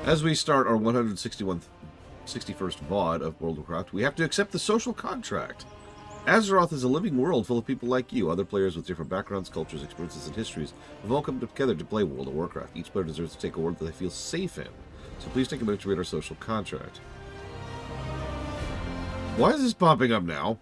As we start our 161st VOD of World of Warcraft, we have to accept the social contract. Azeroth is a living world full of people like you. Other players with different backgrounds, cultures, experiences, and histories have all come together to play World of Warcraft. Each player deserves to take a world that they feel safe in. So please take a minute to read our social contract. Why is this popping up now?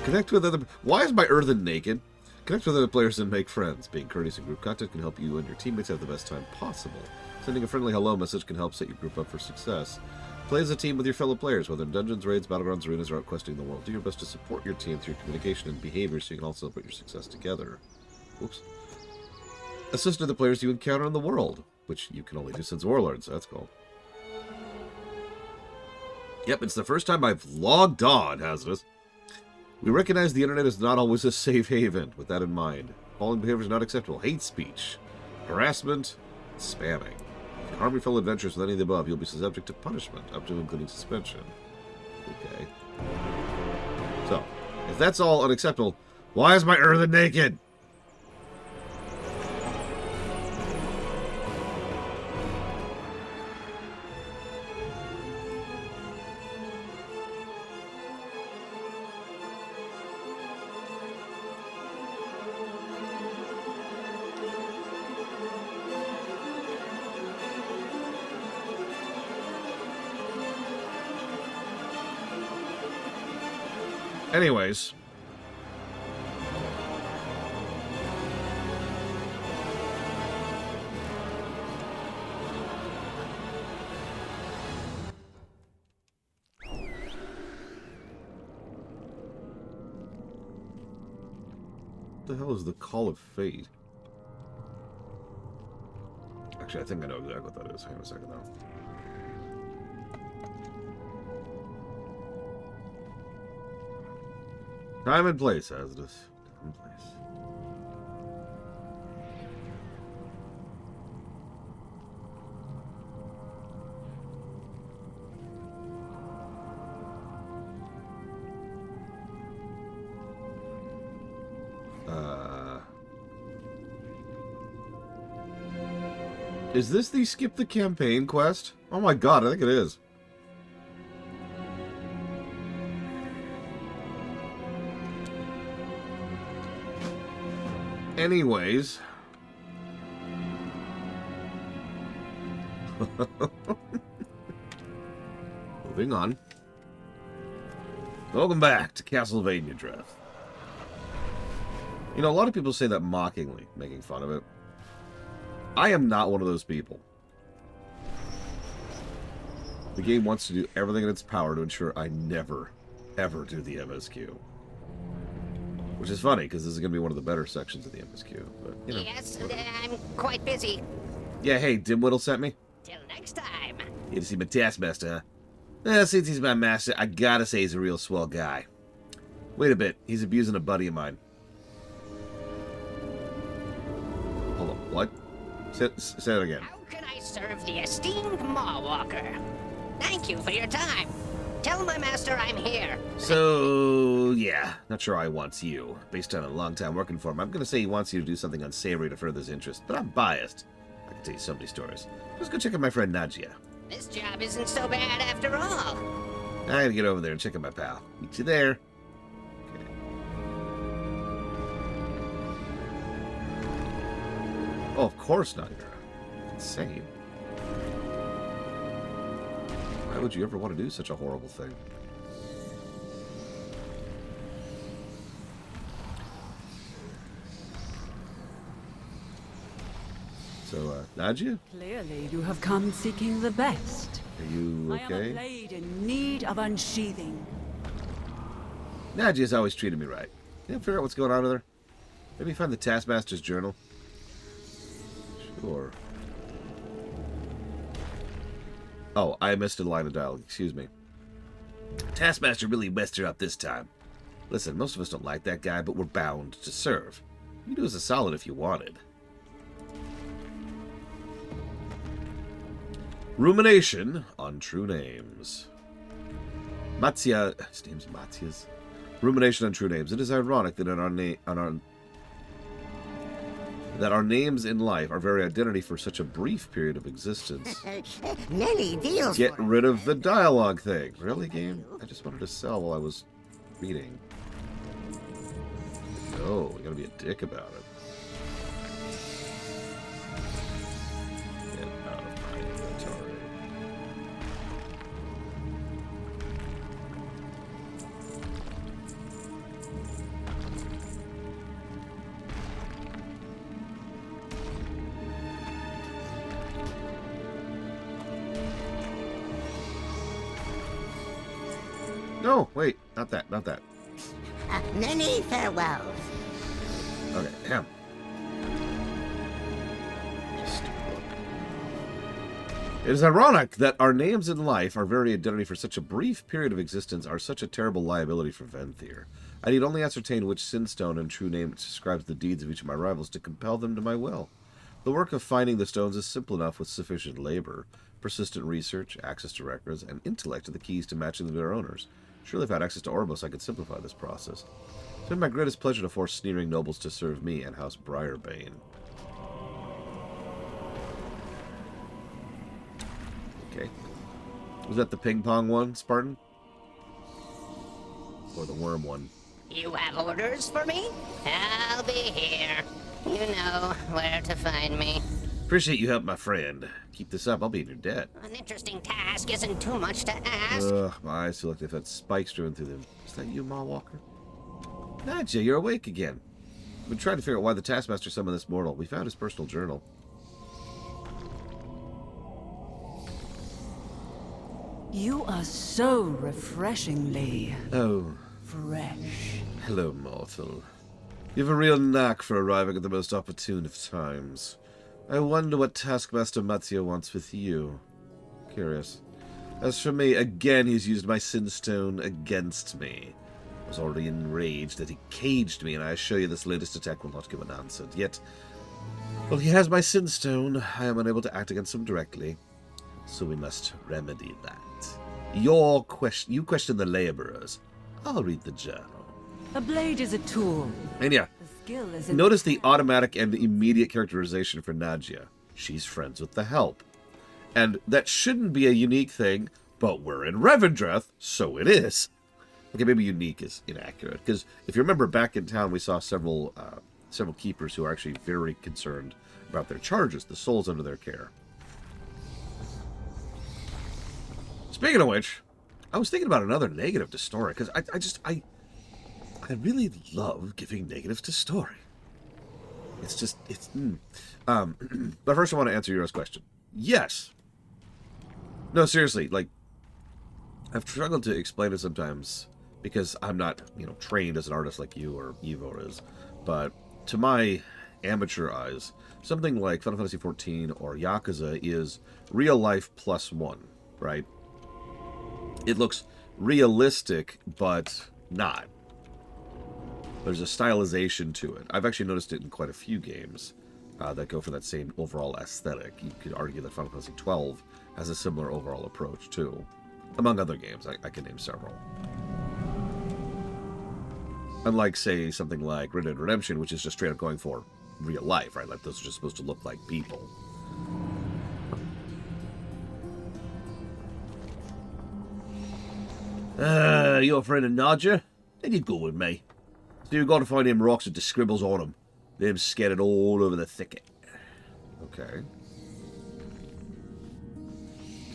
Connect with other... Why is my Earthen naked? Connect with other players and make friends. Being courteous in group content can help you and your teammates have the best time possible. Sending a friendly hello message can help set your group up for success. Play as a team with your fellow players, whether in dungeons, raids, battlegrounds, arenas, or out questing the world. Do your best to support your team through communication and behavior so you can all celebrate your success together. Oops. Assist other players you encounter in the world, which you can only do since Warlords. That's cool. Yep, it's the first time I've logged on, hasn't it? We recognize the internet is not always a safe haven. With that in mind, following behavior is not acceptable. Hate speech, harassment, spamming. If you harm your fellow adventurers with any of the above, you'll be subject to punishment, up to and including suspension. Okay. So, if that's all unacceptable, why is my Earthen naked? Anyways. What the hell is the Call of Fate? Actually, I think I know exactly what that is. Hang on a second, though. Time and place, as this. Time and place. Is this the skip the campaign quest? Oh my god, I think it is. Anyways. Moving on. Welcome back to Castlevania Dreth. You know, a lot of people say that mockingly, making fun of it. I am not one of those people. The game wants to do everything in its power to ensure I never, ever do the MSQ. Which is funny, because this is going to be one of the better sections of the MSQ. But, you know, yes, I'm quite busy. Yeah, hey, Dimwittle sent me. Till next time. You to see my Taskmaster, huh? Well, since he's my master, I gotta say he's a real swell guy. Wait a bit, he's abusing a buddy of mine. Hold on, what? Say that again. How can I serve the esteemed Mawwalker? Thank you for your time. Tell my master I'm here. So, yeah, not sure I wants you. Based on a long time working for him, I'm gonna say he wants you to do something unsavory to further his interest, but I'm biased. I can tell you so many stories. Let's go check out my friend Nathria. This job isn't so bad after all. I gotta get over there and check out my pal. Meet you there. Okay. Oh, of course not. You're insane. Why would you ever want to do such a horrible thing? So, Nathria? Clearly you have come seeking the best. Are you I am a okay? blade in need of unsheathing. Nathria's always treated me right. You ever figure out what's going on with her? Maybe find the Taskmaster's journal? Sure. Oh, I missed a line of dialogue. Excuse me. Taskmaster really messed her up this time. Listen, most of us don't like that guy, but we're bound to serve. You do us a solid if you wanted. Rumination on true names. Matzia, his name's Matthias. Rumination on true names. It is ironic that in that our names in life, our very identity for such a brief period of existence. Nelly deals Get for rid of the dialogue thing. Really, game? I just wanted to sell while I was reading. No, you gotta be a dick about it. Get out of my inventory. No, wait, not that, not that. Many farewells. Okay, damn. It is ironic that our names in life, our very identity for such a brief period of existence, are such a terrible liability for Venthyr. I need only ascertain which Sinstone and true name describes the deeds of each of my rivals to compel them to my will. The work of finding the stones is simple enough with sufficient labor, persistent research, access to records, and intellect to the keys to matching them to their owners. Surely if I had access to Orbos, I could simplify this process. It's been my greatest pleasure to force sneering nobles to serve me and House Briarbane. Okay. Was that the ping pong one, Spartan? Or the worm one? You have orders for me? I'll be here. You know where to find me. Appreciate you help, my friend. Keep this up, I'll be in your debt. An interesting task isn't too much to ask. Ugh, my eyes feel like they've had spikes driven through them. Is that you, Ma Walker? Nathria, you're awake again. We've been trying to figure out why the Taskmaster summoned this mortal. We found his personal journal. You are so refreshingly Oh, fresh. hello, mortal. You have a real knack for arriving at the most opportune of times. I wonder what Taskmaster Nathria wants with you. Curious. As for me, again he's used my Sinstone against me. I was already enraged that he caged me, and I assure you this latest attack will not go unanswered. Yet, well, he has my Sinstone. I am unable to act against him directly, so we must remedy that. You question the laborers. I'll read the journal. A blade is a tool. And yeah, The skill is in notice the automatic and immediate characterization for Nathria. She's friends with the Help. And that shouldn't be a unique thing, but we're in Revendreth, so it is. Okay, maybe unique is inaccurate, because if you remember back in town, we saw several keepers who are actually very concerned about their charges, the souls under their care. Speaking of which, I was thinking about another negative to story, because I really love giving negatives to story. But first I want to answer your question. Yes. No, seriously, like, I've struggled to explain it sometimes, because I'm not, trained as an artist like you or Evo is, but to my amateur eyes, something like Final Fantasy XIV or Yakuza is real life +1, right? It looks realistic, but not. There's a stylization to it. I've actually noticed it in quite a few games that go for that same overall aesthetic. You could argue that Final Fantasy XII has a similar overall approach, too. Among other games, I can name several. Unlike, say, something like Red Dead Redemption, which is just straight up going for real life, right? Like, those are just supposed to look like people. You're a friend of Nathria? Then you'd go with me. So you've got to find them rocks with the scribbles on them. Them scattered all over the thicket. Okay.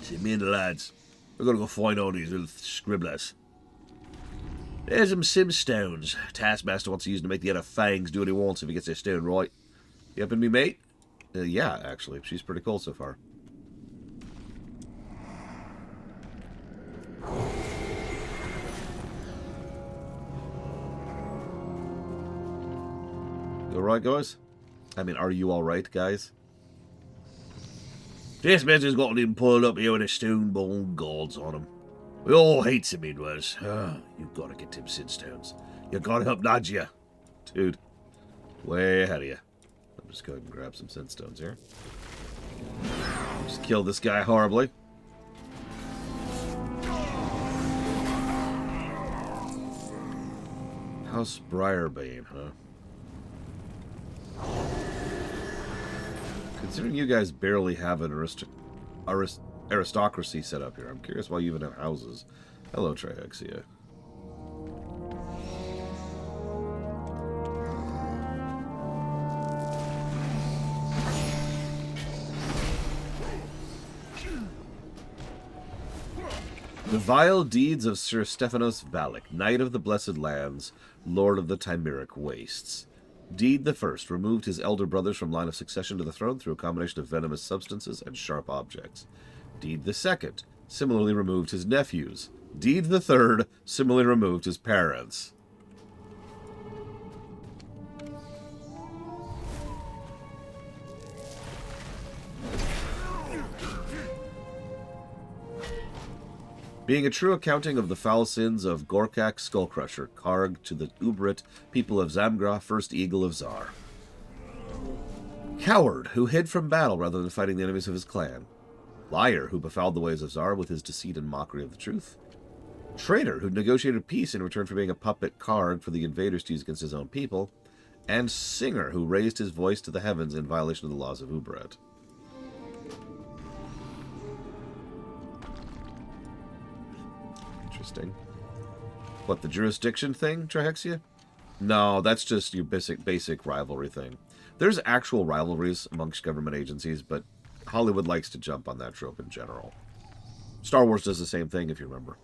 See, me and the lads, we're going to go find all these little scribblers. There's some Sinstones. Taskmaster wants to use them to make the other fangs do what he wants if he gets their stone right. You up and me, mate? Yeah, actually. She's pretty cool so far. You alright, guys? I mean, are you alright, guys? Taskmaster's got him pulled up here with a stone-born gods on him. We all hate him, it was. You've got to get them Sinstones. You've got to help Nathria. Dude, way ahead of you. I'll just go ahead and grab some Sinstones here. Just kill this guy horribly. House Briarbane, huh? Considering you guys barely have an aristocracy set up here, I'm curious why you even have houses. Hello, Triexia. The vile deeds of Sir Stephanos Valak, Knight of the Blessed Lands, Lord of the Chimeric Wastes. Deed the First removed his elder brothers from line of succession to the throne through a combination of venomous substances and sharp objects. Deed the Second similarly removed his nephews. Deed the Third similarly removed his parents. Being a true accounting of the foul sins of Gorkak Skullcrusher, Karg to the Ubrit people of Zamgra, first eagle of Zar. Coward, who hid from battle rather than fighting the enemies of his clan. Liar, who befouled the ways of Zar with his deceit and mockery of the truth. Traitor, who negotiated peace in return for being a puppet Karg for the invaders to use against his own people. And Singer, who raised his voice to the heavens in violation of the laws of Ubret. Interesting. What, the jurisdiction thing, Trihexia? No, that's just your basic rivalry thing. There's actual rivalries amongst government agencies, but Hollywood likes to jump on that trope in general. Star Wars does the same thing, if you remember.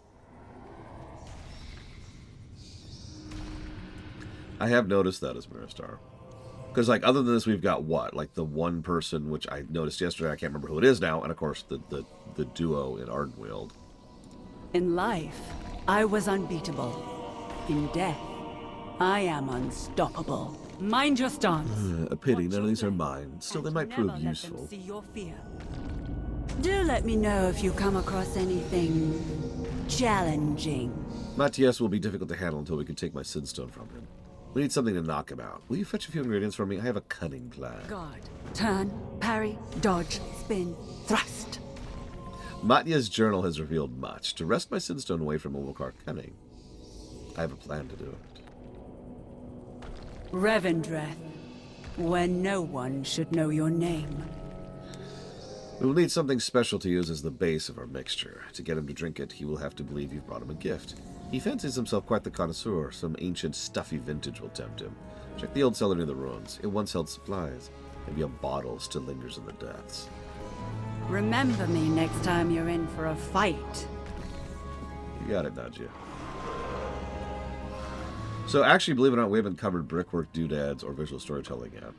I have noticed that as Miristar. Because, like, other than this, we've got what? Like, the one person, which I noticed yesterday, I can't remember who it is now, and, of course, the duo in Ardenweald. In life, I was unbeatable. In death, I am unstoppable. Mind your stance. A pity none of these are mine. Still, they might prove Never let them useful. see your fear. Do let me know if you come across anything challenging. Matthias will be difficult to handle until we can take my Sinstone from him. We need something to knock him out. Will you fetch a few ingredients for me? I have a cunning plan. Guard. Turn, parry, dodge, spin, thrust. Matya's journal has revealed much. To wrest my Sinstone away from Ulukar cunning, I have a plan to do it. Revendreth, where no one should know your name. We will need something special to use as the base of our mixture. To get him to drink it, he will have to believe you've brought him a gift. He fancies himself quite the connoisseur. Some ancient, stuffy vintage will tempt him. Check the old cellar near the ruins. It once held supplies. Maybe a bottle still lingers in the depths. Remember me next time you're in for a fight. You got it, Nadia. So actually, believe it or not, we haven't covered brickwork, doodads, or visual storytelling yet.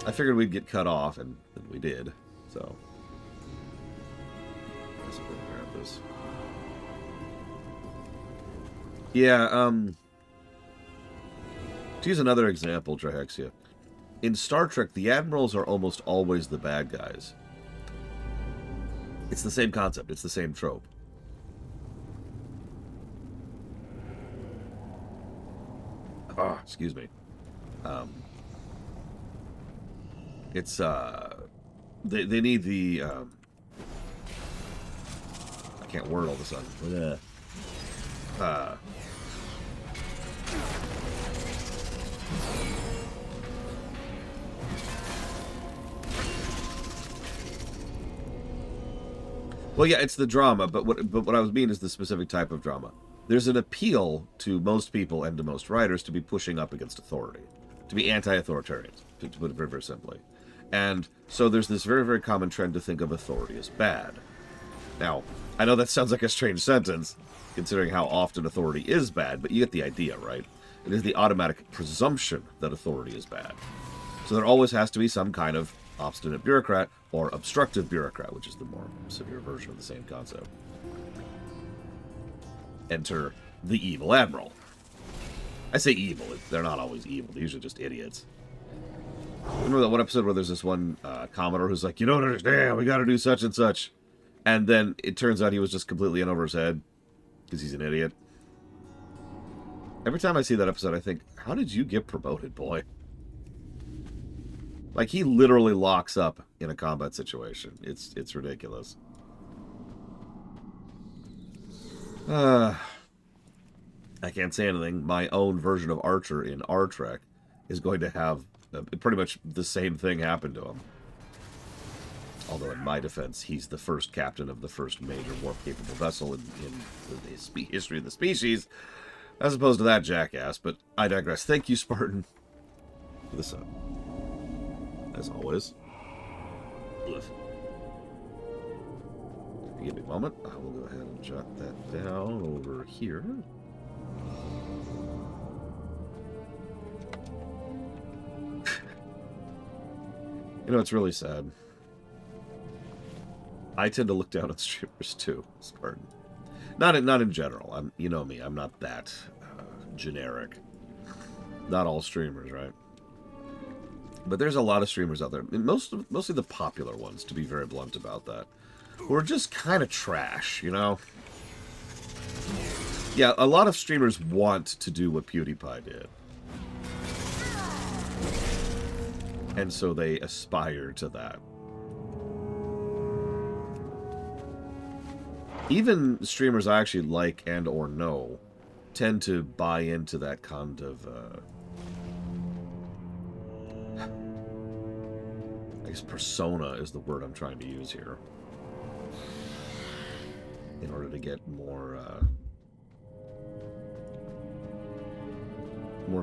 I figured we'd get cut off, and we did. So, let's grab this. Yeah, to use another example, Trihexia. In Star Trek, the admirals are almost always the bad guys. It's the same concept. It's the same trope. Excuse me. It's, they need the, I can't word all of a sudden. Well, yeah, it's the drama, but what I was meaning is the specific type of drama. There's an appeal to most people and to most writers to be pushing up against authority, to be anti-authoritarian, to put it very, very simply. And so there's this very, very common trend to think of authority as bad. Now, I know that sounds like a strange sentence, considering how often authority is bad, but you get the idea, right? It is the automatic presumption that authority is bad. So there always has to be some kind of obstinate bureaucrat or obstructive bureaucrat, which is the more severe version of the same concept. Enter the evil admiral. I say evil. They're not always evil. They're usually just idiots. Remember that one episode where there's this one Commodore who's like, you don't understand, we gotta do such and such. And then it turns out he was just completely in over his head because he's an idiot. Every time I see that episode, I think, how did you get promoted, boy? Like, he literally locks up in a combat situation. It's ridiculous. I can't say anything. My own version of Archer in R Trek is going to have pretty much the same thing happened to him. Although, in my defense, he's the first captain of the first major warp-capable vessel in the history of the species, as opposed to that jackass, but I digress. Thank you, Spartan, for the sub. As always. If you give me a moment, I will go ahead and jot that down over here. You know, it's really sad. I tend to look down on streamers too, Spartan. Not in general. You know me. I'm not that generic. Not all streamers, right? But there's a lot of streamers out there, mostly the popular ones, to be very blunt about that, who are just kind of trash, you know? Yeah, a lot of streamers want to do what PewDiePie did. And so they aspire to that. Even streamers I actually like and or know tend to buy into that kind of, I guess persona is the word I'm trying to use here. In order to get more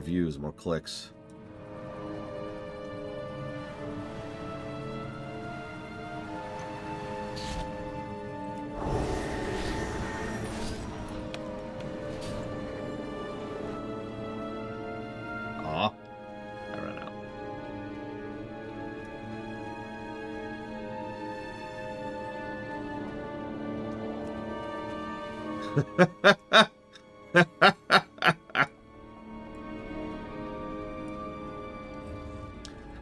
views, more clicks.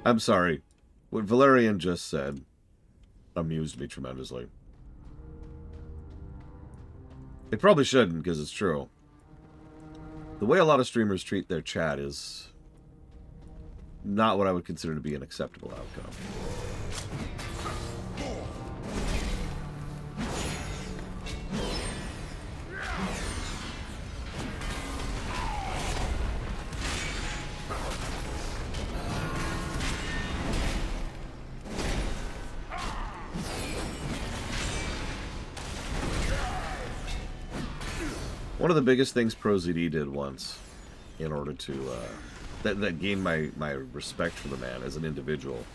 I'm sorry. What Valerian just said amused me tremendously. It probably shouldn't, because it's true. The way a lot of streamers treat their chat is not what I would consider to be an acceptable outcome. One of the biggest things ProZD did once, in order to that gained my respect for the man as an individual,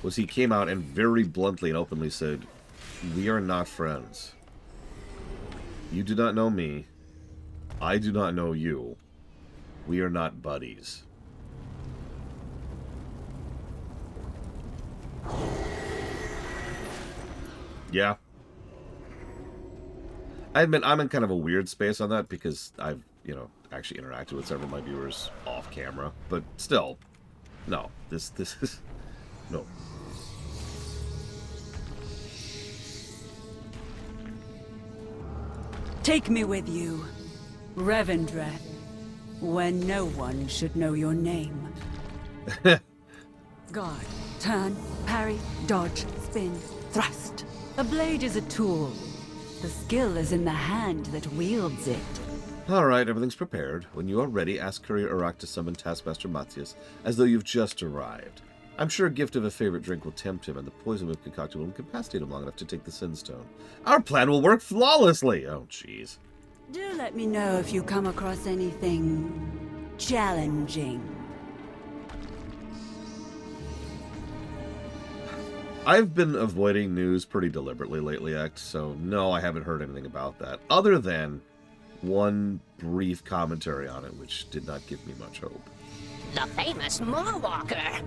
was he came out and very bluntly and openly said, "We are not friends. You do not know me. I do not know you. We are not buddies." Yeah. I admit I'm in kind of a weird space on that because I've, you know, actually interacted with several of my viewers off camera, but still, no, this is, no. Take me with you, Revendreth, where no one should know your name. Guard, turn, parry, dodge, spin, thrust. A blade is a tool. The skill is in the hand that wields it. Alright, everything's prepared. When you are ready, ask Courier Arak to summon Taskmaster Matthias, as though you've just arrived. I'm sure a gift of a favorite drink will tempt him, and the poison we've concocted will incapacitate him long enough to take the Sinstone. Our plan will work flawlessly! Oh, jeez. Do let me know if you come across anything challenging. I've been avoiding news pretty deliberately lately, so no, I haven't heard anything about that, other than one brief commentary on it, which did not give me much hope. The famous Moorwalker.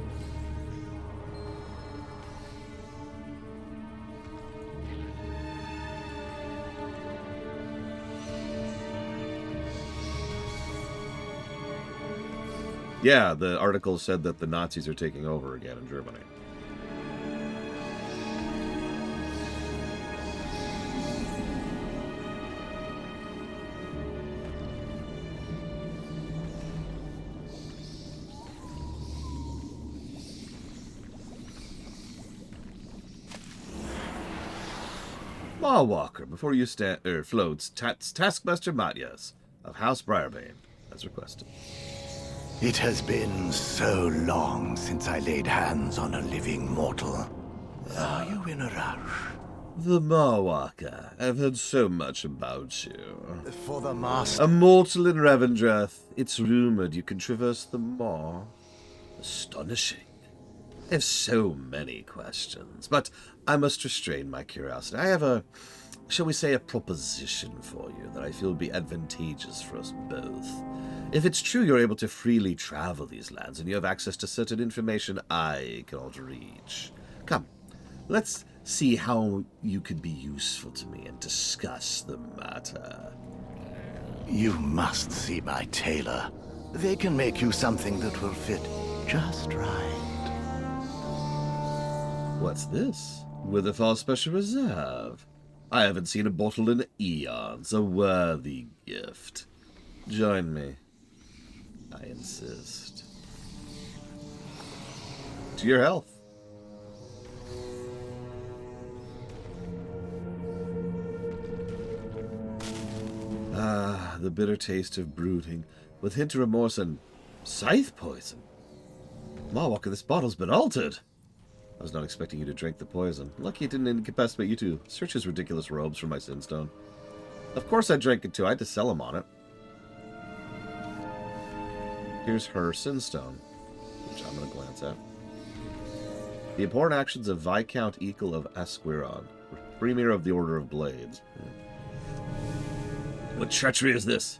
Yeah, the article said that the Nazis are taking over again in Germany. Walker, before you floats Taskmaster Matthias of House Briarbane, as requested. It has been so long since I laid hands on a living mortal. Are you in a rush? The Marwalker. I've heard so much about you. For the master. A mortal in Revendreth. It's rumored you can traverse the Maw. Astonishing. I have so many questions, but I must restrain my curiosity. I have a, shall we say, a proposition for you that I feel would be advantageous for us both. If it's true you're able to freely travel these lands and you have access to certain information I cannot reach. Come, let's see how you could be useful to me and discuss the matter. You must see my tailor. They can make you something that will fit just right. What's this? Renathal Special Reserve. I haven't seen a bottle in eons. A worthy gift. Join me. I insist. To your health. Ah, the bitter taste of brooding, with hint of remorse and scythe poison. Marwalker, this bottle's been altered. I was not expecting you to drink the poison. Lucky it didn't incapacitate you to search his ridiculous robes for my Sinstone. Of course I drank it too. I had to sell him on it. Here's her Sinstone, which I'm going to glance at. The important actions of Viscount Eagle of Esquiron, Premier of the Order of Blades. What treachery is this?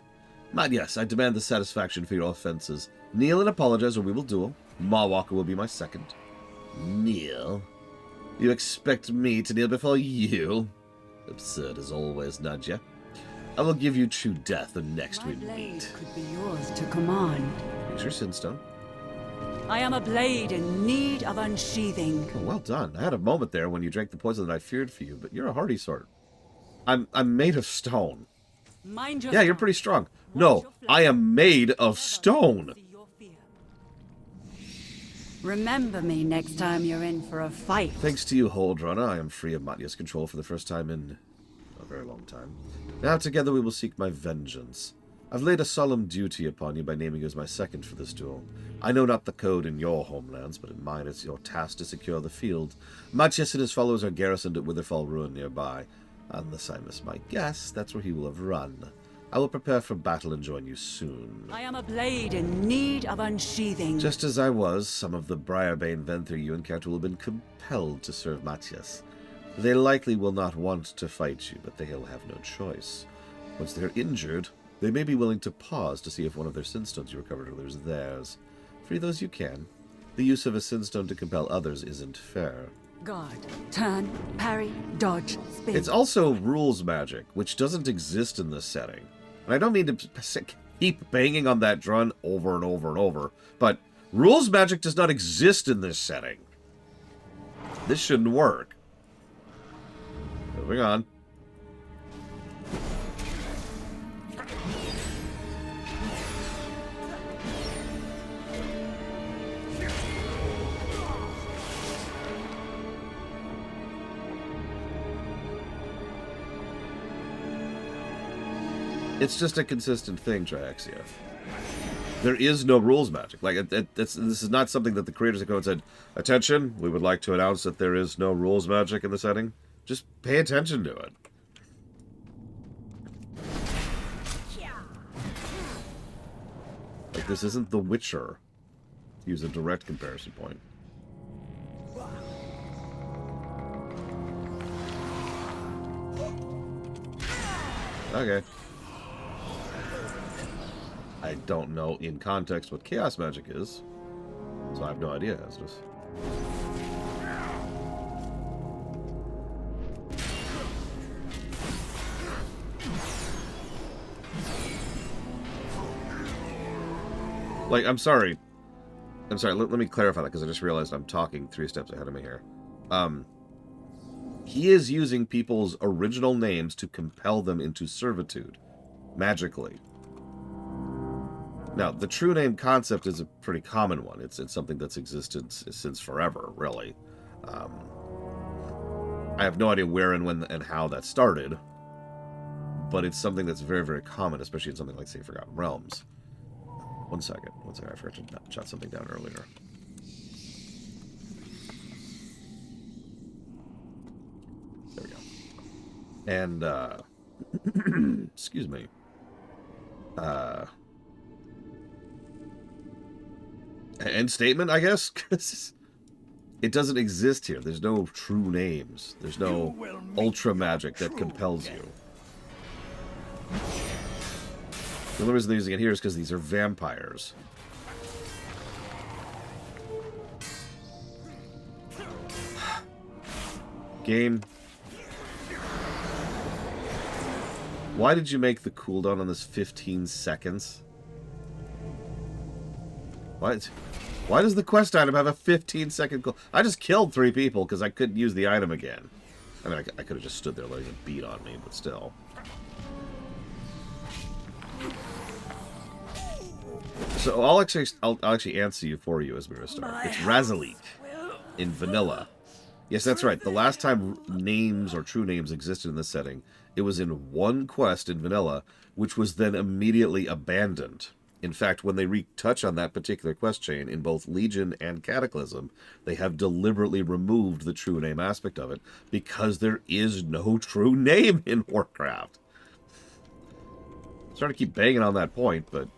Yes, I demand the satisfaction for your offenses. Kneel and apologize, or we will duel. Marwalker will be my second. Kneel? You expect me to kneel before you? Absurd as always, Nadia. I will give you true death the next we meet. Could be yours to command. Here's your Sinstone. I am a blade in need of unsheathing. Oh, well done. I had a moment there when you drank the poison that I feared for you, but you're a hardy sort. I'm made of stone. Mind your Yeah, you're pretty strong. No, I am made of stone. Remember me next time you're in for a fight. Thanks to you, Holdrunner, I am free of Matya's control for the first time in a very long time. Now together we will seek my vengeance. I've laid a solemn duty upon you by naming you as my second for this duel. I know not the code in your homelands, but in mine it's your task to secure the field. Matthias and his followers are garrisoned at Witherfall Ruin nearby. Unless I miss my guess, that's where he will have run. I will prepare for battle and join you soon. I am a blade in need of unsheathing. Just as I was, some of the Briarbane Venthyr you encounter will have been compelled to serve Matthias. They likely will not want to fight you, but they'll have no choice. Once they're injured, they may be willing to pause to see if one of their Sinstones you recovered earlier is theirs. Free those you can. The use of a Sinstone to compel others isn't fair. Guard, turn, parry, dodge, spin. It's also rules magic, which doesn't exist in this setting. And I don't mean to keep banging on that drum over and over and over, but rules magic does not exist in this setting. This shouldn't work. Moving on. It's just a consistent thing, Triaxia. There is no rules magic. Like, this is not something that the creators of Code said, attention, we would like to announce that there is no rules magic in the setting. Just pay attention to it. Like, this isn't The Witcher. To use a direct comparison point. Okay. I don't know in context what chaos magic is, so I have no idea, Estus. Like, I'm sorry. Let me clarify that, because I just realized I'm talking 3 steps ahead of me here. He is using people's original names to compel them into servitude, magically. Now, the true name concept is a pretty common one. It's something that's existed since forever, really. I have no idea where and when and how that started, but it's something that's very, very common, especially in something like, say, Forgotten Realms. One second. I forgot to jot something down earlier. There we go. And, excuse me. End statement, I guess? 'Cause it doesn't exist here. There's no true names. There's no ultra magic that compels you. The only reason they're using it here is because these are vampires. Game. Why did you make the cooldown on this 15 seconds? Why does the quest item have a 15-second cool? I just killed 3 people because I couldn't use the item again. I mean, I could have just stood there letting it beat on me, but still. So I'll actually answer for you as we restart. It's Razalik in vanilla. Yes, that's right. The last time names or true names existed in this setting, it was in one quest in vanilla, which was then immediately abandoned. In fact, when they retouch on that particular quest chain in both Legion and Cataclysm, they have deliberately removed the true name aspect of it because there is no true name in Warcraft. I'm sorry to keep banging on that point, but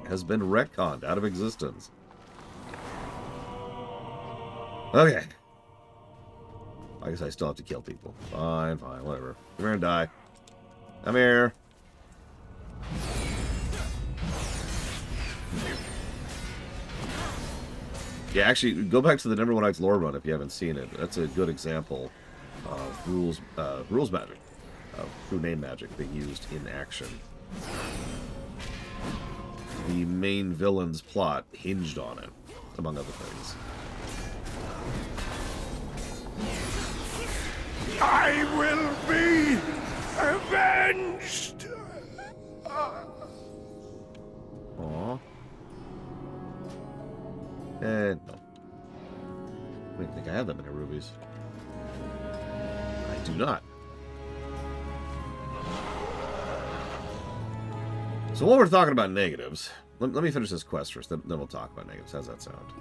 it has been retconned out of existence. Okay. I guess I still have to kill people. Fine, whatever. Come here and die. Come here. Yeah, actually, go back to the number 1 X lore run if you haven't seen it. That's a good example of rules magic, of true name magic being used in action. The main villain's plot hinged on it, among other things. I will be avenged! Aww. No. I didn't think I had that many rubies. I do not. So while we're talking about negatives, let me finish this quest first, then we'll talk about negatives. How's that sound?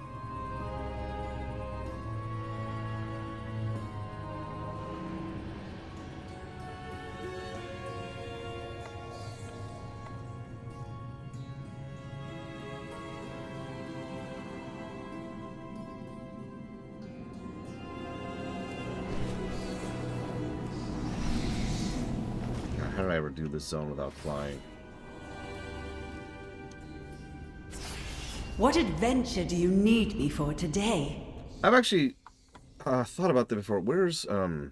How did I ever do this zone without flying? What adventure do you need me for today? I've actually thought about that before. Where's, Well,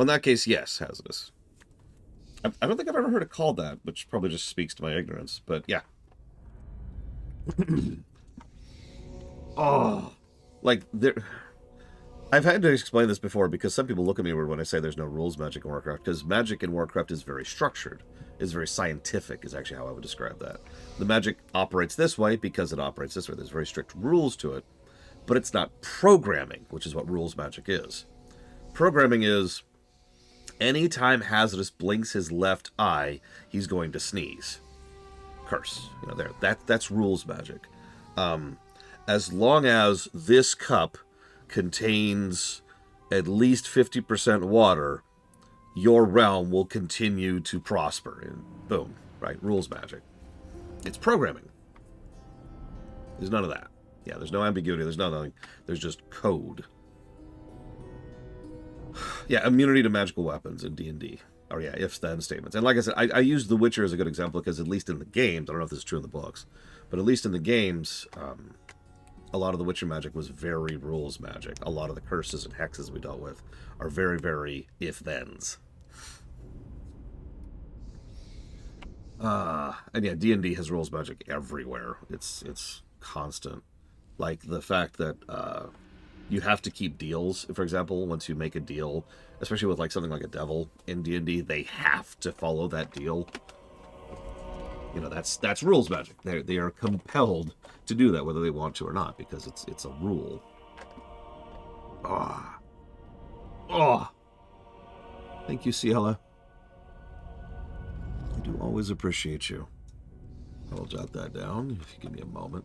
in that case, yes, hazardous. I don't think I've ever heard it called that, which probably just speaks to my ignorance, but yeah. Oh, like, there... I've had to explain this before because some people look at me weird when I say there's no rules magic in Warcraft, because magic in Warcraft is very structured, is very scientific, is actually how I would describe that. The magic operates this way because it operates this way. There's very strict rules to it, but it's not programming, which is what rules magic is. Programming is anytime Hazardous blinks his left eye, he's going to sneeze. Curse. You know, there. That's rules magic. As long as this cup contains at least 50% water, your realm will continue to prosper. And boom, right? Rules magic. It's programming. There's none of that. Yeah, there's no ambiguity. There's nothing. There's just code. Yeah, immunity to magical weapons in D&D. Or yeah, if-then statements. And like I said, I used The Witcher as a good example because at least in the games, I don't know if this is true in the books, but at least in the games, a lot of the Witcher magic was very rules magic. A lot of the curses and hexes we dealt with are very, very if-thens. And yeah, D&D has rules magic everywhere. It's constant. Like the fact that you have to keep deals. For example, once you make a deal, especially with like something like a devil in D&D, they have to follow that deal. You know, that's rules magic. They are compelled to do that whether they want to or not because it's a rule. Thank you, Ciela. I do always appreciate you. I will jot that down if you give me a moment.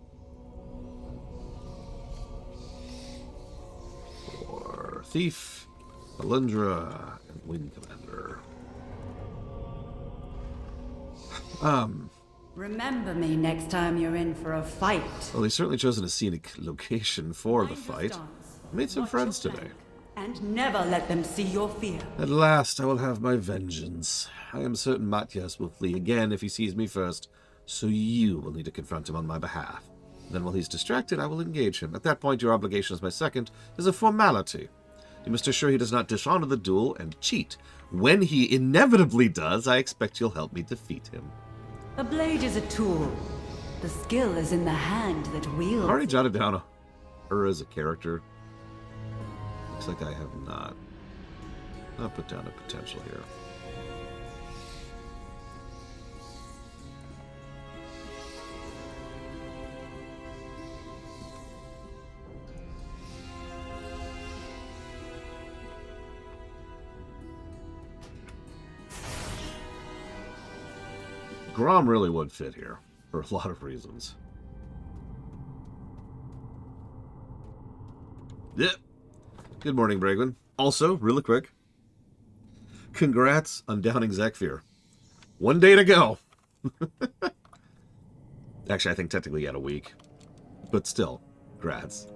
For Thief, Alundra, and Wing Commander. Remember me next time you're in for a fight. Well, he's certainly chosen a scenic location for the fight. Made some friends today. And never let them see your fear. At last, I will have my vengeance. I am certain Matthias will flee again if he sees me first, so you will need to confront him on my behalf. Then while he's distracted, I will engage him. At that point, your obligation as my second is a formality. You must assure he does not dishonor the duel and cheat. When he inevitably does, I expect you'll help me defeat him. A blade is a tool. The skill is in the hand that wields. I already jotted down her as a character. Looks like I have not. I'll put down a potential here. Grom really would fit here, for a lot of reasons. Yep. Good morning, Bragwin. Also, really quick, congrats on downing Zekfir. 1 day to go. Actually, I think technically you had a week. But still, congrats.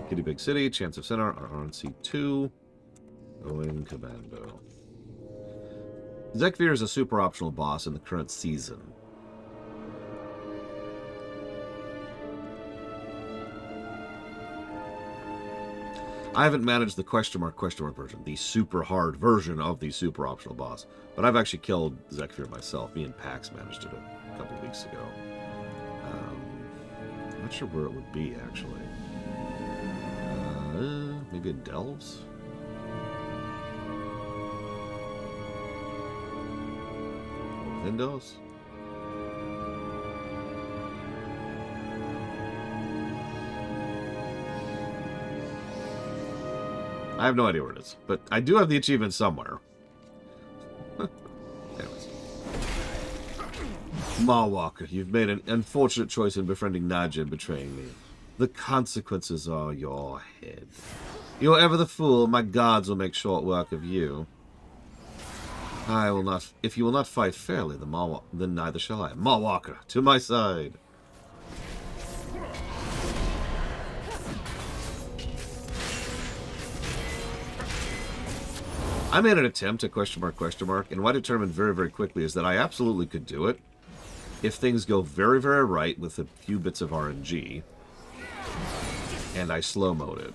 Kitty Big City, Chance of Center, RNC2, Going Commando. Zekfir is a super optional boss in the current season. I haven't managed the question mark version, the super hard version of the super optional boss, but I've actually killed Zekfir myself. Me and Pax managed it a couple weeks ago. I'm not sure where it would be, actually. Maybe in Delves? Windows? I have no idea where it is, but I do have the achievement somewhere. Anyways. Marwalker, you've made an unfortunate choice in befriending Nadja and betraying me. The consequences are your head. You're ever the fool, my gods will make short work of you. I will not. If you will not fight fairly, then neither shall I. Marwalker, to my side. I made an attempt at question mark, and what I determined very, very quickly is that I absolutely could do it if things go very, very right with a few bits of RNG, and I slow-mode it.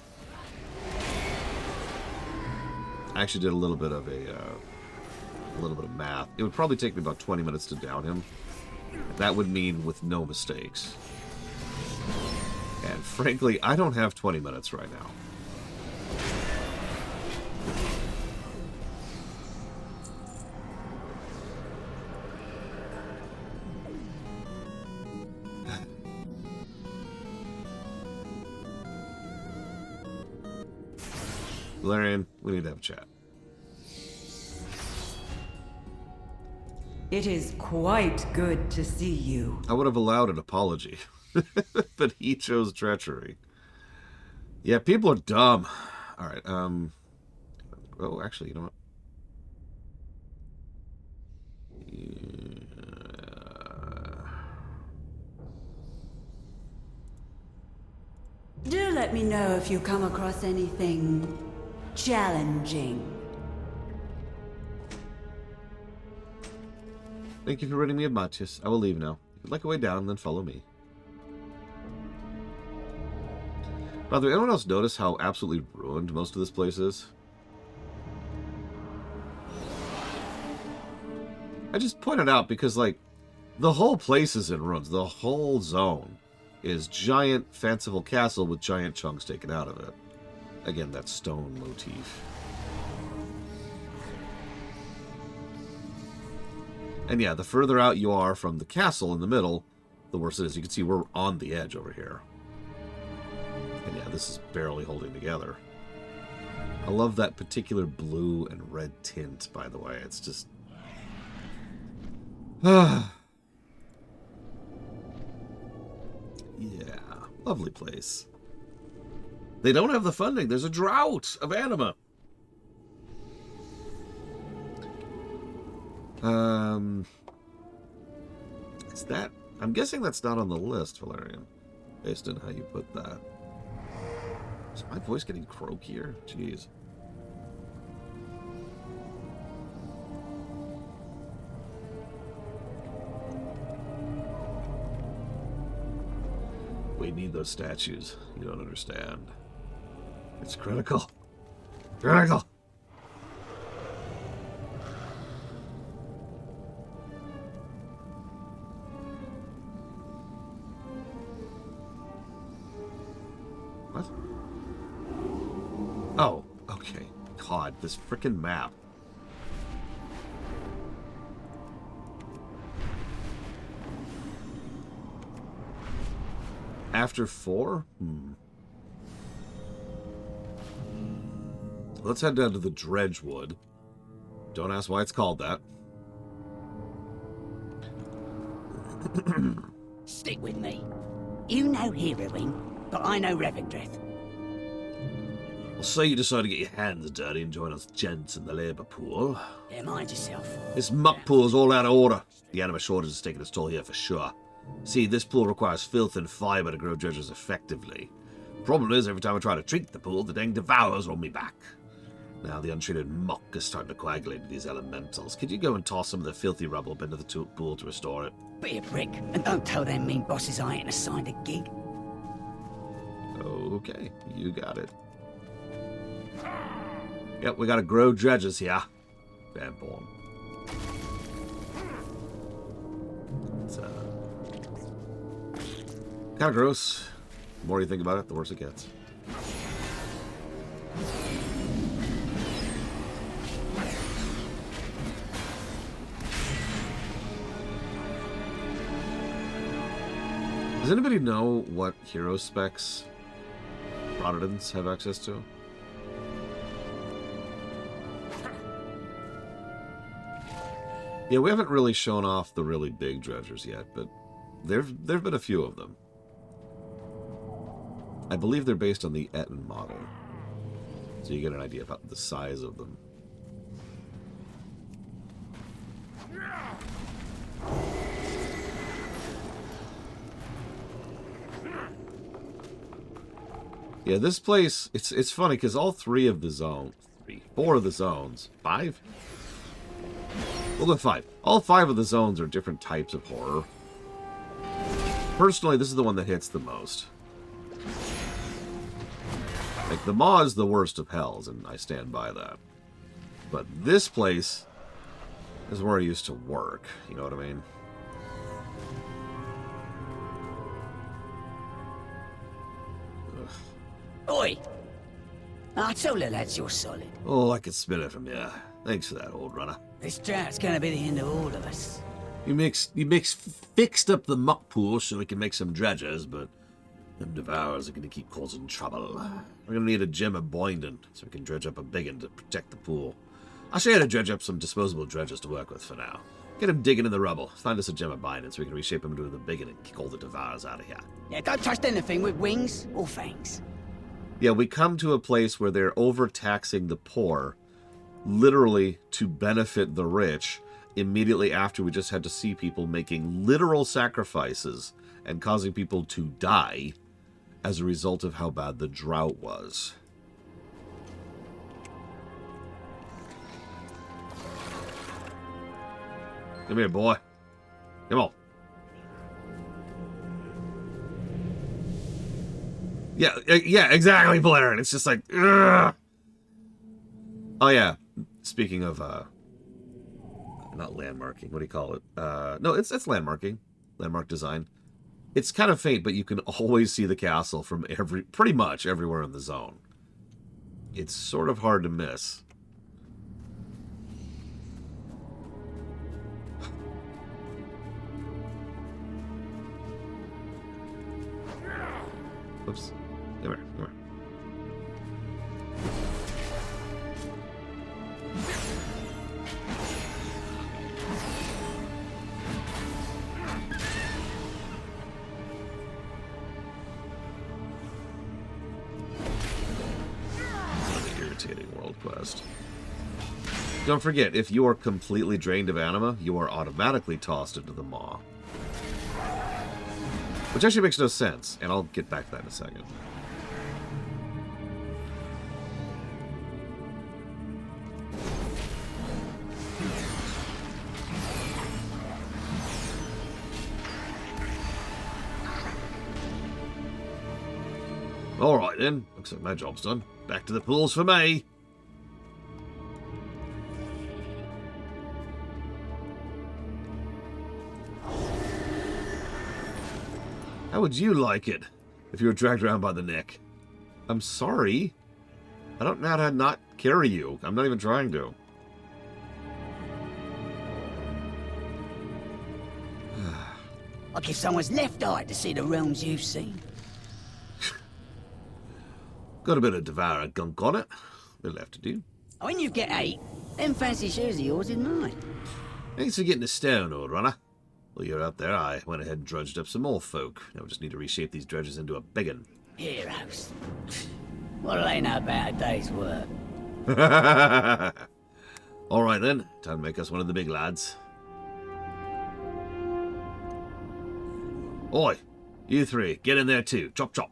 I actually did a little bit of math. It would probably take me about 20 minutes to down him. That would mean with no mistakes. And frankly, I don't have 20 minutes right now. Valerian, we need to have a chat. It is quite good to see you. I would have allowed an apology, but he chose treachery. Yeah, people are dumb. All right. Oh, actually, you know what? Do let me know if you come across anything challenging. Thank you for ridding me of Matthias. I will leave now. If you'd like a way down, then follow me. By the way, anyone else notice how absolutely ruined most of this place is? I just pointed out because, like, the whole place is in ruins. The whole zone is giant, fanciful castle with giant chunks taken out of it. Again, that stone motif. And yeah, the further out you are from the castle in the middle, the worse it is. You can see we're on the edge over here. this is barely holding together. I love that particular blue and red tint, by the way. It's just... yeah, lovely place. They don't have the funding. There's a drought of anima. Is that... I'm guessing that's not on the list, Valerian, based on how you put that. Is my voice getting croakier? Jeez. We need those statues. You don't understand. It's critical. Critical! What? Oh, okay. God, this frickin' map. After 4? Let's head down to the Dredgewood. Don't ask why it's called that. Stick with me. You know heroing, but I know Revendreth. Well, say you decide to get your hands dirty and join us gents in the labour pool. Yeah, mind yourself. This muck pool is all out of order. The anima shortage is taking its toll here for sure. See, this pool requires filth and fibre to grow dredgers effectively. Problem is, every time I try to treat the pool, the dang devours roll me back. Now the untreated muck is starting to coagulate with these elementals. Could you go and toss some of the filthy rubble into the pool to restore it? Be a prick, and don't tell them mean bosses I ain't assigned a gig. Okay, you got it. Yep, we gotta grow dredgers here. Vanborn. It's kind of gross. The more you think about it, the worse it gets. Does anybody know what hero specs Protestants have access to? Yeah, we haven't really shown off the really big dredgers yet, but there've been a few of them. I believe they're based on the Etten model, so you get an idea about the size of them. Yeah, this place, it's funny because all four of the zones, 5? Well, then 5. All 5 of the zones are different types of horror. Personally, this is the one that hits the most. Like, the Maw is the worst of hells, and I stand by that. But this place is where I used to work, you know what I mean? Oi! I told the lads you're solid. Oh, I can smell it from here. Thanks for that, old runner. This drought's gonna be the end of all of us. You fixed up the muck pool so we can make some dredgers, but them devours are going to keep causing trouble. We're going to need a gem of binding so we can dredge up a big one to protect the pool. I'll show you how to dredge up some disposable dredgers to work with for now. Get him digging in the rubble. Find us a gem of binding so we can reshape him into the big one and kick all the devours out of here. Yeah, don't trust anything with wings or fangs. Yeah, we come to a place where they're overtaxing the poor, literally to benefit the rich, immediately after we just had to see people making literal sacrifices and causing people to die as a result of how bad the drought was. Come here, boy. Come on. Yeah, exactly, Blair. And it's just like, ugh. Oh yeah. Speaking of not landmarking, what do you call it? No, it's landmarking. Landmark design. It's kind of faint, but you can always see the castle from pretty much everywhere in the zone. It's sort of hard to miss. Oops. Come here. irritating world quest. Don't forget, if you are completely drained of anima, you are automatically tossed into the maw. Which actually makes no sense, and I'll get back to that in a second. Alright then, looks like my job's done. Back to the pools for me! How would you like it if you were dragged around by the neck? I'm sorry. I don't know how to not carry you. I'm not even trying to. I'll give someone's left eye to see the realms you've seen. Got a bit of Devour gunk on it. Bit left to do. When you get 8, them fancy shoes of yours in mine. Thanks for getting a stone, old runner. While you're out there, I went ahead and drudged up some more folk. Now we just need to reshape these dredges into a big un. Heroes. What'll they know about a day's work? Alright then, time to make us one of the big lads. Oi, you three, get in there too. Chop chop.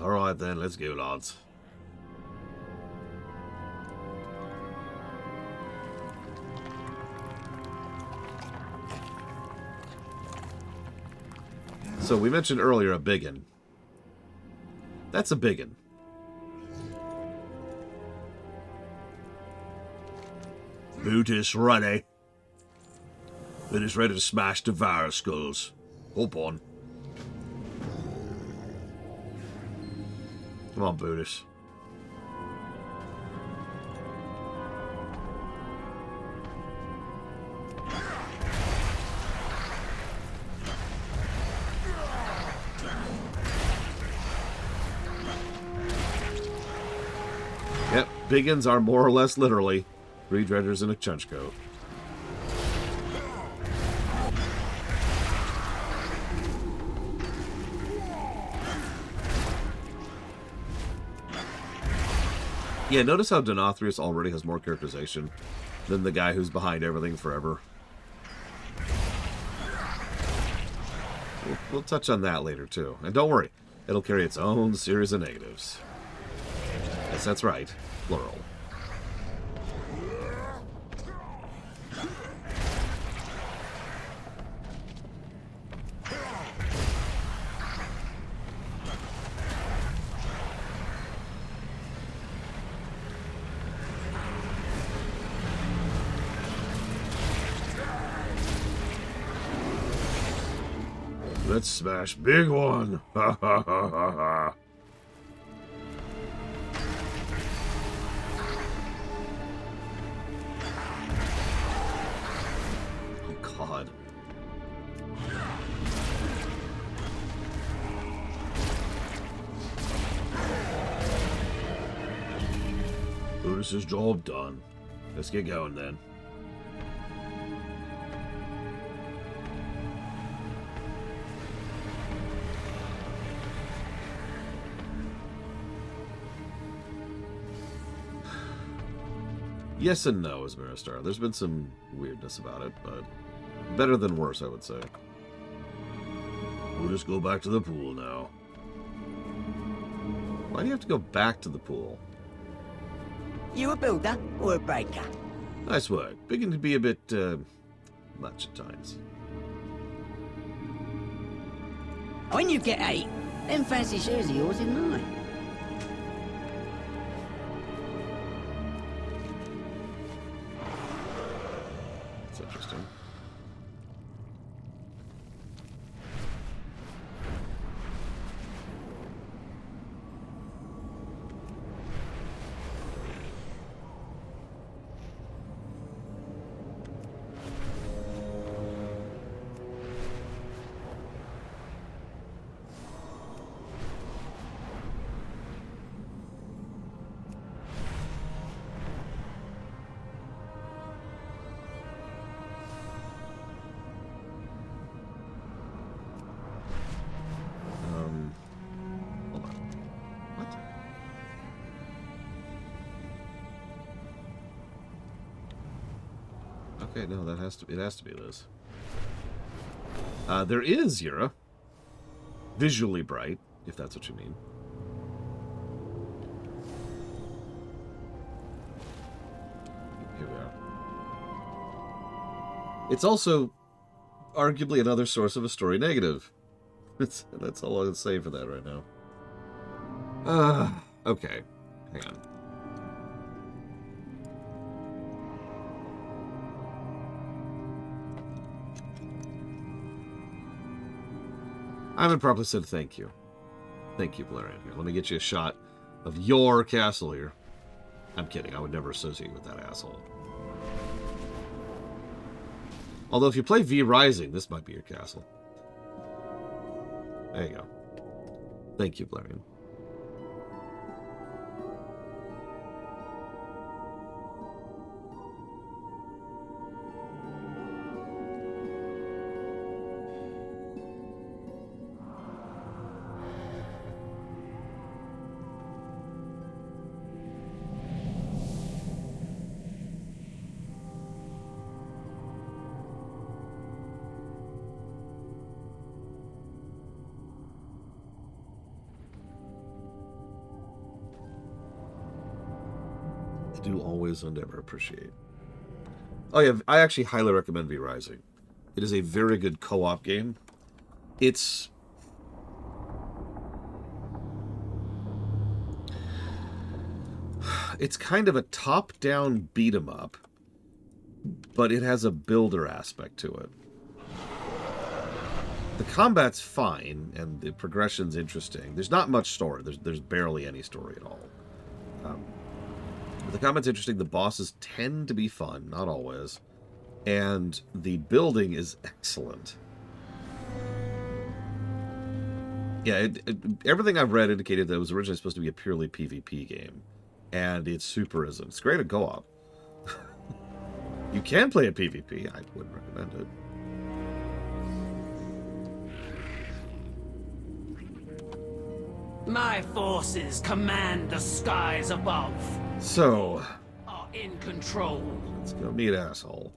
Alright then, let's go, lads. So we mentioned earlier a biggin. That's a biggin. Boot is ready. It is ready to smash Devour skulls. Hop on. Come on, Buddhist. Yep, biggins are more or less literally 3 dredgers in a trench coat. Yeah, notice how Denathrius already has more characterization than the guy who's behind everything forever. We'll touch on that later, too. And don't worry, it'll carry its own series of negatives. Yes, that's right. Plural. Let's smash big one. Ha ha ha ha ha. Oh God. Brutus's job done. Let's get going then. Yes and no, Esmerastar. There's been some weirdness about it, but better than worse, I would say. We'll just go back to the pool now. Why do you have to go back to the pool? You a builder or a breaker? Nice work. Beginning to be a bit, much at times. When you get 8, them fancy shoes of yours in mine. That's interesting. Okay, no, it has to be this. There is Yura. Visually bright, if that's what you mean. Here we are. It's also arguably another source of a story negative. That's all I can say for that right now. Okay. Hang on. I haven't properly said thank you. Thank you, Valerian. Here, let me get you a shot of your castle here. I'm kidding. I would never associate with that asshole. Although if you play V Rising, this might be your castle. There you go. Thank you, Valerian. Do always and ever appreciate. Oh yeah, I actually highly recommend V Rising. It is a very good co-op game. It's kind of a top-down beat-em-up, but it has a builder aspect to it. The combat's fine, and the progression's interesting. There's not much story. There's barely any story at all. But the combat's interesting. The bosses tend to be fun, not always. And the building is excellent. Yeah, everything I've read indicated that it was originally supposed to be a purely PvP game. And it super isn't. It's great at co-op. You can play a PvP. I wouldn't recommend it. My forces command the skies above. So, Are in control. let's go meet asshole.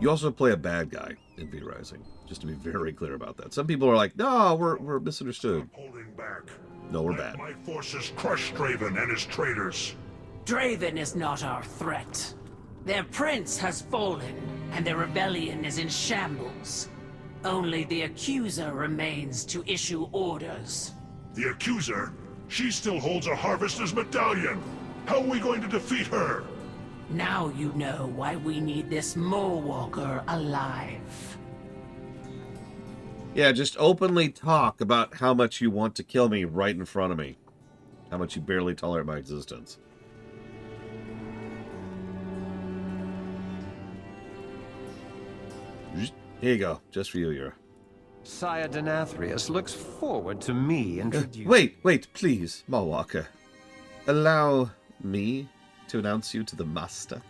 You also play a bad guy in V Rising, just to be very clear about that. Some people are like, no, we're misunderstood. Holding back. No, we're Let bad. my forces crush Draven and his traitors. Draven is not our threat. Their prince has fallen, and their rebellion is in shambles. Only the Accuser remains to issue orders. The Accuser? She still holds a Harvester's medallion. How are we going to defeat her? Now you know why we need this Mole-Walker alive. Yeah, just openly talk about how much you want to kill me right in front of me. How much you barely tolerate my existence. Here you go, just for you, Yura. Sire Denathrius looks forward to me introducing... Wait, please, Mole-Walker. Allow me to announce you to the Master.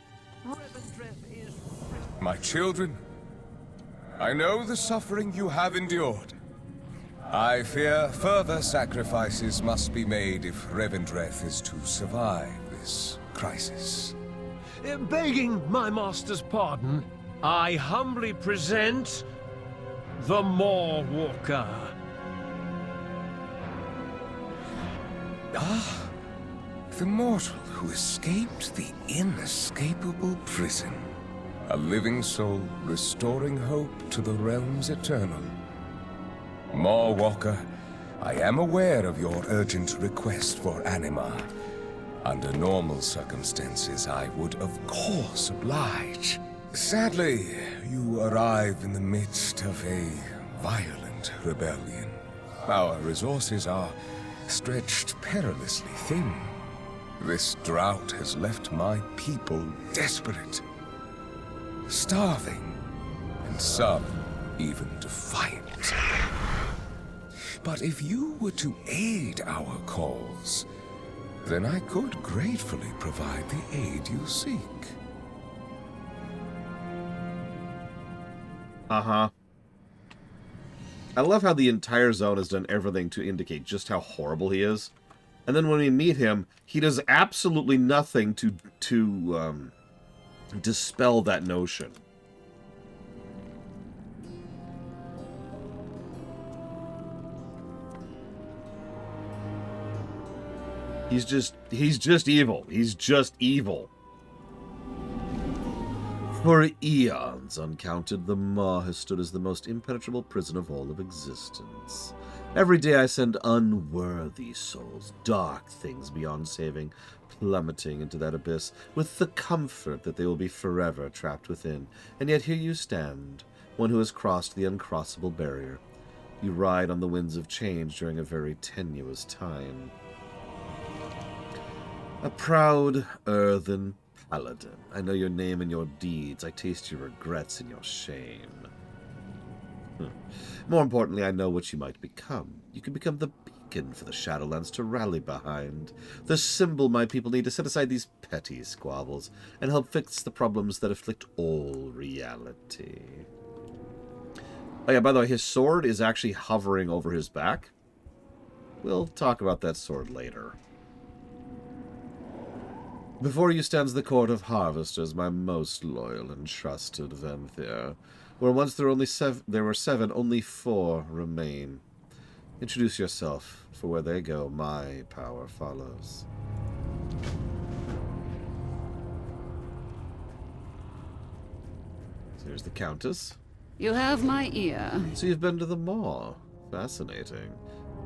My children, I know the suffering you have endured. I fear further sacrifices must be made if Revendreth is to survive this crisis. Begging my master's pardon, I humbly present the Mole-Walker. Ah, the mortal who escaped the inescapable prison. A living soul restoring hope to the realms eternal. Mole-Walker, I am aware of your urgent request for anima. Under normal circumstances, I would of course oblige. Sadly, you arrive in the midst of a violent rebellion. Our resources are stretched perilously thin. This drought has left my people desperate, starving, and some even defiant. But if you were to aid our cause, then I could gratefully provide the aid you seek. Uh-huh. I love how the entire zone has done everything to indicate just how horrible he is. And then when we meet him, he does absolutely nothing to dispel that notion. He's just evil. He's just evil. For eons uncounted, the Maw has stood as the most impenetrable prison of all of existence. Every day I send unworthy souls, dark things beyond saving, plummeting into that abyss, with the comfort that they will be forever trapped within. And yet here you stand, one who has crossed the uncrossable barrier. You ride on the winds of change during a very tenuous time. A proud earthen paladin. I know your name and your deeds. I taste your regrets and your shame. More importantly, I know what you might become. You can become the beacon for the Shadowlands to rally behind. The symbol my people need to set aside these petty squabbles and help fix the problems that afflict all reality. Oh yeah, by the way, his sword is actually hovering over his back. We'll talk about that sword later. Before you stands the Court of Harvesters, my most loyal and trusted Venthyr. Where once there were seven, only 4 remain. Introduce yourself, for where they go, my power follows. So here's the Countess. You have my ear. So you've been to the Maw. Fascinating.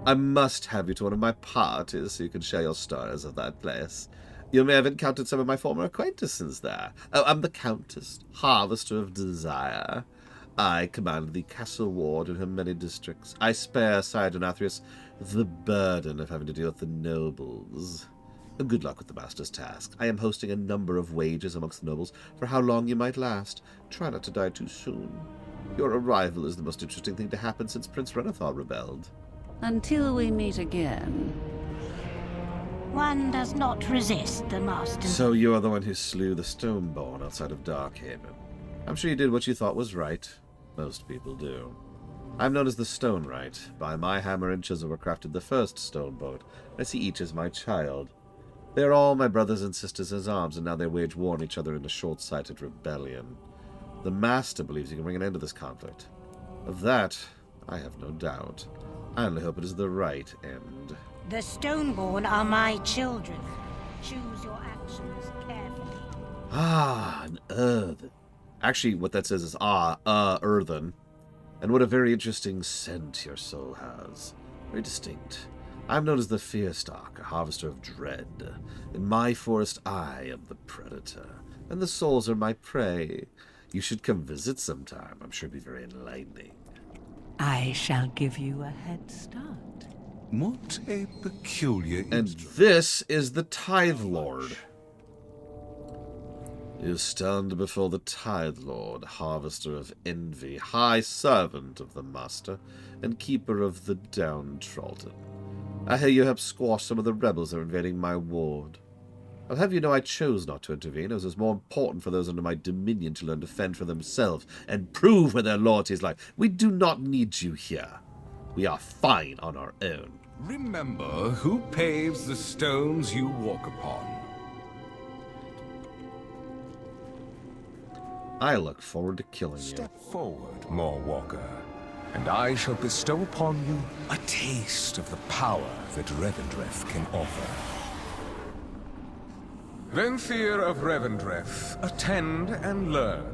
I must have you to one of my parties so you can share your stories of that place. You may have encountered some of my former acquaintances there. Oh, I'm the Countess, Harvester of Desire. I command the Castle Ward in her many districts. I spare Sire Denathrius the burden of having to deal with the nobles. Good luck with the Master's task. I am hosting a number of wages amongst the nobles for how long you might last. Try not to die too soon. Your arrival is the most interesting thing to happen since Prince Renathal rebelled. Until we meet again. One does not resist the Master. So you are the one who slew the Stoneborn outside of Darkhaven. I'm sure you did what you thought was right. Most people do. I'm known as the Stone Right. By my hammer and chisel were crafted the first stone boat. I see each as my child. They are all my brothers and sisters in arms, and now they wage war on each other in a short-sighted rebellion. The Master believes he can bring an end to this conflict. Of that, I have no doubt. I only hope it is the right end. The Stoneborn are my children. Choose your actions carefully. Ah, an earthen. Actually, what that says is, earthen. And what a very interesting scent your soul has. Very distinct. I'm known as the Fearstalk, a harvester of dread. In my forest, I am the predator, and the souls are my prey. You should come visit sometime. I'm sure it'd be very enlightening. I shall give you a head start. What a peculiar And this is the Tithe Lord. You stand before the Tithe Lord, harvester of envy, high servant of the Master, and keeper of the downtrodden. I hear you have squashed some of the rebels that are invading my ward. I'll have you know I chose not to intervene, as it was more important for those under my dominion to learn to fend for themselves and prove where their loyalty is like. We do not need you here. We are fine on our own. Remember who paves the stones you walk upon. I look forward to killing you. Step forward, Mawwalker, and I shall bestow upon you a taste of the power that Revendreth can offer. Venthyr of Revendreth, attend and learn.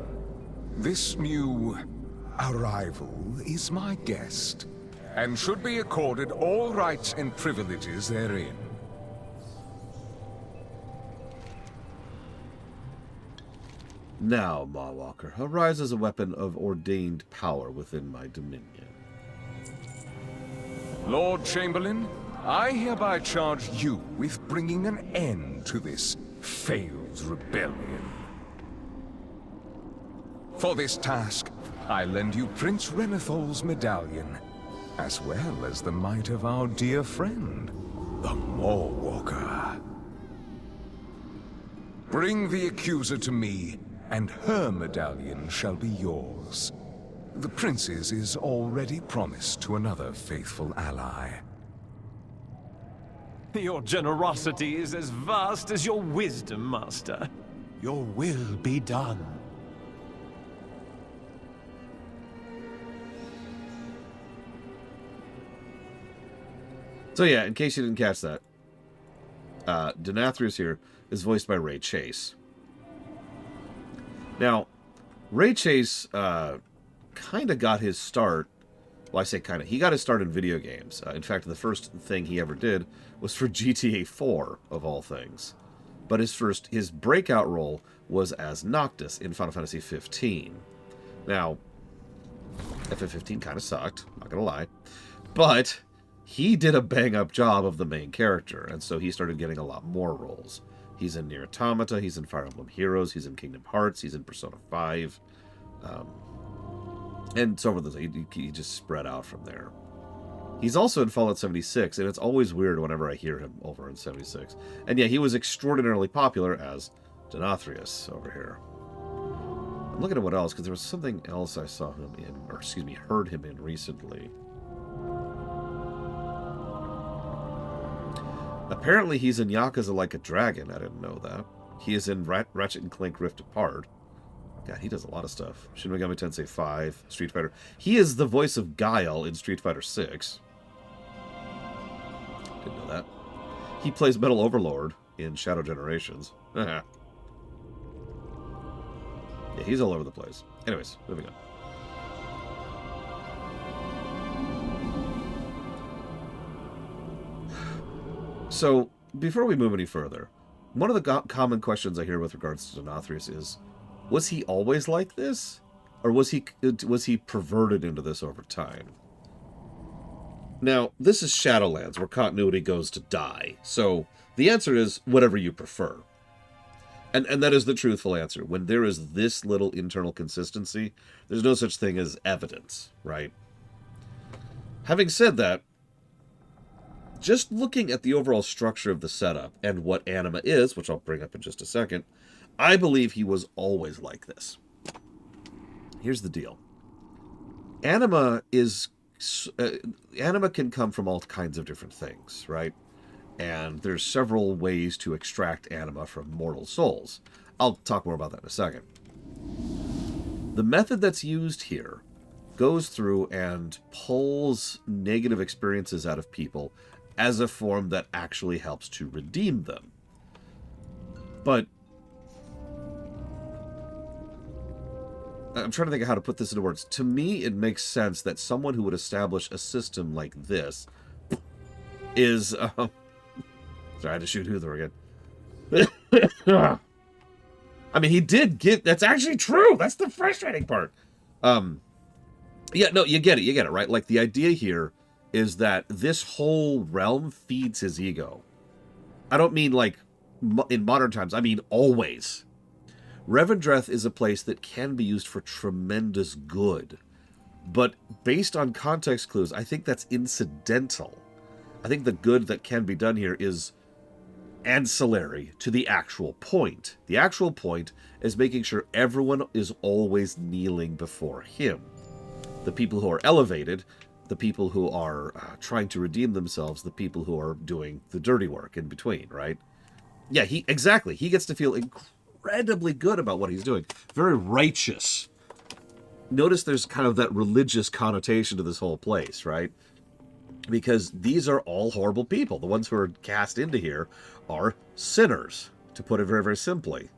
This new arrival is my guest, and should be accorded all rights and privileges therein. Now, Mawwalker, arise as a weapon of ordained power within my dominion. Lord Chamberlain, I hereby charge you with bringing an end to this failed rebellion. For this task, I lend you Prince Renathal's medallion, as well as the might of our dear friend, the Mawwalker. Bring the accuser to me, and her medallion shall be yours. The prince's is already promised to another faithful ally. Your generosity is as vast as your wisdom, Master. Your will be done. So yeah, in case you didn't catch that, Denathrius here is voiced by Ray Chase. Now, Ray Chase kind of got his start. Well, I say kind of. He got his start in video games. In fact, the first thing he ever did was for GTA 4, of all things. But his breakout role was as Noctis in Final Fantasy 15. Now, FF15 kind of sucked, not gonna lie. But he did a bang-up job of the main character, and so he started getting a lot more roles. He's in Nier Automata, he's in Fire Emblem Heroes, he's in Kingdom Hearts, he's in Persona 5. And so forth. He just spread out from there. He's also in Fallout 76, and it's always weird whenever I hear him over in 76. And yeah, he was extraordinarily popular as Denathrius over here. I'm looking at what else, because there was something else I saw him in, or excuse me, heard him in recently. Apparently he's in Yakuza Like a Dragon. I didn't know that. He is in Ratchet and Clank Rift Apart. God, he does a lot of stuff. Shin Megami Tensei 5, Street Fighter. He is the voice of Guile in Street Fighter 6. Didn't know that. He plays Metal Overlord in Shadow Generations. Yeah, he's all over the place. Anyways, moving on. So, before we move any further, one of the common questions I hear with regards to Denathrius is, was he always like this? Or was he perverted into this over time? Now, this is Shadowlands, where continuity goes to die. So, the answer is whatever you prefer. And that is the truthful answer. When there is this little internal consistency, there's no such thing as evidence, right? Having said that, just looking at the overall structure of the setup and what Anima is, which I'll bring up in just a second, I believe he was always like this. Here's the deal. Anima can come from all kinds of different things, right? And there's several ways to extract anima from mortal souls. I'll talk more about that in a second. The method that's used here goes through and pulls negative experiences out of people as a form that actually helps to redeem them. But I'm trying to think of how to put this into words. To me, it makes sense that someone who would establish a system like this is... sorry, I had to shoot Huther again. I mean, he did get... That's actually true! That's the frustrating part. Yeah, no, you get it, right? Like, the idea here is that this whole realm feeds his ego. I don't mean, like, in modern times. I mean, always. Revendreth is a place that can be used for tremendous good. But based on context clues, I think that's incidental. I think the good that can be done here is ancillary to the actual point. The actual point is making sure everyone is always kneeling before him. The people who are elevated, the people who are trying to redeem themselves, the people who are doing the dirty work in between, right? Yeah, exactly. He gets to feel incredibly good about what he's doing. Very righteous. Notice there's kind of that religious connotation to this whole place, right? Because these are all horrible people. The ones who are cast into here are sinners, to put it very, very simply.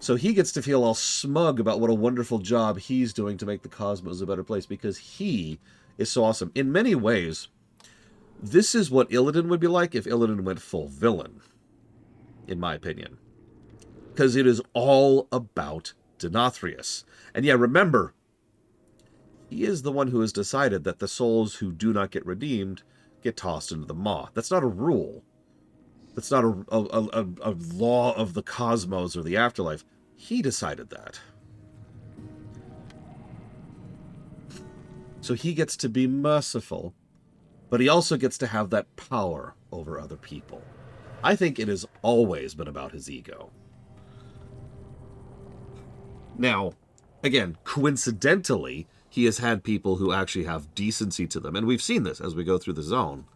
So he gets to feel all smug about what a wonderful job he's doing to make the cosmos a better place, because he is so awesome. In many ways, this is what Illidan would be like if Illidan went full villain, in my opinion. Because it is all about Denathrius. And yeah, remember, he is the one who has decided that the souls who do not get redeemed get tossed into the maw. That's not a rule. That's not a law of the cosmos or the afterlife. He decided that. So he gets to be merciful, but he also gets to have that power over other people. I think it has always been about his ego. Now, again, coincidentally, he has had people who actually have decency to them. And we've seen this as we go through the zone,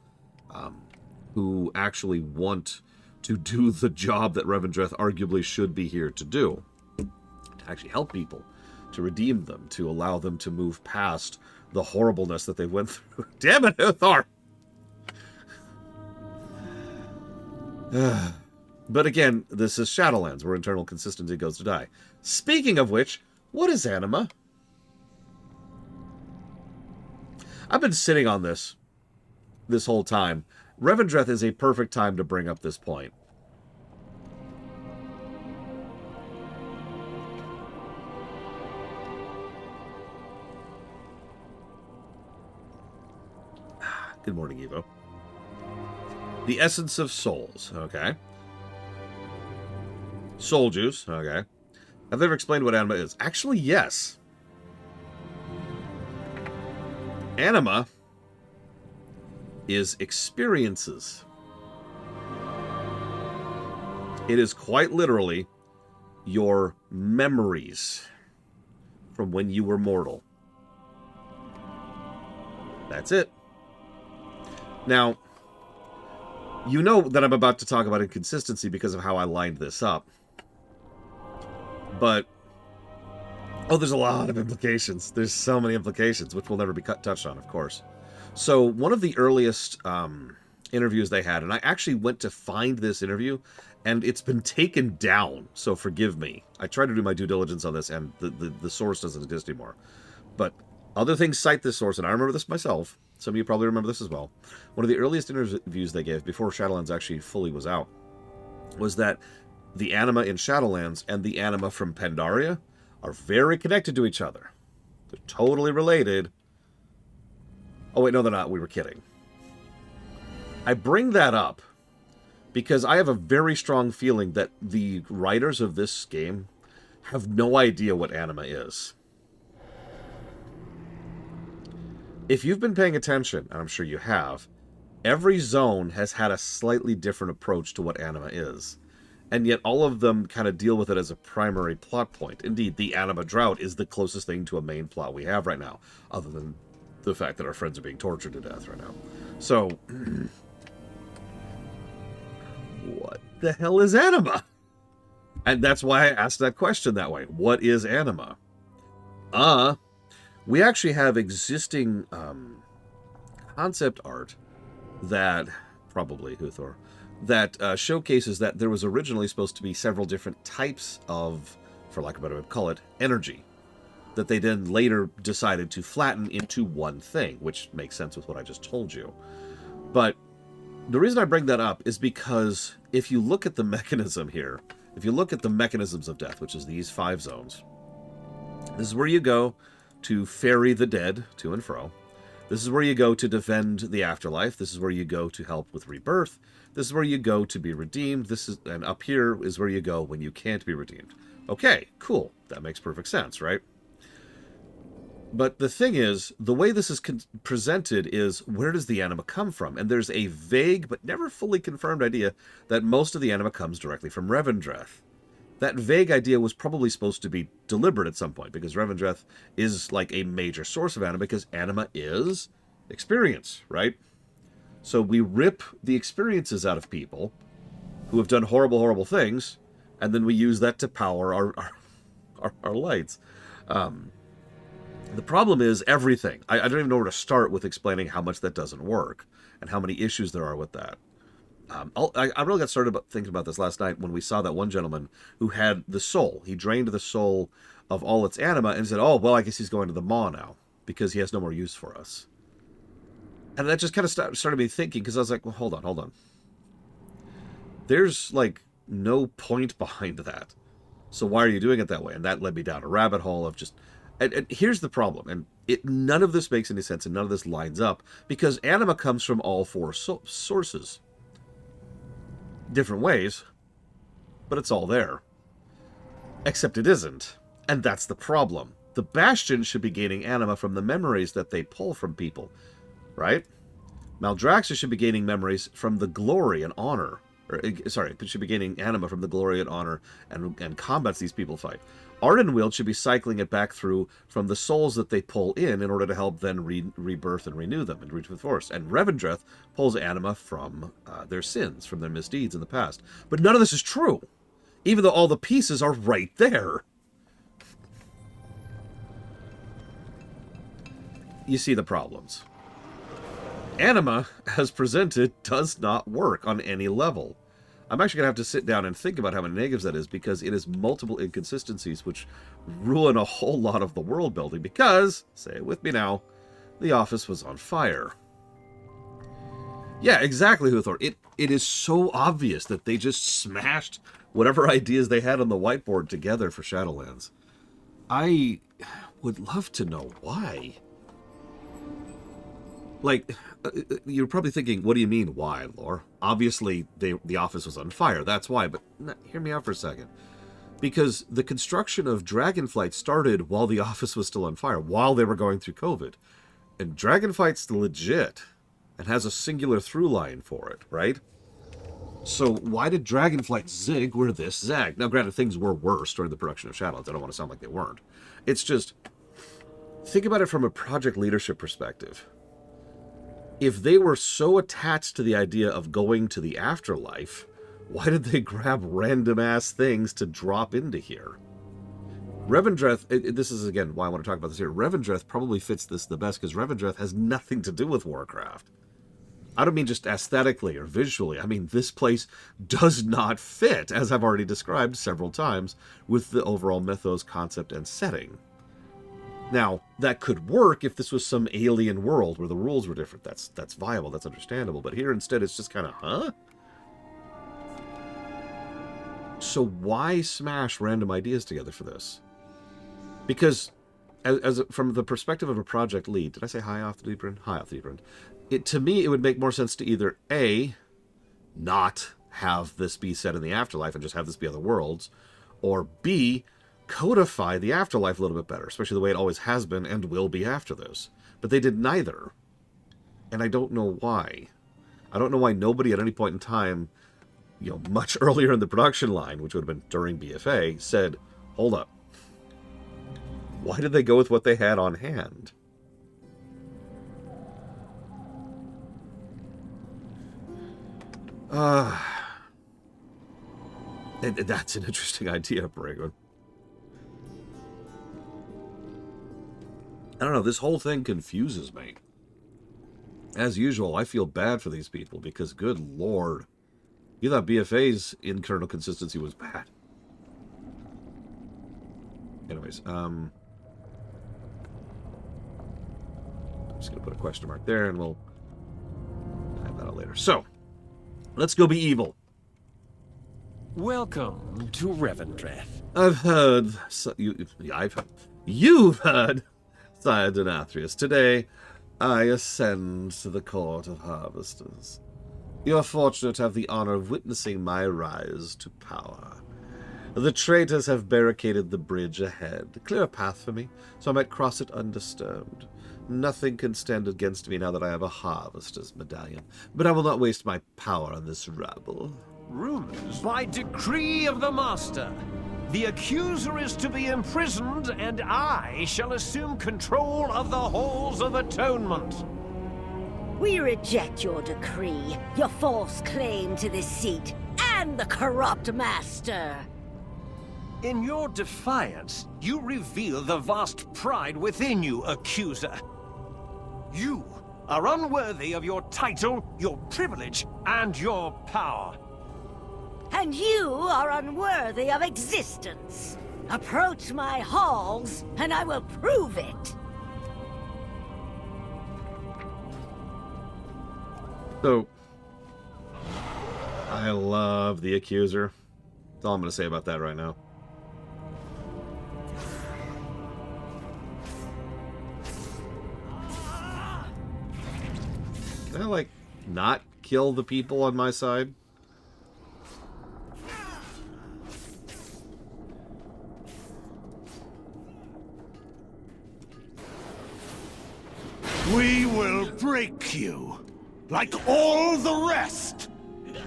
who actually want to do the job that Revendreth arguably should be here to do. To actually help people, to redeem them, to allow them to move past the horribleness that they went through. Damn it, Uthor! But again, this is Shadowlands, where internal consistency goes to die. Speaking of which, what is anima? I've been sitting on this whole time. Revendreth is a perfect time to bring up this point. Good morning, Evo. The essence of souls, okay. Soul juice, okay. Have they ever explained what anima is? Actually, yes. Anima is experiences. It is quite literally your memories from when you were mortal. That's it. Now, you know that I'm about to talk about inconsistency because of how I lined this up. But, oh, there's a lot of implications. There's so many implications, which will never be touched on, of course. So, one of the earliest interviews they had, and I actually went to find this interview, and it's been taken down, so forgive me. I tried to do my due diligence on this, and the source doesn't exist anymore. But other things cite this source, and I remember this myself. Some of you probably remember this as well. One of the earliest interviews they gave, before Shadowlands actually fully was out, was that the anima in Shadowlands and the anima from Pandaria are very connected to each other. They're totally related. Oh, wait, no, they're not. We were kidding. I bring that up because I have a very strong feeling that the writers of this game have no idea what anima is. If you've been paying attention, and I'm sure you have, every zone has had a slightly different approach to what anima is. And yet all of them kind of deal with it as a primary plot point. Indeed, the anima drought is the closest thing to a main plot we have right now, other than the fact that our friends are being tortured to death right now. So, what the hell is anima? And that's why I asked that question that way. What is anima? We actually have existing concept art that, probably Uthor, that showcases that there was originally supposed to be several different types of, for lack of a better way to call it, energy, that they then later decided to flatten into one thing, which makes sense with what I just told you. But the reason I bring that up is because if you look at the mechanism here, if you look at the mechanisms of death, which is these 5 zones, this is where you go to ferry the dead to and fro. This is where you go to defend the afterlife. This is where you go to help with rebirth. This is where you go to be redeemed. And up here is where you go when you can't be redeemed. Okay, cool. That makes perfect sense, right? But the thing is, the way this is presented is, where does the anima come from? And there's a vague but never fully confirmed idea that most of the anima comes directly from Revendreth. That vague idea was probably supposed to be deliberate at some point, because Revendreth is like a major source of anima, because anima is experience, right? So we rip the experiences out of people who have done horrible, horrible things, and then we use that to power our lights. The problem is everything. I don't even know where to start with explaining how much that doesn't work, and how many issues there are with that. I really got started thinking about this last night when we saw that one gentleman who had the soul. He drained the soul of all its anima and said, oh, well, I guess he's going to the maw now because he has no more use for us. And that just kind of started me thinking, because I was like, well, hold on. There's, like, no point behind that. So why are you doing it that way? And that led me down a rabbit hole of just... And here's the problem, and none of this makes any sense, and none of this lines up, because anima comes from all 4 sources. Different ways, but it's all there. Except it isn't, and that's the problem. The Bastion should be gaining anima from the memories that they pull from people, right? Maldraxxus should be gaining memories from the glory and honor It should be gaining anima from the glory and honor and combats these people fight. Ardenweald should be cycling it back through from the souls that they pull in order to help then rebirth and renew them and reach the forest. And Revendreth pulls anima from their sins, from their misdeeds in the past. But none of this is true, even though all the pieces are right there. You see the problems. Anima, as presented, does not work on any level. I'm actually going to have to sit down and think about how many negatives that is, because it is multiple inconsistencies which ruin a whole lot of the world building, because, say it with me now, the office was on fire. Yeah, exactly, Huthor. It is so obvious that they just smashed whatever ideas they had on the whiteboard together for Shadowlands. I would love to know why. Like, you're probably thinking, what do you mean, why, Lore? Obviously, the office was on fire, that's why, but hear me out for a second. Because the construction of Dragonflight started while the office was still on fire, while they were going through COVID. And Dragonflight's legit, and has a singular through line for it, right? So why did Dragonflight zig where this zagged? Now, granted, things were worse during the production of Shadowlands. I don't want to sound like they weren't. It's just, think about it from a project leadership perspective. If they were so attached to the idea of going to the afterlife, why did they grab random-ass things to drop into here? Revendreth, this is, again, why I want to talk about this here. Revendreth probably fits this the best, because Revendreth has nothing to do with Warcraft. I don't mean just aesthetically or visually. I mean, this place does not fit, as I've already described several times, with the overall mythos, concept, and setting. Now, that could work if this was some alien world where the rules were different. That's viable, that's understandable. But here, instead, it's just kind of, huh? So why smash random ideas together for this? Because, from the perspective of a project lead, did I say high off the deep end? High off the deep end. To me, it would make more sense to either, A, not have this be set in the afterlife and just have this be other worlds, or B, codify the afterlife a little bit better, especially the way it always has been and will be after this. But they did neither. And I don't know why. I don't know why nobody at any point in time, much earlier in the production line, which would have been during BFA, said, hold up. Why did they go with what they had on hand? And that's an interesting idea, Bragon. I don't know, this whole thing confuses me. As usual, I feel bad for these people, because good lord, you thought BFA's internal consistency was bad. Anyways, I'm just going to put a question mark there, and we'll have that out later. So, let's go be evil. Welcome to Revendreth. I've heard... You've heard, Sire Denathrius. Today, I ascend to the Court of Harvesters. You are fortunate to have the honor of witnessing my rise to power. The traitors have barricaded the bridge ahead. Clear a path for me, so I might cross it undisturbed. Nothing can stand against me now that I have a Harvester's medallion, but I will not waste my power on this rabble. Rumors by decree of the Master. The Accuser is to be imprisoned, and I shall assume control of the Halls of Atonement. We reject your decree, your false claim to this seat, and the corrupt Master. In your defiance, you reveal the vast pride within you, Accuser. You are unworthy of your title, your privilege, and your power. And you are unworthy of existence. Approach my halls, and I will prove it. So, I love the Accuser. That's all I'm going to say about that right now. Can I, not kill the people on my side? We will break you, like all the rest!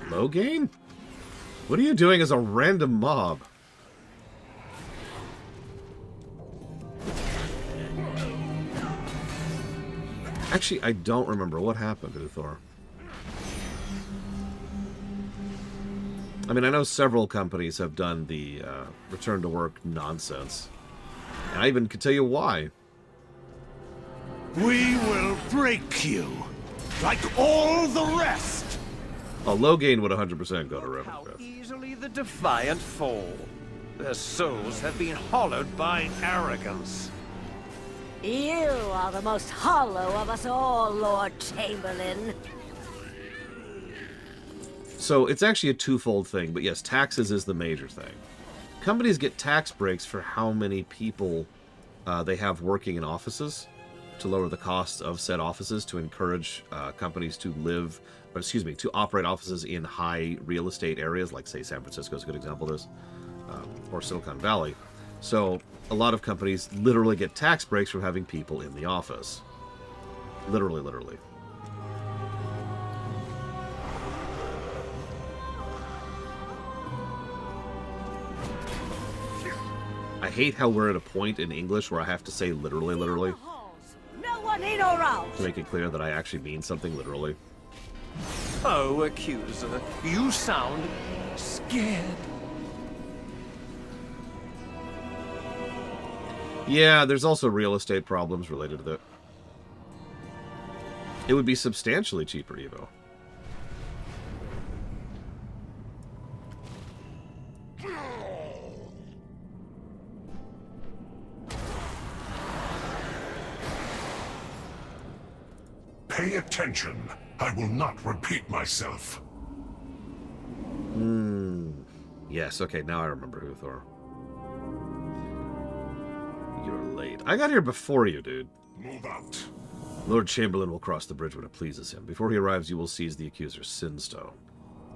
Low gain? What are you doing as a random mob? Actually, I don't remember what happened to Thor. I mean, I know several companies have done the return to work nonsense. And I even could tell you why. We will break you, like all the rest. Oh, Logain would 100% go to How Revendreth. easily the defiant fall. Their souls have been hollowed by arrogance. You are the most hollow of us all, Lord Chamberlain. So it's actually a twofold thing, but yes, taxes is the major thing. Companies get tax breaks for how many people they have working in offices to lower the costs of said offices, to encourage companies to to operate offices in high real estate areas, like say San Francisco is a good example of this, or Silicon Valley. So a lot of companies literally get tax breaks from having people in the office. Literally, literally. I hate how we're at a point in English where I have to say literally, literally, No one in or out. to make it clear that I actually mean something literally. Oh, Accuser, you sound scared. Yeah, there's also real estate problems related to that. It would be substantially cheaper, Evo. Pay attention. I will not repeat myself. Yes, okay, now I remember who, Thor. You're late. I got here before you, dude. Move out. Lord Chamberlain will cross the bridge when it pleases him. Before he arrives, you will seize the accuser's Sinstone.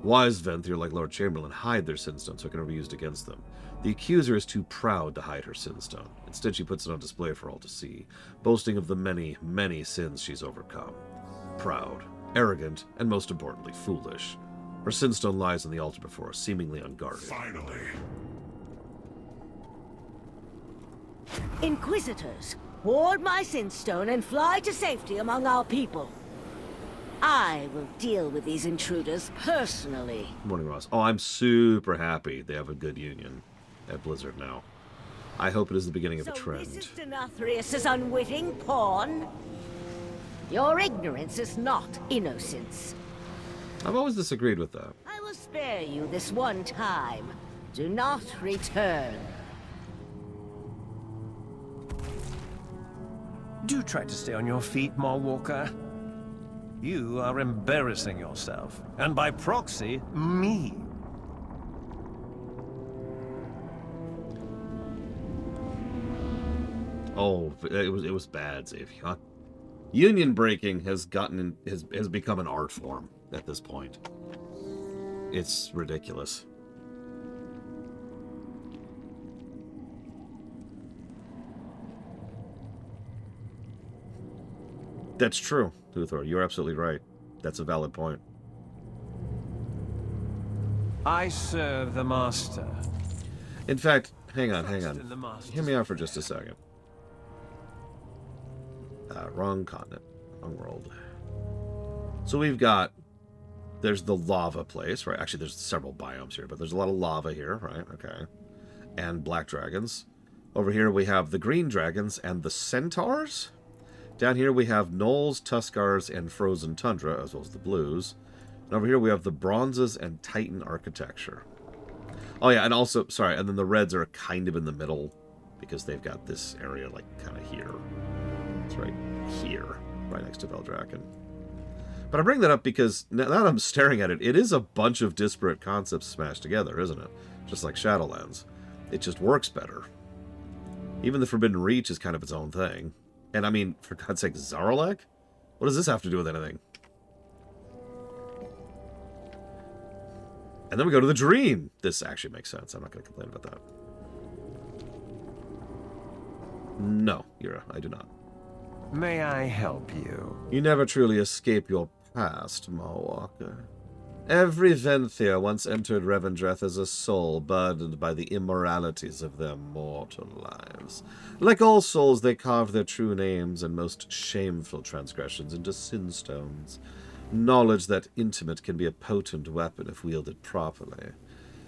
Wise Venthyr, like Lord Chamberlain, hide their Sinstone so it can never be used against them. The accuser is too proud to hide her Sinstone. Instead, she puts it on display for all to see, boasting of the many, many sins she's overcome. Proud, arrogant, and most importantly, foolish. Her Sinstone lies on the altar before us, seemingly unguarded. Finally. Inquisitors, hoard my Sinstone and fly to safety among our people. I will deal with these intruders personally. Morning, Ross. Oh, I'm super happy they have a good union at Blizzard now. I hope it is the beginning of a trend. This is Denathrius' unwitting pawn? Your ignorance is not innocence. I've always disagreed with that. I will spare you this one time. Do not return. Do try to stay on your feet, Mawwalker. You are embarrassing yourself, and by proxy, me. Oh, it was bad, Xavier. Union breaking has become an art form at this point. It's ridiculous. That's true, Luthor. You're absolutely right. That's a valid point. I serve the Master. In fact, hang on. In the Master's Hear me out for just a second. Wrong continent. Wrong world. So we've got... There's the lava place, right? Actually, there's several biomes here, but there's a lot of lava here, right? Okay. And black dragons. Over here we have the green dragons and the centaurs. Down here we have gnolls, tuskars, and frozen tundra, as well as the blues. And over here we have the bronzes and titan architecture. Oh yeah, and also, sorry, and then the reds are kind of in the middle, because they've got this area, like, kind of here. It's right here, right next to Veldraken. But I bring that up because now that I'm staring at it, it is a bunch of disparate concepts smashed together, isn't it? Just like Shadowlands. It just works better. Even the Forbidden Reach is kind of its own thing. And I mean, for God's sake, Zaralek? What does this have to do with anything? And then we go to the Dream. This actually makes sense. I'm not going to complain about that. No, Yura, I do not. May I help you? You never truly escape your past, Mawwalker. Every Venthia once entered Revendreth as a soul burdened by the immoralities of their mortal lives. Like all souls, they carved their true names and most shameful transgressions into Sinstones. Knowledge that intimate can be a potent weapon if wielded properly.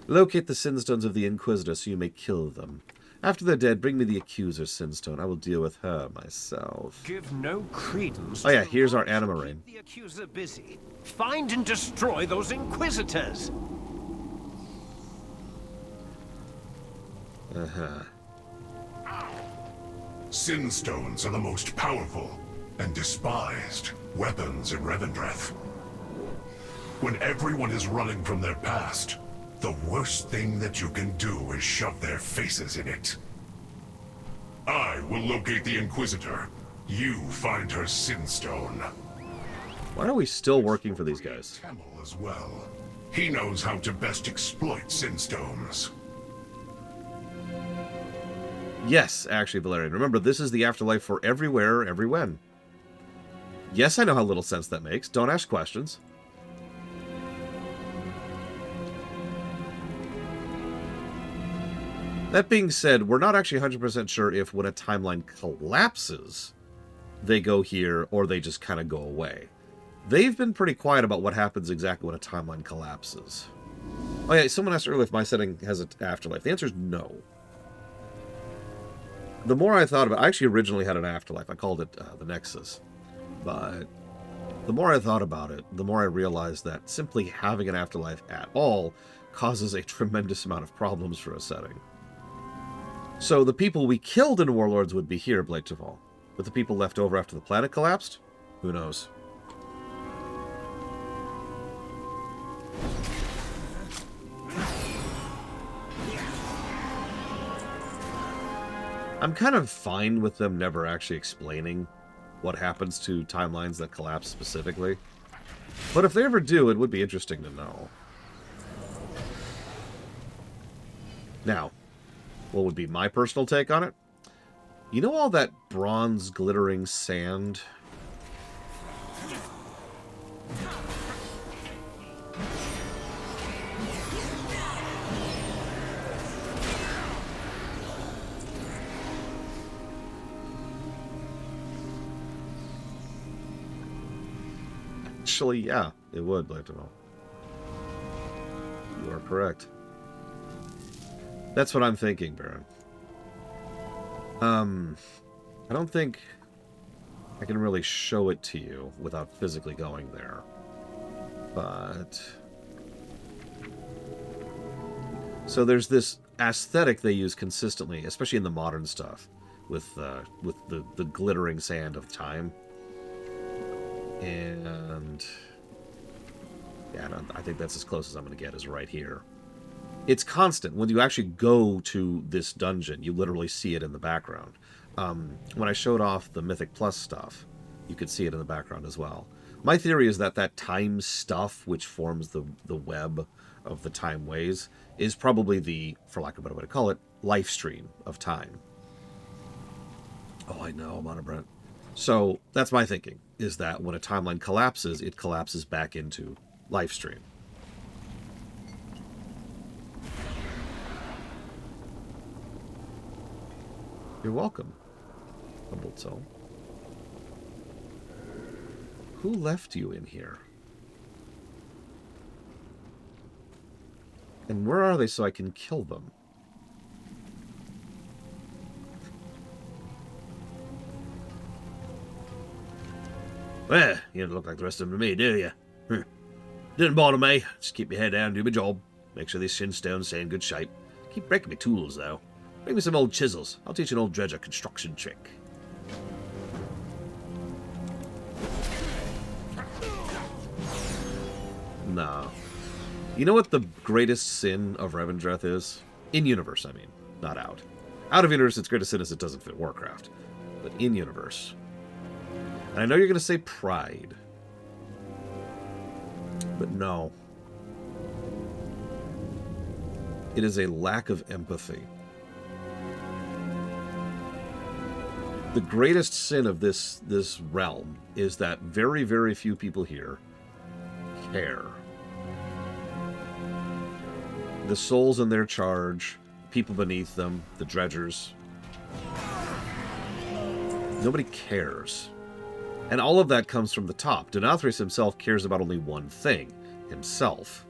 Locate the Sinstones of the Inquisitor so you may kill them. After they're dead, bring me the Accuser Sinstone. I will deal with her myself. Give no credence. Oh yeah, here's our Animarine. Keep the Accuser busy. Find and destroy those Inquisitors. Sinstones are the most powerful and despised weapons in Revendreth. When everyone is running from their past, the worst thing that you can do is shove their faces in it. I will locate the Inquisitor. You find her Sinstone. Why are we still working for these guys? Camel as well. He knows how to best exploit Sinstones. Yes, actually, Valerian. Remember, this is the afterlife for everywhere, every when. Yes, I know how little sense that makes. Don't ask questions. That being said, we're not actually 100% sure if when a timeline collapses, they go here or they just kind of go away. They've been pretty quiet about what happens exactly when a timeline collapses. Oh yeah, someone asked earlier if my setting has an afterlife. The answer is no. The more I thought about it, I actually originally had an afterlife. I called it the Nexus. But the more I thought about it, the more I realized that simply having an afterlife at all causes a tremendous amount of problems for a setting. So the people we killed in Warlords would be here, Blake Taval. But the people left over after the planet collapsed? Who knows? I'm kind of fine with them never actually explaining what happens to timelines that collapse specifically. But if they ever do, it would be interesting to know. Now, what would be my personal take on it? You know all that bronze glittering sand? Actually, yeah, it would, like to know. You are correct. That's what I'm thinking, Baron. I don't think I can really show it to you without physically going there. But... so there's this aesthetic they use consistently, especially in the modern stuff, with the glittering sand of time. And... yeah, I think that's as close as I'm going to get, is right here. It's constant. When you actually go to this dungeon, you literally see it in the background. When I showed off the Mythic Plus stuff, you could see it in the background as well. My theory is that that time stuff, which forms the web of the time ways, is probably the, for lack of a better way to call it, life stream of time. Oh, I know, Monobrent. So, that's my thinking, is that when a timeline collapses, it collapses back into life stream. You're welcome, humbled soul. Who left you in here? And where are they so I can kill them? Well, you don't look like the rest of them to me, do you? Didn't bother me. Just keep your head down and do my job. Make sure these Sinstones stay in good shape. Keep breaking my tools, though. Bring me some old chisels. I'll teach an old dredger a construction trick. Nah. You know what the greatest sin of Revendreth is? In-universe, I mean. Not out. Out of universe, its greatest sin is it doesn't fit Warcraft. But in-universe. And I know you're going to say pride. But no. It is a lack of empathy. The greatest sin of this realm is that very, very few people here care. The souls in their charge, people beneath them, the dredgers. Nobody cares. And all of that comes from the top. Denathrius himself cares about only one thing, himself.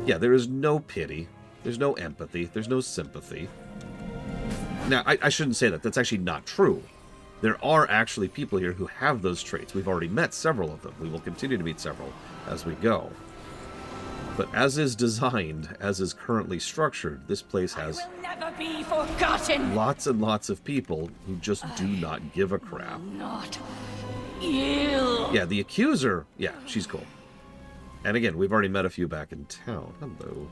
Yeah, there is no pity. There's no empathy. There's no sympathy. Now, I shouldn't say that. That's actually not true. There are actually people here who have those traits. We've already met several of them. We will continue to meet several as we go. But as is designed, as is currently structured, this place has Never be forgotten. lots and lots of people who just do not give a crap. Not you. Yeah, the Accuser, yeah, she's cool. And again, we've already met a few back in town. Hello.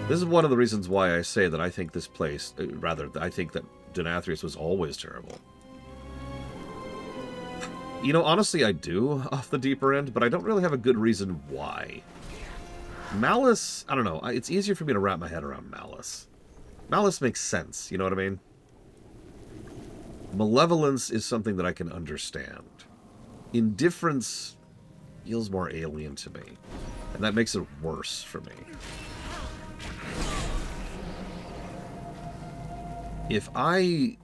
This is one of the reasons why I say that I think this place, I think that Denathrius was always terrible. You know, honestly, I do, off the deeper end, but I don't really have a good reason why. Malice, I don't know, it's easier for me to wrap my head around malice. Malice makes sense, you know what I mean? Malevolence is something that I can understand. Indifference feels more alien to me, and that makes it worse for me. If I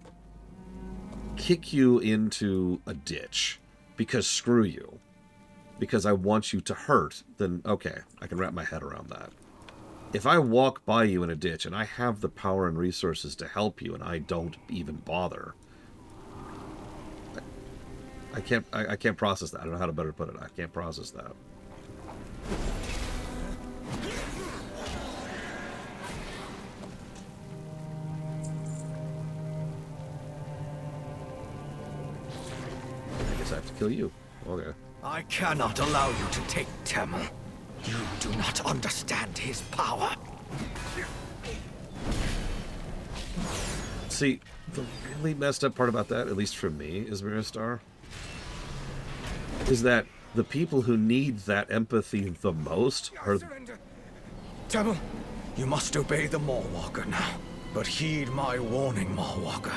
kick you into a ditch because screw you, because I want you to hurt, then okay, I can wrap my head around that. If I walk by you in a ditch and I have the power and resources to help you and I don't even bother, I can't process that. I don't know how to better put it. I can't process that. I guess I have to kill you. Okay. I cannot allow you to take Temel. You do not understand his power. See, the really messed up part about that, at least for me, is Miristar, is that the people who need that empathy the most are... Temel, you must obey the Mawwalker now. But heed my warning, Mawwalker.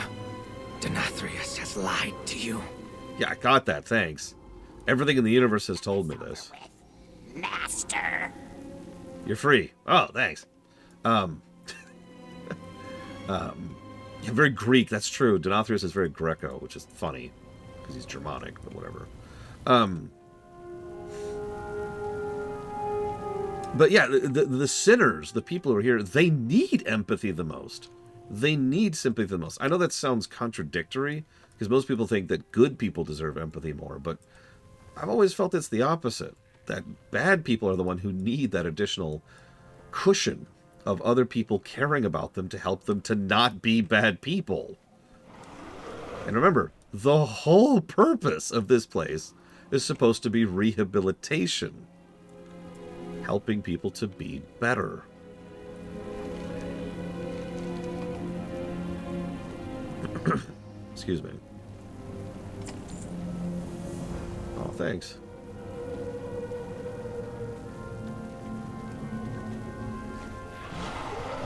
Denathrius has lied to you. Yeah, I got that, thanks. Everything in the universe has told me this. Master. You're free. Oh, thanks. Yeah, very Greek, that's true. Denathrius is very Greco, which is funny, because he's Germanic, but whatever. But yeah, the sinners, the people who are here, they need empathy the most. They need sympathy the most. I know that sounds contradictory, because most people think that good people deserve empathy more, but I've always felt it's the opposite. That bad people are the one who need that additional cushion of other people caring about them to help them to not be bad people. And remember, the whole purpose of this place is supposed to be rehabilitation. Helping people to be better. Excuse me. Oh, thanks.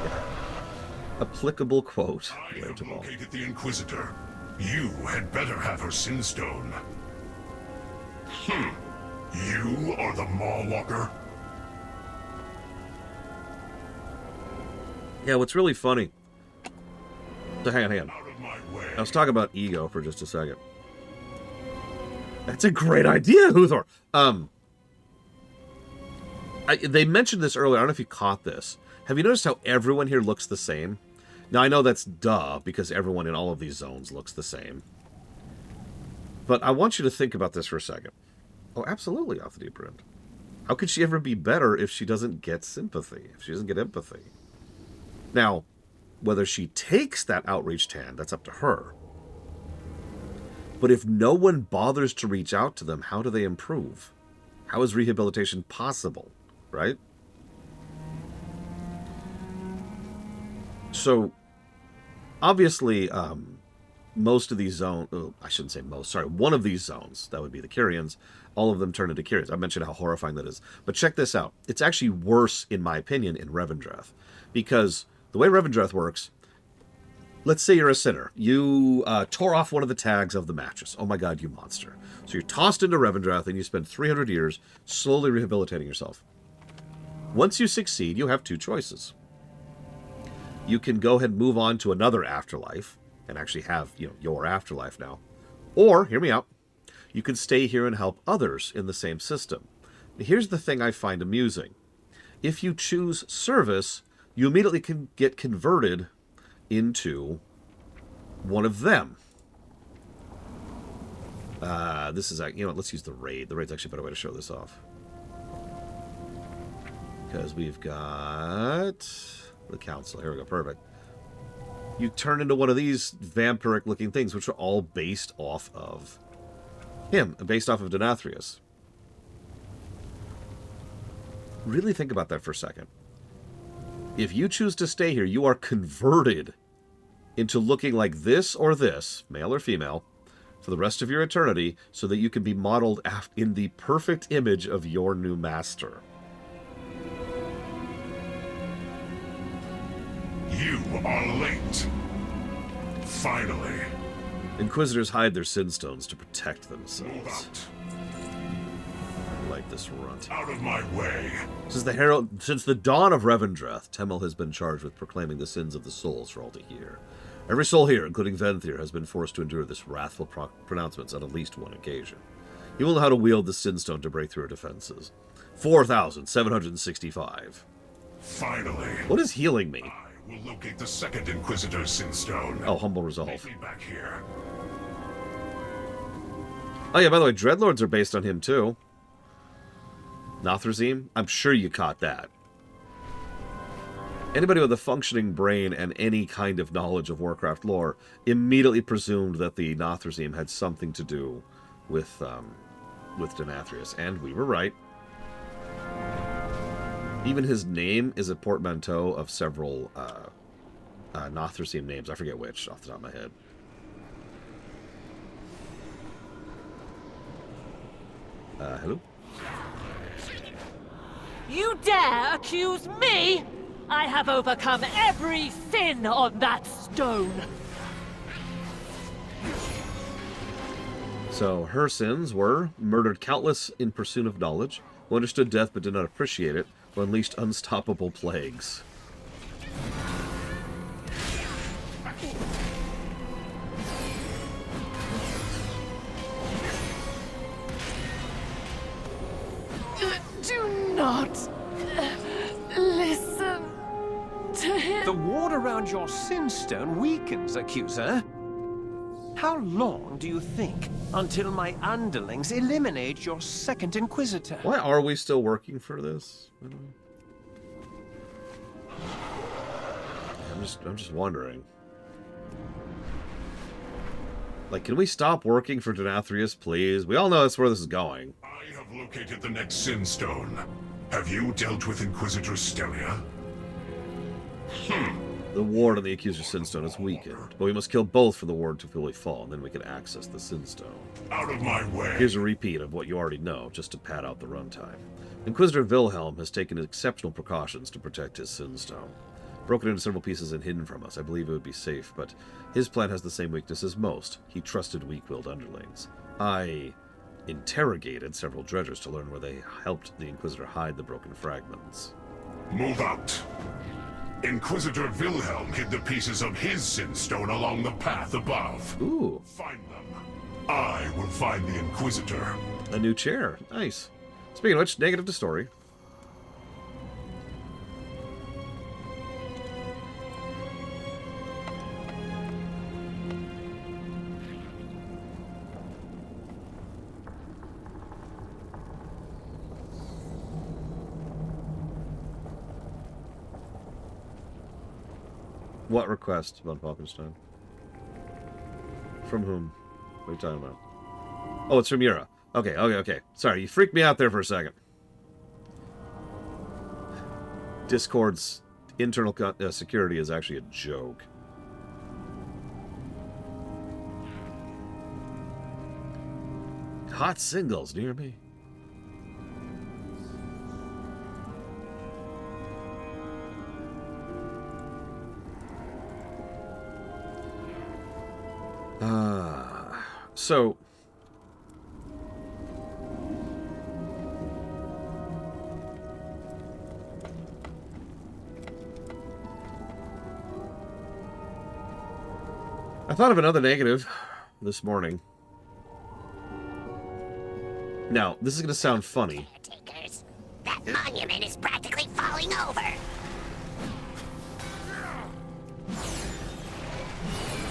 Yeah. Applicable quote. I have located the Inquisitor. You had better have her Sinstone. You are the Mawwalker? Yeah, what's really funny... So hang on. I was talking about ego for just a second. That's a great idea, Huthor! They mentioned this earlier. I don't know if you caught this. Have you noticed how everyone here looks the same? Now, I know that's duh, because everyone in all of these zones looks the same. But I want you to think about this for a second. Oh, absolutely, off the deeper end. How could she ever be better if she doesn't get sympathy, if she doesn't get empathy? Now, whether she takes that outreached hand, that's up to her. But if no one bothers to reach out to them, how do they improve? How is rehabilitation possible, right? So, obviously, most of these zones, I shouldn't say most, sorry, one of these zones, that would be the Kyrians, all of them turn into Kyrians. I mentioned how horrifying that is. But check this out. It's actually worse, in my opinion, in Revendreth. Because the way Revendreth works, let's say you're a sinner. You tore off one of the tags of the mattress. Oh my god, you monster. So you're tossed into Revendreth and you spend 300 years slowly rehabilitating yourself. Once you succeed, you have two choices. You can go ahead and move on to another afterlife and actually have, your afterlife now. Or, hear me out, you can stay here and help others in the same system. Here's the thing I find amusing. If you choose service, you immediately can get converted into one of them. This is, let's use the raid. The raid's actually a better way to show this off. Because we've got the council. Here we go. Perfect. You turn into one of these vampiric-looking things, which are all based off of him, based off of Denathrius. Really think about that for a second. If you choose to stay here, you are converted into looking like this or this, male or female, for the rest of your eternity, so that you can be modeled in the perfect image of your new master. You are late. Finally. Inquisitors hide their Sinstones to protect Move themselves. out. Like this runt. Out of my way. Since the dawn of Revendreth, Temel has been charged with proclaiming the sins of the souls for all to hear. Every soul here, including Venthyr, has been forced to endure this wrathful pronouncements on at least one occasion. He will know how to wield the Sinstone to break through our defenses. 4,765. Finally. What is healing me? I will locate the second Inquisitor's Sinstone. Oh, humble resolve. Meet me back here. Oh yeah, by the way, Dreadlords are based on him too. Nathrazim? I'm sure you caught that. Anybody with a functioning brain and any kind of knowledge of Warcraft lore immediately presumed that the Nathrazim had something to do with Denathrius, and we were right. Even his name is a portmanteau of several Nathrazim names. I forget which off the top of my head. Hello? You dare accuse me? I have overcome every sin on that stone. So her sins were murdered countless in pursuit of knowledge, who understood death but did not appreciate it, who unleashed unstoppable plagues. Do not listen to him. The ward around your Sinstone weakens, Accuser. How long do you think until my underlings eliminate your second Inquisitor? Why are we still working for this? I'm just wondering. Like, can we stop working for Denathrius, please? We all know that's where this is going. I have located the next Sinstone. Have you dealt with Inquisitor Stelia? The ward on the Accuser Sinstone is weakened, but we must kill both for the ward to fully fall, and then we can access the Sinstone. Out of my way. Here's a repeat of what you already know, just to pad out the runtime. Inquisitor Vilhelm has taken exceptional precautions to protect his Sinstone. Broken into several pieces and hidden from us, I believe it would be safe, but his plan has the same weakness as most. He trusted weak-willed underlings. I interrogated several dredgers to learn where they helped the Inquisitor hide the broken fragments. Move out. Inquisitor Vilhelm hid the pieces of his Sinstone along the path above. Ooh. Find them. I will find the Inquisitor. A new chair. Nice. Speaking of which, negative to story. What request, Von Falkenstein? From whom? What are you talking about? Oh, it's from Yura. Okay. Sorry, you freaked me out there for a second. Discord's internal security is actually a joke. Hot singles near me. So... I thought of another negative this morning. Now, this is going to sound funny. Caretakers, that monument is practically falling over.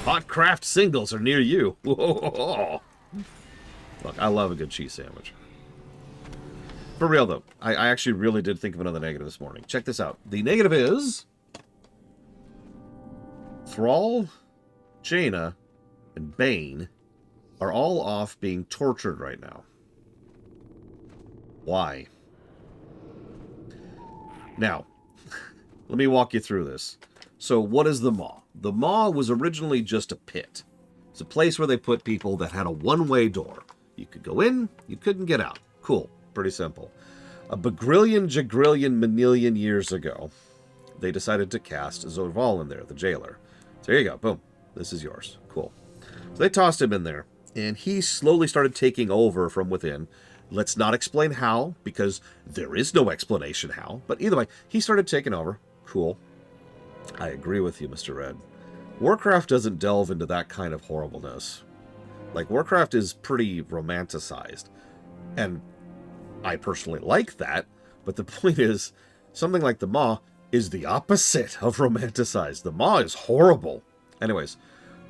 Hot craft singles are near you. Whoa. Look, I love a good cheese sandwich. For real, though, I actually really did think of another negative this morning. Check this out. The negative is... Thrall, Jaina, and Bane are all off being tortured right now. Why? Now, let me walk you through this. So, what is the Maw? The Maw was originally just a pit. It's a place where they put people that had a one-way door. You could go in, you couldn't get out. Cool. Pretty simple. A bagrillion, jagrillion, manillion years ago, they decided to cast Zorval in there, the jailer. So here you go. Boom. This is yours. Cool. So they tossed him in there, and he slowly started taking over from within. Let's not explain how, because there is no explanation how. But either way, he started taking over. Cool. I agree with you, Mr. Red. Warcraft doesn't delve into that kind of horribleness. Like, Warcraft is pretty romanticized. And I personally like that, but the point is, something like the Maw is the opposite of romanticized. The Maw is horrible. Anyways,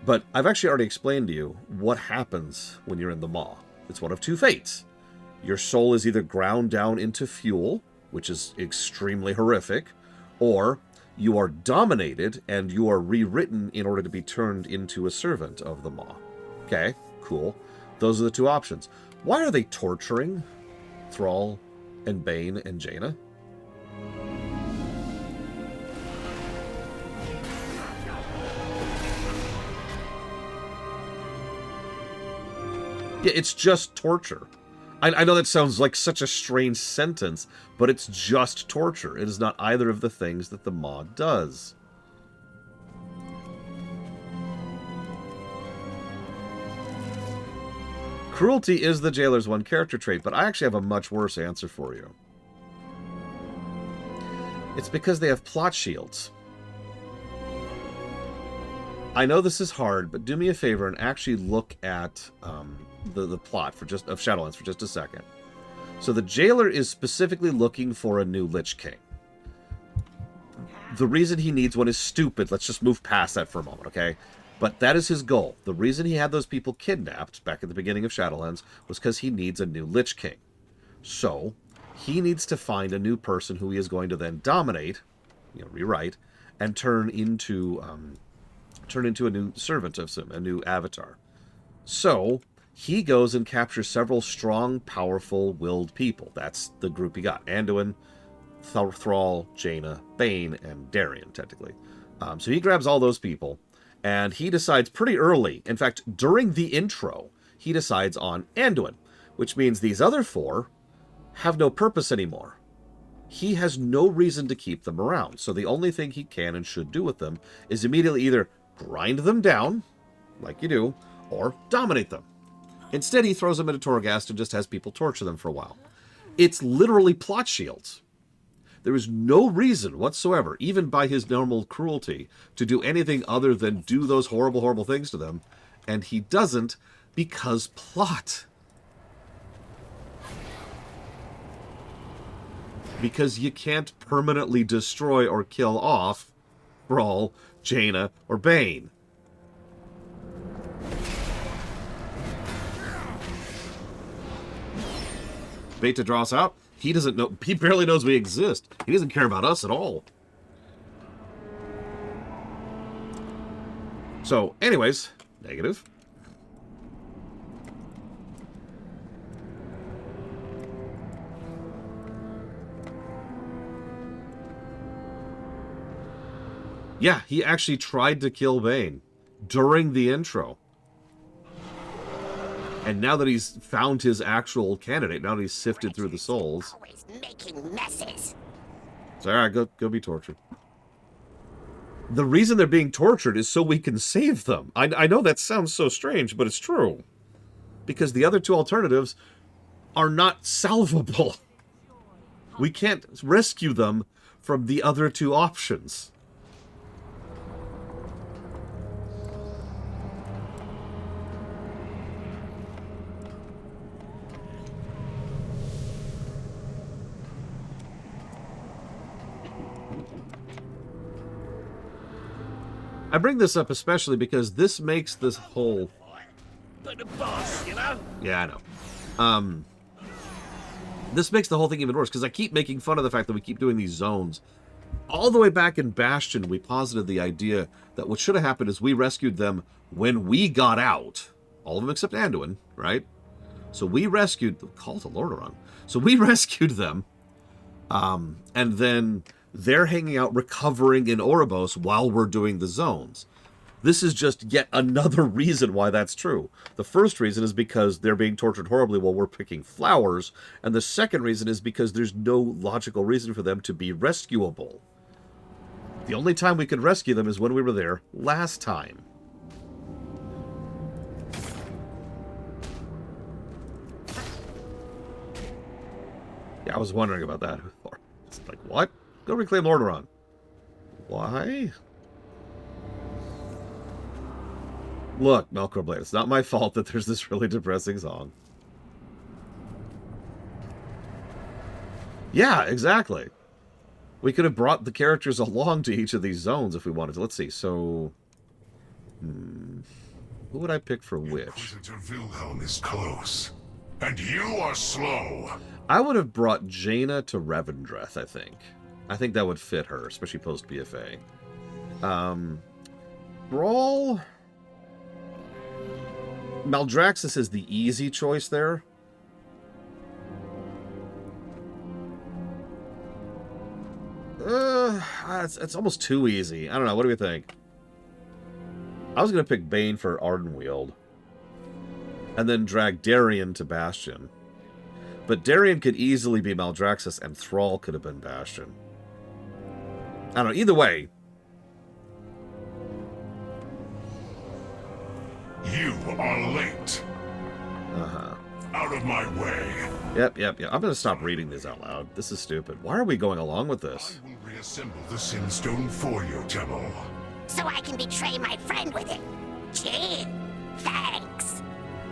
but I've actually already explained to you what happens when you're in the Maw. It's one of two fates. Your soul is either ground down into fuel, which is extremely horrific, or you are dominated and you are rewritten in order to be turned into a servant of the Maw. Okay, cool. Those are the two options. Why are they torturing Thrall and Bane and Jaina? Yeah, it's just torture. I know that sounds like such a strange sentence, but it's just torture. It is not either of the things that the Maw does. Cruelty is the jailer's one character trait, but I actually have a much worse answer for you. It's because they have plot shields. I know this is hard, but do me a favor and actually look at the plot of Shadowlands for just a second. So the jailer is specifically looking for a new Lich King. The reason he needs one is stupid. Let's just move past that for a moment, okay? But that is his goal. The reason he had those people kidnapped back at the beginning of Shadowlands was because he needs a new Lich King. So he needs to find a new person who he is going to then dominate, rewrite, and turn into a new servant of Sim, a new avatar. So he goes and captures several strong, powerful, willed people. That's the group he got. Anduin, Thrall, Jaina, Bane, and Darien, technically. So he grabs all those people, and he decides pretty early, in fact, during the intro, he decides on Anduin, which means these other four have no purpose anymore. He has no reason to keep them around, so the only thing he can and should do with them is immediately either grind them down, like you do, or dominate them. Instead, he throws them into Torghast and just has people torture them for a while. It's literally plot shields. There is no reason whatsoever, even by his normal cruelty, to do anything other than do those horrible, horrible things to them. And he doesn't because plot. Because you can't permanently destroy or kill off Thrall, Jaina, or Bane. Bait to draw us out? He doesn't know. He barely knows we exist. He doesn't care about us at all. So, anyways, negative. Yeah, he actually tried to kill Bane during the intro. And now that he's found his actual candidate, now that he's sifted through the souls. Always making messes. So, alright, go be tortured. The reason they're being tortured is so we can save them. I know that sounds so strange, but it's true. Because the other two alternatives are not salvable. We can't rescue them from the other two options. I bring this up especially because this makes this whole... But the boss, you know? Yeah, I know. This makes the whole thing even worse, because I keep making fun of the fact that we keep doing these zones. All the way back in Bastion, we posited the idea that what should have happened is we rescued them when we got out. All of them except Anduin, right? So we rescued... Call to Lordaeron. So we rescued them, and then... they're hanging out recovering in Oribos while we're doing the zones. This is just yet another reason why that's true. The first reason is because they're being tortured horribly while we're picking flowers, and the second reason is because there's no logical reason for them to be rescuable. The only time we could rescue them is when we were there last time. Yeah, I was wondering about that. It's like, what? Go reclaim Lordaeron. Why? Look, Melkorblade, it's not my fault that there's this really depressing song. Yeah, exactly. We could have brought the characters along to each of these zones if we wanted to. Let's see, so... who would I pick for which? Inquisitor Vilhelm is close, and you are slow. I would have brought Jaina to Revendreth, I think. I think that would fit her, especially post-BFA. Brawl... Maldraxxus is the easy choice there. It's almost too easy. I don't know. What do we think? I was going to pick Bane for Ardenweald. And then drag Darien to Bastion. But Darien could easily be Maldraxxus, and Thrall could have been Bastion. I don't know. Either way. You are late. Uh-huh. Out of my way. Yep. I'm going to stop reading these out loud. This is stupid. Why are we going along with this? I will reassemble the Sinstone for you, Temple. So I can betray my friend with it. Gee, thanks.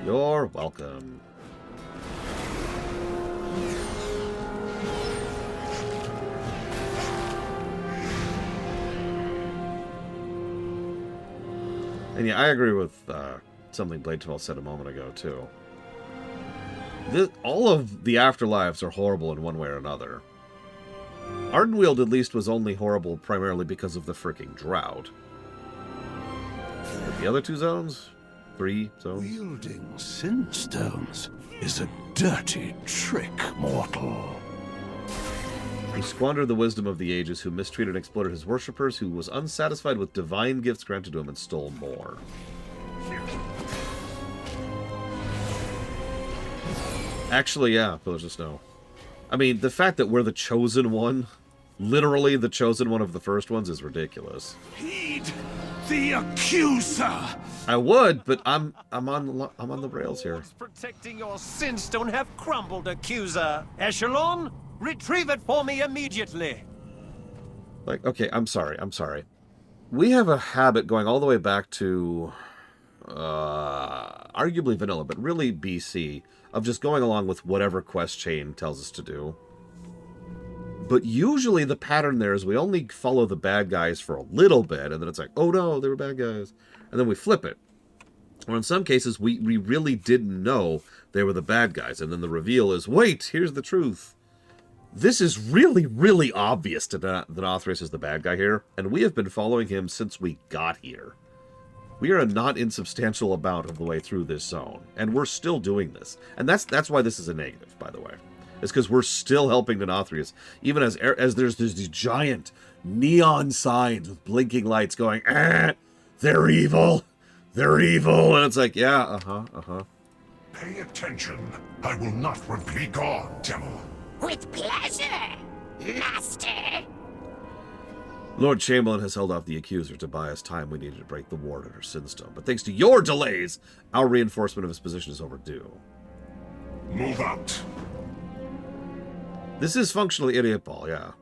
You're welcome. And yeah, I agree with something Blade 12 said a moment ago, too. All of the afterlives are horrible in one way or another. Ardenweald, at least, was only horrible primarily because of the freaking drought. But the other two zones? 3 zones? Wielding Sinstones is a dirty trick, mortal. He squandered the wisdom of the ages, who mistreated and exploited his worshippers, who was unsatisfied with divine gifts granted to him and stole more. Actually, yeah, Pillars of Snow. I mean, the fact that we're the chosen one, literally the chosen one of the first ones, is ridiculous. Heed the Accuser! I would, but I'm on the rails here. Protecting your Sinstone have crumbled, Accuser. Echelon, retrieve it for me immediately. Like, okay, I'm sorry. We have a habit going all the way back to, arguably vanilla, but really BC, of just going along with whatever quest chain tells us to do. But usually the pattern there is we only follow the bad guys for a little bit, and then it's like, oh no, they were bad guys. And then we flip it. Or in some cases, we really didn't know they were the bad guys, and then the reveal is, wait, here's the truth. This is really, really obvious that Denathrius is the bad guy here, and we have been following him since we got here. We are a not insubstantial amount of the way through this zone, and we're still doing this. And that's why this is a negative, by the way. It's because we're still helping Denathrius, even as there's these giant neon signs with blinking lights going, they're evil, and it's like, yeah, Pay attention. I will not be gone, Temple. With pleasure, Master. Lord Chamberlain has held off the Accuser to buy us time we needed to break the ward under Sinstone. But thanks to your delays, our reinforcement of his position is overdue. Move out. This is functionally Idiot Ball, yeah.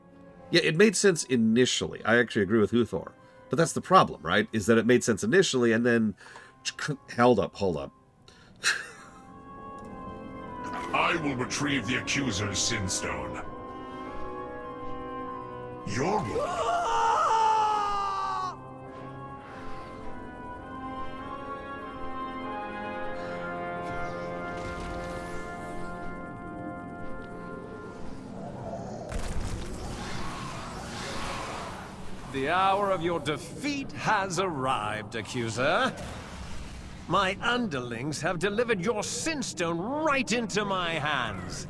Yeah, it made sense initially. I actually agree with Huthor. But that's the problem, right? Is that it made sense initially and then... Hold up. I will retrieve the Accuser's Sinstone. Your The hour of your defeat has arrived, Accuser. My underlings have delivered your Sinstone right into my hands.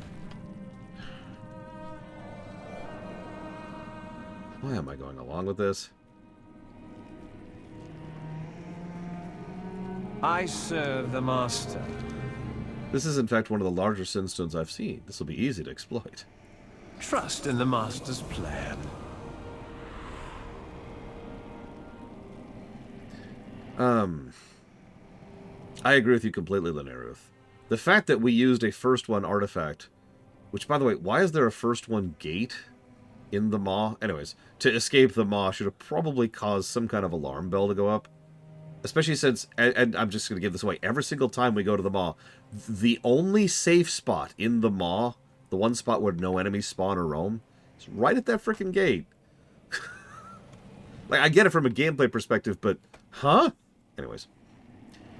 Why am I going along with this? I serve the Master. This is in fact one of the larger Sinstones I've seen. This will be easy to exploit. Trust in the Master's plan. I agree with you completely, Lenaruth. The fact that we used a first one artifact, which, by the way, why is there a first one gate in the maw? Anyways, to escape the maw should have probably caused some kind of alarm bell to go up. Especially since, and I'm just going to give this away, every single time we go to the maw, the only safe spot in the maw, the one spot where no enemies spawn or roam, is right at that freaking gate. Like, I get it from a gameplay perspective, but, huh? Anyways.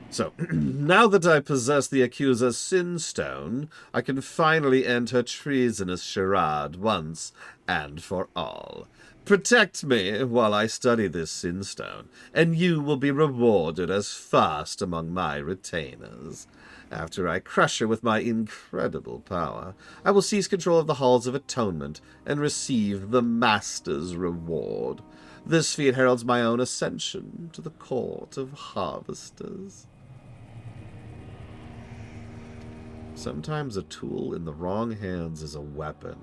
So, now that I possess the Accuser's Sinstone, I can finally end her treasonous charade once and for all. Protect me while I study this Sinstone, and you will be rewarded as fast among my retainers. After I crush her with my incredible power, I will seize control of the Halls of Atonement and receive the Master's reward. This feat heralds my own ascension to the Court of Harvesters. Sometimes a tool in the wrong hands is a weapon.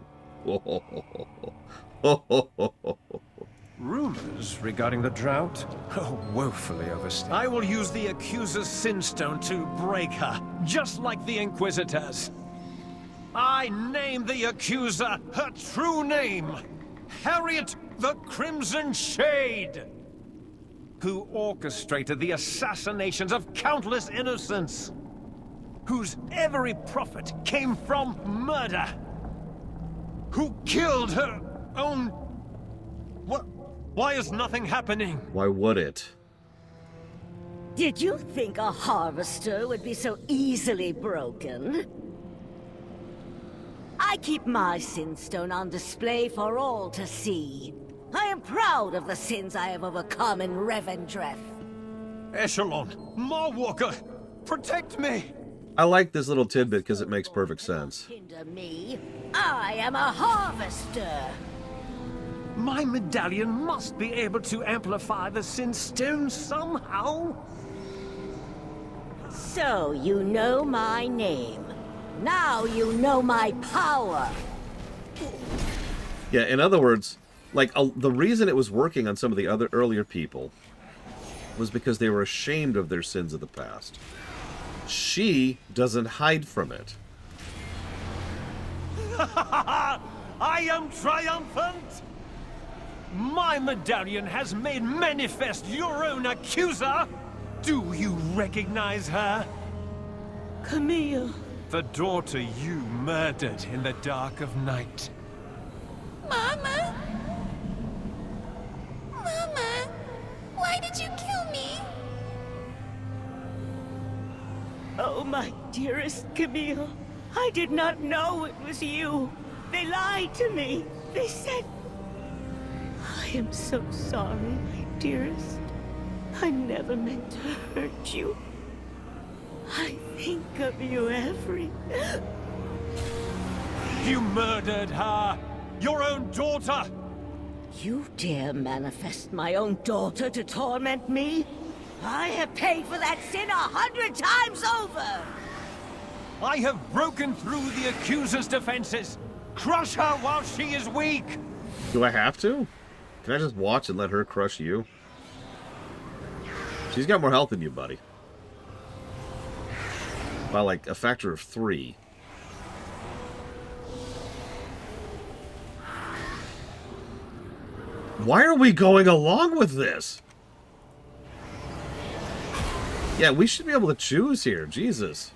Rumors regarding the drought? Oh, woefully overstated. I will use the Accuser's Sinstone to break her, just like the Inquisitors. I name the Accuser her true name, Harriet the Crimson Shade, who orchestrated the assassinations of countless innocents, whose every profit came from murder, who killed her own... What? Why is nothing happening? Why would it? Did you think a harvester would be so easily broken? I keep my Sinstone on display for all to see. I am proud of the sins I have overcome in Revendreth. Echelon, Mawwalker, protect me! I like this little tidbit because it makes perfect sense. Hinder me. I am a harvester. My medallion must be able to amplify the Sinstone somehow. So you know my name. Now you know my power. Yeah, in other words, like, the reason it was working on some of the other earlier people was because they were ashamed of their sins of the past. She doesn't hide from it. I am triumphant! My medallion has made manifest your own Accuser! Do you recognize her? Camille. The daughter you murdered in the dark of night. Mama? Mama, why did you kill me? Oh, my dearest Camille. I did not know it was you. They lied to me. They said... I am so sorry, my dearest. I never meant to hurt you. I think of you every... You murdered her! Your own daughter! You dare manifest my own daughter to torment me? I have paid for that sin 100 times over! I have broken through the Accuser's defenses! Crush her while she is weak! Do I have to? Can I just watch and let her crush you? She's got more health than you, buddy. By like a factor of 3. Why are we going along with this? Yeah, we should be able to choose here. Jesus.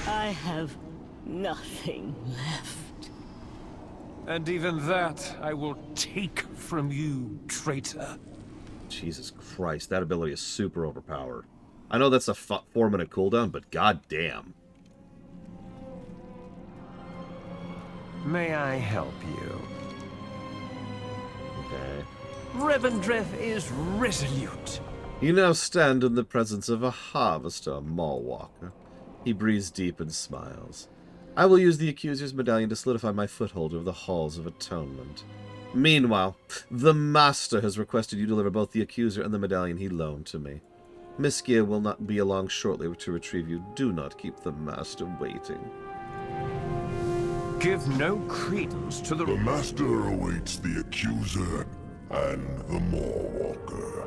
I have nothing left. And even that I will take from you, traitor. Jesus Christ, that ability is super overpowered. I know that's a 4-minute cooldown, but goddamn. May I help you? Okay. Revendreth is resolute. You now stand in the presence of a harvester, Mallwalker. He breathes deep and smiles. I will use the Accuser's medallion to solidify my foothold over the halls of atonement. Meanwhile, the Master has requested you deliver both the Accuser and the medallion he loaned to me. Miss Gear will not be along shortly to retrieve you. Do not keep the Master waiting. Give no credence to the Master awaits the Accuser and the Mallwalker.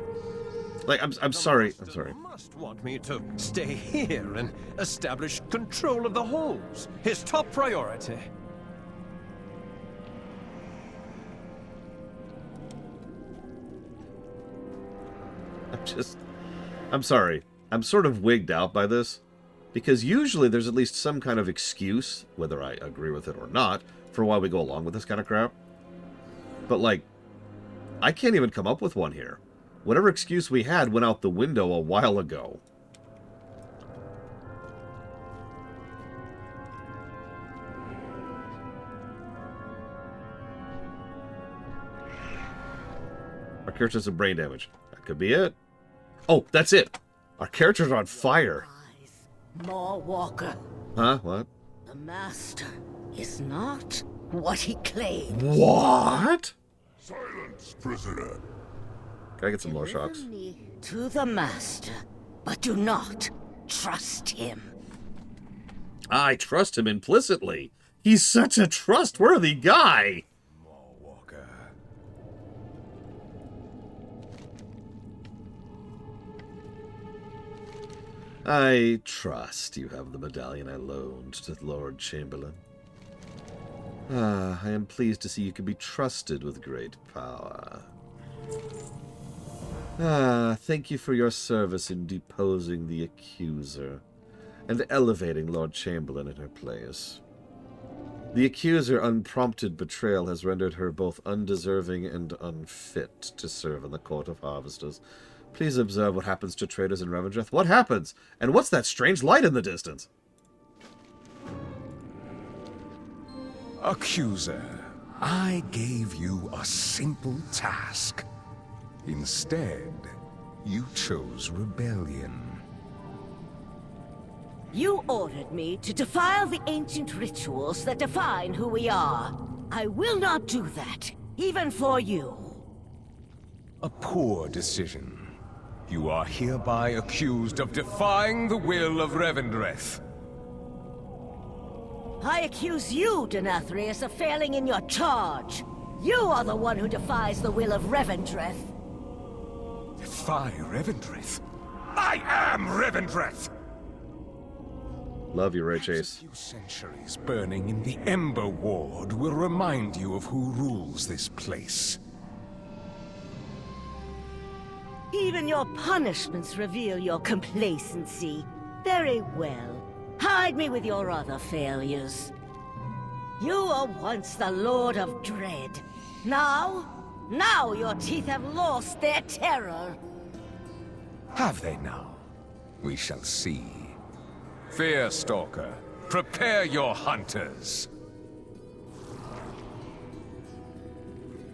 Like, I'm sorry. I'm sorry. Must want me to stay here and establish control of the halls. His top priority. I'm sorry. I'm sort of wigged out by this. Because usually there's at least some kind of excuse, whether I agree with it or not, for why we go along with this kind of crap. But, like, I can't even come up with one here. Whatever excuse we had went out the window a while ago. Our characters have brain damage. That could be it. Oh, that's it. Our characters are on fire. Mallwalker. Huh? What? The Master is not what he claims. What? Silence, prisoner. Can I get some more shocks? Deliver me to the Master, but do not trust him. I trust him implicitly. He's such a trustworthy guy. Mallwalker. I trust you have the medallion I loaned to the Lord Chamberlain. I am pleased to see you can be trusted with great power. Thank you for your service in deposing the Accuser and elevating Lord Chamberlain in her place. The Accuser unprompted betrayal has rendered her both undeserving and unfit to serve in the Court of Harvesters. Please observe what happens to traitors in Revendreth. What happens? And what's that strange light in the distance? Accuser, I gave you a simple task. Instead, you chose rebellion. You ordered me to defile the ancient rituals that define who we are. I will not do that, even for you. A poor decision. You are hereby accused of defying the will of Revendreth. I accuse you, Denathrius, of failing in your charge. You are the one who defies the will of Revendreth. Defy Revendreth? I am Revendreth! Love you, Ray Chase. A few centuries burning in the Ember Ward will remind you of who rules this place. Even your punishments reveal your complacency. Very well. Hide me with your other failures. You were once the Lord of Dread. Now your teeth have lost their terror. Have they now? We shall see. Fearstalker, prepare your hunters.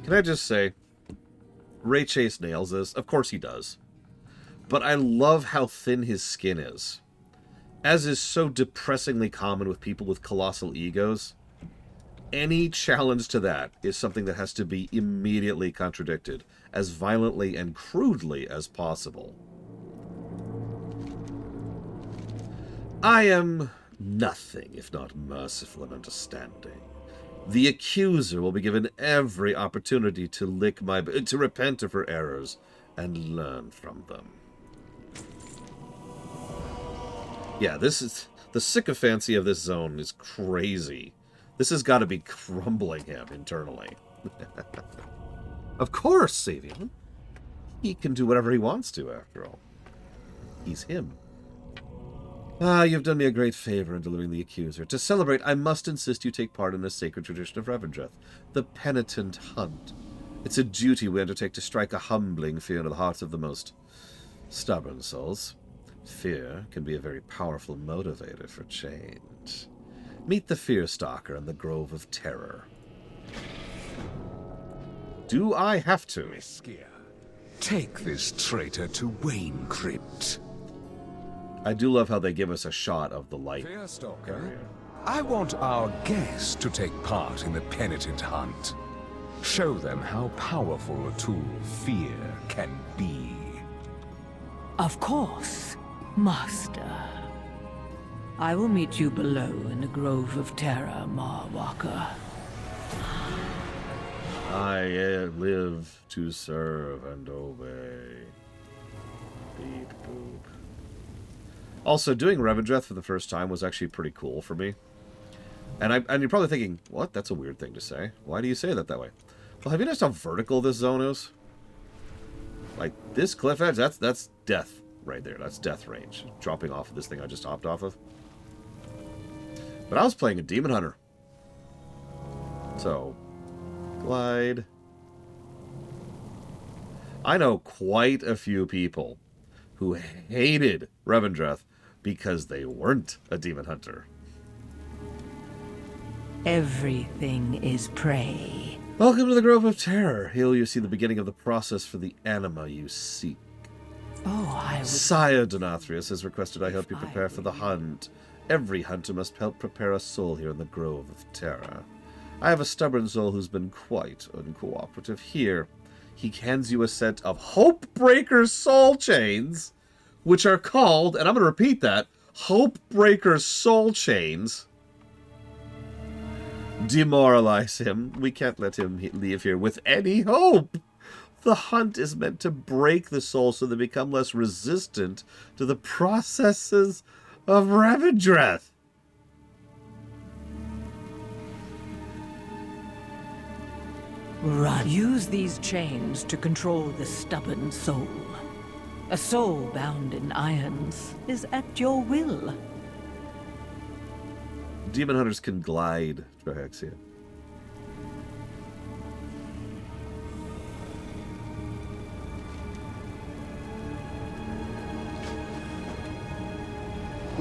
Can I just say, Ray Chase nails this. Of course he does. But I love how thin his skin is. As is so depressingly common with people with colossal egos, any challenge to that is something that has to be immediately contradicted, as violently and crudely as possible. I am nothing if not merciful and understanding. The Accuser will be given every opportunity to repent of her errors and learn from them. Yeah, this is... The sycophancy of this zone is crazy. This has got to be crumbling him internally. Of course, Savian. He can do whatever he wants to, after all. He's him. Ah, you've done me a great favor in delivering the Accuser. To celebrate, I must insist you take part in a sacred tradition of Revendreth, the Penitent Hunt. It's a duty we undertake to strike a humbling fear into the hearts of the most stubborn souls. Fear can be a very powerful motivator for change. Meet the Fearstalker in the Grove of Terror. Do I have to? Take this traitor to Wayne Crypt. I do love how they give us a shot of the light area. I want our guests to take part in the Penitent Hunt. Show them how powerful a tool fear can be. Of course, Master. I will meet you below in the Grove of Terror, Marwalker. I live to serve and obey. Beep boop. Also, doing Revendreth for the first time was actually pretty cool for me. And you're probably thinking, what? That's a weird thing to say. Why do you say that way? Well, have you noticed how vertical this zone is? Like, this cliff edge, that's death right there. That's death range. Dropping off of this thing I just hopped off of. But I was playing a Demon Hunter. So, glide. I know quite a few people who hated Revendreth because they weren't a Demon Hunter. Everything is prey. Welcome to the Grove of Terror. Here you see the beginning of the process for the anima you seek. Oh, Sire Denathrius has requested I help you prepare for the hunt. Every hunter must help prepare a soul here in the Grove of Terror. I have a stubborn soul who's been quite uncooperative here. He hands you a set of Hopebreaker soul chains, which are called, and I'm going to repeat that, Hopebreaker soul chains. Demoralize him. We can't let him leave here with any hope. The hunt is meant to break the soul so they become less resistant to the processes of Revendreth. Run. Use these chains to control the stubborn soul. A soul bound in irons is at your will. Demon hunters can glide, Torghast.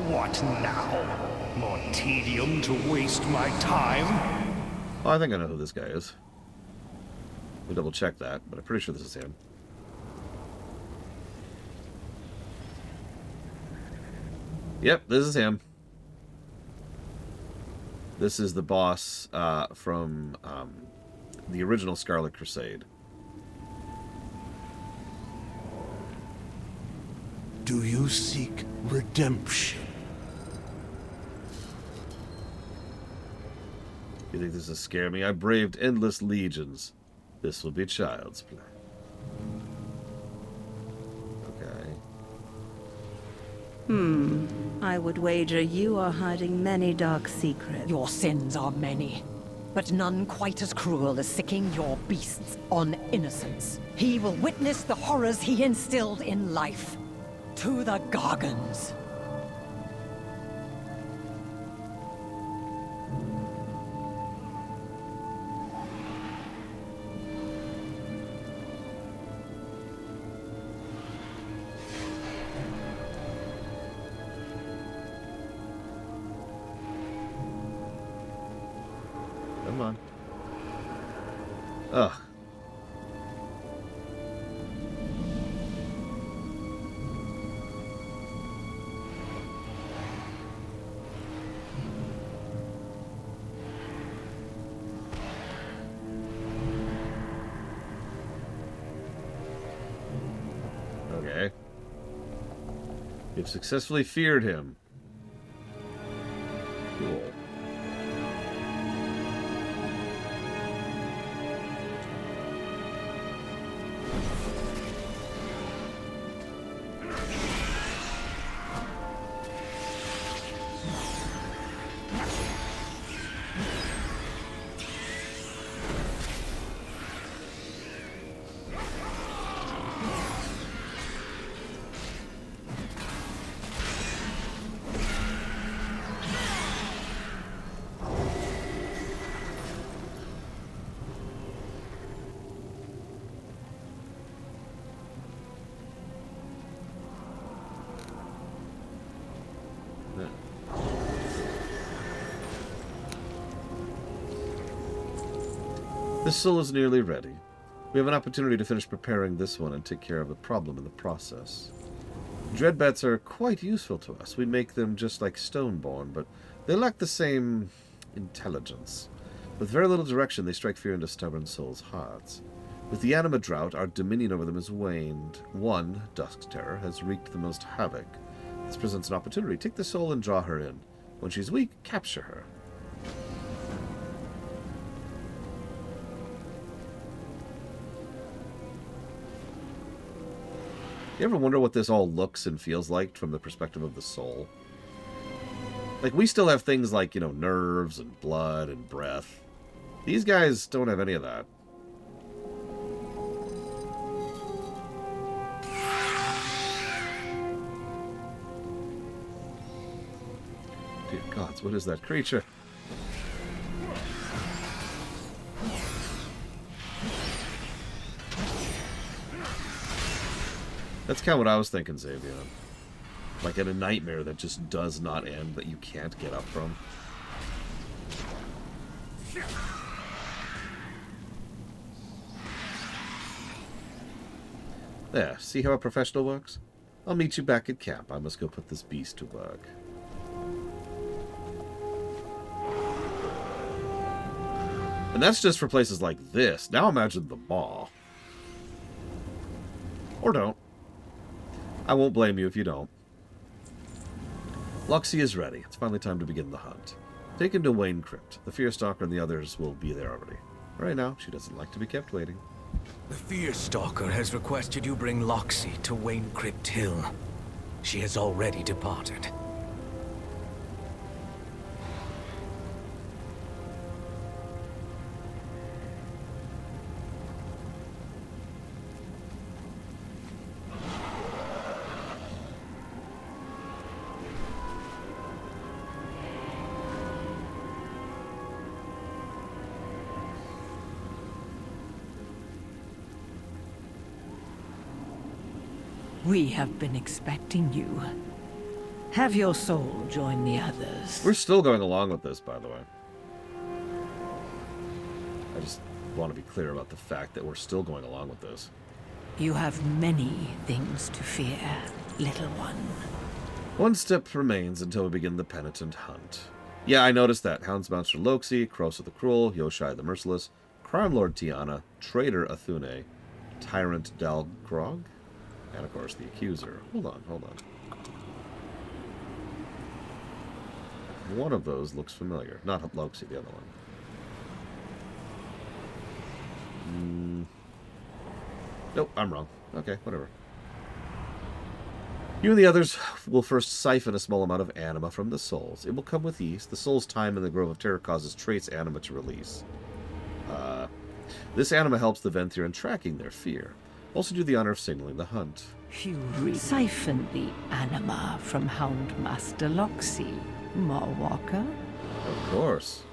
What now? More tedium to waste my time? Oh, I think I know who this guy is. We'll double check that, but I'm pretty sure this is him. Yep, this is him. This is the boss from the original Scarlet Crusade. Do you seek redemption? You think this will scare me? I braved endless legions. This will be child's play. Okay. I would wager you are hiding many dark secrets. Your sins are many, but none quite as cruel as sicking your beasts on innocence. He will witness the horrors he instilled in life. To the Gargans. Come on. Ugh. Okay. You've successfully feared him. Cool. This soul is nearly ready. We have an opportunity to finish preparing this one and take care of the problem in the process. Dreadbats are quite useful to us. We make them just like Stoneborn, but they lack the same intelligence. With very little direction, they strike fear into stubborn souls' hearts. With the anima drought, our dominion over them has waned. One, Dusk Terror, has wreaked the most havoc. This presents an opportunity. Take the soul and draw her in. When she's weak, capture her. You ever wonder what this all looks and feels like from the perspective of the soul? Like, we still have things like, you know, nerves and blood and breath. These guys don't have any of that. Dear gods, what is that creature? That's kind of what I was thinking, Xavier. Like in a nightmare that just does not end, that you can't get up from. There, see how a professional works? I'll meet you back at camp. I must go put this beast to work. And that's just for places like this. Now imagine the Maw. Or don't. I won't blame you if you don't. Loxy is ready. It's finally time to begin the hunt. Take him to Wayne Crypt. The Fearstalker and the others will be there already. Right now, she doesn't like to be kept waiting. The Fearstalker has requested you bring Loxy to Wayne Crypt Hill. She has already departed. We have been expecting you. Have your soul join the others. We're still going along with this, by the way. I just want to be clear about the fact that we're still going along with this. You have many things to fear, little one. One step remains until we begin the Penitent Hunt. Yeah, I noticed that. Houndsmaster Loxy, Krosa the Cruel, Yoshai the Merciless, Crime Lord Tiana, Traitor Athune, Tyrant Dalgrog, and of course the Accuser. Hold on. One of those looks familiar. Not Loxy, the other one. Nope, I'm wrong. Okay, whatever. You and the others will first siphon a small amount of anima from the souls. It will come with ease. The soul's time in the Grove of Terror causes trace anima to release. This anima helps the Venthyr in tracking their fear. Also do the honor of signaling the hunt. You siphon the anima from Houndmaster Loxy, Mawwalker? Of course.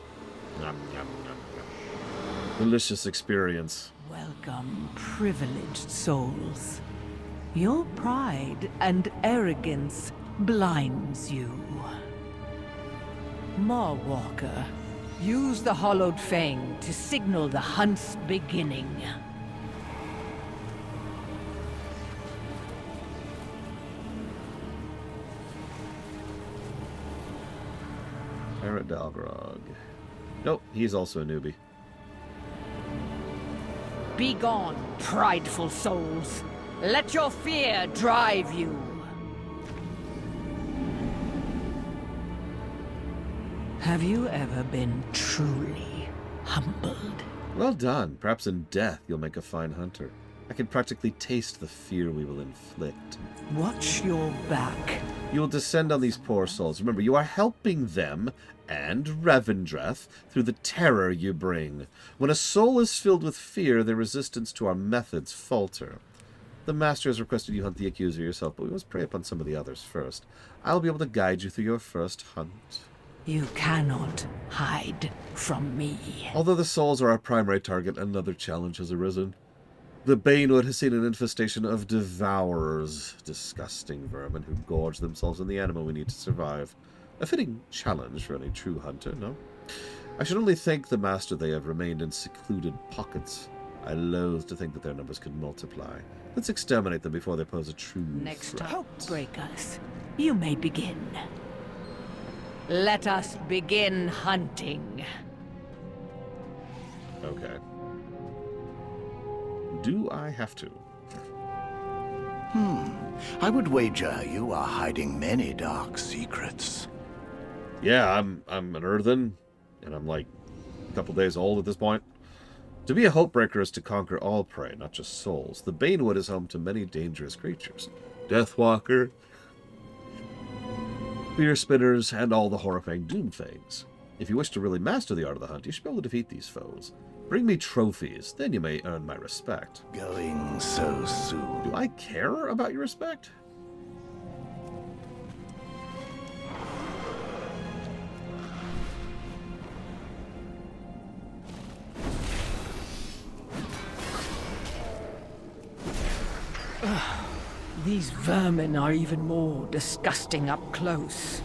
Nom, nom, nom, nom. Delicious experience. Welcome, privileged souls. Your pride and arrogance blinds you. Mawwalker, use the hollowed fang to signal the hunt's beginning. Tyrant Dalgrog. Nope, he's also a newbie. Begone, prideful souls. Let your fear drive you. Have you ever been truly humbled? Well done. Perhaps in death you'll make a fine hunter. I can practically taste the fear we will inflict. Watch your back. You will descend on these poor souls. Remember, you are helping them and Revendreth through the terror you bring. When a soul is filled with fear, their resistance to our methods falter. The Master has requested you hunt the Accuser yourself, but we must prey upon some of the others first. I'll be able to guide you through your first hunt. You cannot hide from me. Although the souls are our primary target, another challenge has arisen. The Banewood has seen an infestation of devourers, disgusting vermin who gorge themselves on the anima we need to survive. A fitting challenge for any true hunter, no? I should only thank the Master they have remained in secluded pockets. I loathe to think that their numbers could multiply. Let's exterminate them before they pose a true Next threat. up, Breakers, you may begin. Let us begin hunting. Okay. Do I have to? I would wager you are hiding many dark secrets. Yeah, I'm an earthen, and I'm like a couple days old at this point. To be a Hopebreaker is to conquer all prey, not just souls. The Banewood is home to many dangerous creatures. Deathwalker, Fear Spitters, and all the horrifying Doomfangs. If you wish to really master the art of the hunt, you should be able to defeat these foes. Bring me trophies, then you may earn my respect. Going so soon. Do I care about your respect? These vermin are even more disgusting up close.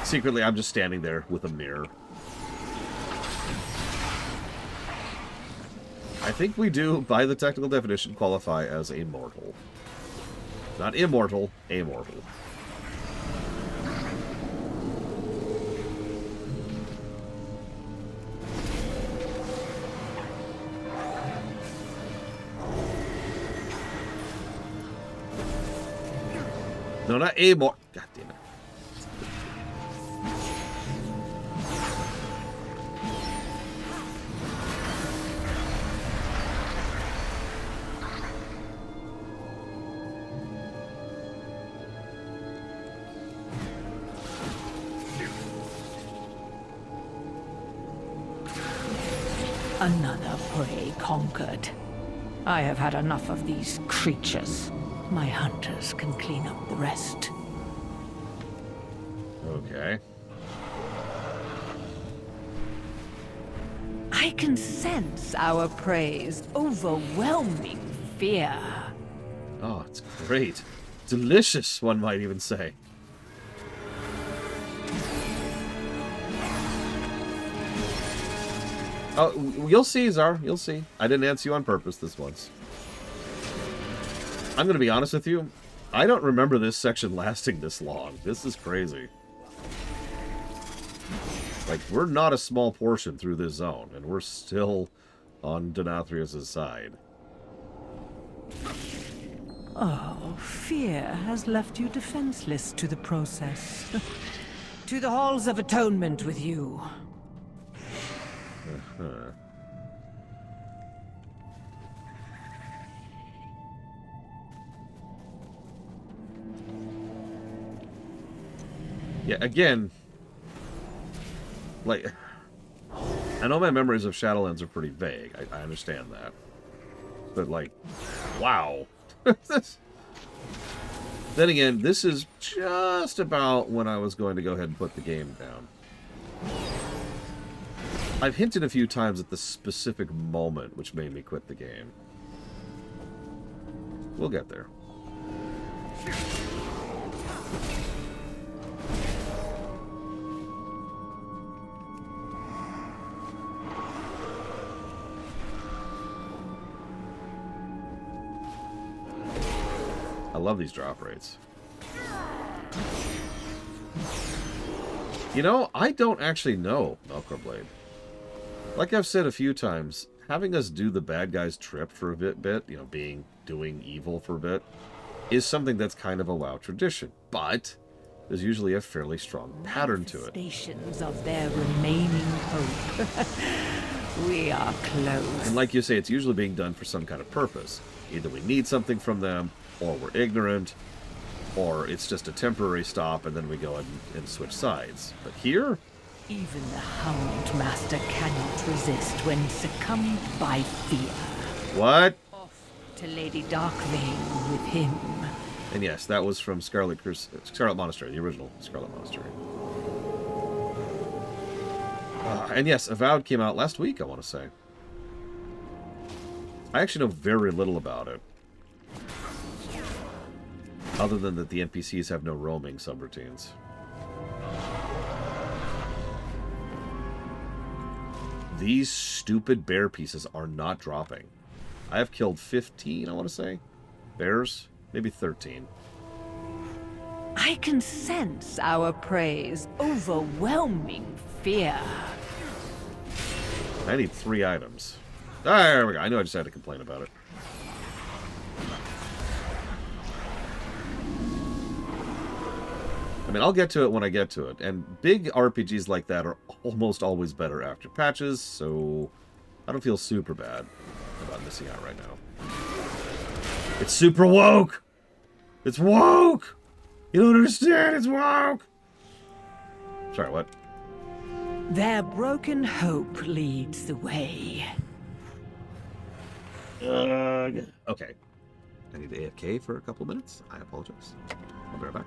Secretly, I'm just standing there with a mirror. I think we do, by the technical definition, qualify as a mortal. Not immortal, amortal. No, not amor. God damn it. Another prey conquered. I have had enough of these creatures. My hunters can clean up the rest. Okay. I can sense our prey's overwhelming fear. Oh, it's great. Delicious, one might even say. Oh, you'll see, Czar. You'll see. I didn't answer you on purpose this once. I'm going to be honest with you. I don't remember this section lasting this long. This is crazy. Like, we're not a small portion through this zone, and we're still on Denathrius' side. Oh, fear has left you defenseless to the process. To the halls of atonement with you. Yeah, again, like, I know my memories of Shadowlands are pretty vague. I understand that. But, like, wow. Then again, this is just about when I was going to go ahead and put the game down. I've hinted a few times at the specific moment which made me quit the game. We'll get there. I love these drop rates. You know, I don't actually know Melkorblade. Like I've said a few times, having us do the bad guy's trip for a bit, you know, doing evil for a bit, is something that's kind of a WoW tradition. But there's usually a fairly strong pattern to it. Manifestations of their remaining hope. We are close. And like you say, it's usually being done for some kind of purpose. Either we need something from them, or we're ignorant, or it's just a temporary stop and then we go and switch sides. But here, even the Hound Master cannot resist when succumbed by fear. What? Off to Lady Darkvein with him. And yes, that was from Scarlet Monastery, the original Scarlet Monastery. And yes, Avowed came out last week, I want to say. I actually know very little about it. Other than that the NPCs have no roaming subroutines. These stupid bear pieces are not dropping. I have killed 15, I want to say. Bears? Maybe 13. I can sense our prey's overwhelming fear. I need 3 items. Ah, there we go. I know I just had to complain about it. I mean, I'll get to it when I get to it. And big RPGs like that are almost always better after patches, so I don't feel super bad about missing out right now. It's super woke! It's woke! You don't understand, it's woke! Sorry, what? Their broken hope leads the way. Okay. I need to AFK for a couple minutes. I apologize. I'll be right back.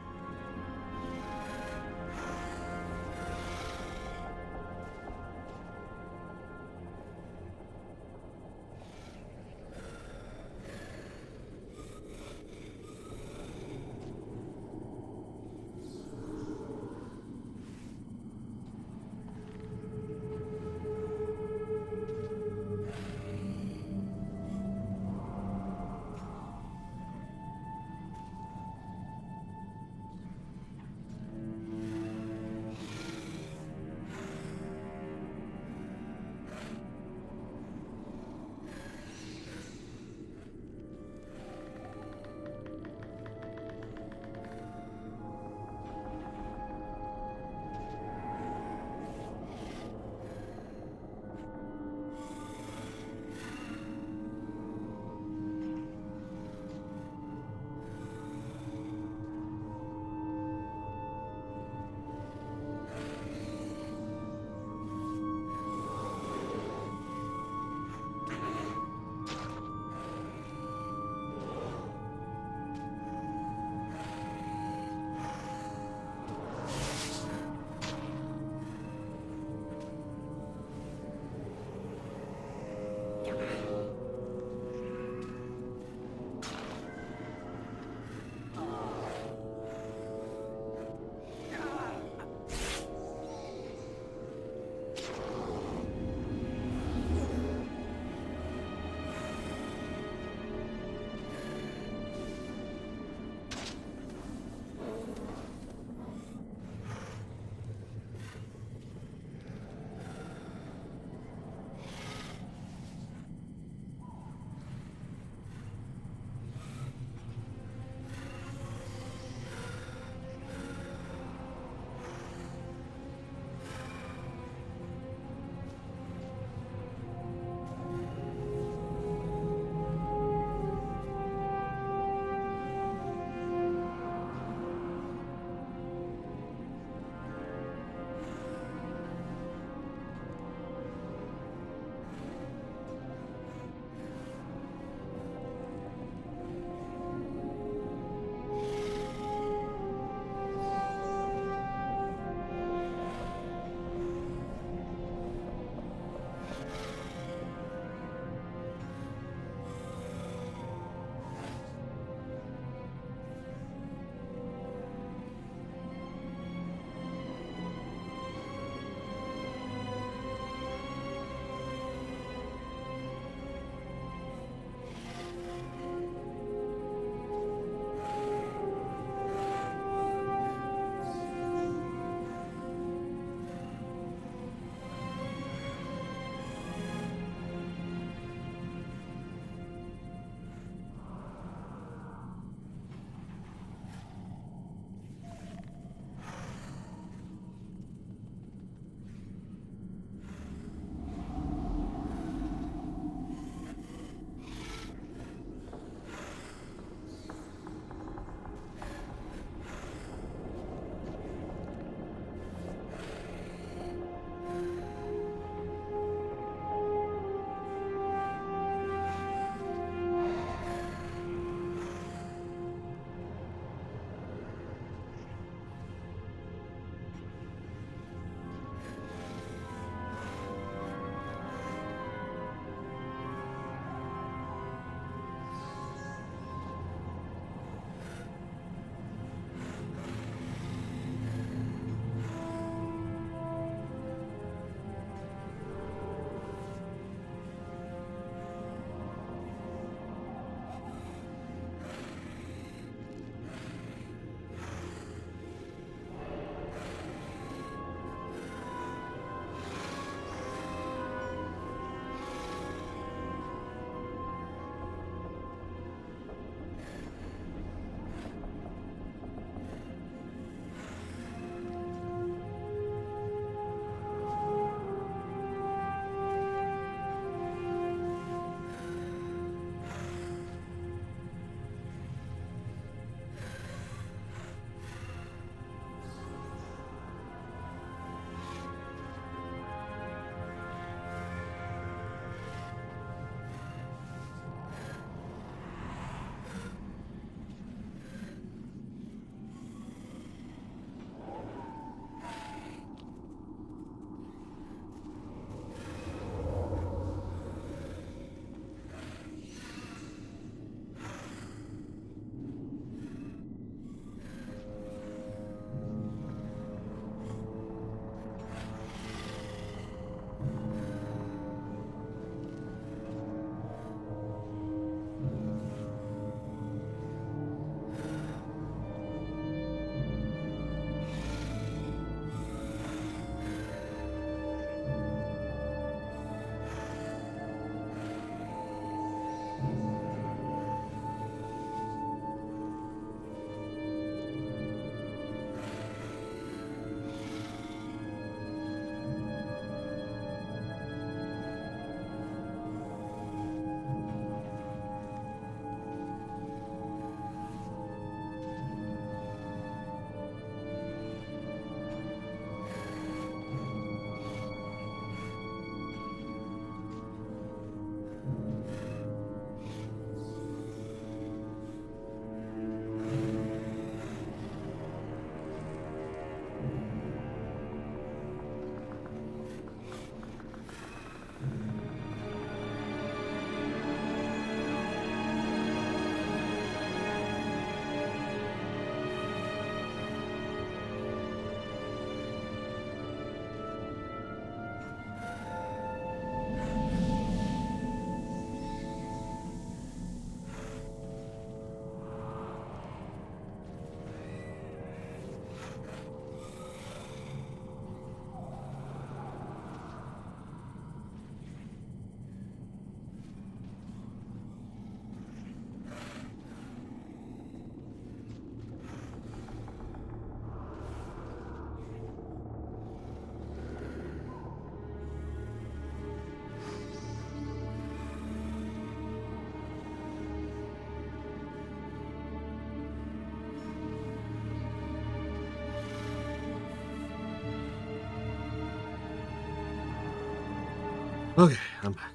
Okay, I'm back.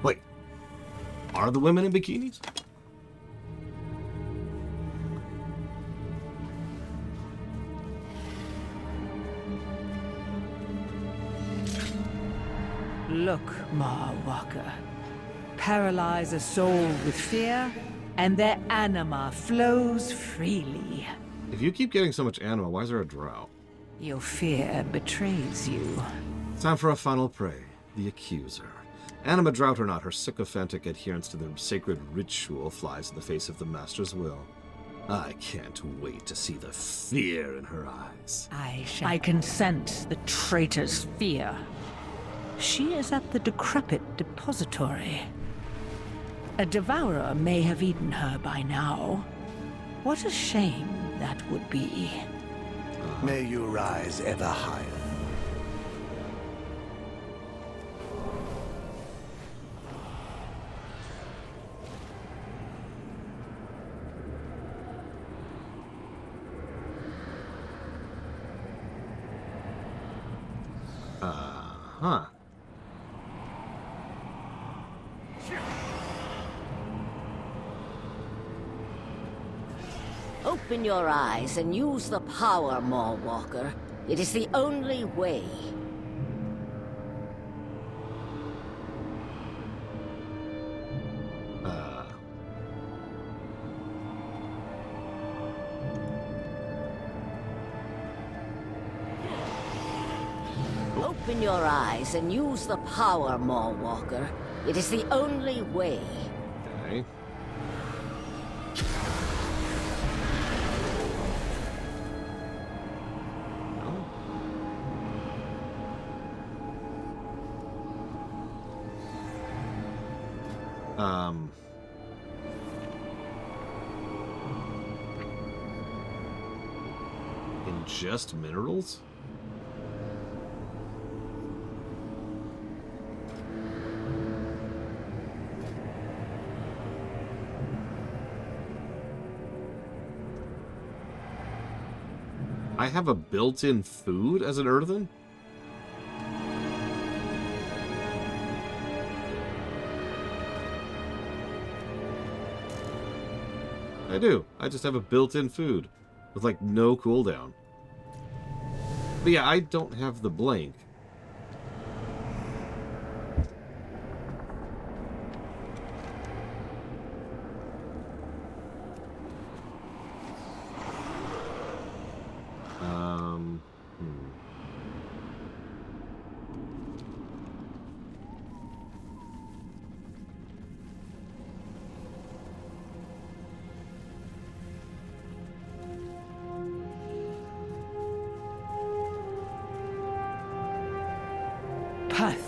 Wait. Are the women in bikinis? Look, Walker. Paralyze a soul with fear, and their anima flows freely. If you keep getting so much anima, why is there a drought? Your fear betrays you. Time for a final prey, the Accuser. Anima drought or not, her sycophantic adherence to the sacred ritual flies in the face of the Master's will. I can't wait to see the fear in her eyes. I can sense the traitor's fear. She is at the decrepit depository. A devourer may have eaten her by now. What a shame that would be. May you rise ever higher. Huh. Open your eyes and use the power, Walker. It is the only way. Open your eyes and use the power, Walker. It is the only way. Okay. Ingest minerals? I have a built-in food as an earthen? I do. I just have a built-in food with, like, no cooldown. But yeah, I don't have the blank.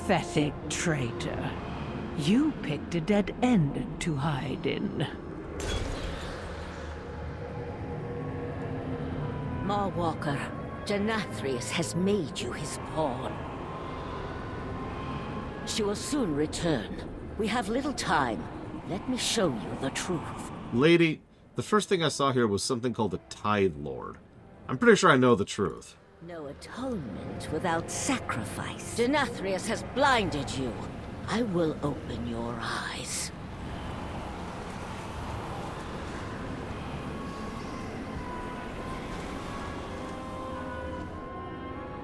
Pathetic traitor. You picked a dead end to hide in. Walker, Denathrius has made you his pawn. She will soon return. We have little time. Let me show you the truth. Lady, the first thing I saw here was something called a Tithe Lord. I'm pretty sure I know the truth. No atonement without sacrifice. Denathrius has blinded you. I will open your eyes.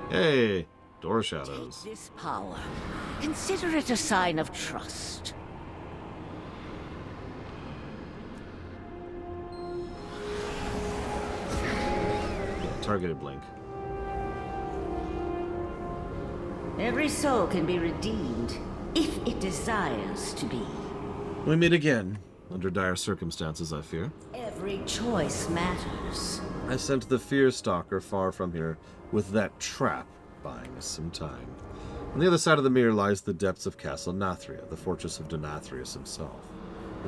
Hey, door shadows. Take this power. Consider it a sign of trust. Targeted blink. Every soul can be redeemed, if it desires to be. We meet again, under dire circumstances, I fear. Every choice matters. I sent the Fear Stalker far from here, with that trap buying us some time. On the other side of the mirror lies the depths of Castle Nathria, the fortress of Denathrius himself.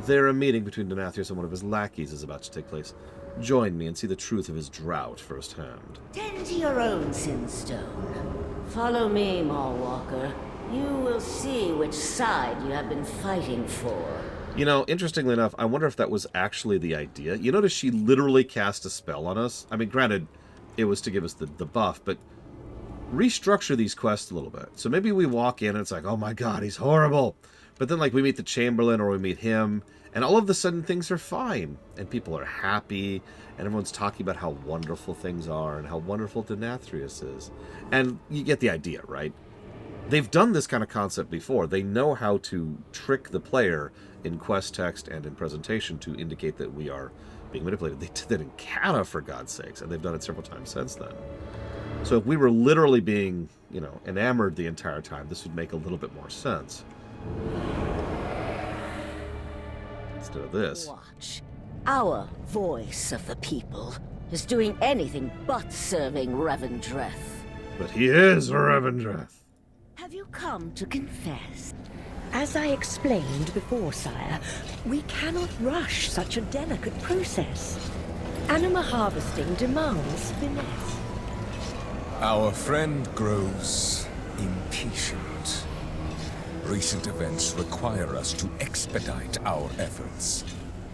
There a meeting between Denathrius and one of his lackeys is about to take place. Join me and see the truth of his drought firsthand. Tend to your own, Sinstone. Follow me, Walker. You will see which side you have been fighting for. You know, interestingly enough, I wonder if that was actually the idea. You notice she literally cast a spell on us? I mean, granted, it was to give us the buff, but restructure these quests a little bit. So maybe we walk in and it's like, oh my god, he's horrible. But then like we meet the Chamberlain or we meet him, and all of a sudden things are fine. And people are happy, and everyone's talking about how wonderful things are and how wonderful Denathrius is. And you get the idea, right? They've done this kind of concept before. They know how to trick the player in quest text and in presentation to indicate that we are being manipulated. They did that in Cata, for God's sakes, and they've done it several times since then. So if we were literally being, you know, enamored the entire time, this would make a little bit more sense. Instead of this. Watch. Our voice of the people is doing anything but serving Revendreth. But he is Revendreth. Have you come to confess? As I explained before, Sire, we cannot rush such a delicate process. Anima harvesting demands finesse. Our friend grows impatient. Recent events require us to expedite our efforts.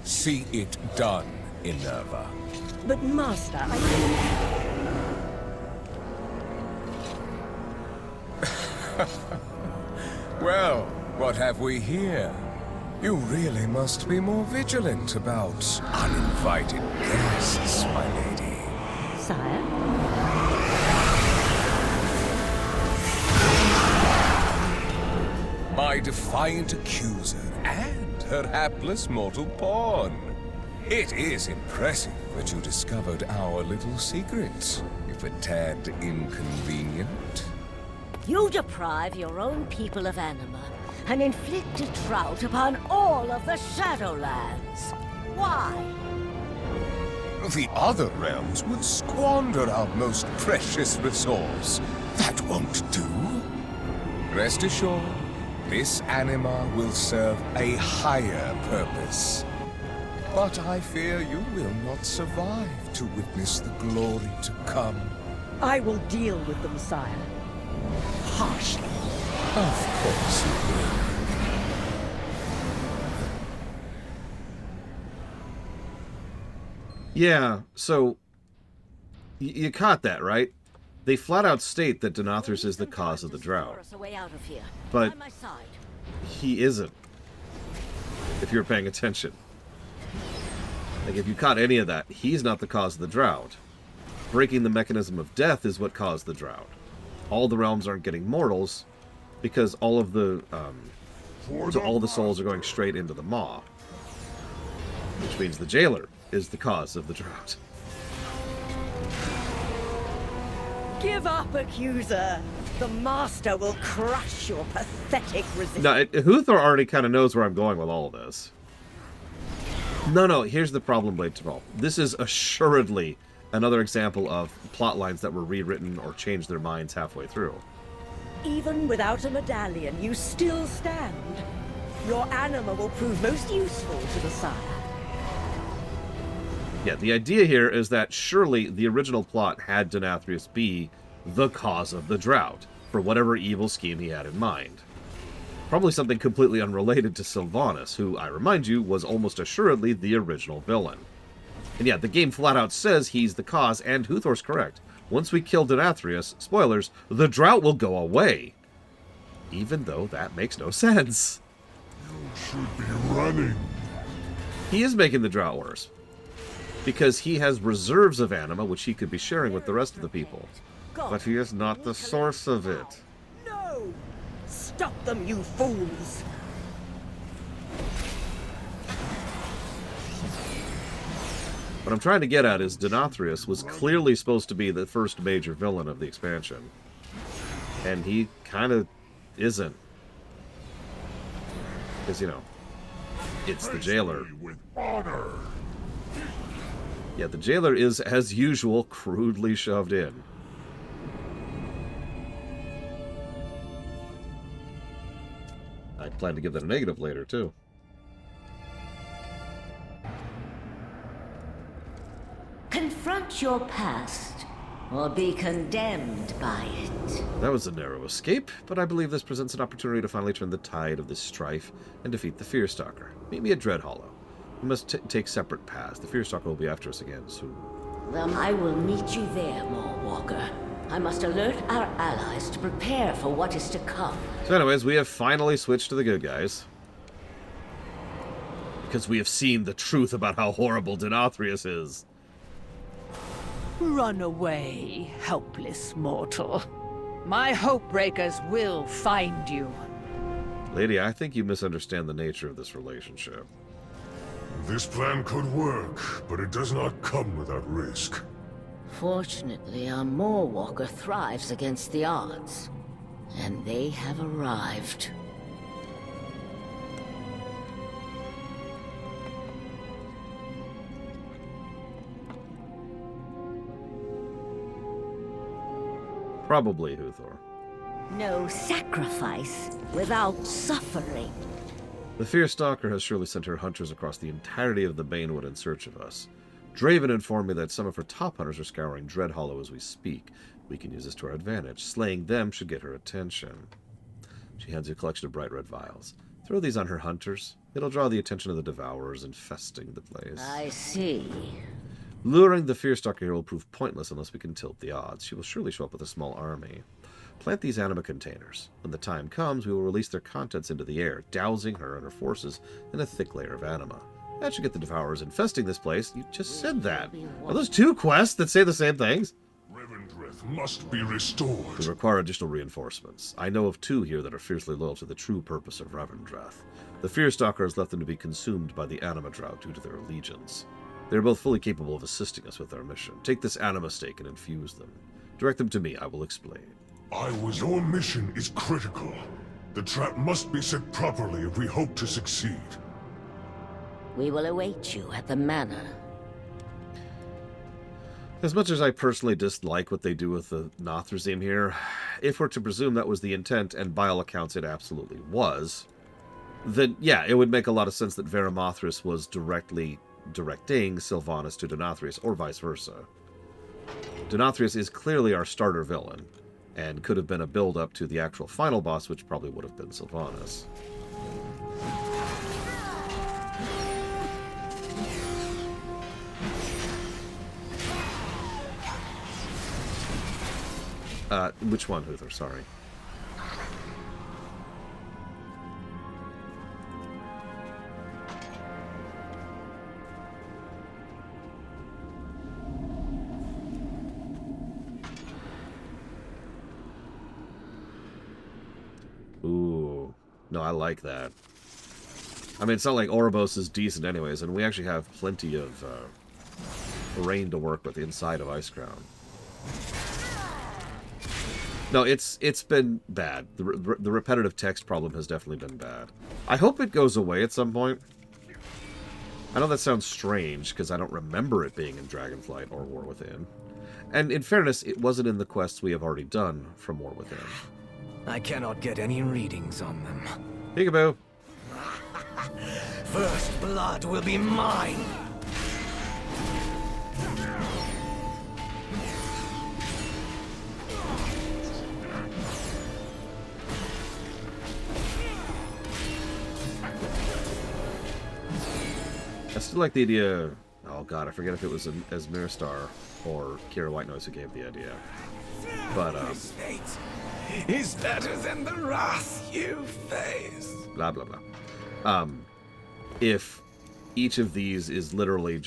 See it done, Inerva. But Master, Well, what have we here? You really must be more vigilant about uninvited guests, my lady. Sire? My defiant accuser and her hapless mortal pawn. It is impressive that you discovered our little secret, if a tad inconvenient. You deprive your own people of Anima and inflict a drought upon all of the Shadowlands. Why? The other realms would squander our most precious resource. That won't do. Rest assured, this Anima will serve a higher purpose. But I fear you will not survive to witness the glory to come. I will deal with them, Sire. Harshly. Of course you will. Yeah, so you caught that, right? They flat out state that Denathrius is the cause of the drought. But he isn't. If you're paying attention. Like, if you caught any of that, he's not the cause of the drought. Breaking the mechanism of death is what caused the drought. All the realms aren't getting mortals because all of the all the souls are going straight into the maw, which means the jailer is the cause of the drought. Give up, accuser. The Master will crush your pathetic resistance. Now, Huthor already kind of knows where I'm going with all of this. No, here's the problem, Blade Tabal. This is assuredly another example of plot lines that were rewritten or changed their minds halfway through. Even without a medallion, you still stand. Your Anima will prove most useful to the Sire. Yeah, the idea here is that surely the original plot had Denathrius be the cause of the drought, for whatever evil scheme he had in mind. Probably something completely unrelated to Sylvanas, who, I remind you, was almost assuredly the original villain. And yeah, the game flat out says he's the cause, and Huthor's correct. Once we kill Denathrius, spoilers, the drought will go away. Even though that makes no sense. You should be running. He is making the drought worse. Because he has reserves of anima, which he could be sharing with the rest of the people. But he is not the source of it. No! Stop them, you fools! What I'm trying to get at is Denathrius was clearly supposed to be the first major villain of the expansion. And he kind of isn't. Because, you know, it's the jailer. With honor. Yeah, the jailer is, as usual, crudely shoved in. I plan to give that a negative later, too. Confront your past, or be condemned by it. That was a narrow escape, but I believe this presents an opportunity to finally turn the tide of this strife and defeat the Fearstalker. Meet me at Dreadhollow. We must take separate paths. The Fearstalker will be after us again soon. Then I will meet you there, Mawwalker. I must alert our allies to prepare for what is to come. So anyways, we have finally switched to the good guys. Because we have seen the truth about how horrible Denathrius is. Run away, helpless mortal. My Hopebreakers will find you. Lady, I think you misunderstand the nature of this relationship. This plan could work, but it does not come without risk. Fortunately, our Moorwalker thrives against the odds. And they have arrived. Probably, Huthor. No sacrifice without suffering. The Fierce Stalker has surely sent her hunters across the entirety of the Banewood in search of us. Draven informed me that some of her top hunters are scouring Dreadhollow as we speak. We can use this to our advantage. Slaying them should get her attention. She hands you a collection of bright red vials. Throw these on her hunters. It'll draw the attention of the Devourers infesting the place. I see. Luring the Fierce Stalker here will prove pointless unless we can tilt the odds. She will surely show up with a small army. Plant these anima containers. When the time comes, we will release their contents into the air, dousing her and her forces in a thick layer of anima. That should get the Devourers infesting this place. You just said that. Are those two quests that say the same things? Revendreth must be restored. We require additional reinforcements. I know of 2 here that are fiercely loyal to the true purpose of Revendreth. The Fierce Stalker has left them to be consumed by the anima drought due to their allegiance. They are both fully capable of assisting us with our mission. Take this anima stake and infuse them. Direct them to me. I will explain. Your mission is critical. The trap must be set properly if we hope to succeed. We will await you at the manor. As much as I personally dislike what they do with the Nathrazim here, if we're to presume that was the intent, and by all accounts it absolutely was, then yeah, it would make a lot of sense that Varimathras was directing Sylvanas to Denathrius, or vice versa. Denathrius is clearly our starter villain, and could have been a build-up to the actual final boss, which probably would have been Sylvanas. Which one, Huthor? Sorry. Ooh. No, I like that. I mean, it's not like Ouroboros is decent anyways, and we actually have plenty of terrain to work with inside of Icecrown. No, it's been bad. The repetitive text problem has definitely been bad. I hope it goes away at some point. I know that sounds strange, because I don't remember it being in Dragonflight or War Within. And in fairness, it wasn't in the quests we have already done from War Within. I cannot get any readings on them. Peekaboo. First blood will be mine. I still like the idea... Oh god, I forget if it was as Mirstar or Kira Whitenoise who gave the idea. But, This fate is better than the wrath you face. Blah, blah, blah. If each of these is literally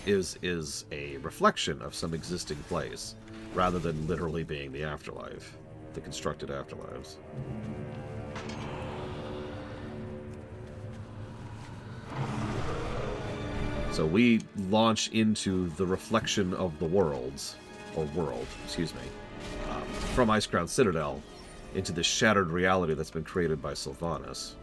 is a reflection of some existing place, rather than literally being the afterlife, the constructed afterlives. So we launch into the reflection of the worlds, or world, excuse me, from Icecrown Citadel into this shattered reality that's been created by Sylvanas.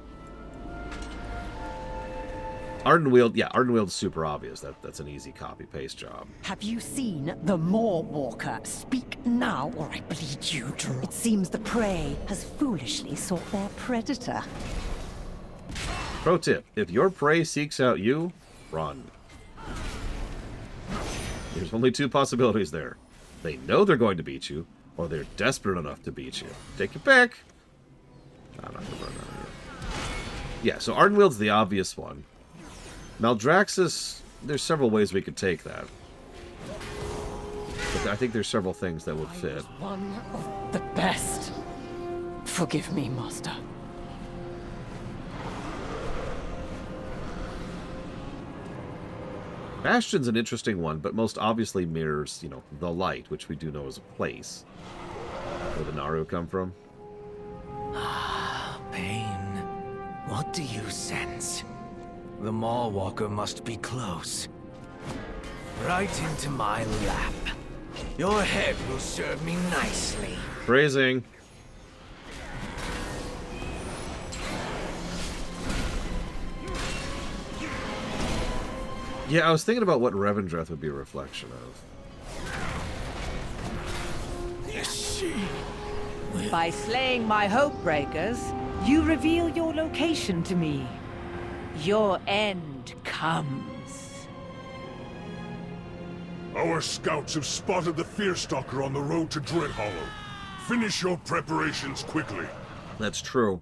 Ardenwield's super obvious. That's an easy copy-paste job. Have you seen the Moorwalker? Speak now, or I bleed you dry. It seems the prey has foolishly sought their predator. Pro tip, if your prey seeks out you, run. There's only 2 possibilities there. They know they're going to beat you, or they're desperate enough to beat you. Take your pick. I'm not gonna run out of here. Yeah, so Ardenwield's the obvious one. Maldraxxus, there's several ways we could take that. But I think there's several things that would I fit. was one of the best. Forgive me, Master. Bastion's an interesting one, but most obviously mirrors, you know, the light, which we do know is a place. Where the Naru come from. Ah, pain. What do you sense? The Mawwalker must be close. Right into my lap. Your head will serve me nicely. Phrasing. Yeah, I was thinking about what Revendreth would be a reflection of. Is she? By slaying my hope breakers, you reveal your location to me. Your end comes. Our scouts have spotted the Fearstalker on the road to Dreadhollow. Finish your preparations quickly. That's true.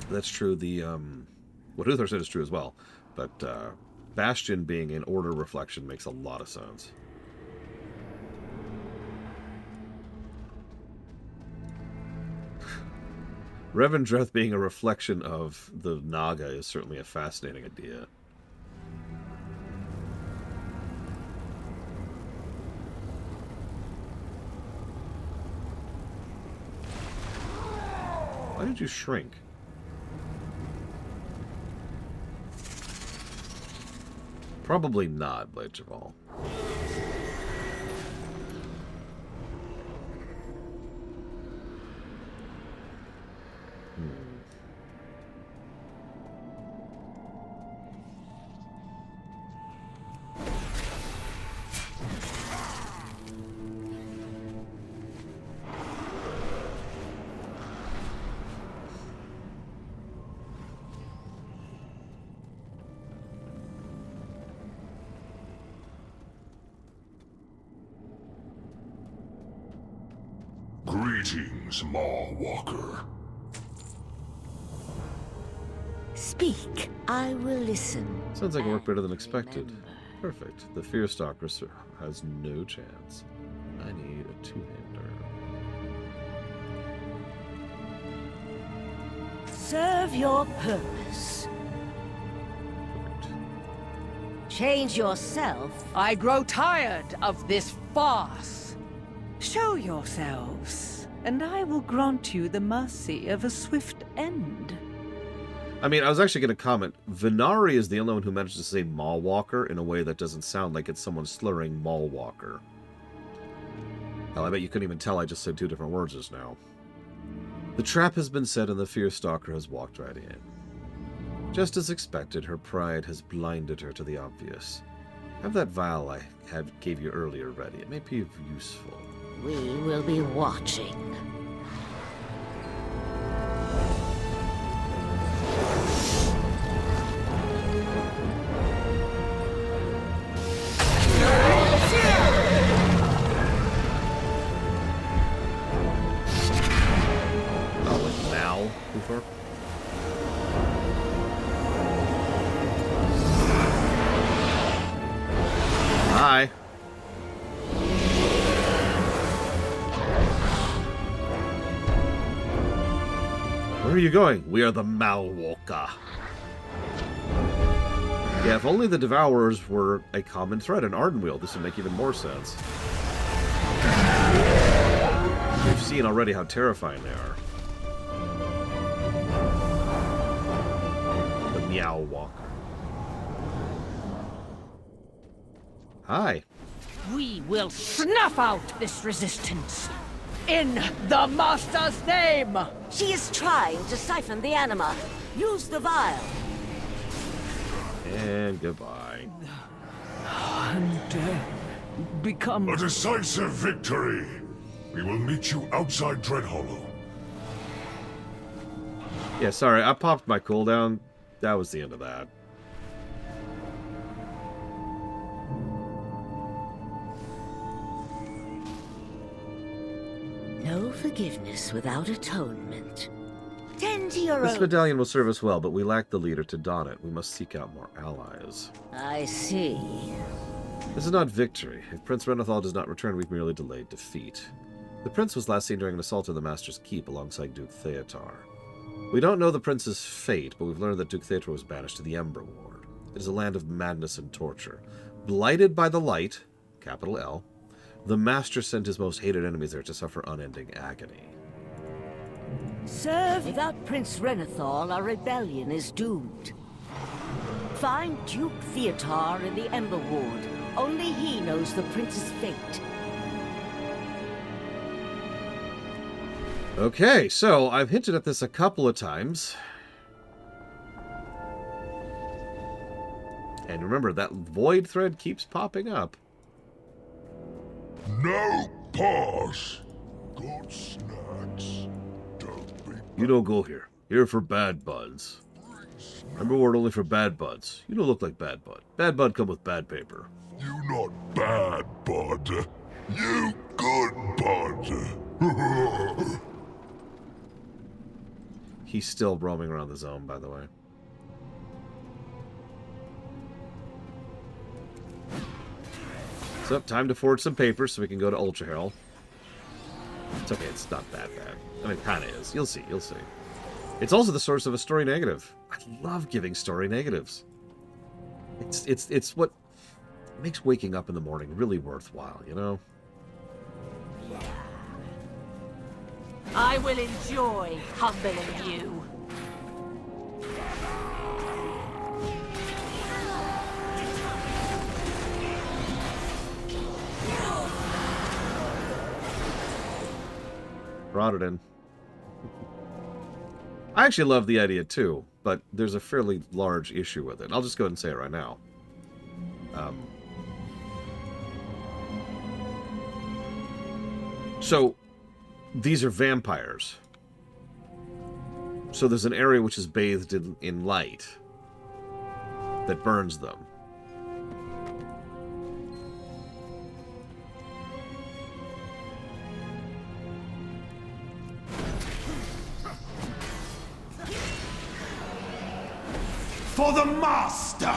That's true. The what Uthor said is true as well, but Bastion being an order reflection makes a lot of sense. Revendreth being a reflection of the Naga is certainly a fascinating idea. Why did you shrink? Probably not, Blade of all. Greetings, Mawwalker. Speak. I will listen. Sounds like it worked better than expected. Perfect. The Fearstalker has no chance. I need a two-hander. Serve your purpose. Change yourself. I grow tired of this farce. Show yourselves, and I will grant you the mercy of a swift end. I mean, I was actually going to comment, Venari is the only one who managed to say Mawwalker in a way that doesn't sound like it's someone slurring Mawwalker. Hell, I bet you couldn't even tell I just said two different words just now. The trap has been set and the Fearstalker has walked right in. Just as expected, her pride has blinded her to the obvious. Have that vial I gave you earlier ready. It may prove useful. We will be watching. Oh, like now, before? Hi. Where are you going? We are the Mawwalker. Yeah, if only the Devourers were a common threat in Ardenweald, this would make even more sense. We've seen already how terrifying they are. The Mawwalker. Hi. We will snuff out this resistance. In the Master's name! She is trying to siphon the anima. Use the vial. And goodbye. Undead become A decisive victory! We will meet you outside Dreadhollow. Yeah, sorry, I popped my cooldown. That was the end of that. No forgiveness without atonement. Tend to your This own. medallion will serve us well, but we lack the leader to don it. We must seek out more allies. I see. This is not victory. If Prince Renathal does not return, we've merely delayed defeat. The prince was last seen during an assault on the Master's Keep alongside Duke Theotar. We don't know the prince's fate, but we've learned that Duke Theotar was banished to the Ember Ward. It is a land of madness and torture. Blighted by the light, capital L, the Master sent his most hated enemies there to suffer unending agony. Sir, without Prince Renathal, our rebellion is doomed. Find Duke Theotar in the Ember Ward. Only he knows the prince's fate. Okay, so I've hinted at this a couple of times. And remember, that void thread keeps popping up. No pause. Good snacks. Don't be... You don't go here. Here for bad buds. Remember, word only for bad buds. You don't look like bad bud. Bad bud come with bad paper. You not bad bud. You good bud. He's still roaming around the zone, by the way. So, time to forge some papers so we can go to Ultra Hell. It's okay, it's not that bad. I mean, it kind of is. You'll see, you'll see. It's also the source of a story negative. I love giving story negatives. It's what makes waking up in the morning really worthwhile, you know? I will enjoy humbling you. Brought it in. I actually love the idea too, but there's a fairly large issue with it. I'll just go ahead and say it right now. So, these are vampires. So there's an area which is bathed in light that burns them. For the Master!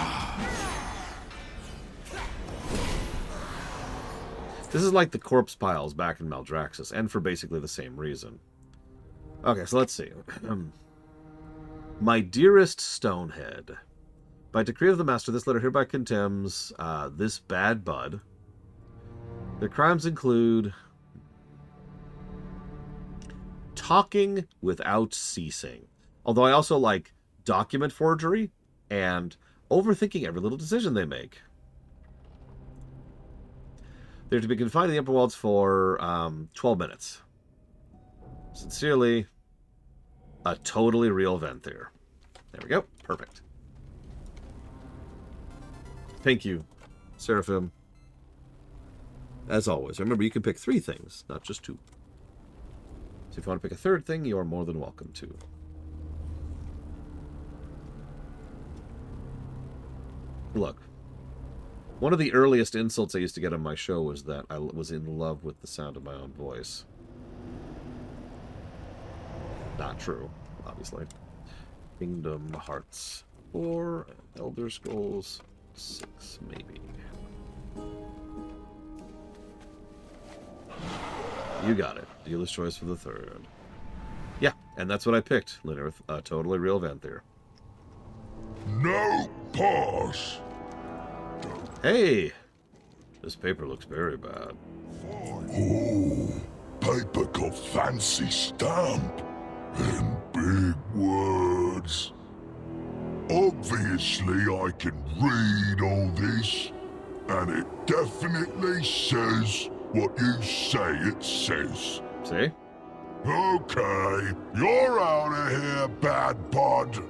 This is like the corpse piles back in Maldraxxus, and for basically the same reason. Okay, so let's see. My dearest Stonehead, by decree of the Master, this letter hereby condemns this bad bud. Their crimes include talking without ceasing. Although I also like document forgery and overthinking every little decision they make. They're to be confined to the Upper Worlds for 12 minutes. Sincerely, a totally real Venthyr. There we go. Perfect. Thank you, Seraphim. As always, remember you can pick 3 things, not just 2. So if you want to pick a 3rd thing, you are more than welcome to. Look. One of the earliest insults I used to get on my show was that I was in love with the sound of my own voice. Not true, obviously. Kingdom Hearts 4, Elder Scrolls 6, maybe. You got it. Dealer's choice for the 3rd. Yeah, and that's what I picked, Linnerth, a totally real Venthyr. No pause. Hey! This paper looks very bad. Oh, paper got fancy stamp and big words. Obviously, I can read all this, and it definitely says what you say it says. See? Okay, you're out of here, bad bud.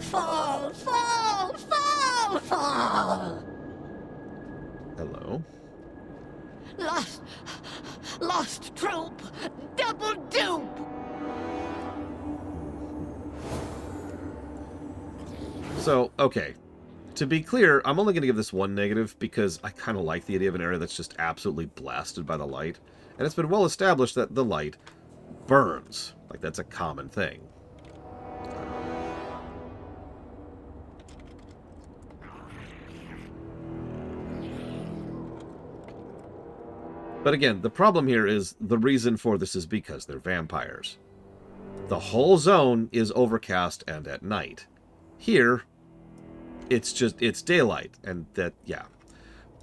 Fall, fall, fall, fall! Hello? Lost troop! Double dupe! So, okay. To be clear, I'm only going to give this one negative because I kind of like the idea of an area that's just absolutely blasted by the light. And it's been well established that the light burns. Like, that's a common thing. But again, the problem here is the reason for this is because they're vampires. The whole zone is overcast and at night. Here, it's daylight, and that, yeah.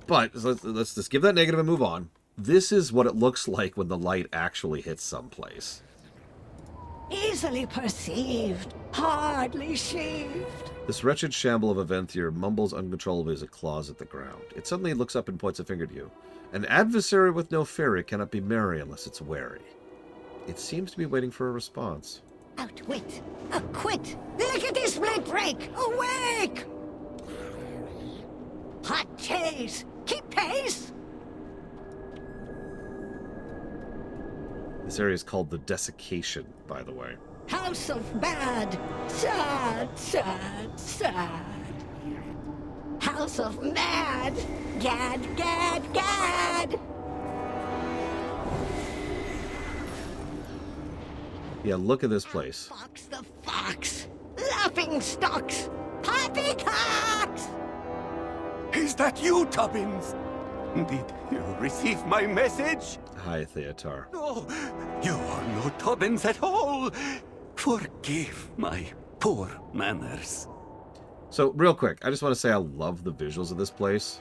But let's just give that negative and move on. This is what it looks like when the light actually hits someplace. Easily perceived, hardly shaved. This wretched shamble of a Venthyr mumbles uncontrollably as it claws at the ground. It suddenly looks up and points a finger to you. An adversary with no fury cannot be merry unless it's wary. It seems to be waiting for a response. Outwit, acquit, lickety split break, awake! Hot chase, keep pace! This area is called the Desiccation, by the way. House of Bad, sad, sad, sad. House of Mad, gad, gad, gad. Yeah, look at this place. Fox the Fox, laughing stocks, poppycocks. Is that you, Tubbins? Did you receive my message? Hi, Theotar. No, you are no Tubbins at all. Forgive my poor manners. So, real quick, I just want to say I love the visuals of this place.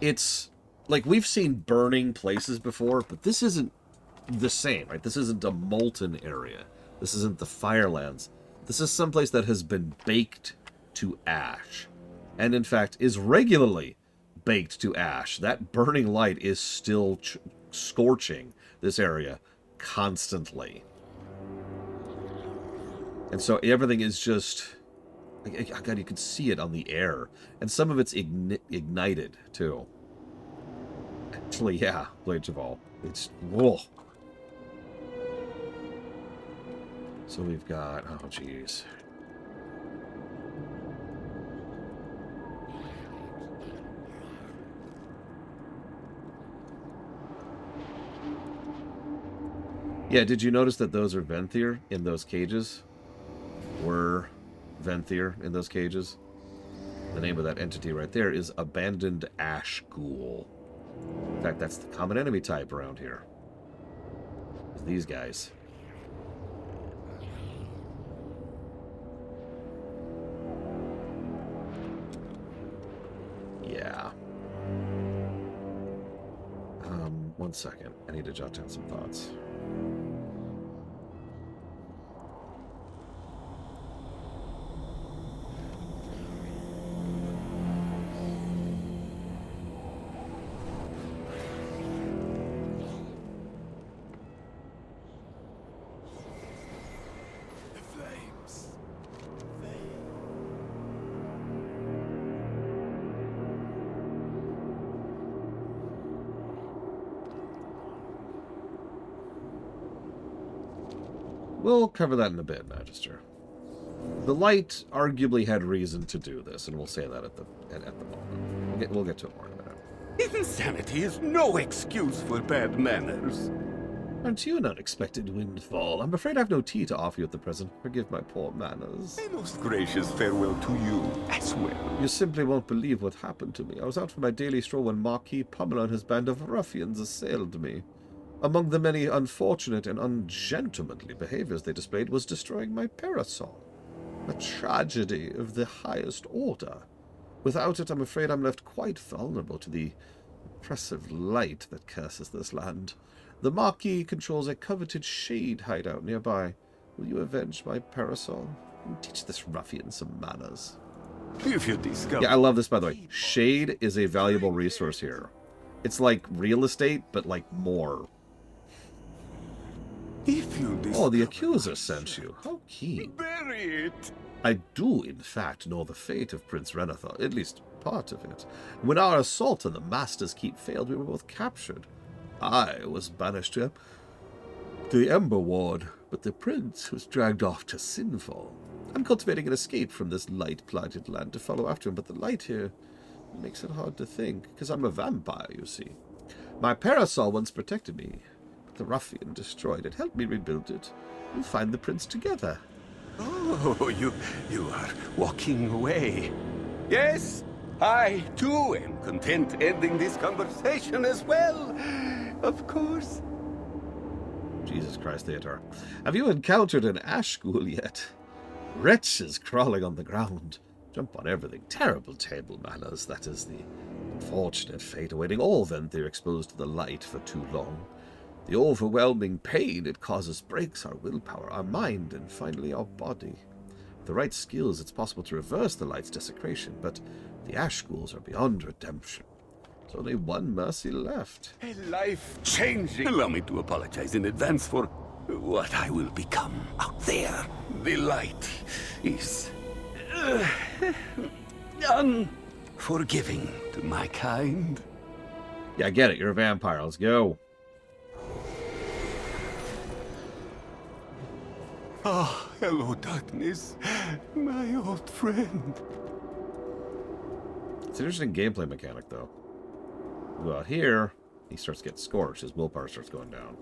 It's, like, we've seen burning places before, but this isn't the same, right? This isn't a molten area. This isn't the Firelands. This is someplace that has been baked to ash. And, in fact, is regularly baked to ash. That burning light is still scorching this area constantly. And so everything is just... God, you can see it on the air. And some of it's ignited, too. Actually, yeah, Blades of All. It's... Whoa. So we've got... Oh, jeez. Yeah, did you notice that those are Venthyr in those cages? Were Venthyr in those cages? The name of that entity right there is Abandoned Ash Ghoul. In fact, that's the common enemy type around here. It's these guys. Yeah. One second. I need to jot down some thoughts. We'll cover that in a bit, Magister. The light arguably had reason to do this, and we'll say that at the moment. We'll get to it more in a minute. Insanity is no excuse for bad manners. Aren't you an unexpected windfall? I'm afraid I've no tea to offer you at the present. Forgive my poor manners. A most gracious farewell to you as well. You simply won't believe what happened to me. I was out for my daily stroll when Marquis Pummel and his band of ruffians assailed me. Among the many unfortunate and ungentlemanly behaviors they displayed was destroying my parasol. A tragedy of the highest order. Without it, I'm afraid I'm left quite vulnerable to the oppressive light that curses this land. The Marquis controls a coveted shade hideout nearby. Will you avenge my parasol and teach this ruffian some manners? If you discover... Yeah, I love this, by the way. Shade is a valuable resource here. It's like real estate, but like more. Oh, the Accuser sent you. How keen. Bury it. I do, in fact, know the fate of Prince Renathal, at least part of it. When our assault on the Master's Keep failed, we were both captured. I was banished to the Ember Ward, but the Prince was dragged off to Sinfall. I'm cultivating an escape from this light-blighted land to follow after him, but the light here makes it hard to think, because I'm a vampire, you see. My parasol once protected me, but the ruffian destroyed it. Help me rebuild it. We'll find the prince together. Oh, you are walking away. Yes, I too am content ending this conversation as well. Of course. Jesus Christ, Theodore. Have you encountered an ash ghoul yet? Wretches crawling on the ground. Jump on everything. Terrible table manners. That is the unfortunate fate awaiting all Venthyr exposed to the light for too long. The overwhelming pain it causes breaks our willpower, our mind, and finally our body. With the right skills, it's possible to reverse the light's desecration, but the ash ghouls are beyond redemption. There's only one mercy left. A life-changing. Allow me to apologize in advance for what I will become out there. The light is unforgiving to my kind. Yeah, I get it. You're a vampire. Let's go. Ah, hello, darkness, my old friend. It's an interesting gameplay mechanic, though. Well, here, he starts getting scorched. His willpower starts going down.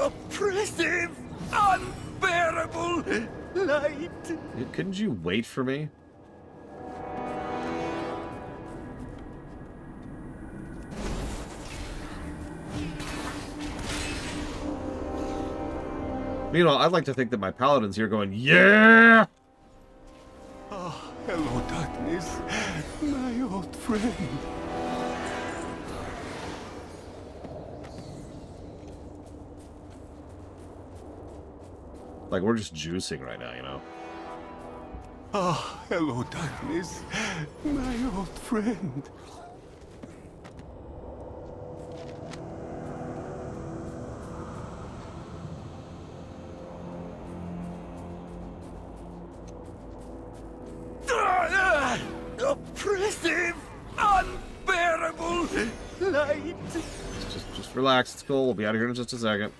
Oppressive, unbearable light. Couldn't you wait for me? Meanwhile, I'd like to think that my paladin's here going, yeah! Oh, hello, darkness, my old friend. Like, we're just juicing right now, you know? Oh, hello, darkness, my old friend. Oppressive, unbearable light. Just relax. It's cool. We'll be out of here in just a second.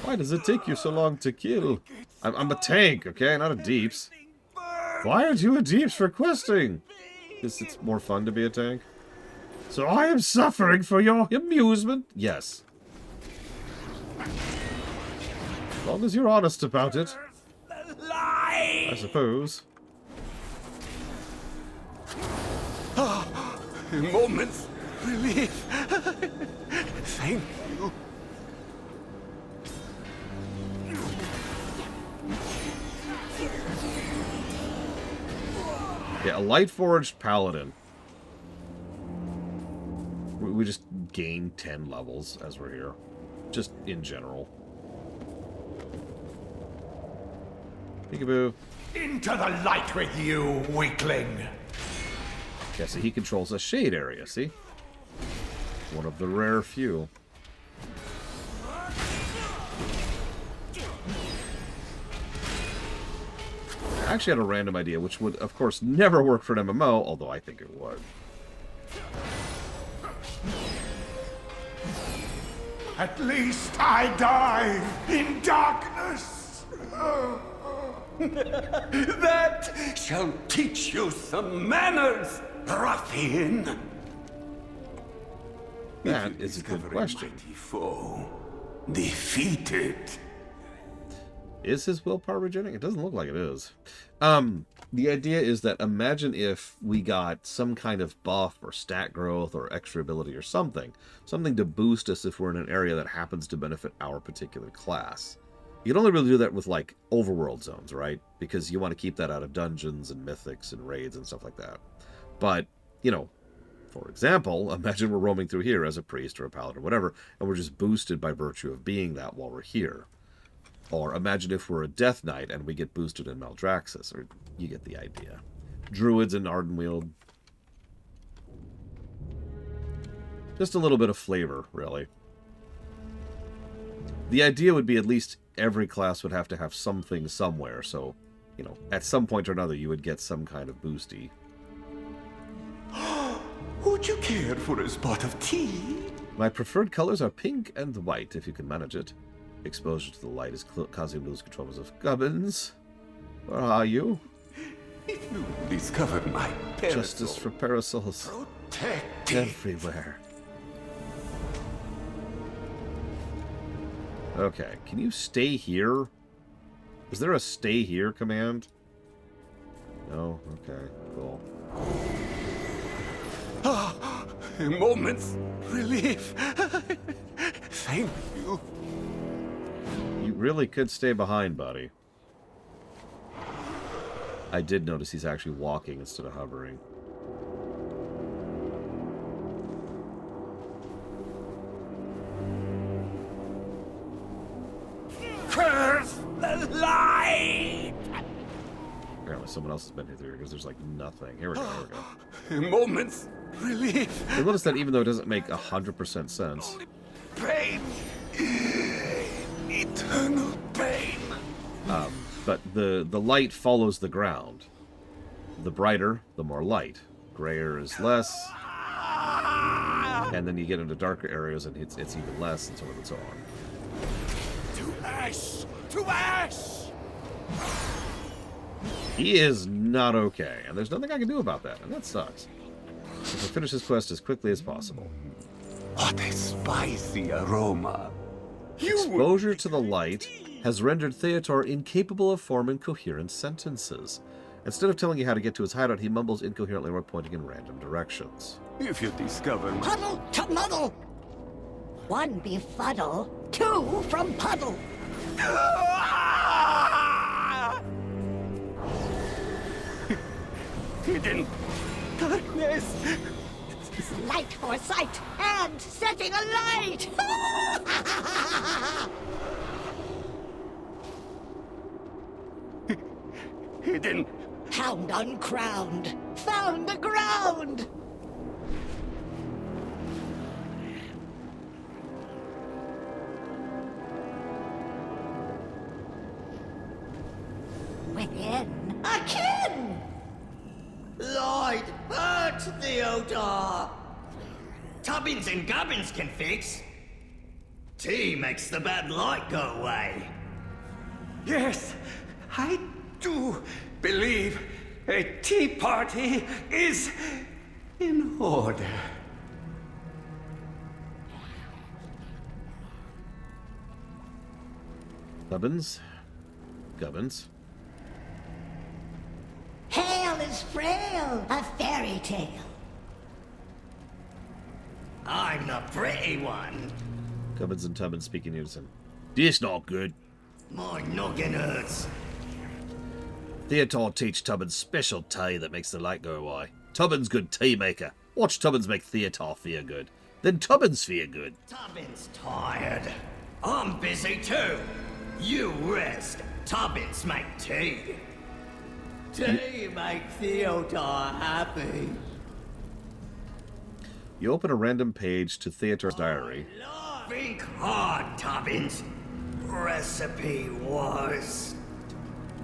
Why does it take you so long to kill? I'm a tank, okay? Not a deeps. Why aren't you a deeps for questing? Because it's more fun to be a tank. So I am suffering for your amusement? Yes. As long as you're honest about it. I suppose. Oh, a moment's relief. Thank you. Yeah, a light-forged paladin. We just gain 10 levels as we're here. Just in general. Peekaboo. Into the light with you, weakling! Yeah, see, he controls a shade area, see? One of the rare few. I actually had a random idea, which would, of course, never work for an MMO, although I think it would. At least I die in darkness! That shall teach you some manners, ruffian. That is a good question. Mighty foe defeated. Is his willpower regenerating? It doesn't look like it is. The idea is that imagine if we got some kind of buff or stat growth or extra ability or something. Something to boost us if we're in an area that happens to benefit our particular class. You can only really do that with, like, overworld zones, right? Because you want to keep that out of dungeons and mythics and raids and stuff like that. But, you know, for example, imagine we're roaming through here as a priest or a paladin or whatever, and we're just boosted by virtue of being that while we're here. Or imagine if we're a Death Knight and we get boosted in Maldraxxus, or you get the idea. Druids in Ardenweald. Just a little bit of flavor, really. The idea would be at least every class would have to have something somewhere, so, you know, at some point or another you would get some kind of boosty. Would you care for a spot of tea? My preferred colors are pink and white, if you can manage it. Exposure to the light is causing me to lose control of gubbins. Where are you? If you discover my parasol, Justice for parasols. protect Everywhere. Okay, can you stay here? Is there a stay here command? No? Okay, cool. A moment's relief. Thank you. You really could stay behind, buddy. I did notice he's actually walking instead of hovering. Curse the light! Apparently someone else has been here because there's like nothing. Here we go, here we A moment's relief. go. You'll notice that even though it doesn't make 100% sense, Pain. Eternal pain. but the light follows the ground. The brighter, the more light. Grayer is less. And then you get into darker areas and it's even less, and so on and so on. To ash! To ash! He is not okay, and there's nothing I can do about that, and that sucks. If I finish this quest as quickly as possible. What a spicy aroma. Exposure to the light has rendered Theodore incapable of forming coherent sentences. Instead of telling you how to get to his hideout, he mumbles incoherently while pointing in random directions. If you discover my... Puddle to muddle. One befuddle, two from puddle. Hidden darkness. Light for sight and setting a light. Hidden. Hound uncrowned, found the ground. Within, akin. Light hurt, Theodore. Tubbins and gubbins can fix. Tea makes the bad light go away. Yes, I do believe a tea party is in order. Gubbins? Gubbins? Hail is frail, a fairy tale. I'm the pretty one. Gubbins and Tubbins speak in unison. This not good. My noggin hurts. Theodore teach Tubbins special tea that makes the light go away. Tubbins good tea maker. Watch Tubbins make Theodore feel good. Then Tubbins feel good. Tubbins tired. I'm busy too. You rest. Tubbins make tea. Tea make Theodore happy. You open a random page to Theodore's diary. Think hard, Tubbins. Recipe was...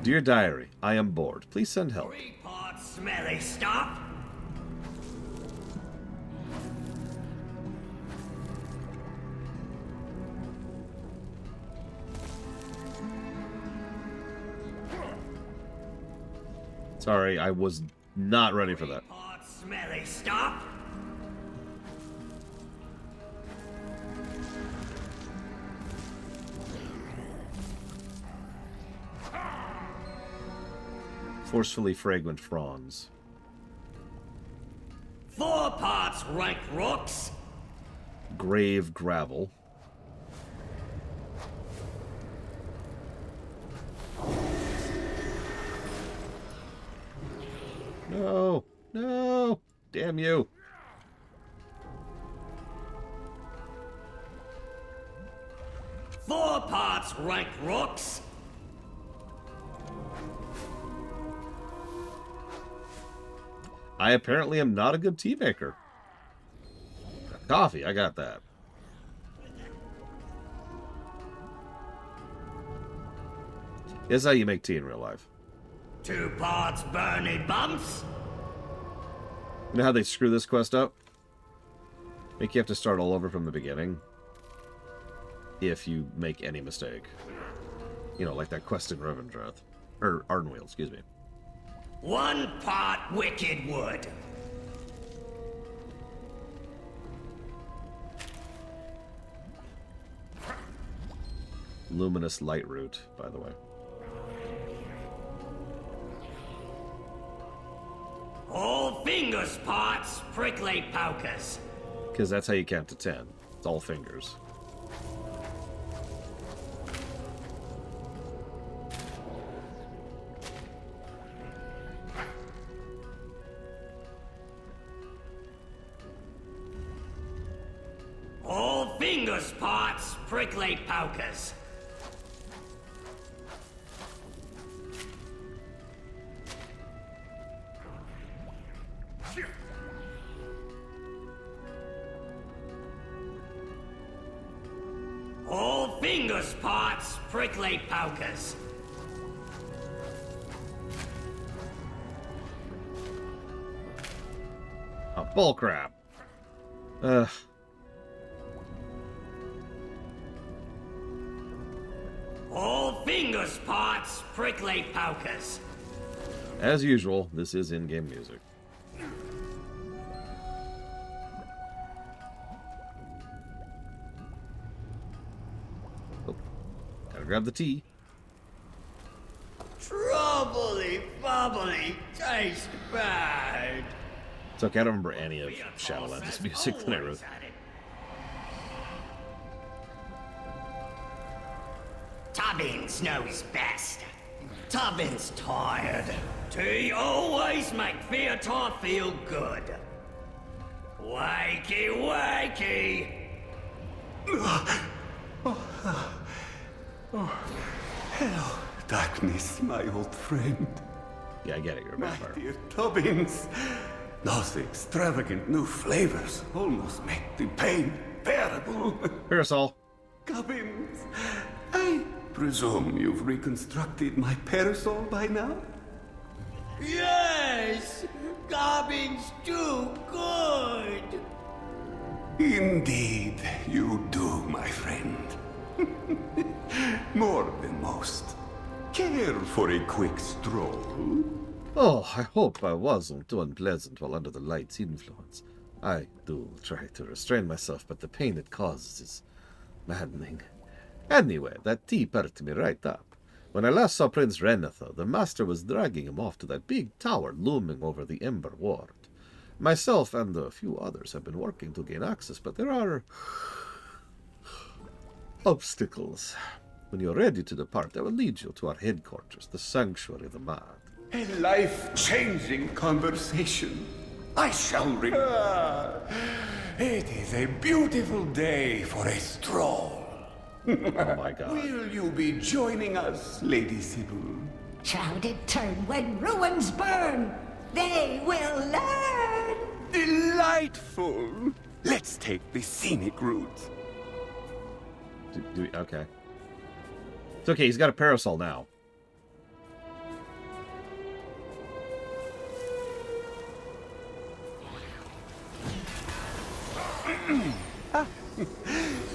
Dear diary, I am bored. Please send help. 3 parts smelly stuff. Sorry, I was not ready for that. 3 parts smelly stuff. Forcefully fragrant fronds. 4 parts rank rocks. Grave gravel. No! No! Damn you! Four parts rank rocks. I apparently am not a good tea maker. Coffee, I got that. This is how you make tea in real life. 2 parts Bernie bumps. You know how they screw this quest up? Make you have to start all over from the beginning if you make any mistake. You know, like that quest in Revendreth. Or Ardenweald, excuse me. 1 pot wicked wood. Luminous light root, by the way. All fingers pots, prickly pokers. Because that's how you count to 10. It's all fingers. All fingers pots, prickly pokers. All fingers pots, prickly pokers. Oh, bullcrap. Ugh. All fingers pots, prickly pokers. As usual, this is in-game music. Oh, gotta grab the tea. Troubly, bubbly, taste bad. It's okay, I don't remember any of Shadowlands' music that I wrote. Tubbins knows best. Tubbins tired. Tea always make Theatar feel good. Wakey, wakey. Hello, darkness, my old friend. Yeah, I get it, you're a vampire. My dear Tubbins. Those extravagant new flavors almost make the pain bearable. Parasol. Tubbins, I presume you've reconstructed my parasol by now? Yes, Gobbins do good. Indeed, you do, my friend. More than most. Care for a quick stroll? Oh, I hope I wasn't too unpleasant while under the light's influence. I do try to restrain myself, but the pain it causes is maddening. Anyway, that tea perked me right up. When I last saw Prince Renathal, the Master was dragging him off to that big tower looming over the Ember Ward. Myself and a few others have been working to gain access, but there are obstacles. When you're ready to depart, I will lead you to our headquarters, the Sanctuary of the Mad. A life-changing conversation. I shall it is a beautiful day for a stroll. Oh my God. Will you be joining us, Lady Sybil? Shrouded turn when ruins burn. They will learn. Delightful. Let's take the scenic route. Okay. It's okay, he's got a parasol now.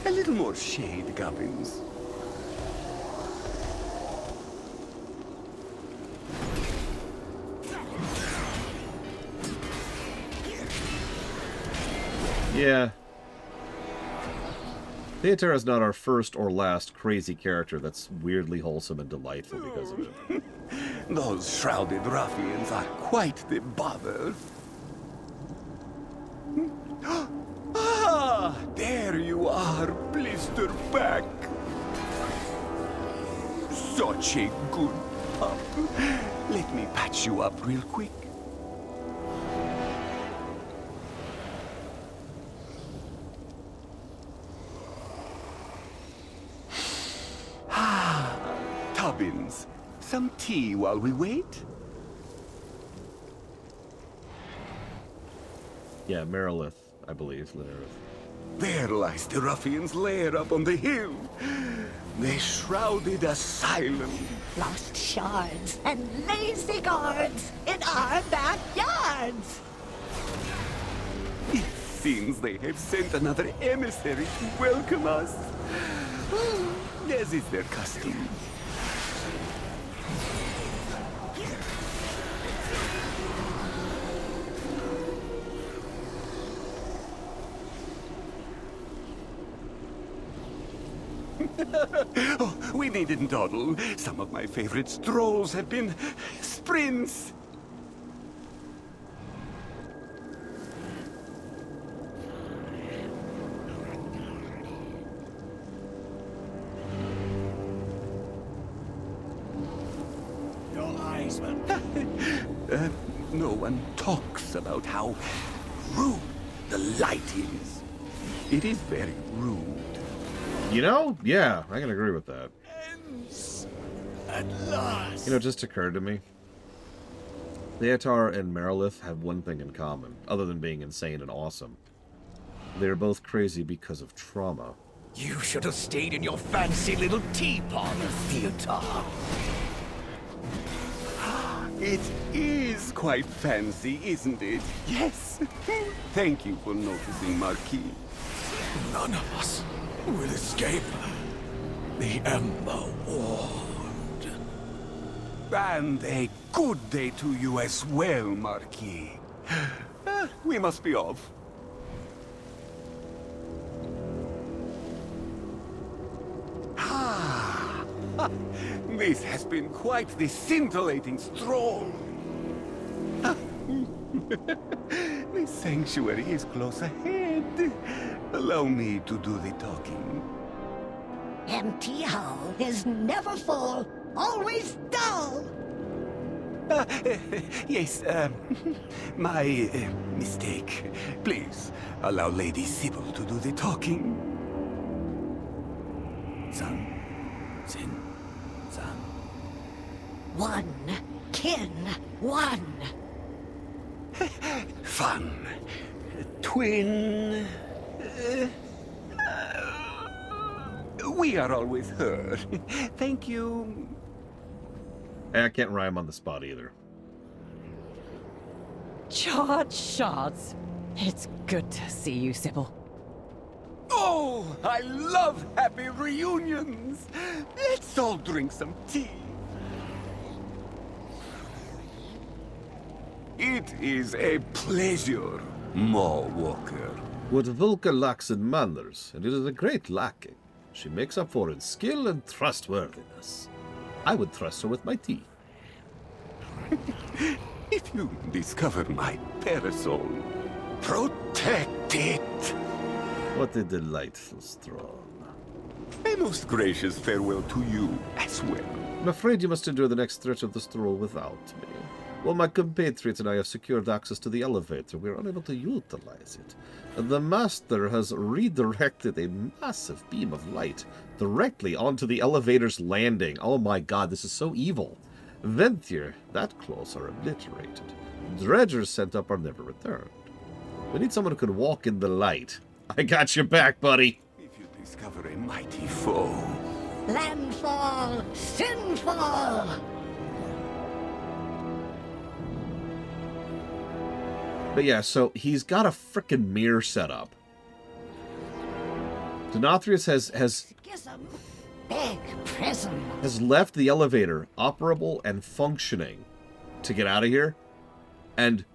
A little more shade, Gubbins. Yeah. Theater is not our first or last crazy character that's weirdly wholesome and delightful because of it. Those shrouded ruffians are quite the bother. Ah, there you are, Blisterback. Such a good pup. Let me patch you up real quick. Tubbins, some tea while we wait? Yeah, Merilith, I believe. There lies the ruffian's lair up on the hill. The shrouded asylum. Lost shards and lazy guards in our backyards. If seems they have sent another emissary to welcome us. As is their custom. Oh, we needn't dawdle. Some of my favorite strolls have been sprints. Your eyes, man. No one talks about how rude the light is. It is very rude. You know? Yeah, I can agree with that. At last. You know, it just occurred to me. Theatar and Merilith have one thing in common, other than being insane and awesome. They are both crazy because of trauma. You should have stayed in your fancy little tea parlor, Theatar. It is quite fancy, isn't it? Yes. Thank you for noticing, Marquis. None of us will escape the Ember Ward. And a good day to you as well, Marquis. We must be off. This has been quite the scintillating stroll. The sanctuary is close ahead. Allow me to do the talking. Empty hull is never full, always dull. Yes, my mistake. Please, allow Lady Sybil to do the talking. One kin, one. Fun. Twin. We are always her. Thank you. I can't rhyme on the spot either. Charge shards. It's good to see you, Sybil. Oh, I love happy reunions. Let's all drink some tea. It is a pleasure, Maw Walker. What Vulca lacks in manners, and it is a great lacking, she makes up for in skill and trustworthiness. I would trust her with my tea. If you discover my parasol, protect it. What a delightful stroll. A most gracious farewell to you as well. I'm afraid you must endure the next stretch of the stroll without me. While my compatriots and I have secured access to the elevator, we are unable to utilize it. The Master has redirected a massive beam of light directly onto the elevator's landing. Oh my god, this is so evil. Venthyr, that close, are obliterated. Dredgers sent up are never returned. We need someone who can walk in the light. I got your back, buddy. If you discover a mighty foe. Landfall, sinful. But yeah, so he's got a frickin' mirror set up. Denathrius Schism, big prism. has left the elevator operable and functioning to get out of here, and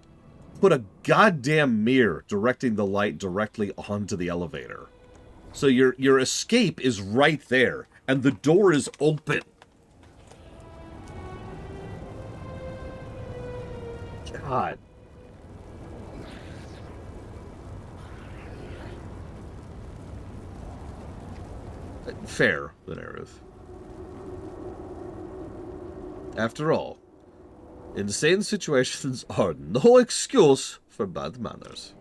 put a goddamn mirror directing the light directly onto the elevator. So your escape is right there, and the door is open. God. Fair, Venerith. After all, insane situations are no excuse for bad manners.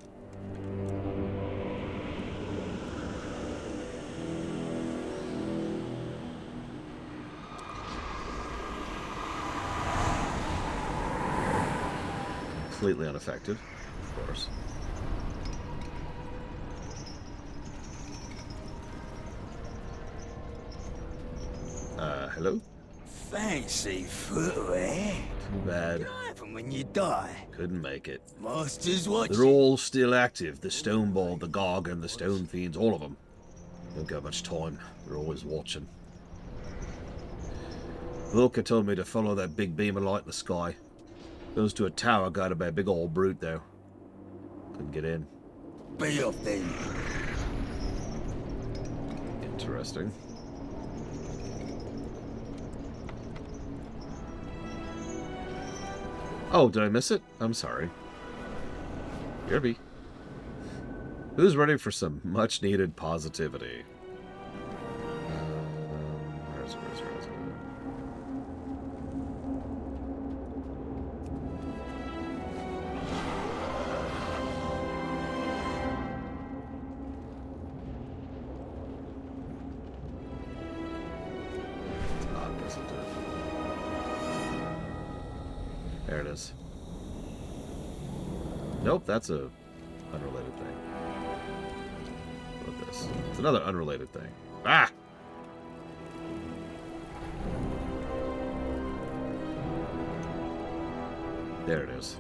Completely unaffected, of course. Hello? Fancy food, eh? Too bad. Can I have a when you die. Couldn't make it. Master's watching. They're all still active. The Stoneball, the Gargan, the Stone Fiends, all of them. Don't got much time. They're always watching. Volker told me to follow that big beam of light in the sky. Goes to a tower guarded by a big old brute, though. Couldn't get in. Be off then. Interesting. Oh, did I miss it? I'm sorry. Kirby. Who's ready for some much-needed positivity? Where's it? There it is. Nope, that's a unrelated thing. What about this? It's another unrelated thing. Ah! There it is.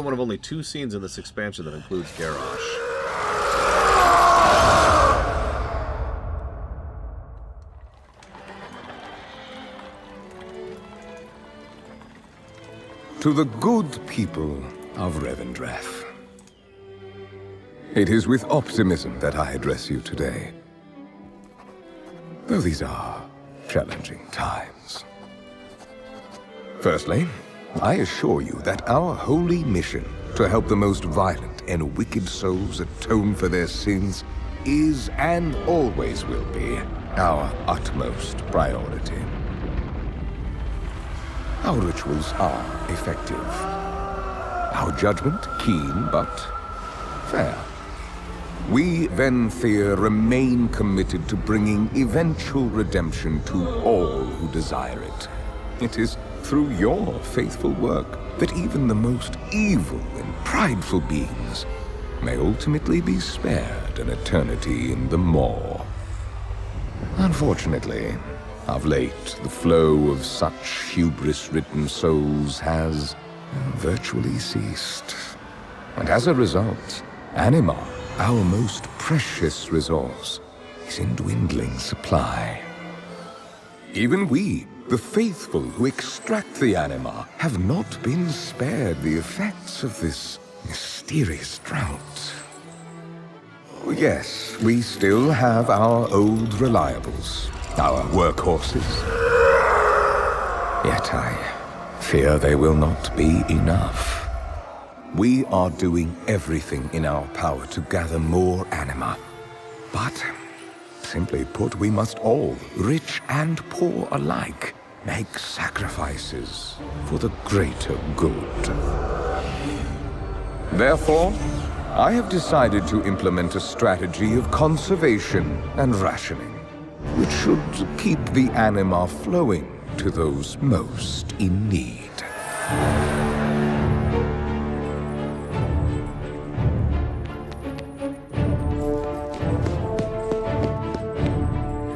One of only 2 scenes in this expansion that includes Garrosh. To the good people of Revendreth. It is with optimism that I address you today. Though these are challenging times. Firstly, I assure you that our holy mission to help the most violent and wicked souls atone for their sins is and always will be our utmost priority. Our rituals are effective. Our judgment keen but fair. We, Nathria, remain committed to bringing eventual redemption to all who desire it. It is through your faithful work that even the most evil and prideful beings may ultimately be spared an eternity in the maw. Unfortunately, of late, the flow of such hubris-ridden souls has virtually ceased. And as a result, anima, our most precious resource, is in dwindling supply. Even we, the faithful who extract the anima, have not been spared the effects of this mysterious drought. Yes, we still have our old reliables, our workhorses. Yet I fear they will not be enough. We are doing everything in our power to gather more anima. But, simply put, we must all, rich and poor alike, make sacrifices for the greater good. Therefore, I have decided to implement a strategy of conservation and rationing, which should keep the anima flowing to those most in need.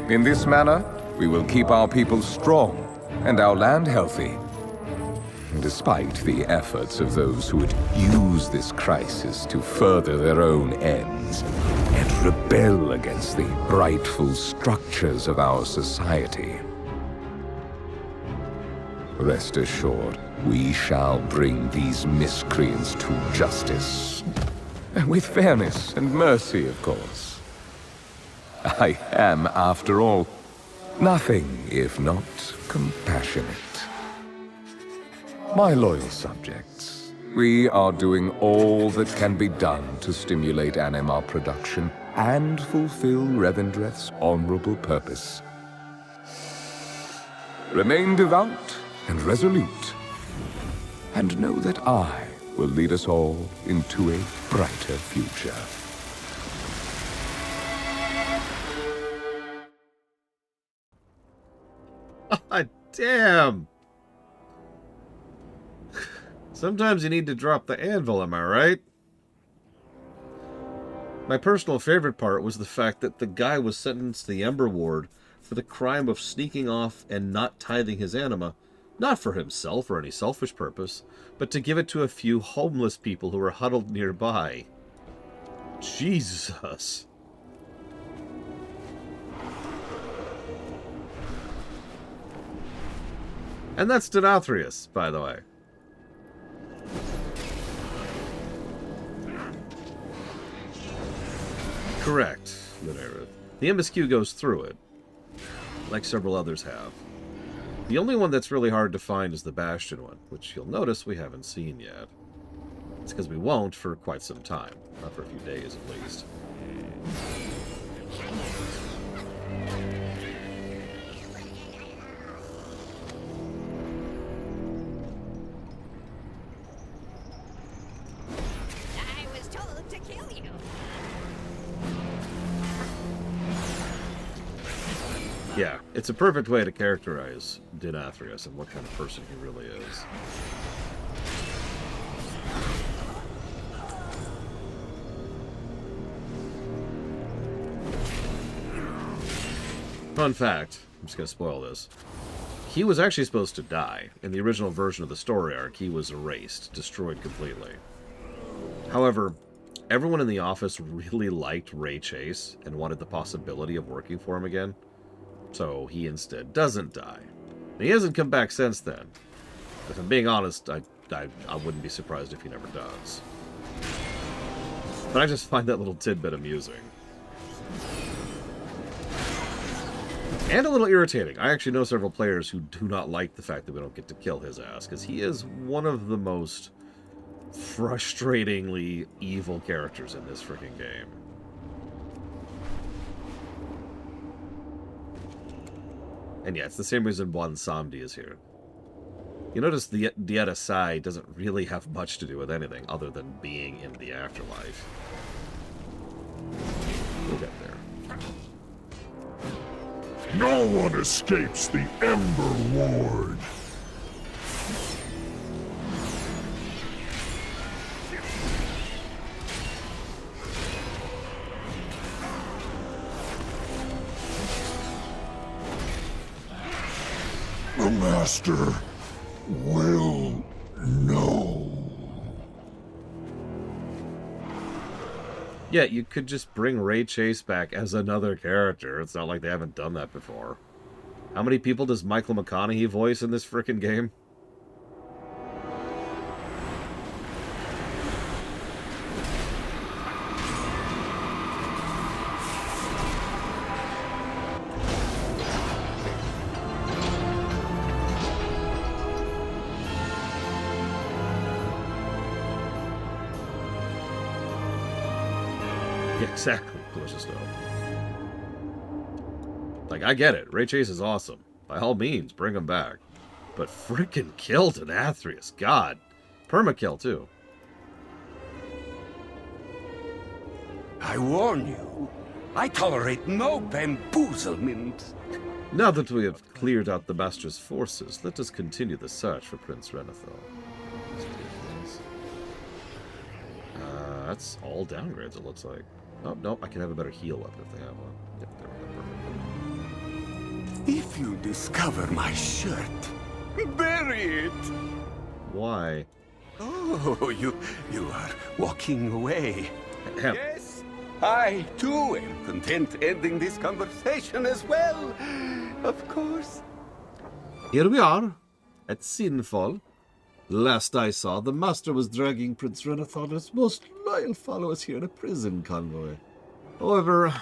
In this manner, we will keep our people strong and our land healthy, despite the efforts of those who would use this crisis to further their own ends and rebel against the rightful structures of our society. Rest assured, we shall bring these miscreants to justice. With fairness and mercy, of course. I am, after all, nothing if not compassionate. My loyal subjects, we are doing all that can be done to stimulate anima production and fulfill Revendreth's honorable purpose. Remain devout and resolute, and know that I will lead us all into a brighter future. Ah, damn! Sometimes you need to drop the anvil, am I right? My personal favorite part was the fact that the guy was sentenced to the Ember Ward for the crime of sneaking off and not tithing his anima, not for himself or any selfish purpose, but to give it to a few homeless people who were huddled nearby. Jesus. And that's Denathrius, by the way. Correct, Renathal. The MSQ goes through it, like several others have. The only one that's really hard to find is the Bastion one, which you'll notice we haven't seen yet. It's because we won't for quite some time, not for a few days at least. Yeah, it's a perfect way to characterize Denathrius and what kind of person he really is. Fun fact, I'm just going to spoil this. He was actually supposed to die. In the original version of the story arc, he was erased, destroyed completely. However, everyone in the office really liked Ray Chase and wanted the possibility of working for him again. So he instead doesn't die. And he hasn't come back since then. If I'm being honest, I wouldn't be surprised if he never does. But I just find that little tidbit amusing. And a little irritating. I actually know several players who do not like the fact that we don't get to kill his ass, because he is one of the most frustratingly evil characters in this freaking game. And yeah, it's the same reason Bon Samdi is here. You notice the Dieta Sai doesn't really have much to do with anything other than being in the afterlife. We'll get there. No one escapes the Ember Ward. The Master will know. Yeah, you could just bring Ray Chase back as another character. It's not like they haven't done that before. How many people does Michael McConaughey voice in this frickin' game? Exactly, delicious dough. Like, I get it. Ray Chase is awesome. By all means, bring him back. But freaking kill Denathrius. God. Permakill, too. I warn you, I tolerate no bamboozlement. Now that we have cleared out the Master's forces, let us continue the search for Prince Renathal. That's all downgrades, it looks like. Oh, no, I can have a better heal weapon if they have one. Yep, there we go. If you discover my shirt, bury it. Why? Oh, you are walking away. Yes, I too am content ending this conversation as well. Of course. Here we are, at Sinfall. Last I saw, the Master was dragging Prince Renathal's most loyal followers here in a prison convoy. However,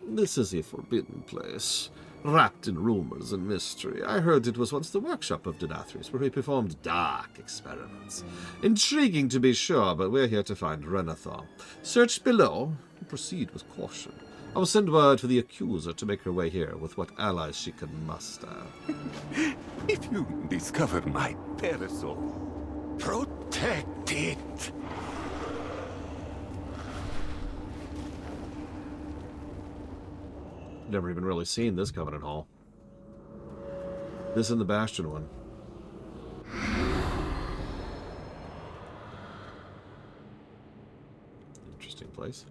this is a forbidden place, wrapped in rumors and mystery. I heard it was once the workshop of Denathrius, where he performed dark experiments. Intriguing to be sure, but we're here to find Renathal. Search below, and proceed with caution. I will send word for the Accuser to make her way here with what allies she can muster. If you discover my parasol, Protect it. Never even really seen this Covenant Hall. This and the Bastion one. Interesting place.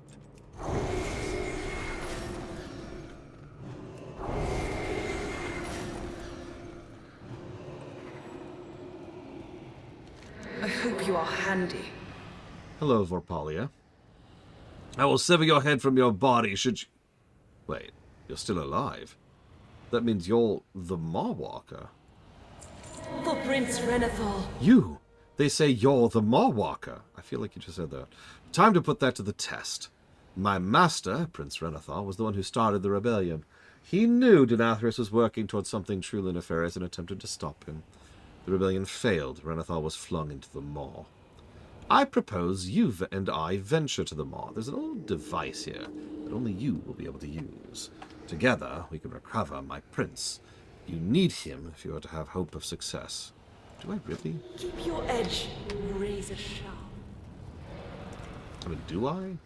I hope you are handy. Hello, Vorpalia. I will sever your head from your body should you... Wait, you're still alive? That means you're the Mawwalker. For Prince Renathal. You! They say you're the Mawwalker. I feel like you just said that. Time to put that to the test. My master, Prince Renathal, was the one who started the rebellion. He knew Denathrius was working towards something truly nefarious and attempted to stop him. The rebellion failed. Renathal was flung into the maw. I propose you and I venture to the maw. There's an old device here that only you will be able to use. Together, we can recover my prince. You need him if you are to have hope of success. Do I really? Keep your edge razor sharp. I mean, do I?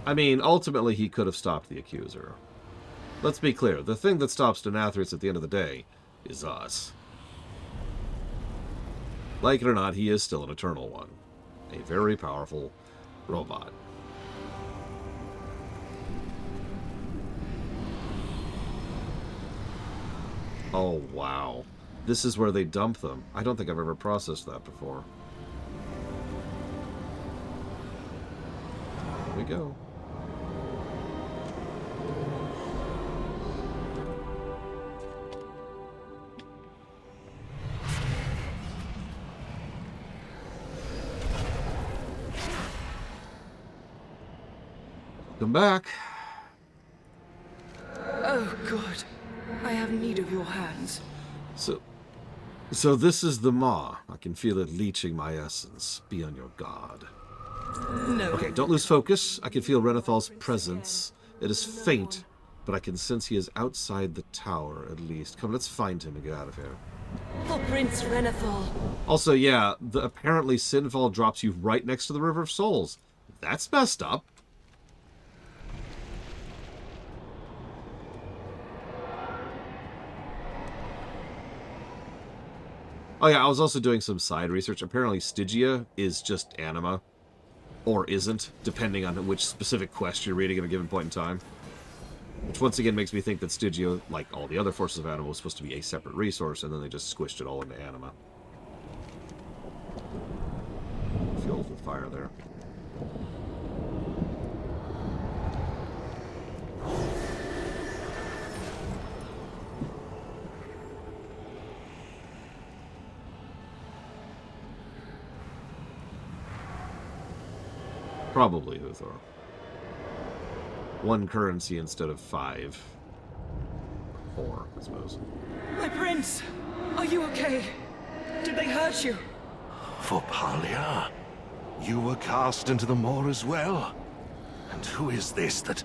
I mean, ultimately he could have stopped the Accuser. Let's be clear, the thing that stops Denathrius at the end of the day is us. Like it or not, he is still an Eternal One. A very powerful robot. Oh, wow. This is where they dump them. I don't think I've ever processed that before. Here we go. Come back. Oh, God. I have need of your hands. So this is the maw. I can feel it leeching my essence. Be on your guard. No. Okay, don't lose focus. I can feel Renathal's presence. It is faint, but I can sense he is outside the tower, at least. Come, let's find him and get out of here. For Prince Renathal. Also, yeah, apparently Sinfall drops you right next to the River of Souls. That's messed up. Oh yeah, I was also doing some side research. Apparently Stygia is just anima. Or isn't, depending on which specific quest you're reading at a given point in time. Which once again makes me think that Stygia, like all the other forces of anima, was supposed to be a separate resource, and then they just squished it all into anima. Fuel with fire there. Probably Huthor. 1 currency instead of 5. 4, I suppose. My prince! Are you okay? Did they hurt you? Vorpalia, you were cast into the maw as well. And who is this that...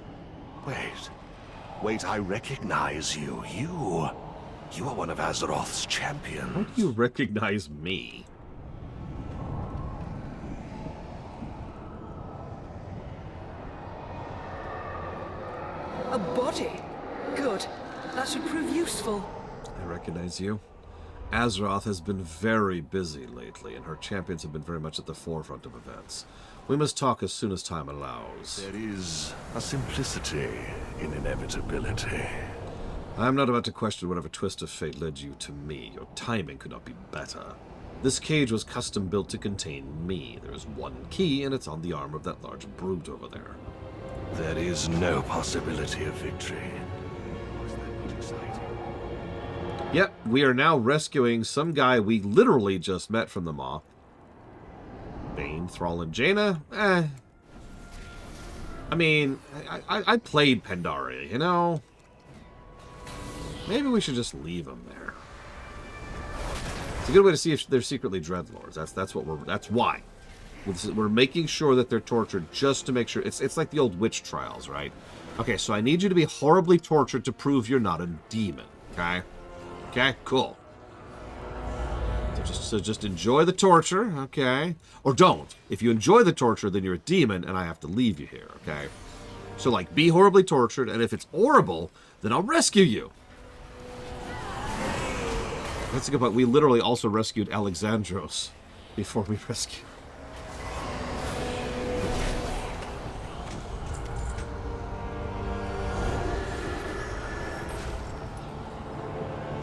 Wait, I recognize you. You are one of Azeroth's champions. How do you recognize me? A body? Good. That should prove useful. I recognize you. Azeroth has been very busy lately, and her champions have been very much at the forefront of events. We must talk as soon as time allows. There is a simplicity in inevitability. I am not about to question whatever twist of fate led you to me. Your timing could not be better. This cage was custom built to contain me. There is one key, and it's on the arm of that large brute over there. There is no possibility of victory. Yep, we are now rescuing some guy we literally just met from the maw. Bane, Thrall, and Jaina? I mean, I played Pandaria, you know? Maybe we should just leave them there. It's a good way to see if they're secretly Dreadlords. That's why. We're making sure that they're tortured just to make sure. It's like the old witch trials, right? Okay, so I need you to be horribly tortured to prove you're not a demon. Okay? Okay, cool. So just enjoy the torture, okay? Or don't. If you enjoy the torture, then you're a demon, and I have to leave you here, okay? So, like, be horribly tortured, and if it's horrible, then I'll rescue you. That's a good point. We literally also rescued Alexandros before we rescued.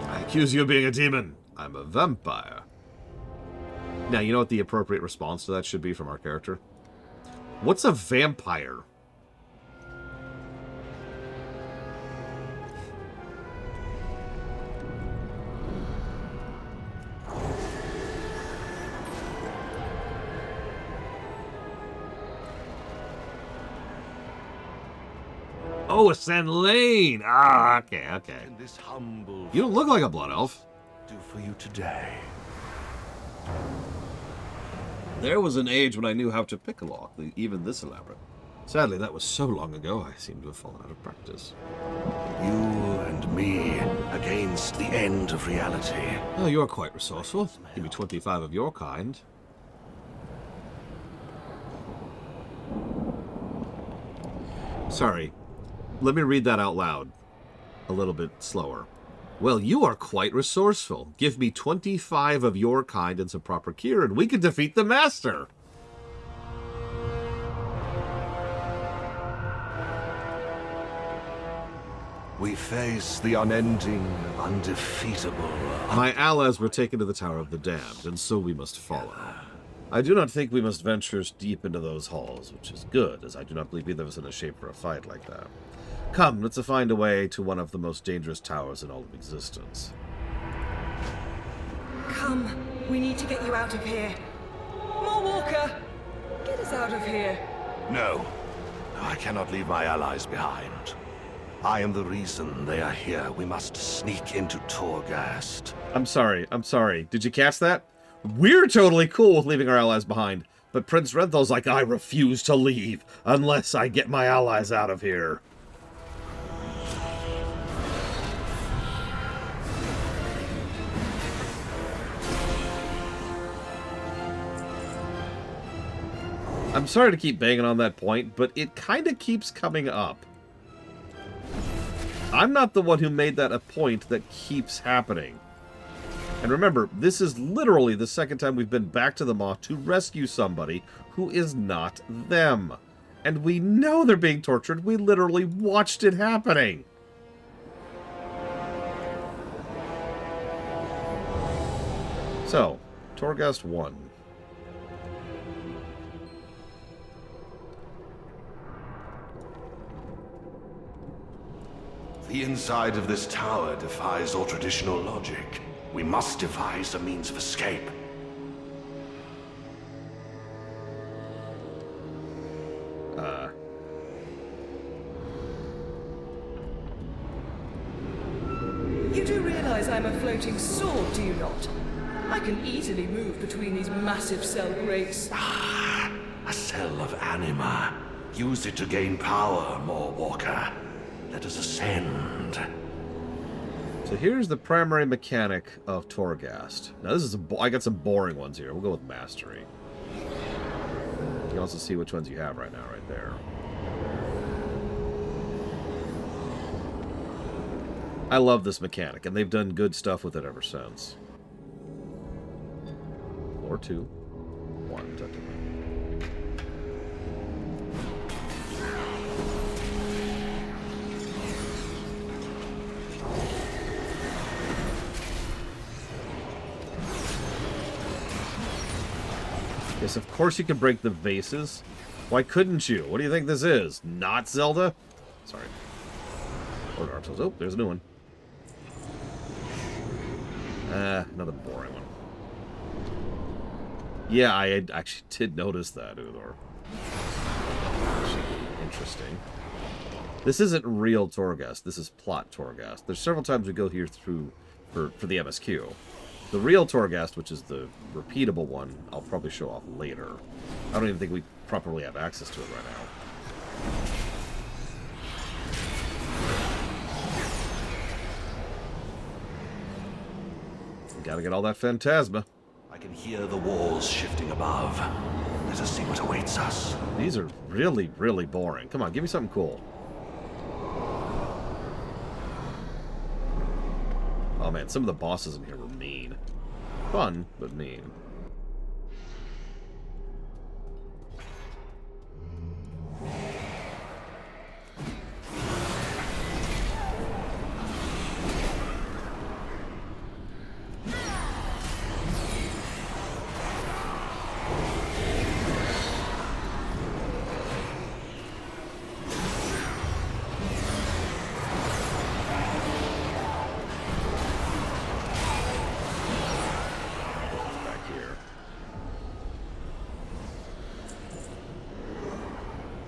I accuse you of being a demon. I'm a vampire. Now, you know what the appropriate response to that should be from our character? What's a vampire? Oh, a Sanlane! Ah, okay, okay. This humble You don't look like a blood elf. do for you today. There was an age when I knew how to pick a lock, even this elaborate. Sadly, that was so long ago, I seem to have fallen out of practice. You and me against the end of reality. Oh, you are quite resourceful. Give me 25 of your kind. Sorry. Let me read that out loud. A little bit slower. Well, you are quite resourceful. Give me 25 of your kind and some proper gear, and we can defeat the Master. We face the unending, undefeatable. My allies were taken to the Tower of the Damned, and so we must follow. I do not think we must venture deep into those halls, which is good, as I do not believe either of us in a shape for a fight like that. Come, let's find a way to one of the most dangerous towers in all of existence. Come, we need to get you out of here. More Walker! Get us out of here. No, I cannot leave my allies behind. I am the reason they are here. We must sneak into Torghast. I'm sorry. Did you catch that? We're totally cool with leaving our allies behind, but Prince Renathal's like, I refuse to leave unless I get my allies out of here. I'm sorry to keep banging on that point, but it kind of keeps coming up. I'm not the one who made that a point that keeps happening. And remember, this is literally the second time we've been back to the Maw to rescue somebody who is not them. And we know they're being tortured. We literally watched it happening. So, Torghast 1. The inside of this tower defies all traditional logic. We must devise a means of escape. You do realize I'm a floating sword, do you not? I can easily move between these massive cell grates. A cell of anima. Use it to gain power, more Walker. Let us ascend. So here's the primary mechanic of Torghast. Now this is I got some boring ones here. We'll go with Mastery. You can also see which ones you have right now, right there. I love this mechanic, and they've done good stuff with it ever since. Floor 2. 1, technically. Yes, of course you can break the vases. Why couldn't you? What do you think this is? Not Zelda? Sorry. Or Dark Souls. Oh, there's a new one. Another boring one. Yeah, I actually did notice that, Udor. Interesting. This isn't real Torghast. This is plot Torghast. There's several times we go here through for the MSQ. The real Torghast, which is the repeatable one, I'll probably show off later. I don't even think we properly have access to it right now. Gotta get all that phantasma. I can hear the walls shifting above. Let us see what awaits us. These are really, really boring. Come on, give me something cool. Oh man, some of the bosses in here were mean. Fun, but mean.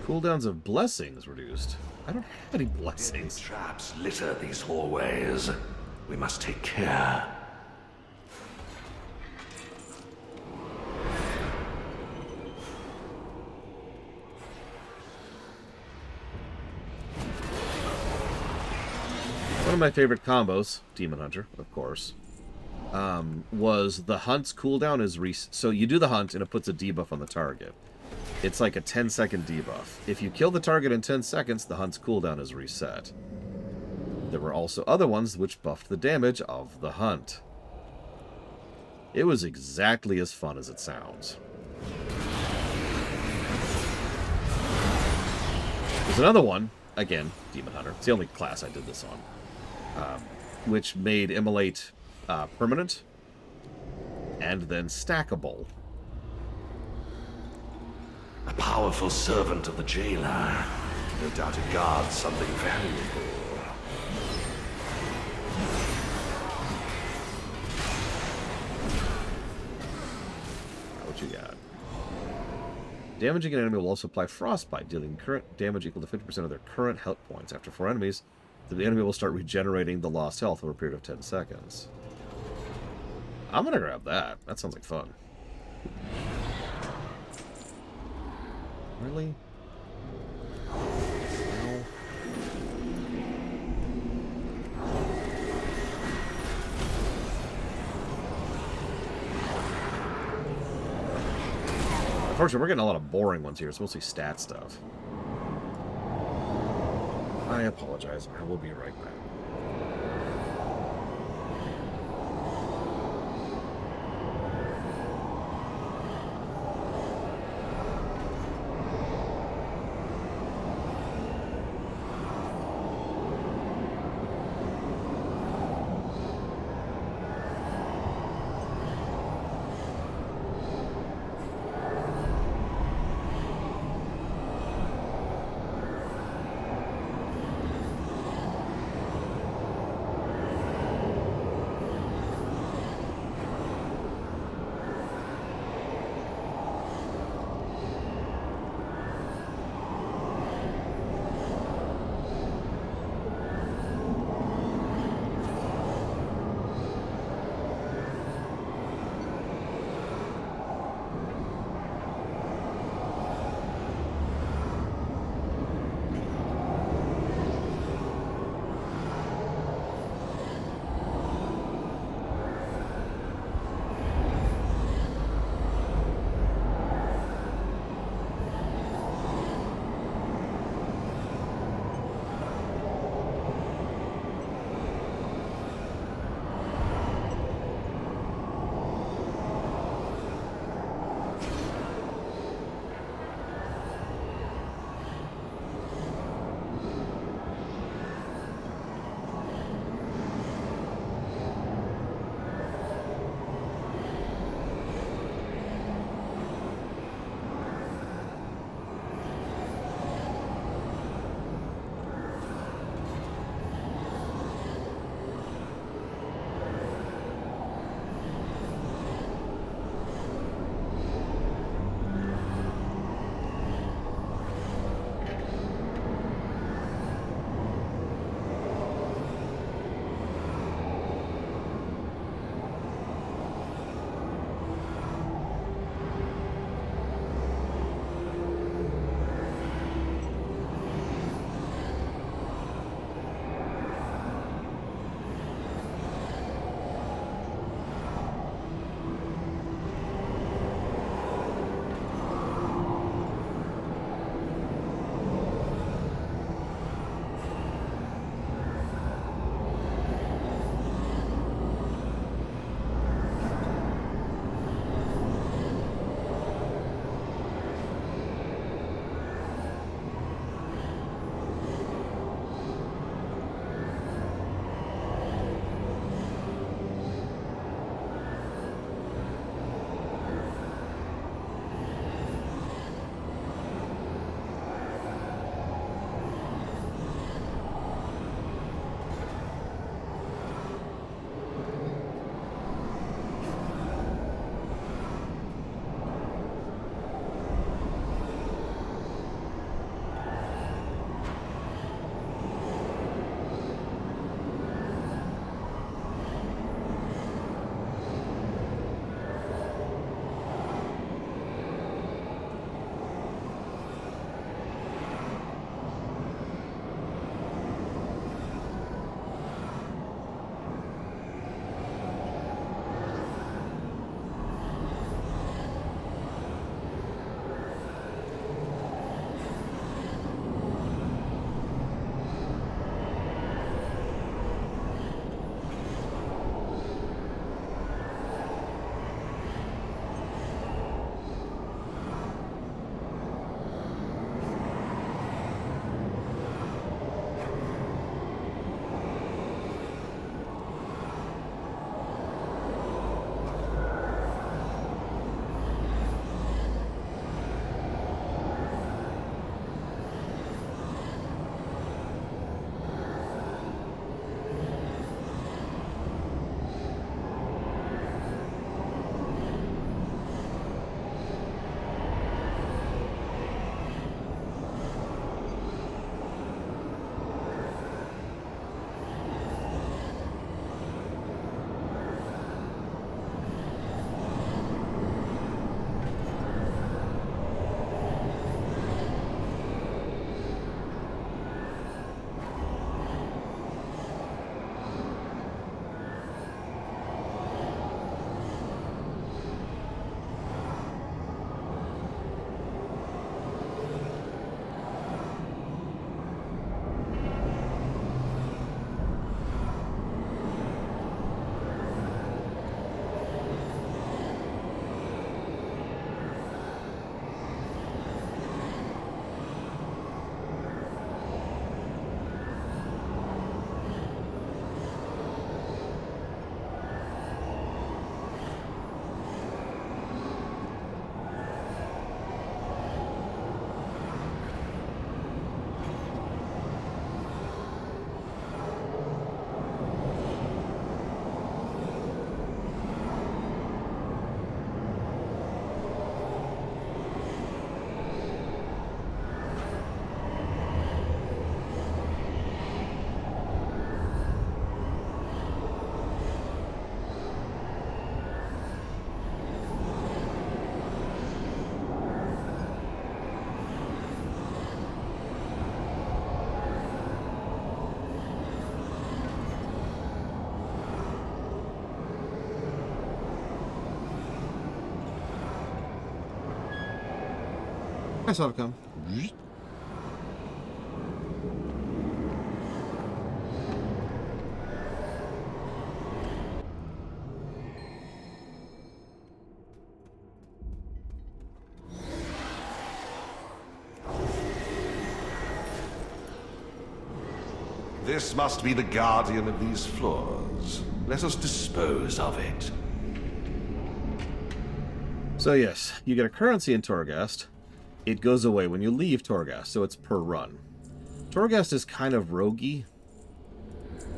Cooldowns of blessings reduced. I don't have any blessings. Traps litter these hallways. We must take care. One of my favorite combos, Demon Hunter, of course, was the hunt's cooldown is so you do the hunt and it puts a debuff on the target. It's like a 10-second debuff. If you kill the target in 10 seconds, the hunt's cooldown is reset. There were also other ones which buffed the damage of the hunt. It was exactly as fun as it sounds. There's another one, again, Demon Hunter. It's the only class I did this on. Which made Immolate permanent and then stackable. A powerful servant of the jailer. No doubt it guards something valuable. What you got? Damaging an enemy will also apply frostbite, dealing current damage equal to 50% of their current health points. After 4 enemies, the enemy will start regenerating the lost health over a period of 10 seconds. I'm gonna grab that. That sounds like fun. Really? No. Unfortunately, we're getting a lot of boring ones here. It's mostly stat stuff. I apologize. I will be right back. I saw it come. This must be the guardian of these floors. Let us dispose of it. So yes, you get a currency in Torghast. It goes away when you leave Torghast, so it's per run. Torghast is kind of roguey.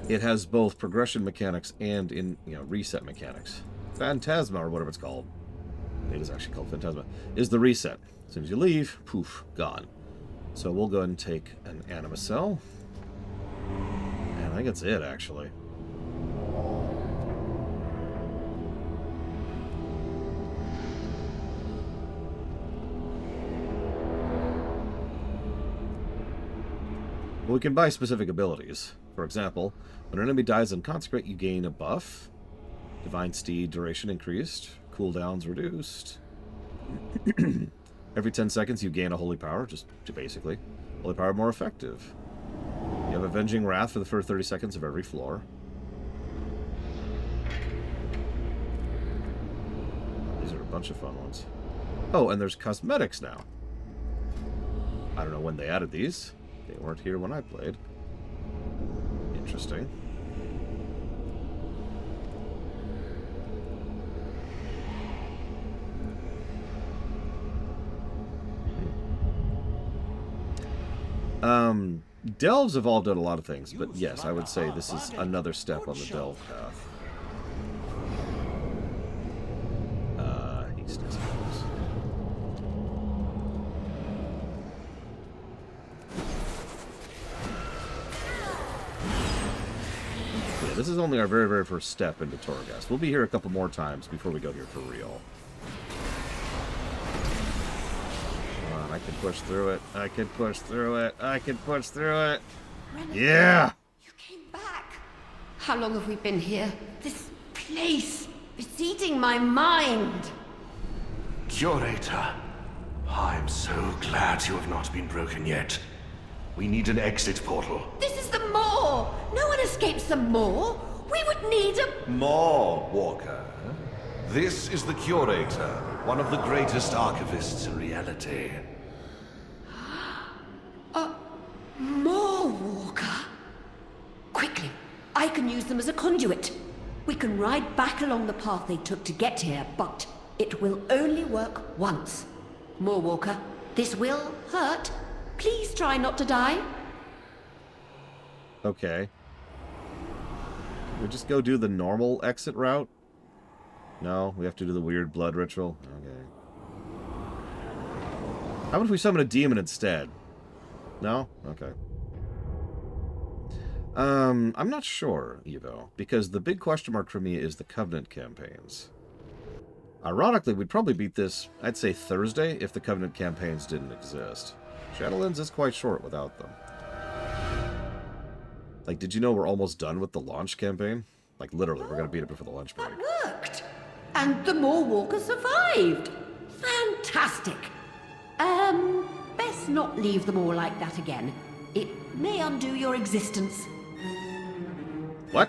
It has both progression mechanics and reset mechanics. Phantasma, or whatever it's called. It is actually called Phantasma. Is the reset. As soon as you leave, poof, gone. So we'll go ahead and take an anima cell. And I think that's it, actually. We can buy specific abilities. For example, when an enemy dies in Consecrate, you gain a buff. Divine Steed duration increased. Cooldowns reduced. Every 10 seconds you gain a Holy Power, just basically. Holy Power more effective. You have Avenging Wrath for the first 30 seconds of every floor. These are a bunch of fun ones. Oh, and there's cosmetics now. I don't know when they added these. They weren't here when I played. Interesting. Delves evolved out a lot of things, but yes, I would say this is another step on the delve path. East, I suppose. Yeah, this is only our very, very first step into Torghast. We'll be here a couple more times before we go here for real. I can push through it. I can push through it. I can push through it. Yeah! You came back. How long have we been here? This place is eating my mind. Curator, I'm so glad you have not been broken yet. We need an exit portal. This is the Maw. No one escapes the Maw. We would need a... Maw, Walker. This is the Curator, one of the greatest archivists in reality. Maw Walker? Quickly, I can use them as a conduit. We can ride back along the path they took to get here, but it will only work once. Maw Walker, this will hurt. Please try not to die. Okay. We just go do the normal exit route? No, we have to do the weird blood ritual? Okay. How about if we summon a demon instead? No? Okay. I'm not sure, Evo, because the big question mark for me is the Covenant campaigns. Ironically, we'd probably beat this, I'd say Thursday, if the Covenant campaigns didn't exist. Shadowlands is quite short without them. Like, did you know we're almost done with the launch campaign? Like, literally, we're gonna beat it before the lunch break. Worked. And the Maw Walker survived. Fantastic. Best not leave them all like that again. It may undo your existence. What?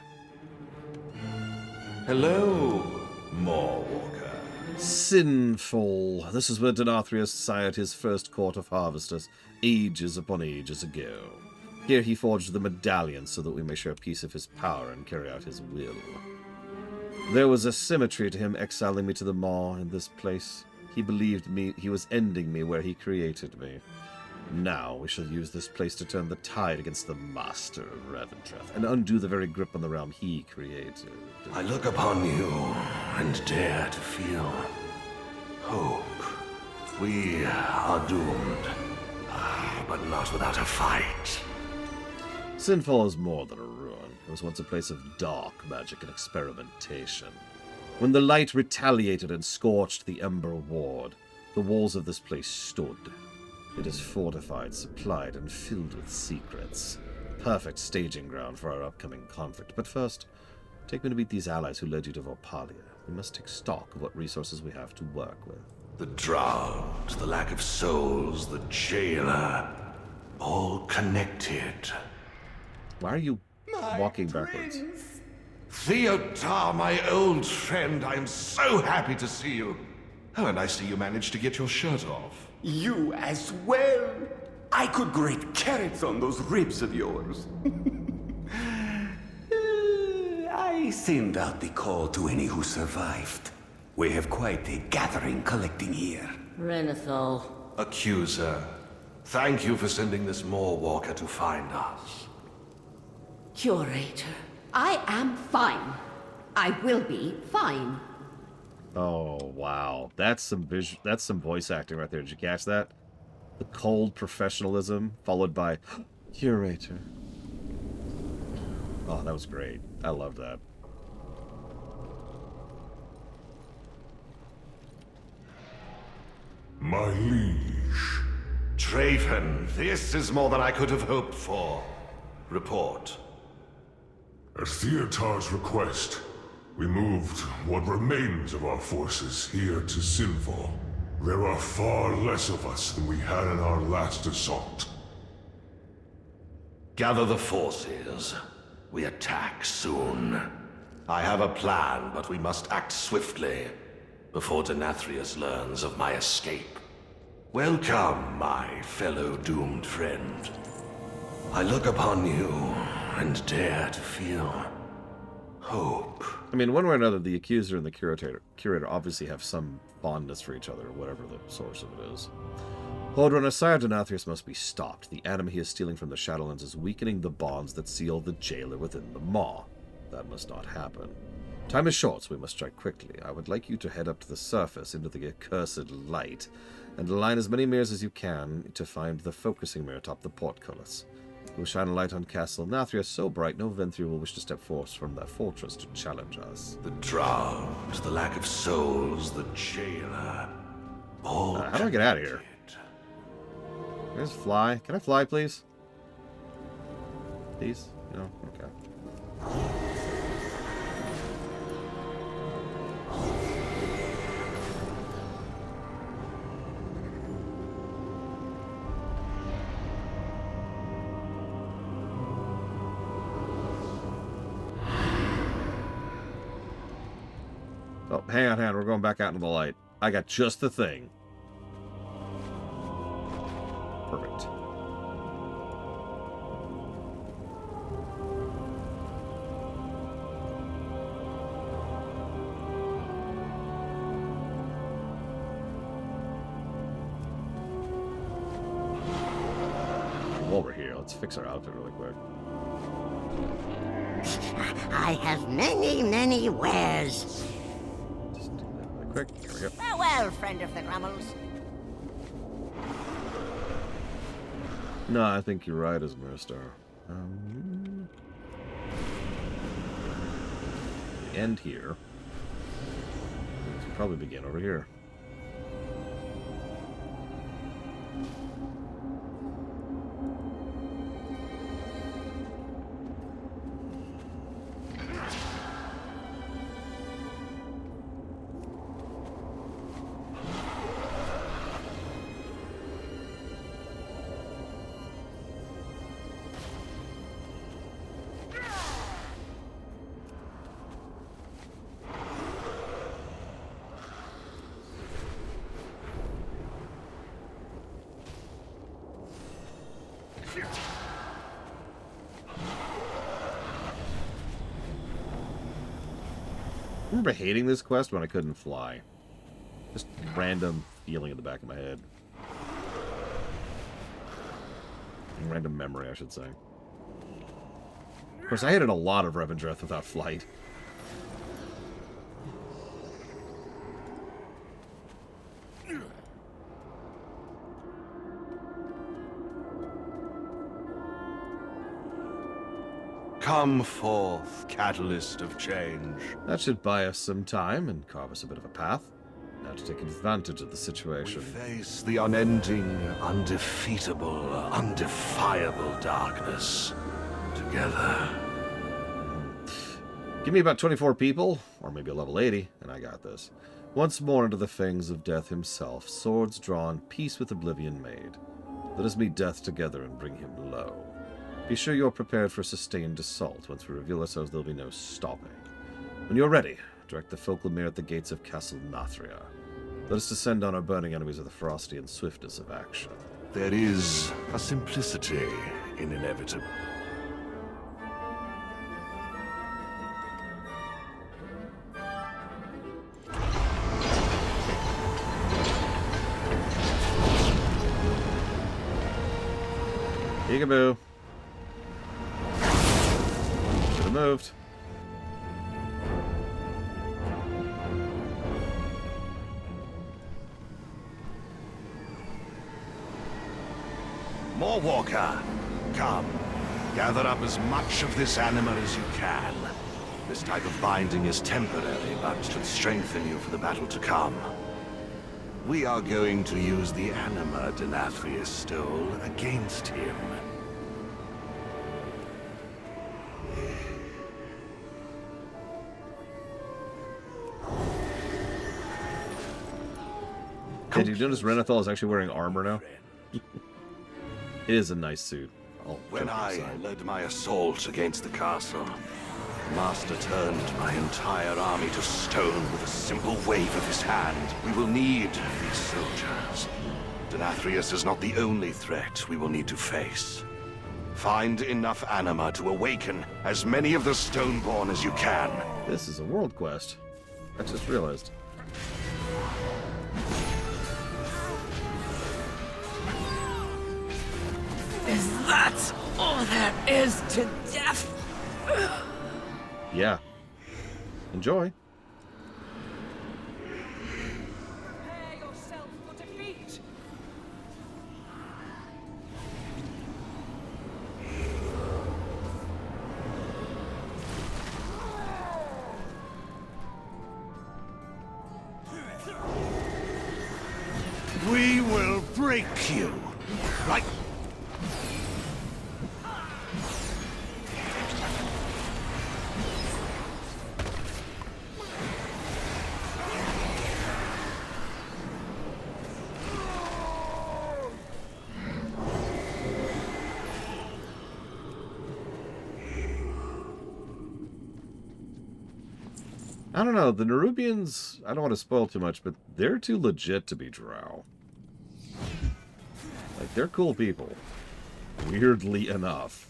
Hello, Maw Walker. Sinful. This is where Denathrius sired his first court of harvesters, ages upon ages ago. Here he forged the medallion so that we may share a piece of his power and carry out his will. There was a symmetry to him exiling me to the Maw in this place. He believed me, he was ending me where he created me. Now we shall use this place to turn the tide against the Master of Revendreth and undo the very grip on the realm he created. I look upon you and dare to feel hope. We are doomed, but not without a fight. Sinful is more than a ruin. It was once a place of dark magic and experimentation. When the light retaliated and scorched the Ember Ward, the walls of this place stood. It is fortified, supplied, and filled with secrets. Perfect staging ground for our upcoming conflict. But first, take me to meet these allies who led you to Vorpalia. We must take stock of what resources we have to work with. The drought, the lack of souls, the jailer, all connected. Why are you walking backwards? Theodar, my old friend, I am so happy to see you. Oh, and I see you managed to get your shirt off. You as well. I could grate carrots on those ribs of yours. I send out the call to any who survived. We have quite a gathering collecting here. Renathal. Accuser, thank you for sending this Moorwalker to find us. Curator, I am fine. I will be fine. Oh wow, that's some voice acting right there. Did you catch that? The cold professionalism followed by curator. Oh, that was great. I love that. My liege. Draven, this is more than I could have hoped for. Report. At Theotar's request, we moved what remains of our forces here to Sinfall. There are far less of us than we had in our last assault. Gather the forces. We attack soon. I have a plan, but we must act swiftly before Denathrius learns of my escape. Welcome, my fellow doomed friend. I look upon you and dare to feel hope. I mean, one way or another, the Accuser and the Curator obviously have some fondness for each other, whatever the source of it is. Holdrunner, Sire Denathrius must be stopped. The anima he is stealing from the Shadowlands is weakening the bonds that seal the jailer within the Maw. That must not happen. Time is short, so we must strike quickly. I would like you to head up to the surface, into the accursed light, and align as many mirrors as you can to find the focusing mirror atop the portcullis. It will shine a light on Castle Nathria so bright no Venthri will wish to step forth from their fortress to challenge us. The drought, the lack of souls, the jailer, all how do I get out of here? Can I just fly? Can I fly, please? Please? No? Okay. Oh, hang on. We're going back out into the light. I got just the thing. Perfect. While we're here, let's fix our outfit really quick. I have many, many wares. Just do that really quick. Here we go. Farewell, friend of the Grummels. No, I think you're right, Esmeristar. End here. Let's probably begin over here. I remember hating this quest when I couldn't fly. Just random feeling in the back of my head. Random memory, I should say. Of course, I hated a lot of Revendreth without flight. Come forth, catalyst of change. That should buy us some time and carve us a bit of a path. Now to take advantage of the situation. We face the unending, undefeatable, undefiable darkness together. Give me about 24 people, or maybe a level 80, and I got this. Once more into the fangs of death himself, swords drawn, peace with oblivion made. Let us meet death together and bring him low. Be sure you're prepared for sustained assault. Once we reveal ourselves, there'll be no stopping. When you're ready, direct the Folklemere at the gates of Castle Nathria. Let us descend on our burning enemies with the ferocity and swiftness of action. There is a simplicity in inevitable. Peekaboo. Should have moved. More Walker, come. Gather up as much of this anima as you can. This type of binding is temporary, but should strengthen you for the battle to come. We are going to use the anima Denathrius stole against him. Hey, did you notice Renathal is actually wearing armor now? It is a nice suit. When I led my assault against the castle, the Master turned my entire army to stone with a simple wave of his hand. We will need these soldiers. Denathrius is not the only threat we will need to face. Find enough anima to awaken as many of the Stoneborn as you can. This is a world quest. I just realized. Is that all there is to death? Yeah. Enjoy. Prepare yourself for defeat. We will break you. Like... I don't know, the Nerubians, I don't want to spoil too much, but they're too legit to be drow. Like, they're cool people. Weirdly enough.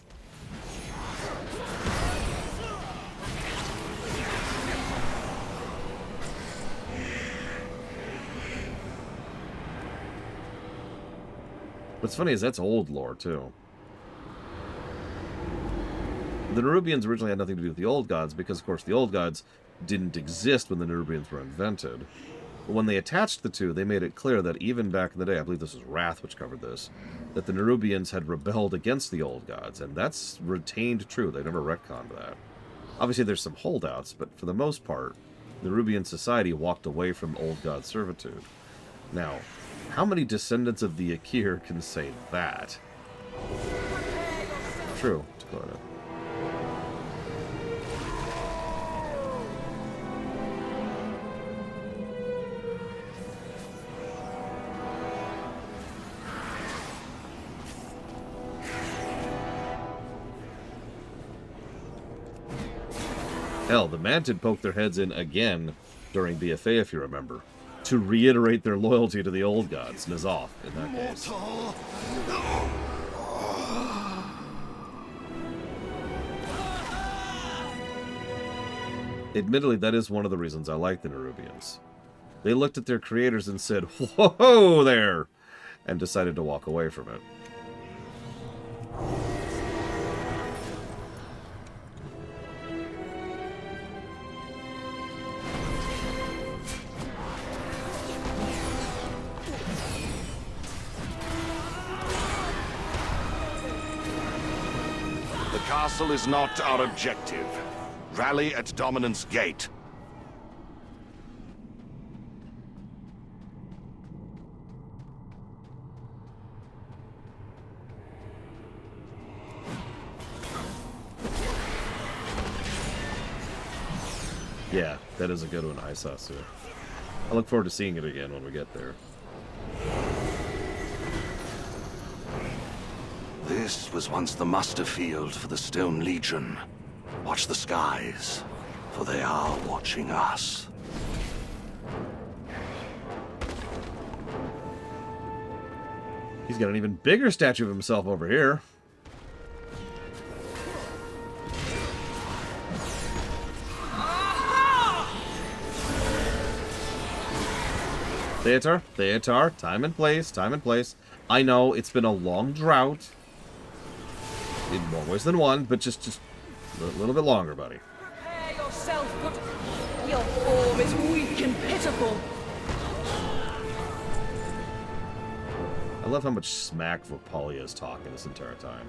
What's funny is that's old lore, too. The Nerubians originally had nothing to do with the Old Gods, because, of course, the Old Gods didn't exist when the Nerubians were invented. But when they attached the two, they made it clear that even back in the day, I believe this was Wrath which covered this, that the Nerubians had rebelled against the Old Gods, and that's retained true. They never retconned that. Obviously, there's some holdouts, but for the most part, Nerubian society walked away from Old God servitude. Now, how many descendants of the Akir can say that? True, Dakota. Hell, the Mantid poked their heads in again during BFA, if you remember, to reiterate their loyalty to the Old Gods, N'Zoth, in that case. Admittedly, that is one of the reasons I like the Nerubians. They looked at their creators and said, "Whoa there!" and decided to walk away from it. The castle is not our objective. Rally at Dominant's Gate. Yeah, that is a good one, Isasu. I look forward to seeing it again when we get there. This was once the muster field for the Stone Legion. Watch the skies, for they are watching us. He's got an even bigger statue of himself over here. Theater, time and place. I know it's been a long drought. In more ways than one, but just a little bit longer, buddy. Prepare yourself, but your form is weak and pitiful. I love how much smack Vopalia is talking this entire time.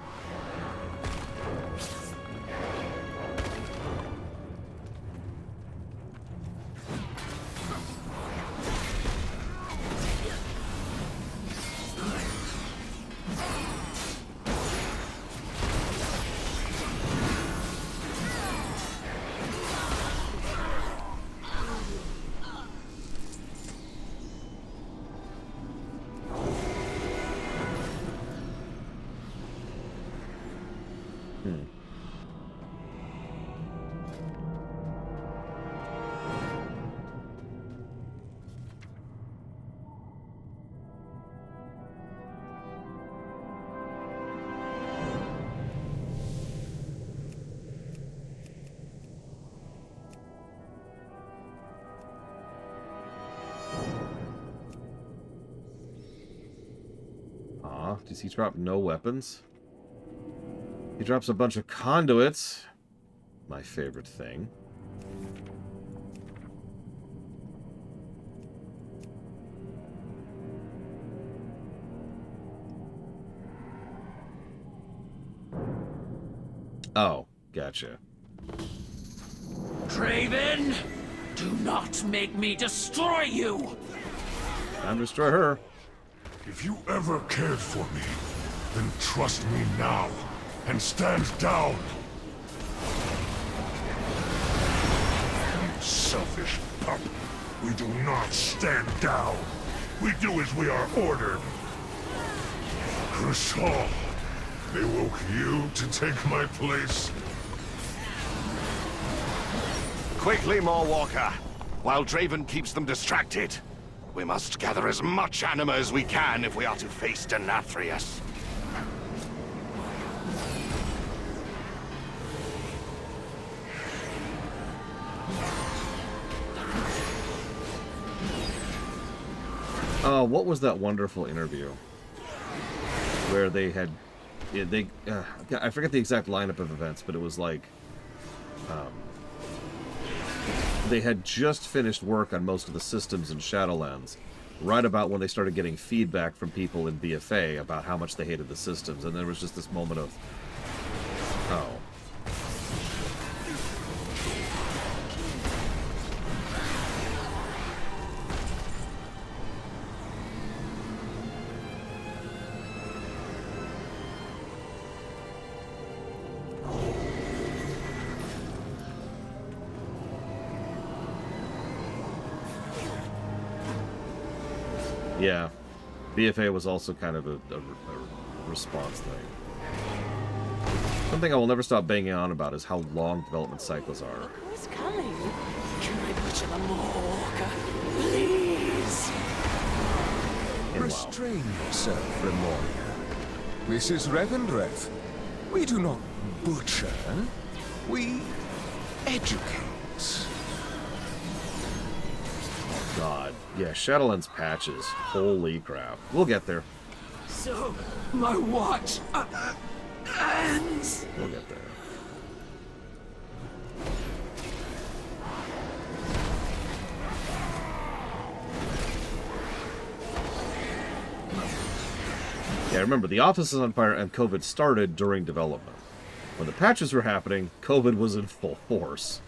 Does he drop no weapons? He drops a bunch of conduits. My favorite thing. Oh, gotcha. Draven, do not make me destroy you! Time to destroy her. If you ever cared for me, then trust me now, and stand down! You selfish pup! We do not stand down! We do as we are ordered! Reenathal, they woke you to take my place? Quickly, Mawwalker, while Draven keeps them distracted. We must gather as much anima as we can if we are to face Denathrius. Oh, what was that wonderful interview where they had, I forget the exact lineup of events, but it was like, they had just finished work on most of the systems in Shadowlands, right about when they started getting feedback from people in BFA about how much they hated the systems, and there was just this moment of, oh. Yeah, BFA was also kind of a response thing. Something I will never stop banging on about is how long development cycles are. Who's coming? Can I butcher the Mawwalker? Please! Restrain yourself, Remoria. This is Revendreth. We do not butcher. We educate. God. Yeah, Shadowlands patches. Holy crap. We'll get there. So, my watch ends. We'll get there. Yeah, remember, the office is on fire and COVID started during development. When the patches were happening, COVID was in full force.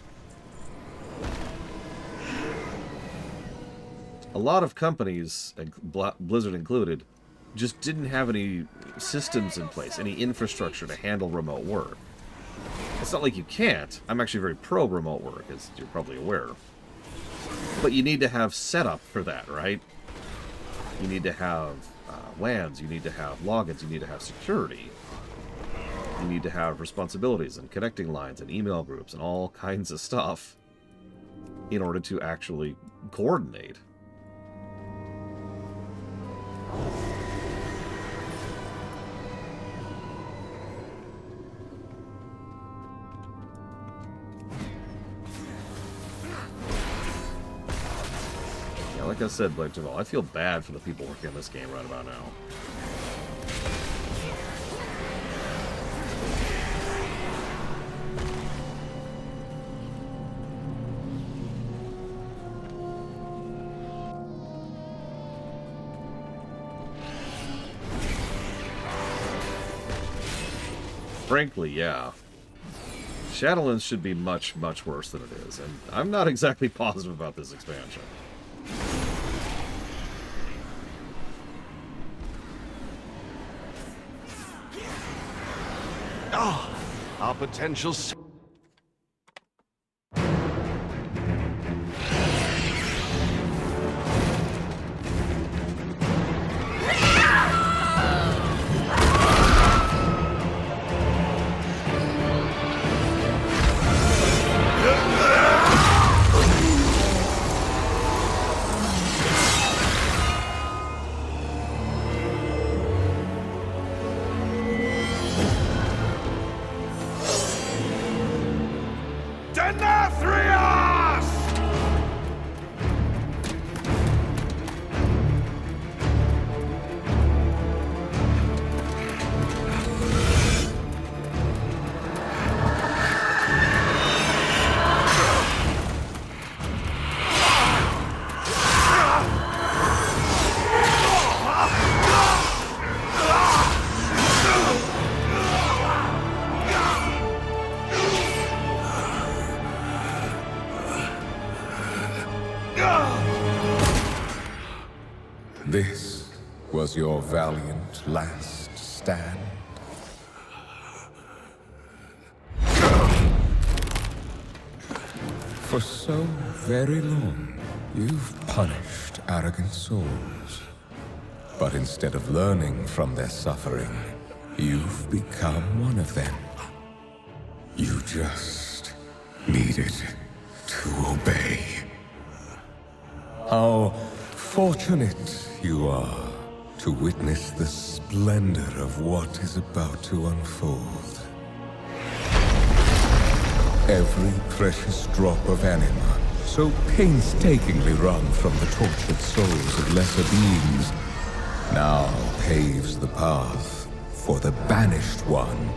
A lot of companies, Blizzard included, just didn't have any systems in place, any infrastructure to handle remote work. It's not like you can't. I'm actually very pro remote work, as you're probably aware. But But you need to have setup for that, right? You need to have LANs, you need to have logins, you need to have security. You need to have responsibilities and connecting lines and email groups and all kinds of stuff in order to actually coordinate. Yeah, like I said, Blake Duval, I feel bad for the people working on this game right about now. Frankly, yeah. Shadowlands should be much, much worse than it is, and I'm not exactly positive about this expansion. Ah, our potential... Denathrius! This was your valiant last stand. For so very long, you've punished arrogant souls. But instead of learning from their suffering, you've become one of them. You just needed to obey. How fortunate you are to witness the splendor of what is about to unfold. Every precious drop of anima, so painstakingly wrung from the tortured souls of lesser beings, now paves the path for the banished one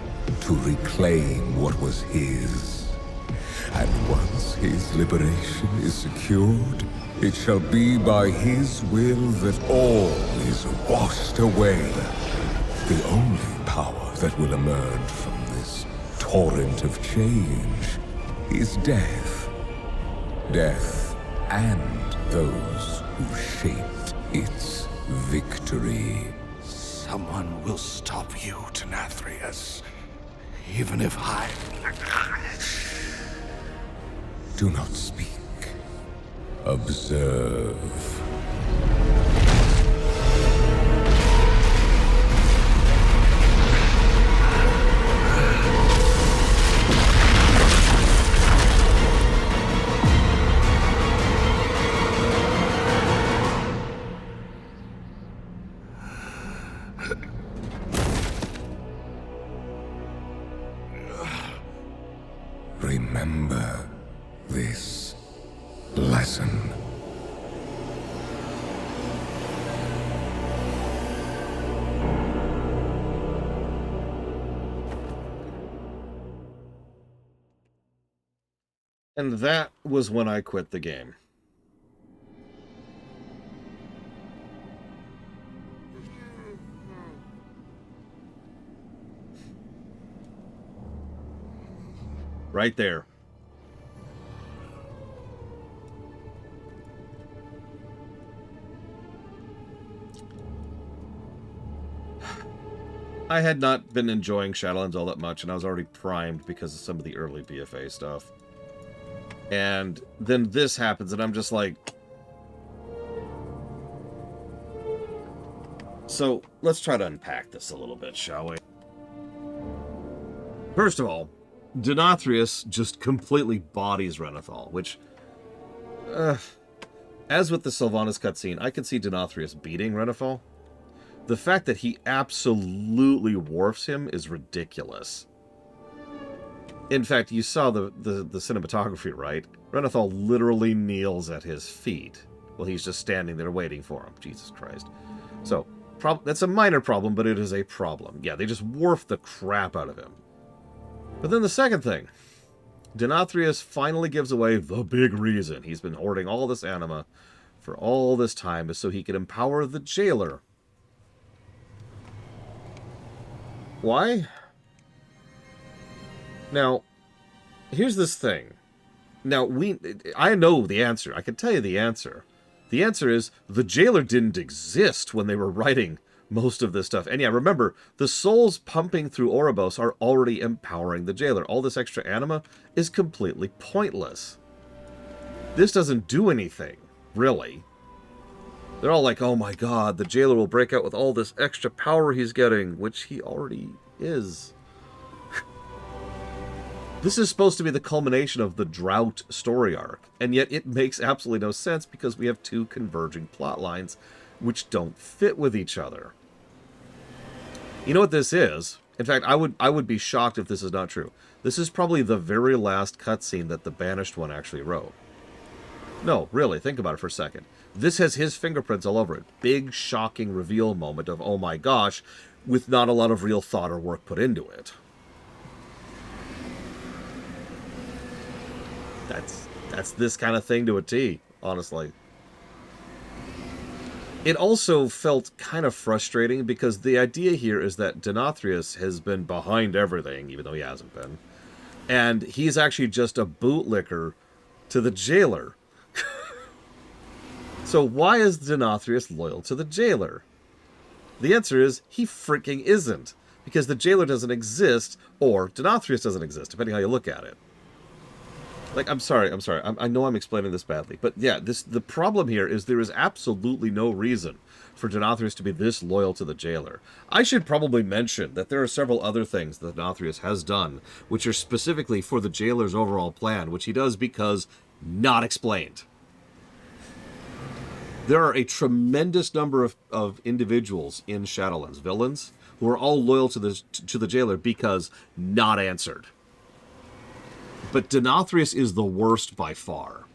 to reclaim what was his. And once his liberation is secured, it shall be by his will that all is washed away. The only power that will emerge from this torrent of change is death. Death and those who shaped its victory. Someone will stop you, Denathrius. Even if I... Do not speak. Observe. Remember this lesson. And that was when I quit the game. Right there. I had not been enjoying Shadowlands all that much, and I was already primed because of some of the early BFA stuff. And then this happens, and I'm just like, So, let's try to unpack this a little bit, shall we? First of all, Denathrius just completely bodies Renathal, which... as with the Sylvanas cutscene, I can see Denathrius beating Renathal. The fact that he absolutely dwarfs him is ridiculous. In fact, you saw the cinematography, right? Renathal literally kneels at his feet while he's just standing there waiting for him. Jesus Christ. So, that's a minor problem, but it is a problem. Yeah, they just dwarf the crap out of him. But then the second thing. Denathrius finally gives away the big reason he's been hoarding all this anima for all this time is so he can empower the jailer. Why? Now, here's this thing. Now, I know the answer. I can tell you the answer. The answer is the jailer didn't exist when they were writing most of this stuff. And yeah, remember, the souls pumping through Oribos are already empowering the jailer. All this extra anima is completely pointless. This doesn't do anything, really. They're all like, oh my god, the jailer will break out with all this extra power he's getting, which he already is. This is supposed to be the culmination of the Drought story arc, and yet it makes absolutely no sense because we have two converging plot lines which don't fit with each other. You know what this is? In fact, I would be shocked if this is not true. This is probably the very last cutscene that the Banished One actually wrote. No, really, think about it for a second. This has his fingerprints all over it. Big, shocking reveal moment of, oh my gosh, with not a lot of real thought or work put into it. That's this kind of thing to a T, honestly. It also felt kind of frustrating because the idea here is that Denathrius has been behind everything, even though he hasn't been. And he's actually just a bootlicker to the jailer. So why is Denathrius loyal to the jailer? The answer is he freaking isn't. Because the jailer doesn't exist, or Denathrius doesn't exist, depending how you look at it. Like, I'm sorry. I know I'm explaining this badly. But yeah, the problem here is there is absolutely no reason for Denathrius to be this loyal to the jailer. I should probably mention that there are several other things that Denathrius has done, which are specifically for the jailer's overall plan, which he does because not explained. There are a tremendous number of individuals in Shadowlands, villains, who are all loyal to the jailer because not answered. But Denathrius is the worst by far,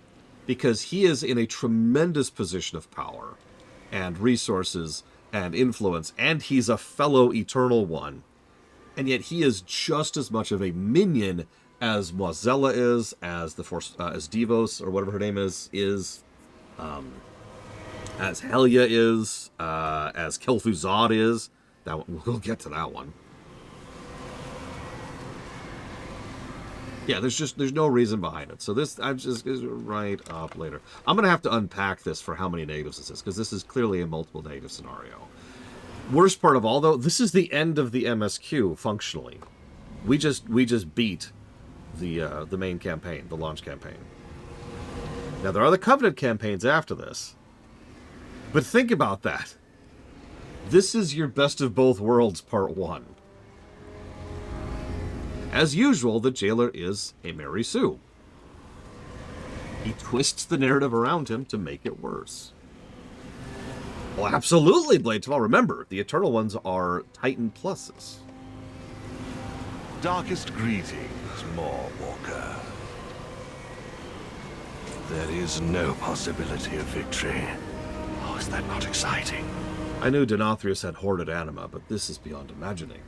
because he is in a tremendous position of power, and resources, and influence, and he's a fellow Eternal One. And yet he is just as much of a minion as Moazella is, as as Devos, or whatever her name is, as Helya is, as Kel'Thuzad is. We'll get to that one. Yeah, there's no reason behind it. So this, I'm just right up later. I'm going to have to unpack this for how many negatives this is, because this is clearly a multiple negative scenario. Worst part of all, though, this is the end of the MSQ, functionally. We just beat the main campaign, the launch campaign. Now, there are the Covenant campaigns after this. But think about that. This is your Best of Both Worlds Part 1. As usual, the jailer is a Mary Sue. He twists the narrative around him to make it worse. Well, absolutely, Bladesfall. Remember, the Eternal Ones are Titan pluses. Darkest greetings, Mawwalker. There is no possibility of victory. Oh, is that not exciting? I knew Denathrius had hoarded anima, but this is beyond imagining.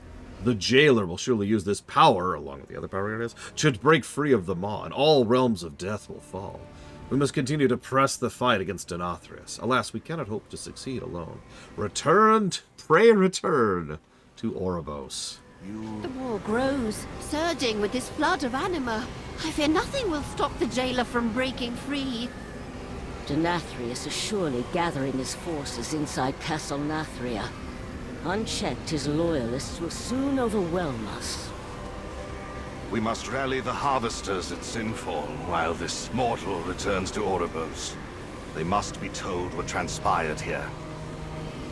The jailer will surely use this power, along with the other power areas, to break free of the Maw, and all realms of death will fall. We must continue to press the fight against Denathrius. Alas, we cannot hope to succeed alone. Pray return to Oribos. The war grows, surging with this flood of anima. I fear nothing will stop the jailer from breaking free. Denathrius is surely gathering his forces inside Castle Nathria. Unchecked, his loyalists will soon overwhelm us. We must rally the harvesters at Sinfall while this mortal returns to Oribos. They must be told what transpired here.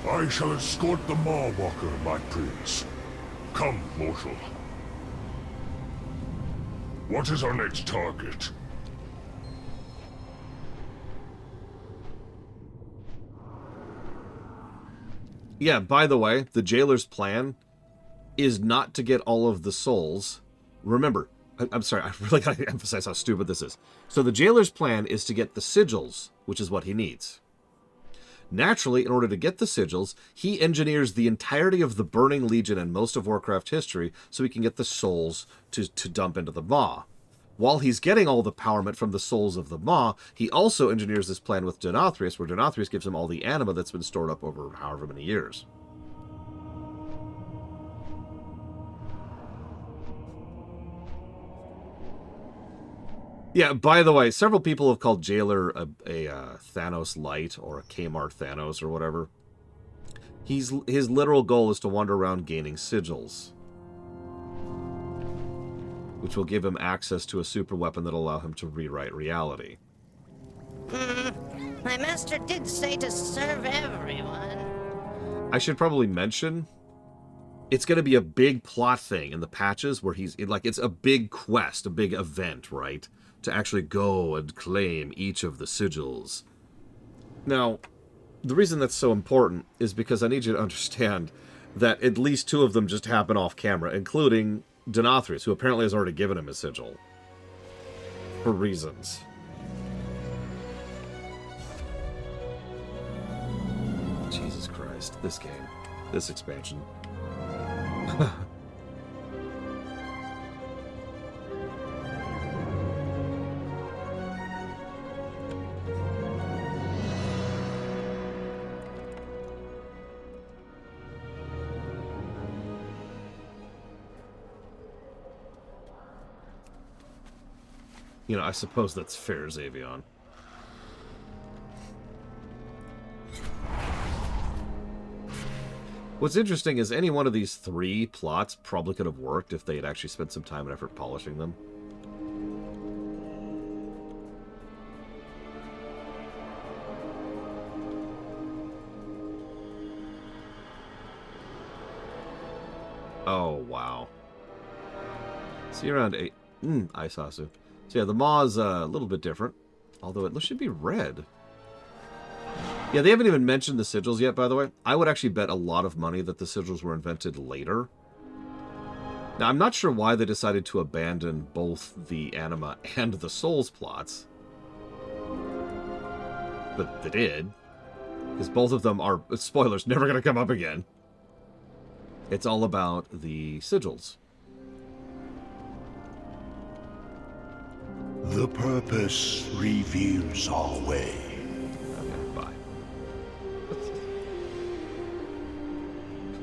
I shall escort the Maw-Walker, my prince. Come, mortal. What is our next target? Yeah, by the way, the jailer's plan is not to get all of the souls. Remember, I'm sorry, I really gotta emphasize how stupid this is. So the jailer's plan is to get the sigils, which is what he needs. Naturally, in order to get the sigils, he engineers the entirety of the Burning Legion and most of Warcraft history so he can get the souls to dump into the Maw. While he's getting all the powerment from the souls of the Maw, he also engineers this plan with Denathrius, where Denathrius gives him all the anima that's been stored up over however many years. Yeah, by the way, several people have called Jailer a Thanos Light or a Kmart Thanos or whatever. His literal goal is to wander around gaining sigils, which will give him access to a super weapon that'll allow him to rewrite reality. My master did say to serve everyone. I should probably mention, it's going to be a big plot thing in the patches where it's a big quest, a big event, right? To actually go and claim each of the sigils. Now, the reason that's so important is because I need you to understand that at least 2 of them just happen off camera, including Denathrius, who apparently has already given him a sigil. For reasons. Jesus Christ, this game. This expansion. You know, I suppose that's fair, Xavion. What's interesting is any one of these 3 plots probably could have worked if they had actually spent some time and effort polishing them. Oh, wow. See you around 8. Aisasu. So yeah, the Maw's a little bit different, although it should be red. Yeah, they haven't even mentioned the sigils yet, by the way. I would actually bet a lot of money that the sigils were invented later. Now, I'm not sure why they decided to abandon both the anima and the souls plots. But they did. Because both of them are, spoilers, never going to come up again. It's all about the sigils. The purpose reveals our way. Okay, bye.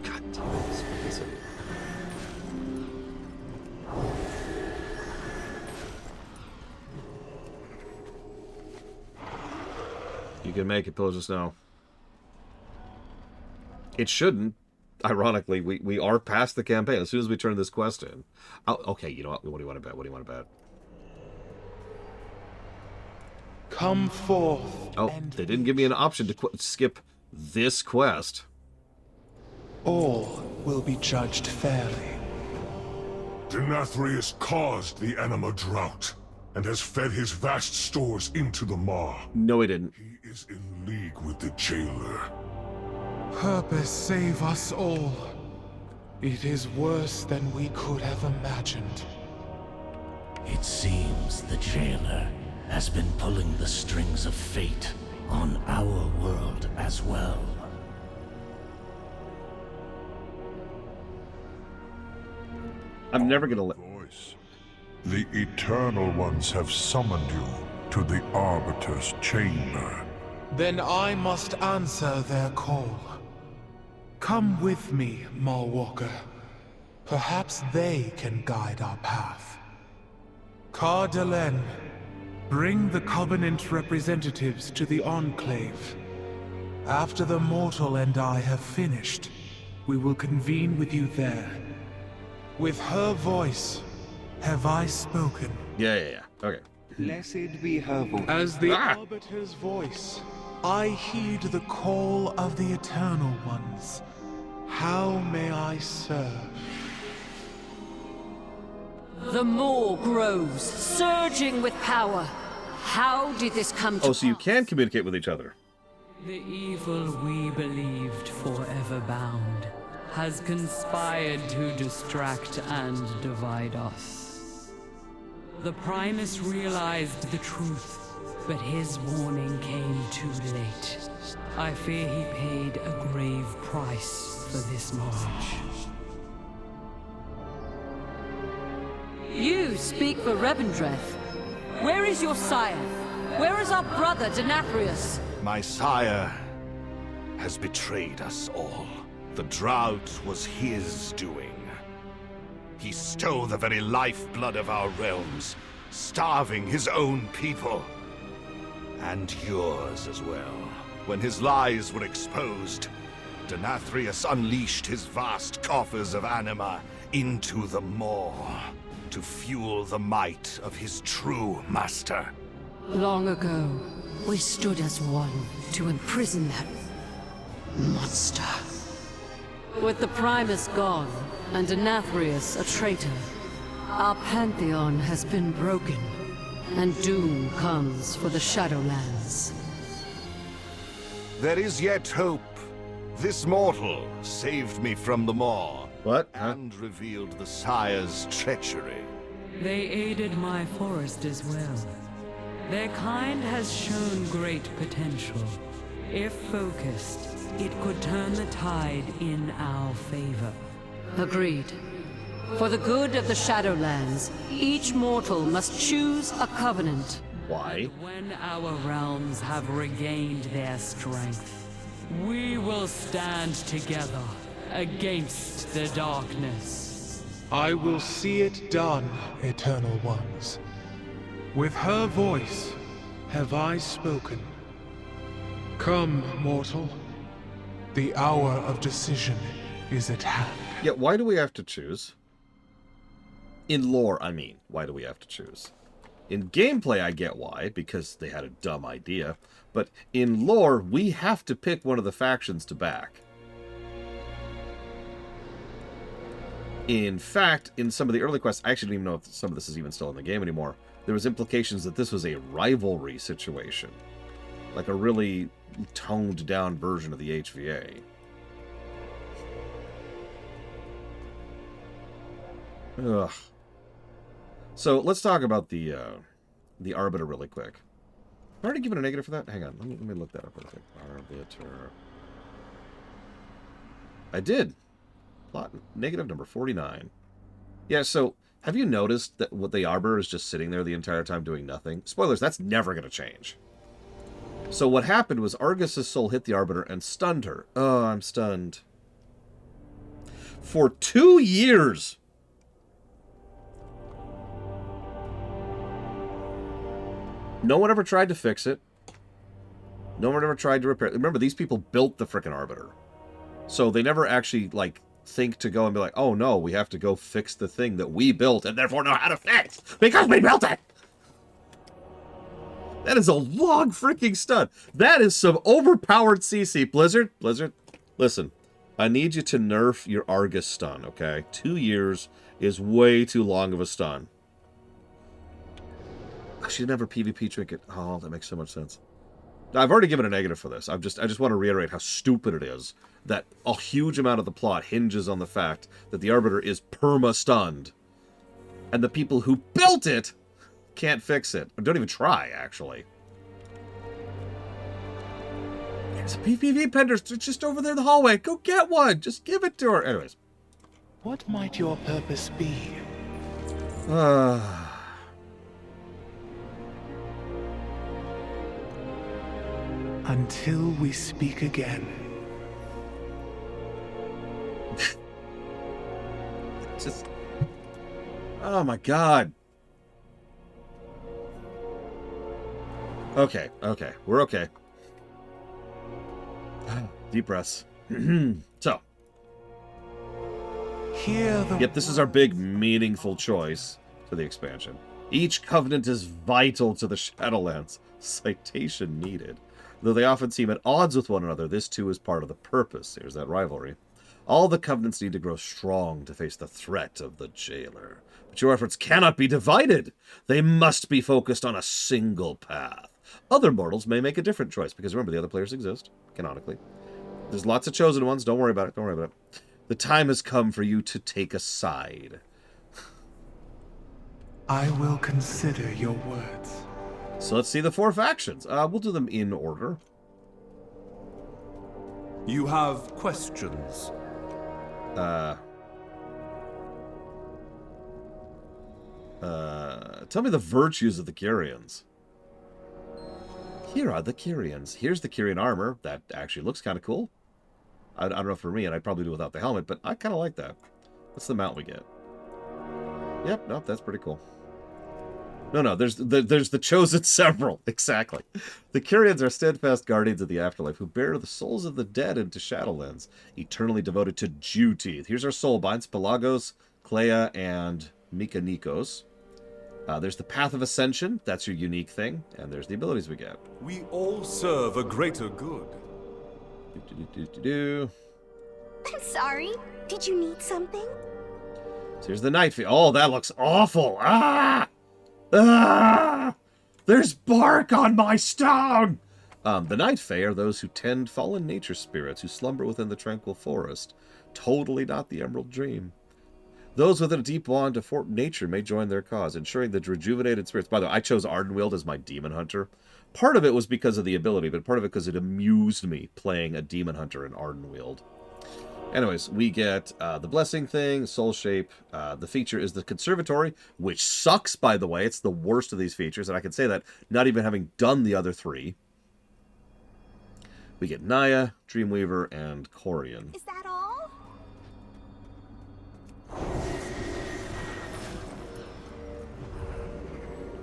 God damn it, this fucking city. You can make it, Pillars of Snow. It shouldn't. Ironically, we are past the campaign as soon as we turn this quest in. Oh, okay, you know what? What do you want to bet? What do you want to bet? Come forth. Oh, they didn't give me an option to skip this quest. All will be judged fairly. Denathrius caused the anima drought and has fed his vast stores into the Maw. No, he didn't. He is in league with the jailer. Purpose save us all. It is worse than we could have imagined. It seems the jailer has been pulling the strings of fate on our world as well. I'm never gonna let... The Eternal Ones have summoned you to the Arbiter's chamber. Then I must answer their call. Come with me, Maw-Walker. Perhaps they can guide our path. Cardelen, bring the Covenant representatives to the Enclave. After the Mortal and I have finished, we will convene with you there. With her voice, have I spoken? Yeah. Okay. Blessed be her voice. As the Arbiter's voice, I heed the call of the Eternal Ones. How may I serve? The maw grows, surging with power. How did this come to Oh, so you can communicate with each other. The evil we believed forever bound has conspired to distract and divide us. The Primus realized the truth, but his warning came too late. I fear he paid a grave price for this knowledge. You speak for Revendreth. Where is your sire? Where is our brother, Denathrius? My sire has betrayed us all. The drought was his doing. He stole the very lifeblood of our realms, starving his own people. And yours as well. When his lies were exposed, Denathrius unleashed his vast coffers of anima into the maw to fuel the might of his true master. Long ago, we stood as one to imprison that monster. With the Primus gone, and Denathrius a traitor, our pantheon has been broken, and doom comes for the Shadowlands. There is yet hope. This mortal saved me from the maw. What? And revealed the Sire's treachery. They aided my forest as well. Their kind has shown great potential. If focused, it could turn the tide in our favor. Agreed. For the good of the Shadowlands, each mortal must choose a covenant. Why? When our realms have regained their strength, we will stand together against the darkness. I will see it done, Eternal Ones. With her voice have I spoken. Come, mortal. The hour of decision is at hand. Yeah, why do we have to choose? In lore, I mean, why do we have to choose? In gameplay, I get why, because they had a dumb idea. But in lore, we have to pick one of the factions to back. In fact, in some of the early quests, I actually don't even know if some of this is even still in the game anymore. There was implications that this was a rivalry situation. Like a really toned down version of the HVA. Ugh. So let's talk about the Arbiter really quick. I already given a negative for that? Hang on, let me look that up real quick. Arbiter. I did. Plot negative number 49. Yeah, so have you noticed that what the Arbiter is just sitting there the entire time doing nothing? Spoilers, that's never going to change. So what happened was Argus' soul hit the Arbiter and stunned her. Oh, I'm stunned. For 2 years! No one ever tried to fix it. No one ever tried to repair it. Remember, these people built the frickin' Arbiter. So they never actually, like, think to go and be like, oh no, we have to go fix the thing that we built and therefore know how to fix because we built it! That is a long freaking stun. That is some overpowered CC. Blizzard, listen. I need you to nerf your Argus stun, okay? 2 years is way too long of a stun. She never PvP trinket. Oh, that makes so much sense. I've already given a negative for this. I just want to reiterate how stupid it is that a huge amount of the plot hinges on the fact that the Arbiter is perma-stunned. And the people who built it can't fix it. Or don't even try, actually. There's a PvP pendor just over there in the hallway. Go get one. Just give it to her. Anyways. What might your purpose be? Until we speak again. Just... Oh my god. Okay, we're okay. Deep breaths. So. Yep, this is our big, meaningful choice for the expansion. Each covenant is vital to the Shadowlands. Citation needed. Though they often seem at odds with one another, this too is part of the purpose. Here's that rivalry. All the covenants need to grow strong to face the threat of the jailer. But your efforts cannot be divided. They must be focused on a single path. Other mortals may make a different choice, because remember, the other players exist, canonically. There's lots of chosen ones. Don't worry about it. Don't worry about it. The time has come for you to take a side. I will consider your words. So let's see the 4 factions. We'll do them in order. You have questions? Tell me the virtues of the Kyrians. Here are the Kyrians. Here's the Kyrian armor. That actually looks kind of cool. I don't know for me, and I'd probably do without the helmet, but I kind of like that. What's the mount we get? Yep, nope, that's pretty cool. No, there's the chosen several. Exactly. The Kyrians are steadfast guardians of the afterlife who bear the souls of the dead into Shadowlands, eternally devoted to duty. Here's our soul binds, Pelagos, Clea, and Mikanikos. There's the Path of Ascension. That's your unique thing. And there's the abilities we get. We all serve a greater good. I'm sorry. Did you need something? So here's the Night Fae. Oh, that looks awful. Ah! Ah! There's bark on my stone! The Night Fae are those who tend fallen nature spirits who slumber within the tranquil forest. Totally not the Emerald Dream. Those with a deep bond to nature may join their cause, ensuring the rejuvenated spirits. By the way, I chose Ardenweald as my demon hunter. Part of it was because of the ability, but part of it because it amused me playing a demon hunter in Ardenweald. Anyways, we get the blessing thing, soul shape. The feature is the conservatory, which sucks, by the way. It's the worst of these features, and I can say that not even having done the other 3. We get Naya, Dreamweaver, and Corian. Is that all?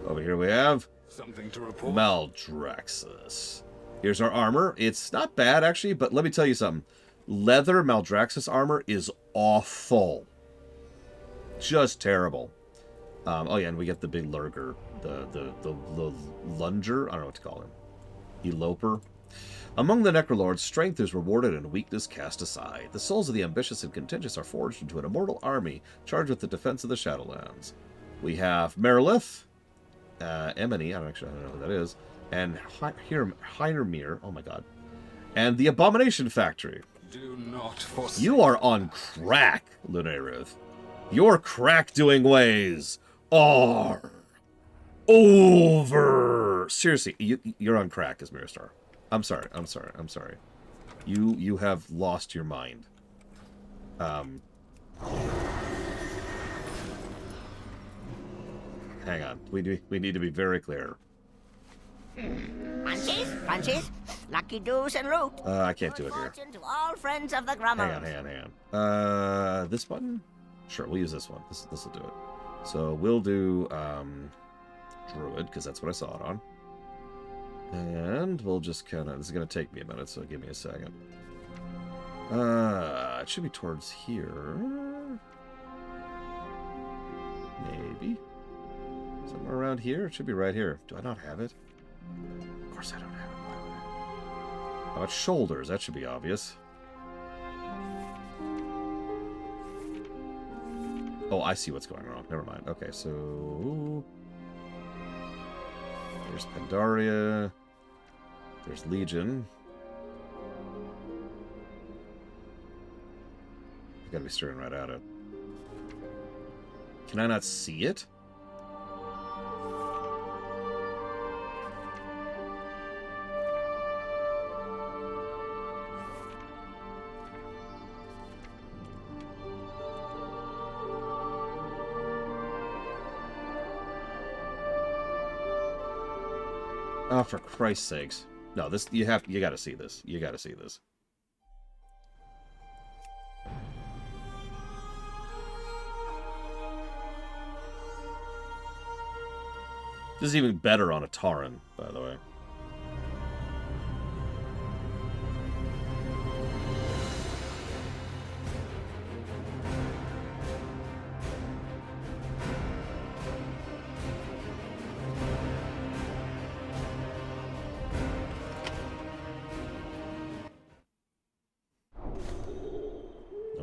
Over here we have something to report. Maldraxxus. Here's our armor. It's not bad, actually, but let me tell you something. Leather Maldraxxus armor is awful. Just terrible. Oh yeah, and we get the big lurker. The lunger? I don't know what to call him. Eloper. Among the Necrolords, strength is rewarded and weakness cast aside. The souls of the ambitious and contentious are forged into an immortal army charged with the defense of the Shadowlands. We have Merilith, Emily, I don't know who that is, and Heinermere, oh my god, and the Abomination Factory. Do not forsake. You are on crack, Lunarith. Your crack-doing ways are over. Seriously, you're on crack as Miristar. I'm sorry. You have lost your mind. Hang on. We need to be very clear. Punches, lucky doos and root. I can't do it here. Fortune to all friends of the Grummers. Hang on. This button? Sure, we'll use this one. This will do it. So we'll do Druid, because that's what I saw it on. And we'll just kind of... This is going to take me a minute, so give me a second. It should be towards here. Maybe. Somewhere around here? It should be right here. Do I not have it? Of course I don't have it. How about shoulders? That should be obvious. Oh, I see what's going wrong. Never mind. Okay, so... There's Pandaria. There's Legion. I gotta be staring right at it. Can I not see it? Oh, for Christ's sakes. No, this you gotta see this. You gotta see this. This is even better on a Tauren, by the way.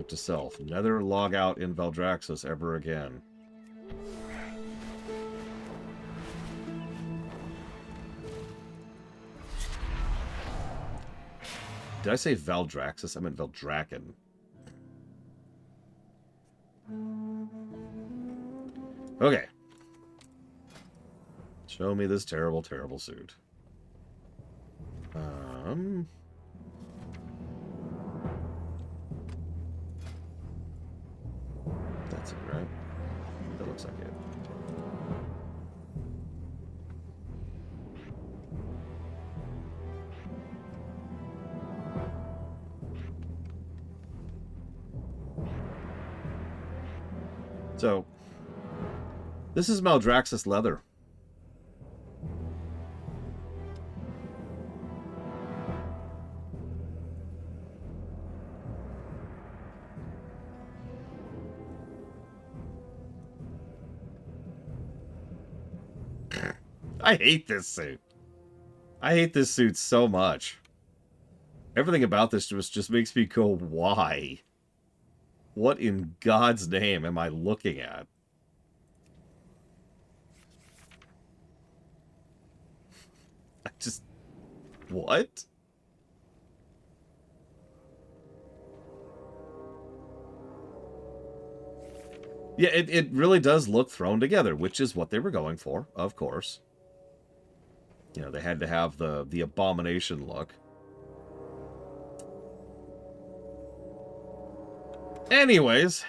Note to self. Never log out in Valdraxis ever again. Did I say Valdraxis? I meant Valdraken. Okay. Show me this terrible, terrible suit. That's it, right? That looks like it. So, this is Maldraxxus leather. I hate this suit. I hate this suit so much. Everything about this just makes me go, why? What in God's name am I looking at? I just... What? Yeah, it really does look thrown together, which is what they were going for, of course. You know, they had to have the abomination look. Anyways,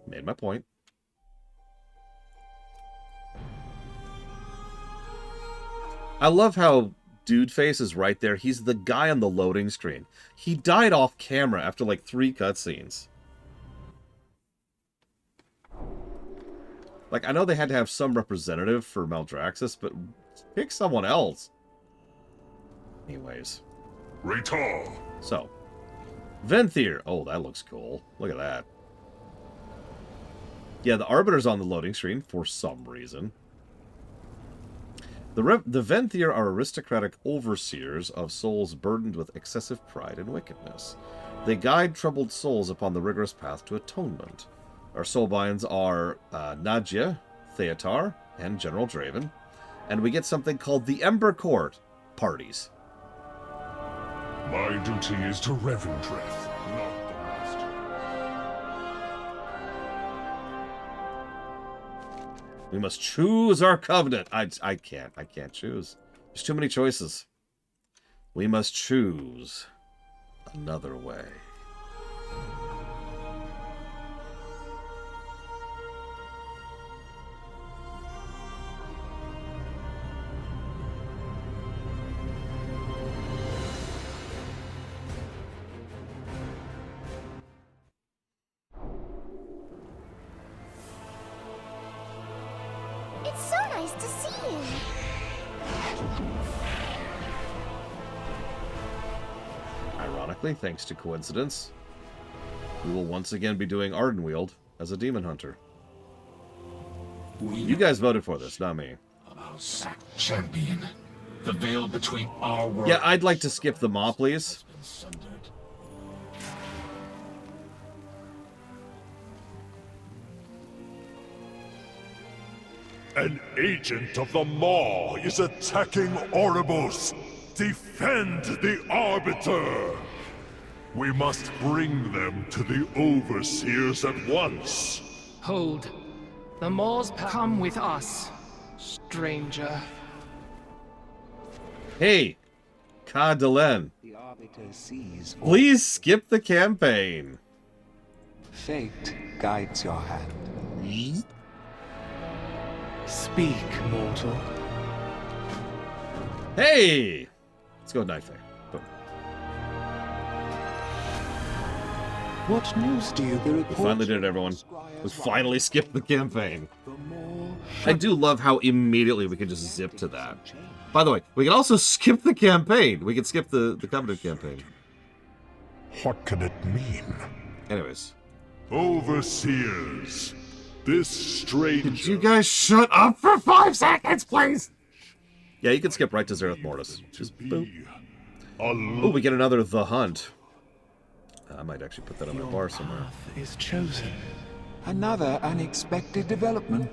made my point. I love how Dude Face is right there. He's the guy on the loading screen. He died off camera after like 3 cutscenes. Like, I know they had to have some representative for Maldraxxus, but pick someone else. Anyways. Renathal. So, Venthyr. Oh, that looks cool. Look at that. Yeah, the Arbiter's on the loading screen for some reason. The Venthyr are aristocratic overseers of souls burdened with excessive pride and wickedness. They guide troubled souls upon the rigorous path to atonement. Our soulbinds are Nathria, Theatar, and General Draven. And we get something called the Ember Court parties. My duty is to Revendreth, not the Master. We must choose our covenant. I can't choose. There's too many choices. We must choose another way. It's so nice to see you. Ironically, thanks to coincidence, we will once again be doing Ardenweald as a demon hunter. You guys voted for this, not me. Our sack champion. The veil between our world. Yeah, I'd like to skip the maw, please. An agent of the Maw is attacking Oribos. Defend the Arbiter! We must bring them to the Overseers at once. Hold. The Maws come with us, stranger. Hey, Ka-Delen. The Arbiter sees. Please skip the campaign. Fate guides your hand. Speak, mortal. Hey! Let's go Night Fae. Boom. What news do you report? We finally did it, everyone. We finally skipped the campaign. I do love how immediately we can just zip to that. By the way, we can also skip the campaign. We can skip the Covenant campaign. What can it mean? Anyways. Overseers. This stranger... Could you guys shut up for 5 seconds, please? Yeah, you can skip right to Zereth Mortis. Just boop. Oh, we get another The Hunt. I might actually put that on my bar somewhere. Path is chosen. Another unexpected development.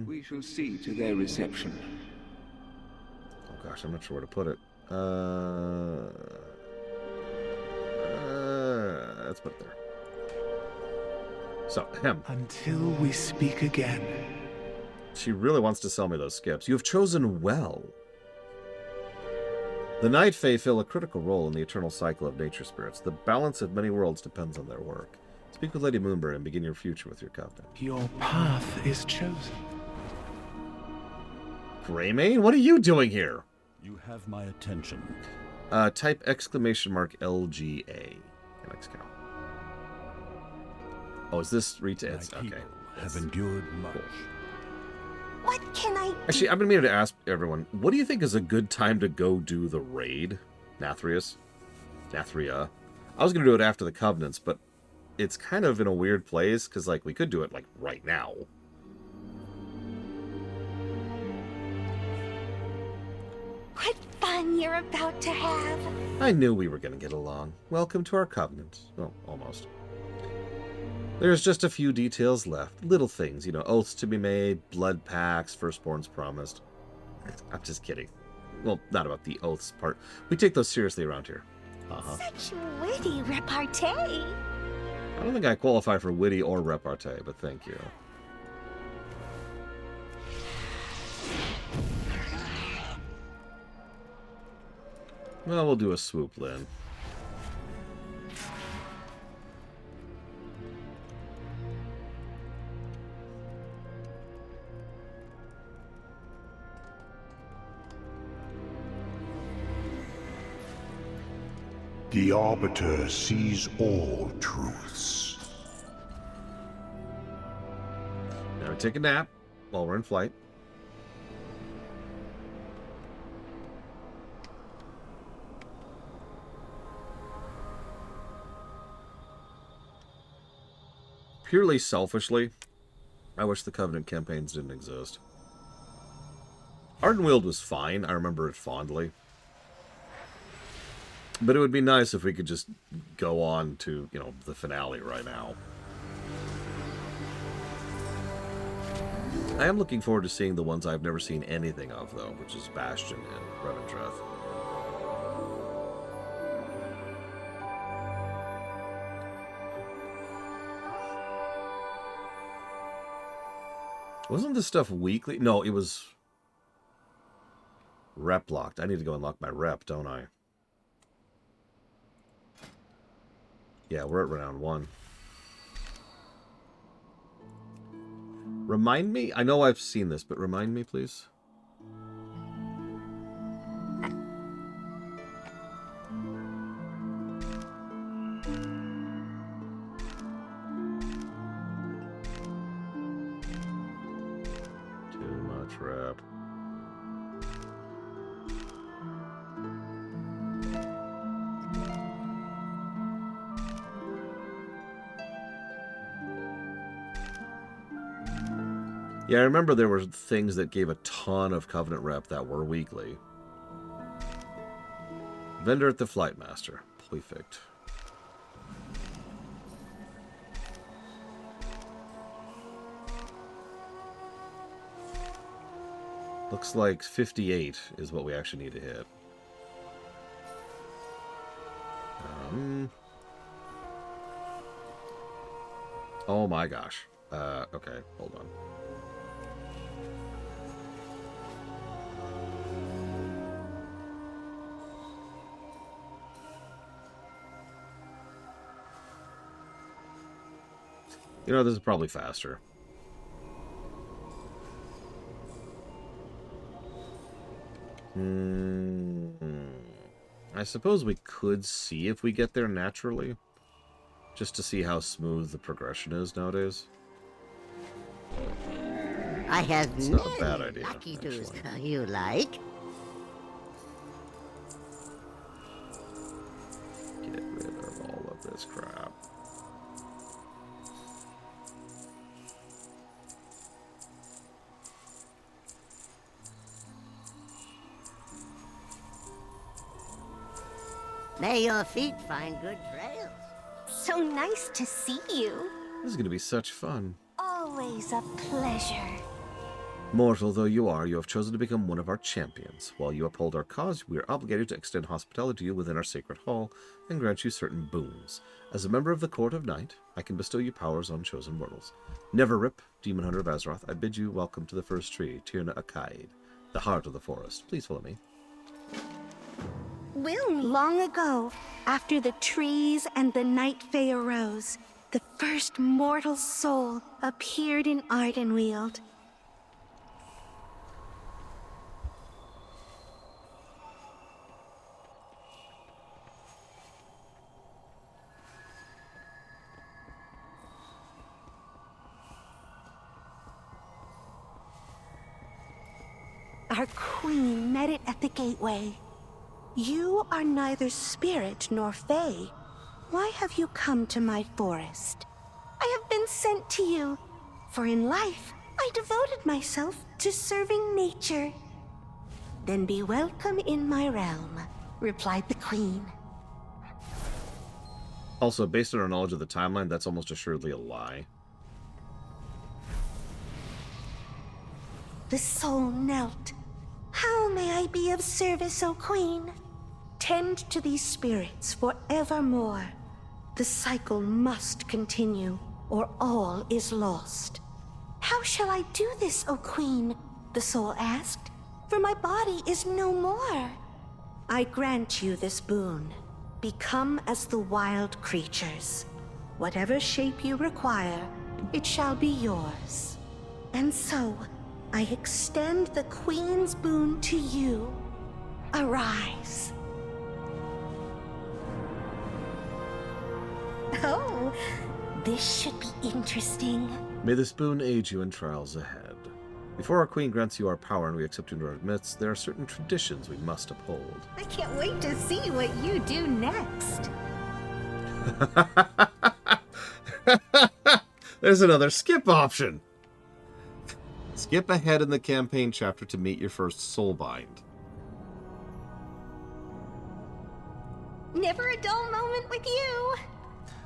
We shall see to their reception. Oh gosh, I'm not sure where to put it. Let's put it there. So, Until we speak again. She really wants to sell me those skips. You have chosen well. The Night Fae fill a critical role in the eternal cycle of nature spirits. The balance of many worlds depends on their work. Speak with Lady Moonbury and begin your future with your covenant. Your path is chosen. Greymane, what are you doing here? You have my attention. Type !LGA. Next cow. Oh, is this retail? Okay. Have endured much. Cool. What can I do? Actually, I've been meaning to ask everyone, what do you think is a good time to go do the raid? Nathria. I was going to do it after the Covenants, but it's kind of in a weird place, because, like, we could do it, like, right now. What fun you're about to have. I knew we were going to get along. Welcome to our Covenant. Oh, almost. There's just a few details left. Little things, oaths to be made, blood pacts, firstborns promised. I'm just kidding. Well, not about the oaths part. We take those seriously around here. Such witty repartee. I don't think I qualify for witty or repartee, but thank you. Well, we'll do a swoop, Lynn. The Arbiter sees all truths. Now we take a nap while we're in flight. Purely selfishly, I wish the Covenant campaigns didn't exist. Ardenweald was fine. I remember it fondly. But it would be nice if we could just go on to, the finale right now. I am looking forward to seeing the ones I've never seen anything of, though, which is Bastion and Revendreth. Wasn't this stuff weekly? No, it was rep locked. I need to go unlock my rep, don't I? Yeah, we're at round 1. Remind me? I know I've seen this, but remind me, please. Too much rep. Yeah, I remember there were things that gave a ton of Covenant rep that were weekly. Vendor at the Flight Master. Perfect. Looks like 58 is what we actually need to hit. Oh my gosh. Okay, hold on. This is probably faster. I suppose we could see if we get there naturally. Just to see how smooth the progression is nowadays. I have it's many not a bad idea, lucky do's you like. Get rid of all of this crap. May your feet find good trails. So nice to see you. This is going to be such fun. Always a pleasure. Mortal though you are, you have chosen to become one of our champions. While you uphold our cause, we are obligated to extend hospitality to you within our sacred hall and grant you certain boons. As a member of the Court of Night, I can bestow you powers on chosen mortals. Neverrip, Demon Hunter of Azeroth, I bid you welcome to the first tree, Tirna Akaid, the heart of the forest. Please follow me. Long ago, after the trees and the night fae arose, the first mortal soul appeared in Ardenweald. Our queen met it at the gateway. You are neither spirit nor fae. Why have you come to my forest? I have been sent to you, for in life I devoted myself to serving nature. Then be welcome in my realm, replied the queen. Also, based on our knowledge of the timeline, that's almost assuredly a lie. The soul knelt. How may I be of service, O queen? Tend to these spirits forevermore. The cycle must continue, or all is lost. How shall I do this, O queen? The soul asked, for my body is no more. I grant you this boon. Become as the wild creatures. Whatever shape you require, it shall be yours. And so, I extend the queen's boon to you. Arise. Oh, this should be interesting. May this boon aid you in trials ahead. Before our queen grants you our power and we accept you into our midst, there are certain traditions we must uphold. I can't wait to see what you do next. There's another skip option. Skip ahead in the campaign chapter to meet your first soulbind. Never a dull moment with you.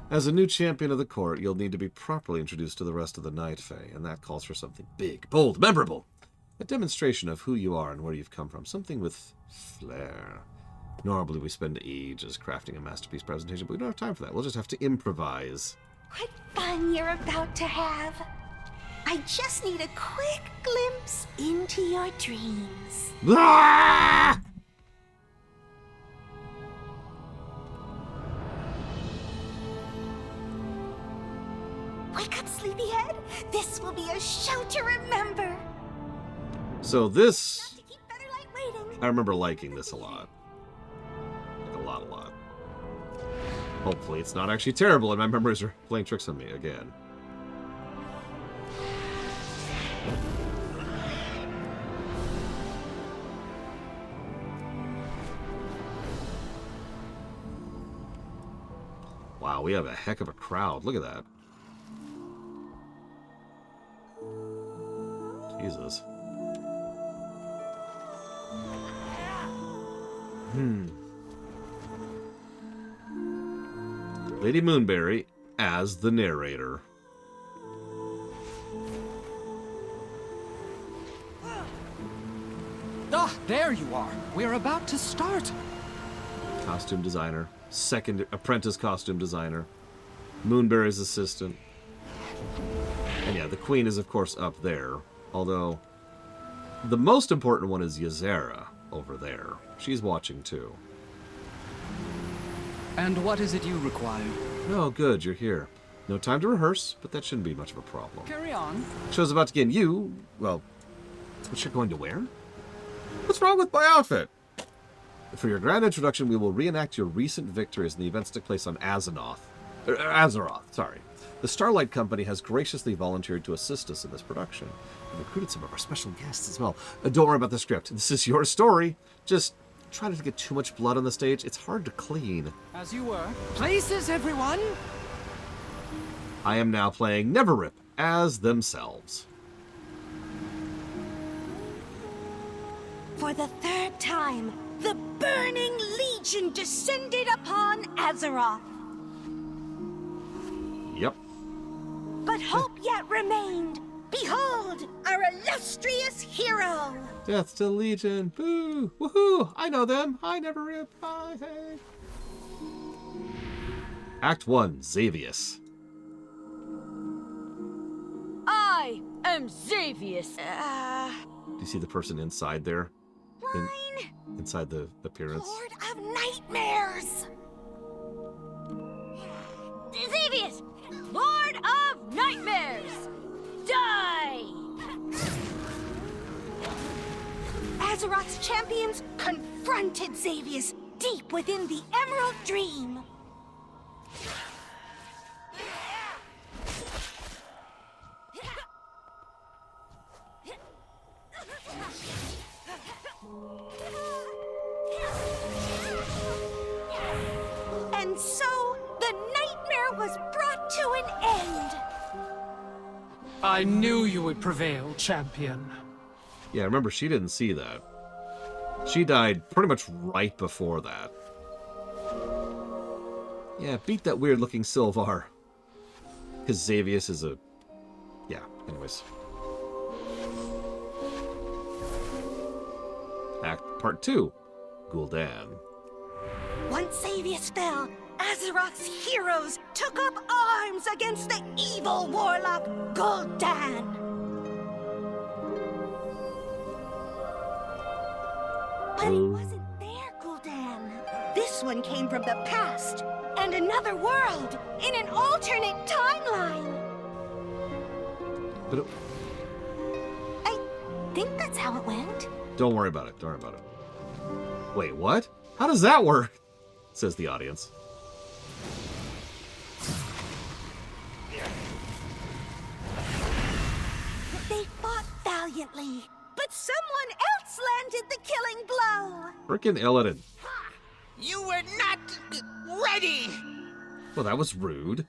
As a new champion of the court, you'll need to be properly introduced to the rest of the Night Fae, and that calls for something big, bold, memorable. A demonstration of who you are and where you've come from. Something with flair. Normally we spend ages crafting a masterpiece presentation, but we don't have time for that. We'll just have to improvise. What fun you're about to have. I just need a quick glimpse into your dreams. Ah! Wake up, sleepyhead. This will be a show to remember. So this... I remember liking this a lot. Like a lot. Hopefully it's not actually terrible and my memories are playing tricks on me again. Wow, we have a heck of a crowd. Look at that. Jesus. Lady Moonberry as the narrator. Ah, there you are. We're about to start. Costume designer. Second apprentice costume designer. Moonberry's assistant. And yeah, the queen is of course up there. Although, the most important one is Ysera over there. She's watching too. And what is it you require? Oh, good, you're here. No time to rehearse, but that shouldn't be much of a problem. Carry on. Show's about to begin. You, well, what you're going to wear? What's wrong with my outfit? For your grand introduction, we will reenact your recent victories in the events that took place on Azeroth. Sorry. The Starlight Company has graciously volunteered to assist us in this production. We've recruited some of our special guests as well. Don't worry about the script. This is your story. Just try not to get too much blood on the stage. It's hard to clean. As you were. Places, everyone! I am now playing Neverrip as themselves. For the third time, the Burning Legion descended upon Azeroth. Yep. But hope yet remained. Behold, our illustrious hero! Death to Legion. Boo! Woohoo! I know them. I never rip. Hey. Act 1, Xavius. I am Xavius. Do you see the person inside there? Inside the appearance? Lord of Nightmares! Xavius, Lord of Nightmares! Die! Azeroth's champions confronted Xavius deep within the Emerald Dream. And so, the nightmare was brought to an end. I knew you would prevail, champion. Yeah, remember, she didn't see that. She died pretty much right before that. Yeah, beat that weird-looking Sylvar. Because Xavius is a... Yeah, anyways. Part 2. Gul'dan. Once Xavius fell, Azeroth's heroes took up arms against the evil warlock Gul'dan. But he wasn't there, Gul'dan. This one came from the past, and another world, in an alternate timeline. But I think that's how it went. Don't worry about it. Don't worry about it. Wait, what? How does that work? Says the audience. They fought valiantly, but someone else landed the killing blow. Frickin' Illidan. You were not ready! Well, that was rude.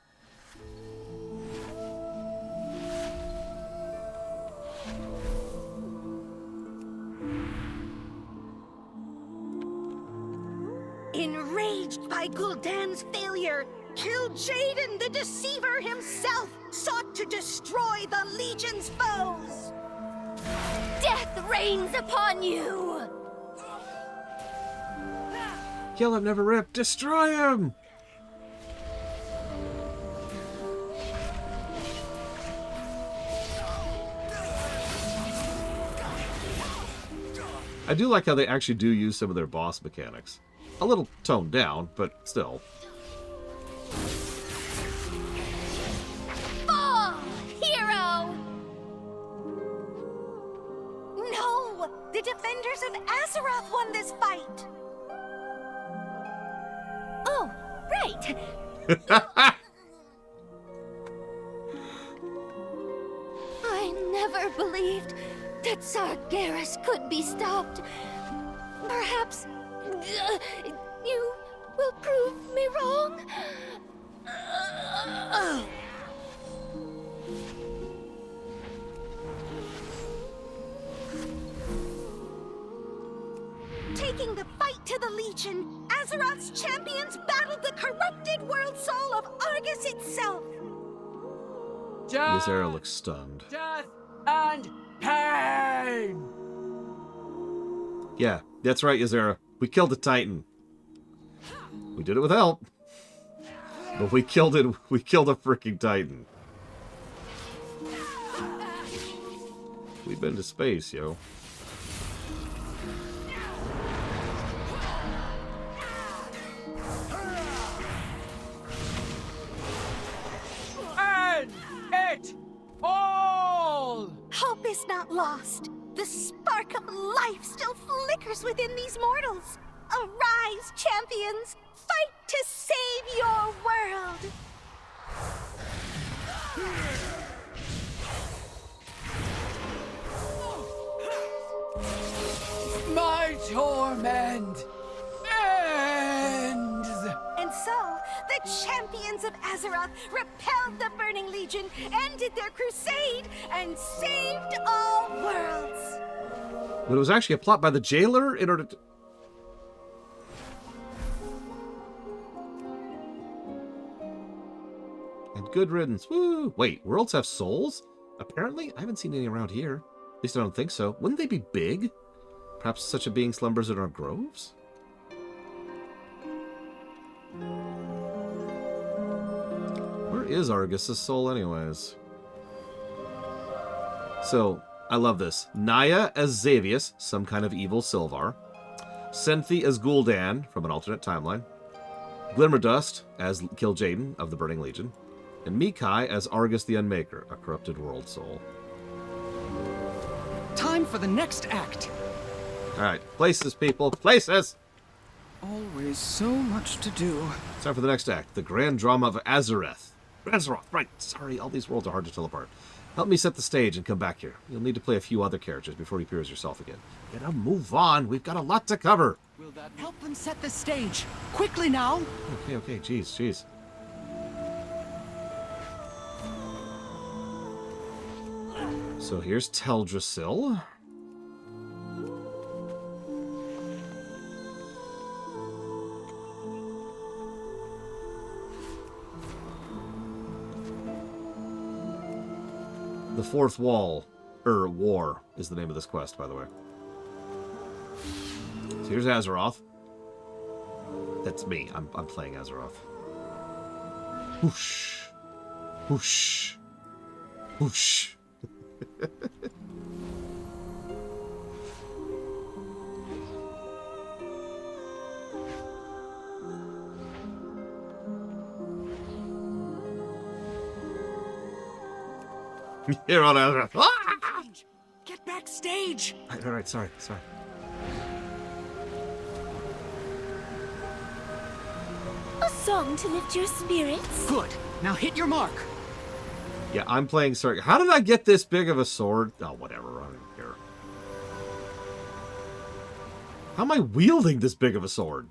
Enraged by Gul'dan's failure, Kil'jaeden the Deceiver himself sought to destroy the Legion's foes. Death reigns upon you! Kill him, never rip. Destroy him! I do like how they actually do use some of their boss mechanics. A little toned down, but still. Fall, hero! No! The defenders of Azeroth won this fight! Oh, right! I never believed that Sargeras could be stopped. Perhaps you will prove me wrong. Taking the fight to the Legion, Azeroth's champions battled the corrupted world soul of Argus itself. Ysera looks stunned. Death and pain! Yeah, that's right, Ysera. We killed the Titan. We did it with help. But we killed it. We killed a freaking Titan. We've been to space, yo. End it all! Hope is not lost. The spark of life still flickers within these mortals. Arise, champions! Fight to save your world! My torment ends! And so, the champions of Azeroth repelled the Burning Legion, ended their crusade, and saved all worlds! But it was actually a plot by the jailer in order to... And good riddance. Woo! Wait, worlds have souls? Apparently, I haven't seen any around here. At least I don't think so. Wouldn't they be big? Perhaps such a being slumbers in our groves? Where is Argus's soul anyways? So, I love this. Naya as Xavius, some kind of evil Sylvar. Senthi as Gul'dan, from an alternate timeline. Glimmerdust as Kil'jaeden of the Burning Legion. And Mikai as Argus the Unmaker, a corrupted world soul. Time for the next act. Alright, places, people, places! Always so much to do. It's time for the next act, the grand drama of Azeroth. Azeroth, right, sorry, all these worlds are hard to tell apart. Help me set the stage and come back here. You'll need to play a few other characters before you appear as yourself again. Gotta move on, we've got a lot to cover. Will that help them set the stage? Quickly now! Okay, jeez. So here's Teldrassil. The Fourth War is the name of this quest, by the way. So here's Azeroth. That's me. I'm playing Azeroth. Whoosh. Whoosh. Whoosh. Here on Azeroth. Ah! Get backstage! All right, sorry. A song to lift your spirits. Good. Now hit your mark. Yeah, I'm playing Sire. How did I get this big of a sword? Oh, whatever. I don't care. How am I wielding this big of a sword?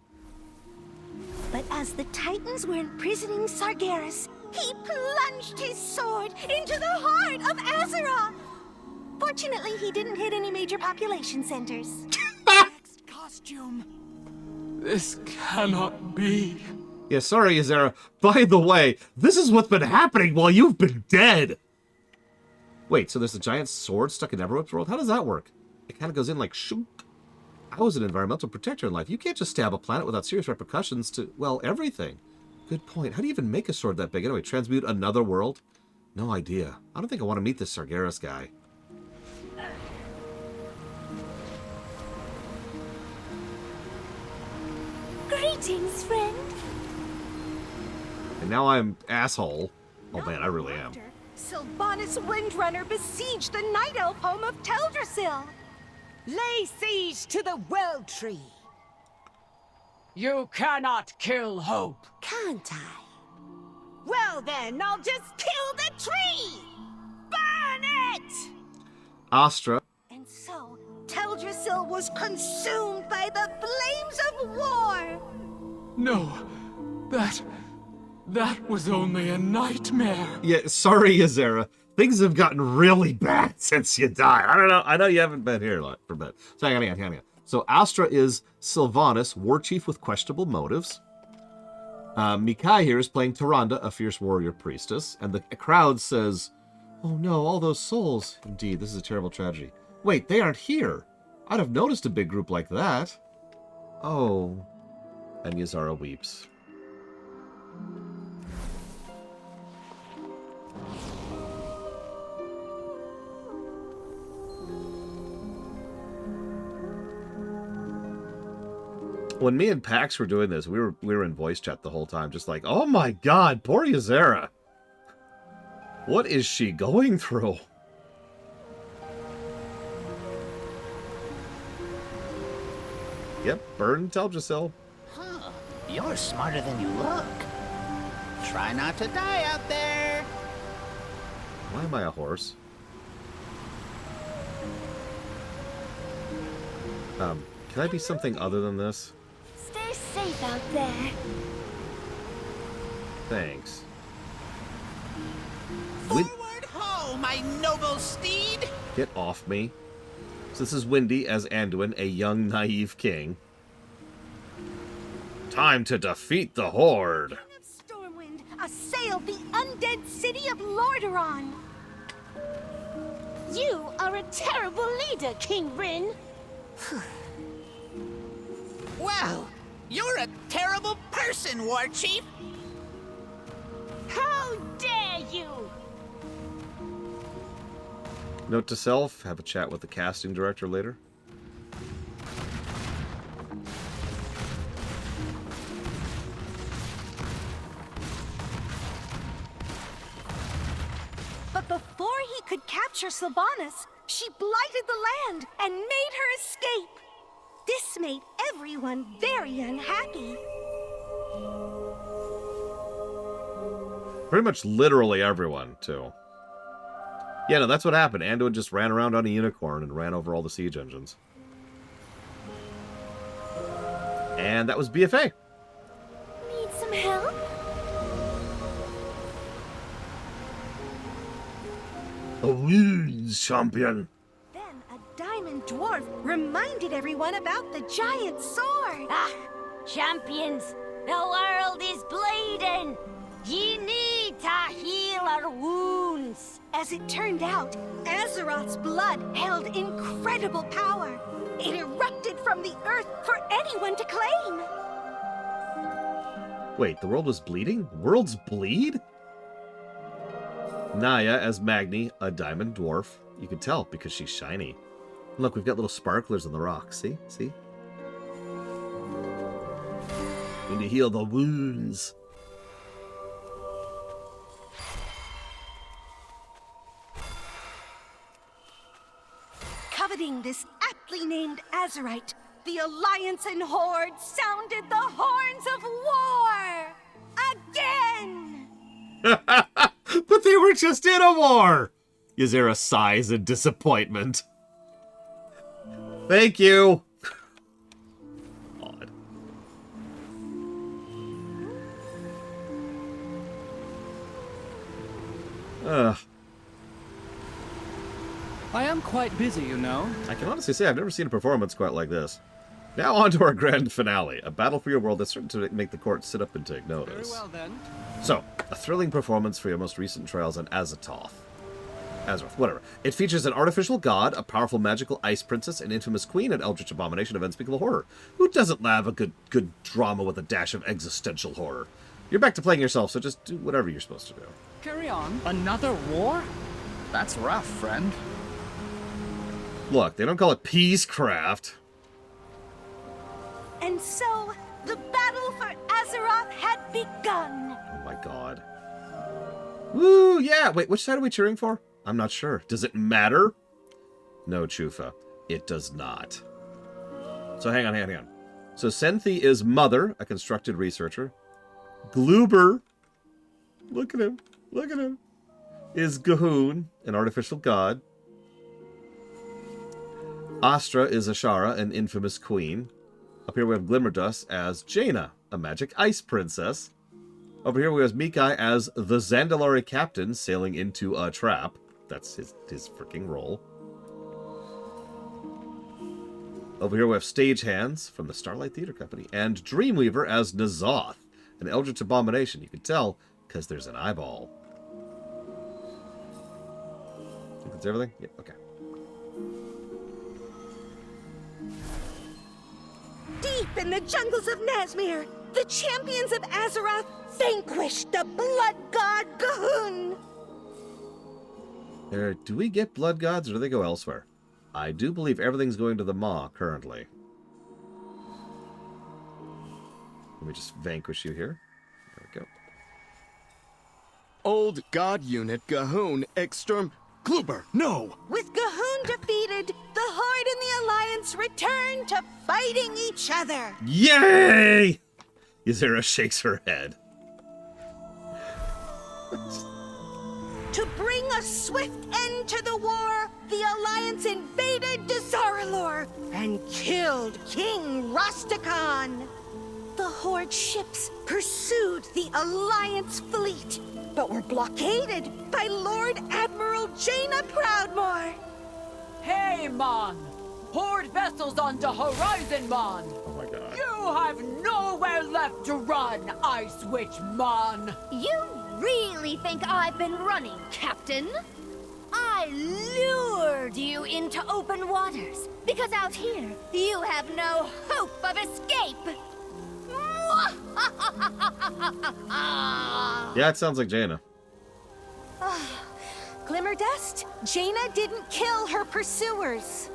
But as the Titans were imprisoning Sargeras, he plunged his sword into the heart of Azeroth. Fortunately, he didn't hit any major population centers. Next costume. This cannot be. Yeah, sorry, Azera. By the way, this is what's been happening while you've been dead. Wait, so there's a giant sword stuck in Everwood's world? How does that work? It kind of goes in like shoop. I was an environmental protector in life. You can't just stab a planet without serious repercussions to, well, everything. Good point. How do you even make a sword that big? Anyway, transmute another world? No idea. I don't think I want to meet this Sargeras guy. Greetings, friend. And now I'm asshole. Oh man, I really am. Sylvanas Windrunner besieged the Night Elf home of Teldrassil. Lay siege to the World Tree. You cannot kill hope. Can't I? Well then, I'll just kill the tree! Burn it! Astra. And so, Teldrassil was consumed by the flames of war! No, that was only a nightmare. Yeah, sorry, Azera. Things have gotten really bad since you died. I don't know. I know you haven't been here for a bit. So hang on. So Astra is Sylvanas, war chief with questionable motives. Mikai here is playing Tyrande, a fierce warrior priestess. And the crowd says, oh no, all those souls. Indeed, this is a terrible tragedy. Wait, they aren't here. I'd have noticed a big group like that. Oh. And Yazara weeps. When me and Pax were doing this, we were in voice chat the whole time, just like, oh my god, poor Yazara. What is she going through? Yep, burn Teldrassil. Huh. You're smarter than you look. Try not to die out there. Why am I a horse? Can I be something other than this? Stay safe out there. Thanks. Forward ho, my noble steed! Get off me. So this is Windy as Anduin, a young, naive king. Time to defeat the Horde. King of Stormwind, assailed the undead city of Lordaeron. You are a terrible leader, King Rin. Well, you're a terrible person, War Chief. How dare you! Note to self, have a chat with the casting director later. But before he could capture Sylvanas, she blighted the land and made her escape. This made everyone very unhappy. Pretty much literally everyone, too. Yeah, no, that's what happened. Anduin just ran around on a unicorn and ran over all the siege engines. And that was BFA. Need some help? A wounds champion. Then a diamond dwarf reminded everyone about the giant sword. Ah, champions, the world is bleeding. You need to heal our wounds. As it turned out, Azeroth's blood held incredible power. It erupted from the earth for anyone to claim. Wait, the world was bleeding? Worlds bleed? Naya as Magni, a diamond dwarf. You can tell because she's shiny. Look, we've got little sparklers on the rocks. See? See? Need to heal the wounds. Coveting this aptly named Azerite, the Alliance and Horde sounded the horns of war! Again! But they were just in a war! Ysera sighs in disappointment. Thank you! Odd. Ugh. I am quite busy, you know. I can honestly say I've never seen a performance quite like this. Now on to our grand finale, a battle for your world that's certain to make the court sit up and take notice. Very well, then. So, a thrilling performance for your most recent trials on Azeroth, whatever. It features an artificial god, a powerful magical ice princess, an infamous queen, an eldritch abomination of unspeakable horror. Who doesn't love a good drama with a dash of existential horror? You're back to playing yourself, so just do whatever you're supposed to do. Carry on. Another war? That's rough, friend. Look, they don't call it Peacecraft. And so, the battle for Azeroth had begun. Oh my god. Woo, yeah! Wait, which side are we cheering for? I'm not sure. Does it matter? No, Chufa. It does not. So hang on. So Senthi is Mother, a constructed researcher. Gloober, look at him, is Gahoon, an artificial god. Astra is Ashara, an infamous queen. Up here we have Glimmerdust as Jaina, a magic ice princess. Over here we have Mikai as the Zandalari captain sailing into a trap. That's his freaking role. Over here we have Stagehands from the Starlight Theater Company. And Dreamweaver as N'Zoth, an eldritch abomination. You can tell because there's an eyeball. I think that's everything? Yep, okay. Deep in the jungles of Nazmir, the champions of Azeroth vanquished the blood god Gahoon. Do we get blood gods or do they go elsewhere? I do believe everything's going to the Maw currently. Let me just vanquish you here. There we go. Old god unit Gahoon Gloober, no! With Gahoon defeated, the Horde and the Alliance returned to fighting each other. Yay! Ysera shakes her head. To bring a swift end to the war, the Alliance invaded Dazar'alor and killed King Rastakhan. The Horde ships pursued the Alliance fleet, but were blockaded by Lord Admiral Jaina Proudmoore. Hey, man! Horde vessels on the horizon, man! Oh my god. You have nowhere left to run, Ice Witch Mon! You really think I've been running, Captain? I lured you into open waters, because out here, you have no hope of escape! Yeah, it sounds like Jaina. Glimmerdust, Jaina didn't kill her pursuers.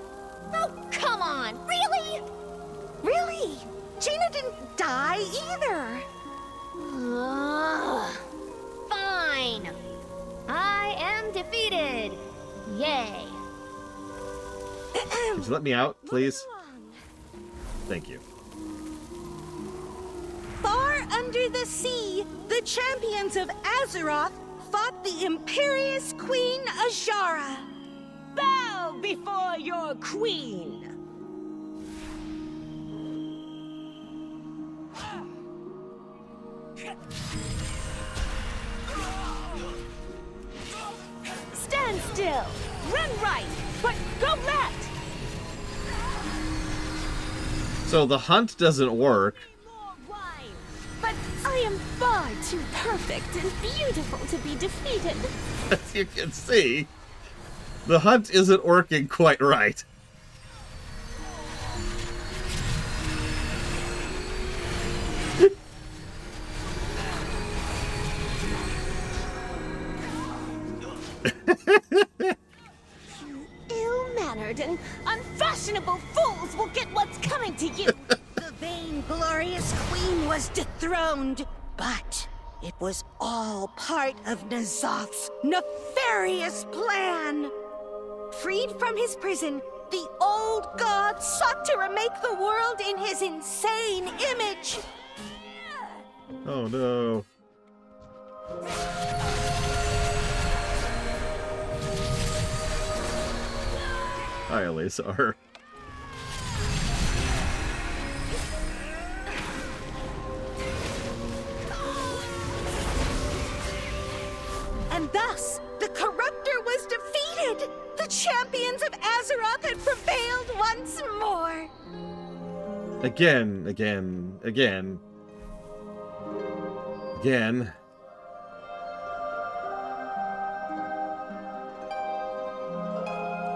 Oh, come on! Really? Really? Jaina didn't die either. Fine. I am defeated. Yay. Could you let me out, please? Thank you. Far under the sea, the champions of Azeroth fought the imperious Queen Azshara. Bow before your queen! Stand still! Run right, but go left! So the hunt doesn't work. But I am far too perfect and beautiful to be defeated. As you can see, the hunt isn't working quite right. You ill-mannered and unfashionable fools will get what's coming to you. The vainglorious queen was dethroned, but it was all part of N'Zoth's nefarious plan. Freed from his prison, the old god sought to remake the world in his insane image. Oh no. Hi, Eleazar. And thus, the Corruptor was defeated! The champions of Azeroth had prevailed once more! Again.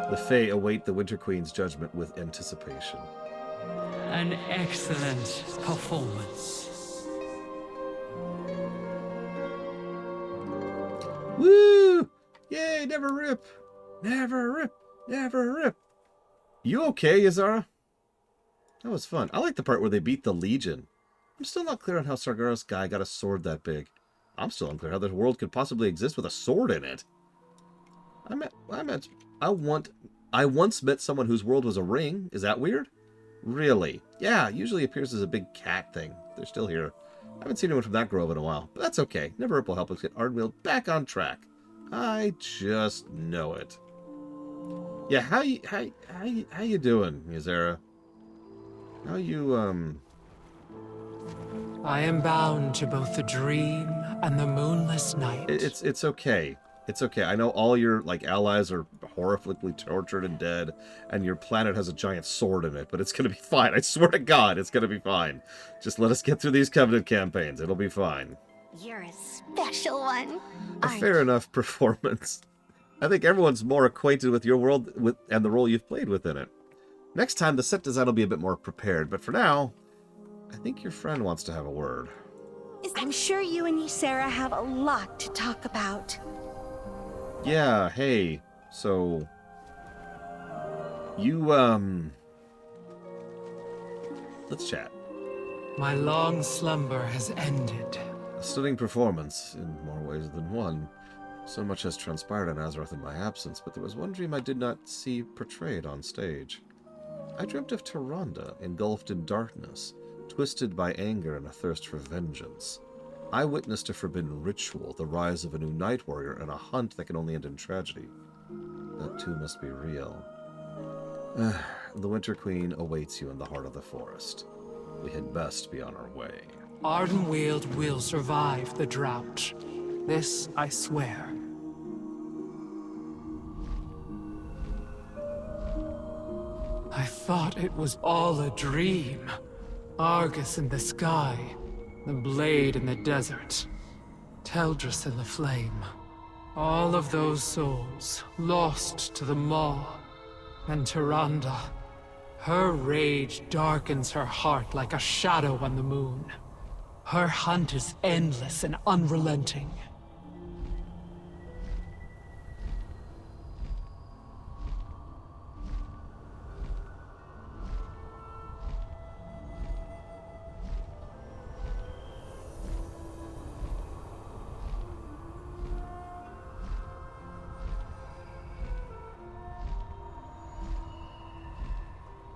The Fae await the Winter Queen's judgment with anticipation. An excellent performance. Woo! Yay, never rip! Never rip! Never rip! You okay, Azara? That was fun. I like the part where they beat the Legion. I'm still not clear on how Sargeras guy got a sword that big. I'm still unclear how this world could possibly exist with a sword in it. I once met someone whose world was a ring. Is that weird? Really? Yeah, usually appears as a big cat thing. They're still here. I haven't seen anyone from that grove in a while, but that's okay. Neverrip will help us get Ardenweald back on track. I just know it. Yeah, how you doing, Ysera? How you I am bound to both the dream and the moonless night. It's okay. It's okay. I know all your allies are horrifically tortured and dead, and your planet has a giant sword in it, but it's gonna be fine. I swear to God, it's gonna be fine. Just let us get through these Covenant campaigns. It'll be fine. You're a special one. A fair enough performance. I think everyone's more acquainted with your world and the role you've played within it. Next time, the set design will be a bit more prepared, but for now, I think your friend wants to have a word. I'm sure you and Ysera have a lot to talk about. Yeah, hey, so... You, let's chat. My long slumber has ended. A stunning performance, in more ways than one. So much has transpired in Azeroth in my absence, but there was one dream I did not see portrayed on stage. I dreamt of Tyrande, engulfed in darkness, twisted by anger and a thirst for vengeance. I witnessed a forbidden ritual, the rise of a new Night Warrior, and a hunt that can only end in tragedy. That too must be real. The Winter Queen awaits you in the heart of the forest. We had best be on our way. Ardenweald will survive the drought. This I swear. I thought it was all a dream. Argus in the sky, the blade in the desert, Teldris in the flame. All of those souls lost to the Maw. And Tyrande, her rage darkens her heart like a shadow on the moon. Her hunt is endless and unrelenting.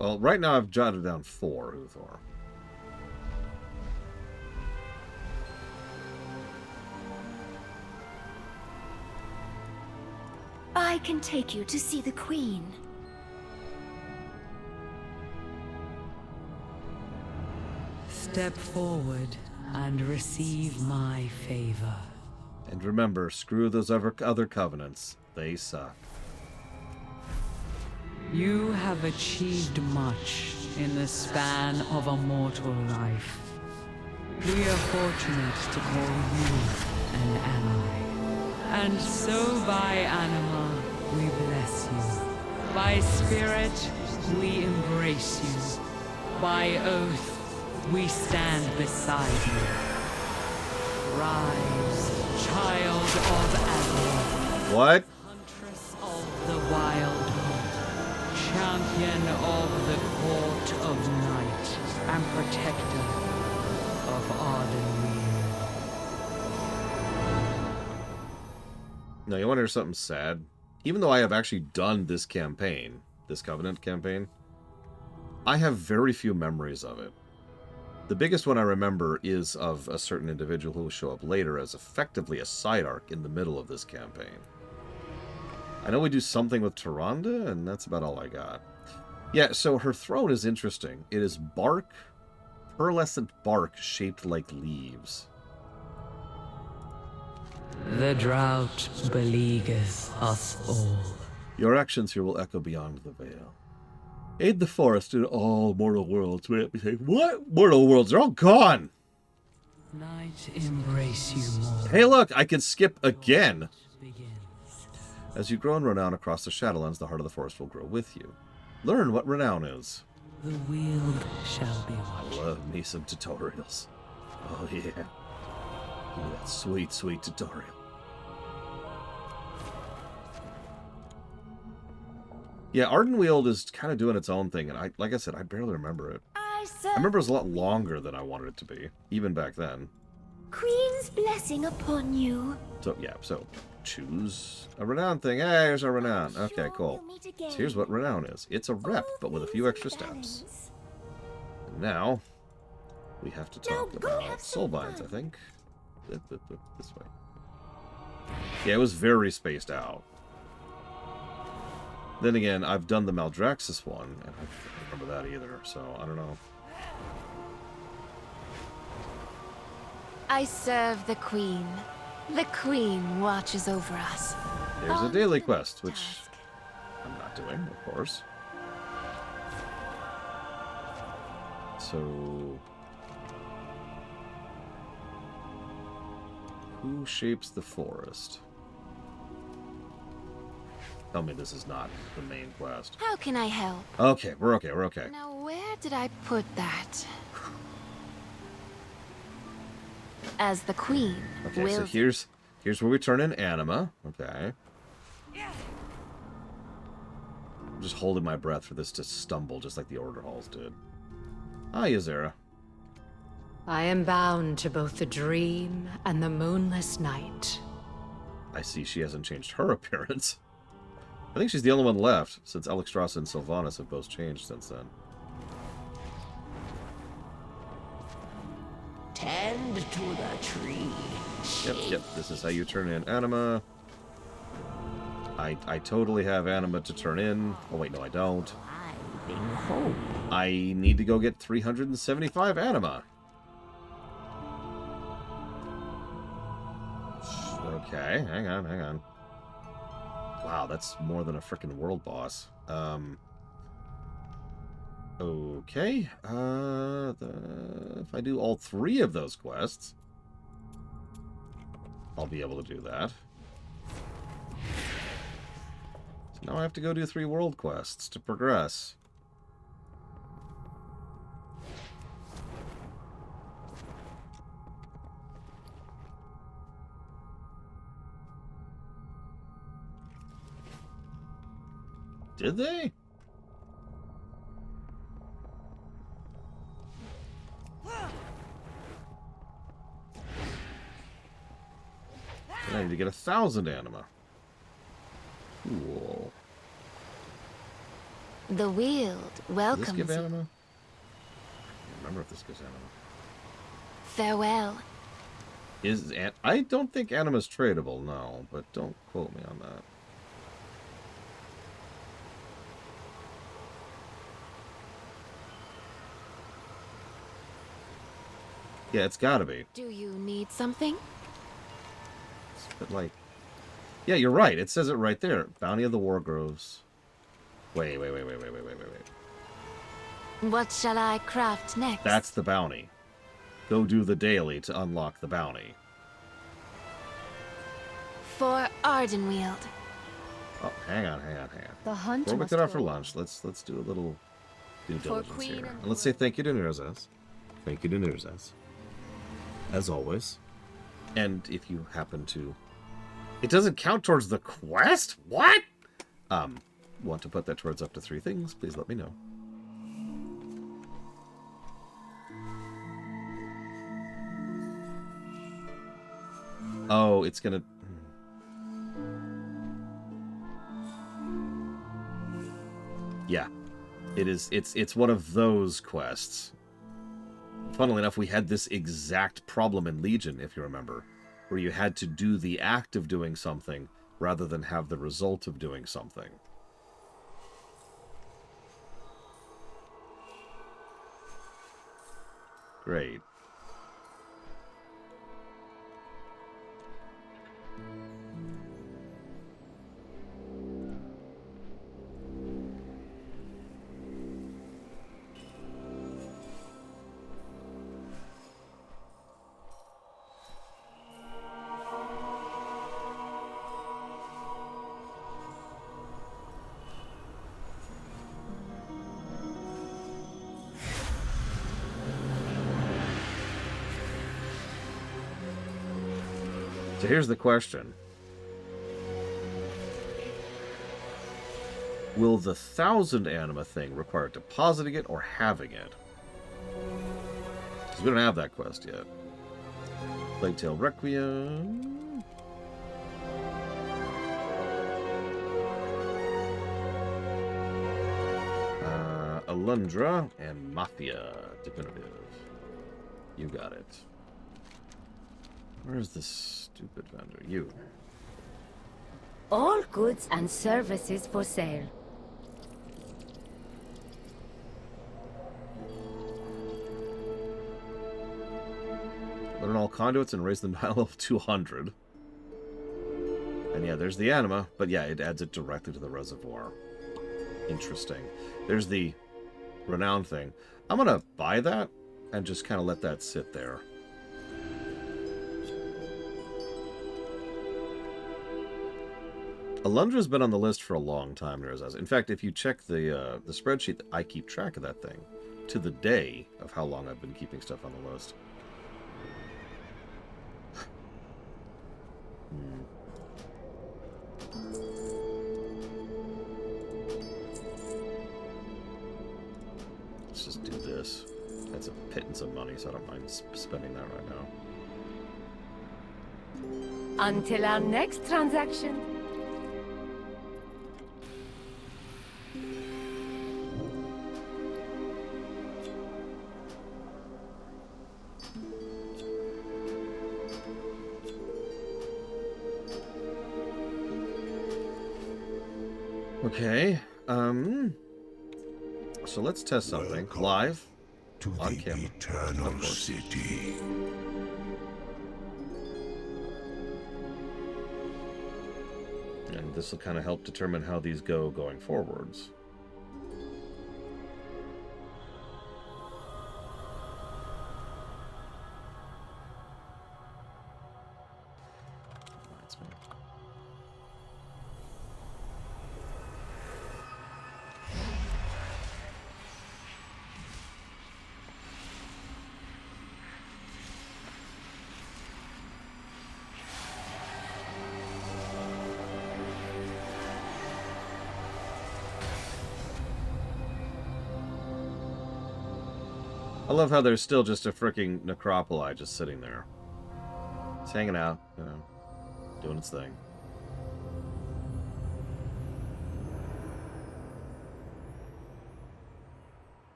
Well, right now I've jotted down 4, Uthor. I can take you to see the Queen. Step forward and receive my favor. And remember, screw those other covenants. They suck. You have achieved much in the span of a mortal life. We are fortunate to call you an ally. And so by anima, we bless you. By spirit, we embrace you. By oath, we stand beside you. Rise, child of Azeroth. What? Huntress of the wild hunt. Champion of the court of night. And protector of Ardenweir. Now, you want to hear something sad? Even though I have actually done this campaign, this Covenant campaign, I have very few memories of it. The biggest one I remember is of a certain individual who will show up later as effectively a side arc in the middle of this campaign. I know we do something with Tyrande, and that's about all I got. Yeah, so her throne is interesting. It is bark, pearlescent bark shaped like leaves. The drought beleaguers us all. Your actions here will echo beyond the veil. Aid the forest in all mortal worlds. Wait, we say, what? Mortal worlds are all gone! Night embrace you more. Hey look, I can skip again! As you grow in renown across the Shadowlands, the heart of the forest will grow with you. Learn what renown is. The wield shall be watched. I love me some tutorials. Oh yeah. Give me that sweet, sweet tutorial. Yeah, Ardenweald is kind of doing its own thing, and like I said, I barely remember it. I remember it was a lot longer than I wanted it to be, even back then. Queen's blessing upon you. So, yeah, so choose a renown thing. Hey, here's our renown. Okay, cool. So here's what renown is. It's a rep, but with a few extra steps. And now, we have to talk about soulbinds, I think. This way. Yeah, it was very spaced out. Then again, I've done the Maldraxxus one, and I don't remember that either, so I don't know. I serve the Queen. The Queen watches over us. There's a daily quest, which I'm not doing, of course. So... who shapes the forest? Tell me this is not the main quest. How can I help? Okay, we're okay, we're okay. Now, where did I put that? As the Queen. Okay, so here's where we turn in anima. Okay. I'm just holding my breath for this to stumble, just like the Order Halls did. Ah, Ysera. I am bound to both the dream and the moonless night. I see she hasn't changed her appearance. I think she's the only one left, since Alexstrasza and Sylvanas have both changed since then. Tend to the tree. Yep, this is how you turn in anima. I totally have anima to turn in. Oh wait, no I don't. I need to go get 375 anima. Okay, hang on. Wow, that's more than a frickin' world boss. Okay. If I do all 3 of those quests, I'll be able to do that. So now I have to go do 3 world quests to progress. Did they? I need to get 1,000 anima. Cool. The Weald welcomes Does this give you. anima? I can't remember if this gives anima. Farewell. I don't think anima's tradable, no, but don't quote me on that. Yeah, it's gotta be. Do you need something? But like, yeah, you're right. It says it right there. Bounty of the Wargroves. Wait. What shall I craft next? That's the bounty. Go do the daily to unlock the bounty. For Ardenweald. Oh, hang on. The hunt Before we must get out for go. lunch, let's do a little due diligence Queen here. and And let's say thank you to Nerzaz. Thank you to Nerzaz. As always. And if you happen to... It doesn't count towards the quest? What? Want to put that towards up to 3 things, please let me know. Oh, it's gonna... Yeah. It's one of those quests. Funnily enough, we had this exact problem in Legion, if you remember, where you had to do the act of doing something rather than have the result of doing something. Great. So here's the question. Will the 1,000 anima thing require depositing it or having it? Because we don't have that quest yet. Plague Requiem. Alundra and Mafia Definitive. You got it. Where's this stupid vendor? You. All goods and services for sale. Learn all conduits and raise them by level 200. And yeah, there's the anima, but yeah, it adds it directly to the reservoir. Interesting. There's the renown thing. I'm gonna buy that and just kind of let that sit there. Alundra's been on the list for a long time, Nerzaz. In fact, if you check the spreadsheet, I keep track of that thing to the day of how long I've been keeping stuff on the list. Let's just do this. That's a pittance of money, so I don't mind spending that right now. Until our next transaction. Okay, so let's test something live on camera. Eternal City. And this will kind of help determine how these go going forwards. I love how there's still just a freaking necropoli just sitting there. It's hanging out, you know, doing its thing.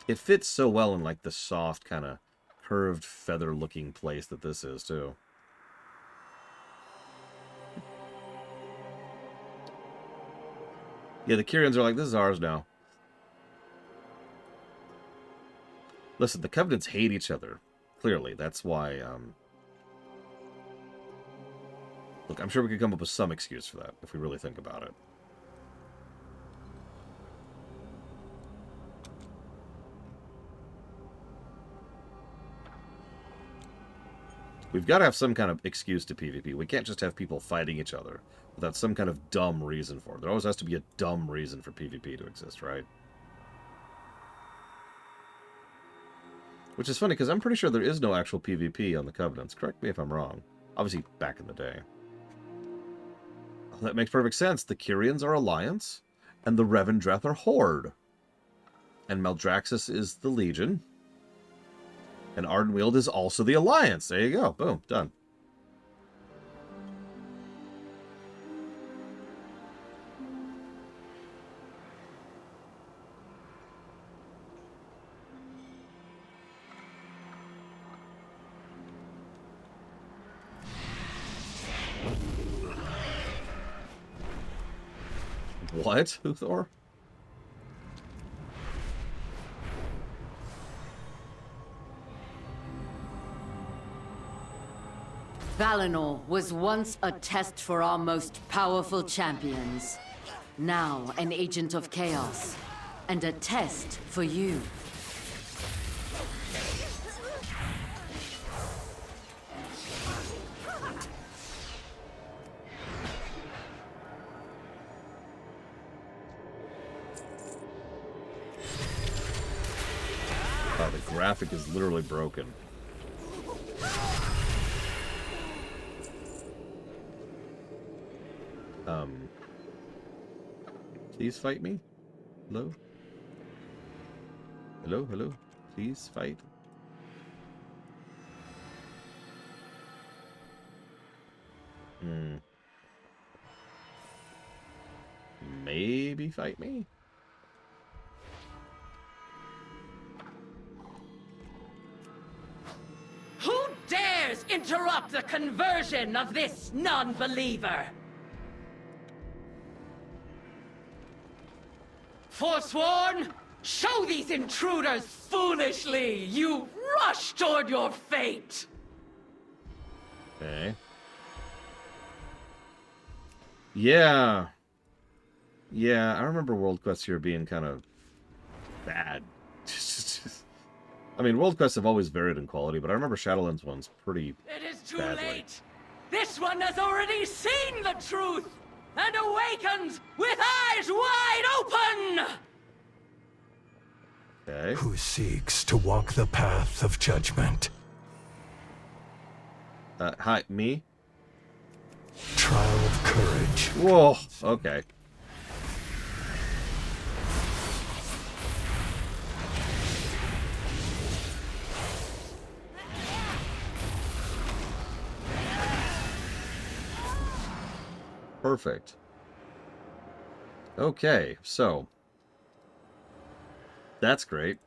It fits so well in, like, the soft, kind of curved, feather-looking place that this is, too. Yeah, the Kyrians are like, this is ours now. Listen, the Covenants hate each other. Clearly, that's why, Look, I'm sure we could come up with some excuse for that, if we really think about it. We've got to have some kind of excuse to PvP. We can't just have people fighting each other without some kind of dumb reason for it. There always has to be a dumb reason for PvP to exist, right? Which is funny, because I'm pretty sure there is no actual PvP on the Covenants. Correct me if I'm wrong. Obviously, back in the day. Oh, that makes perfect sense. The Kyrians are Alliance, and the Revendreth are Horde. And Maldraxxus is the Legion. And Ardenweald is also the Alliance. There you go. Boom. Done. What, Uthor? Valinor was once a test for our most powerful champions. Now an agent of chaos. And a test for you. Oh, the graphic is literally broken. Please fight me? Hello? Hello, hello? Please fight. Maybe fight me? Who dares interrupt the conversion of this non-believer? Forsworn, show these intruders foolishly you rush toward your fate. Okay. Yeah. Yeah, I remember World Quests here being kind of bad. I mean, World Quests have always varied in quality, but I remember Shadowlands one's pretty It is too badly. late. This one has already seen the truth and awakens with eyes wide open. Okay. Who seeks to walk the path of judgment? Hi, me? Trial of courage. Whoa, okay. Perfect. Okay, so that's great.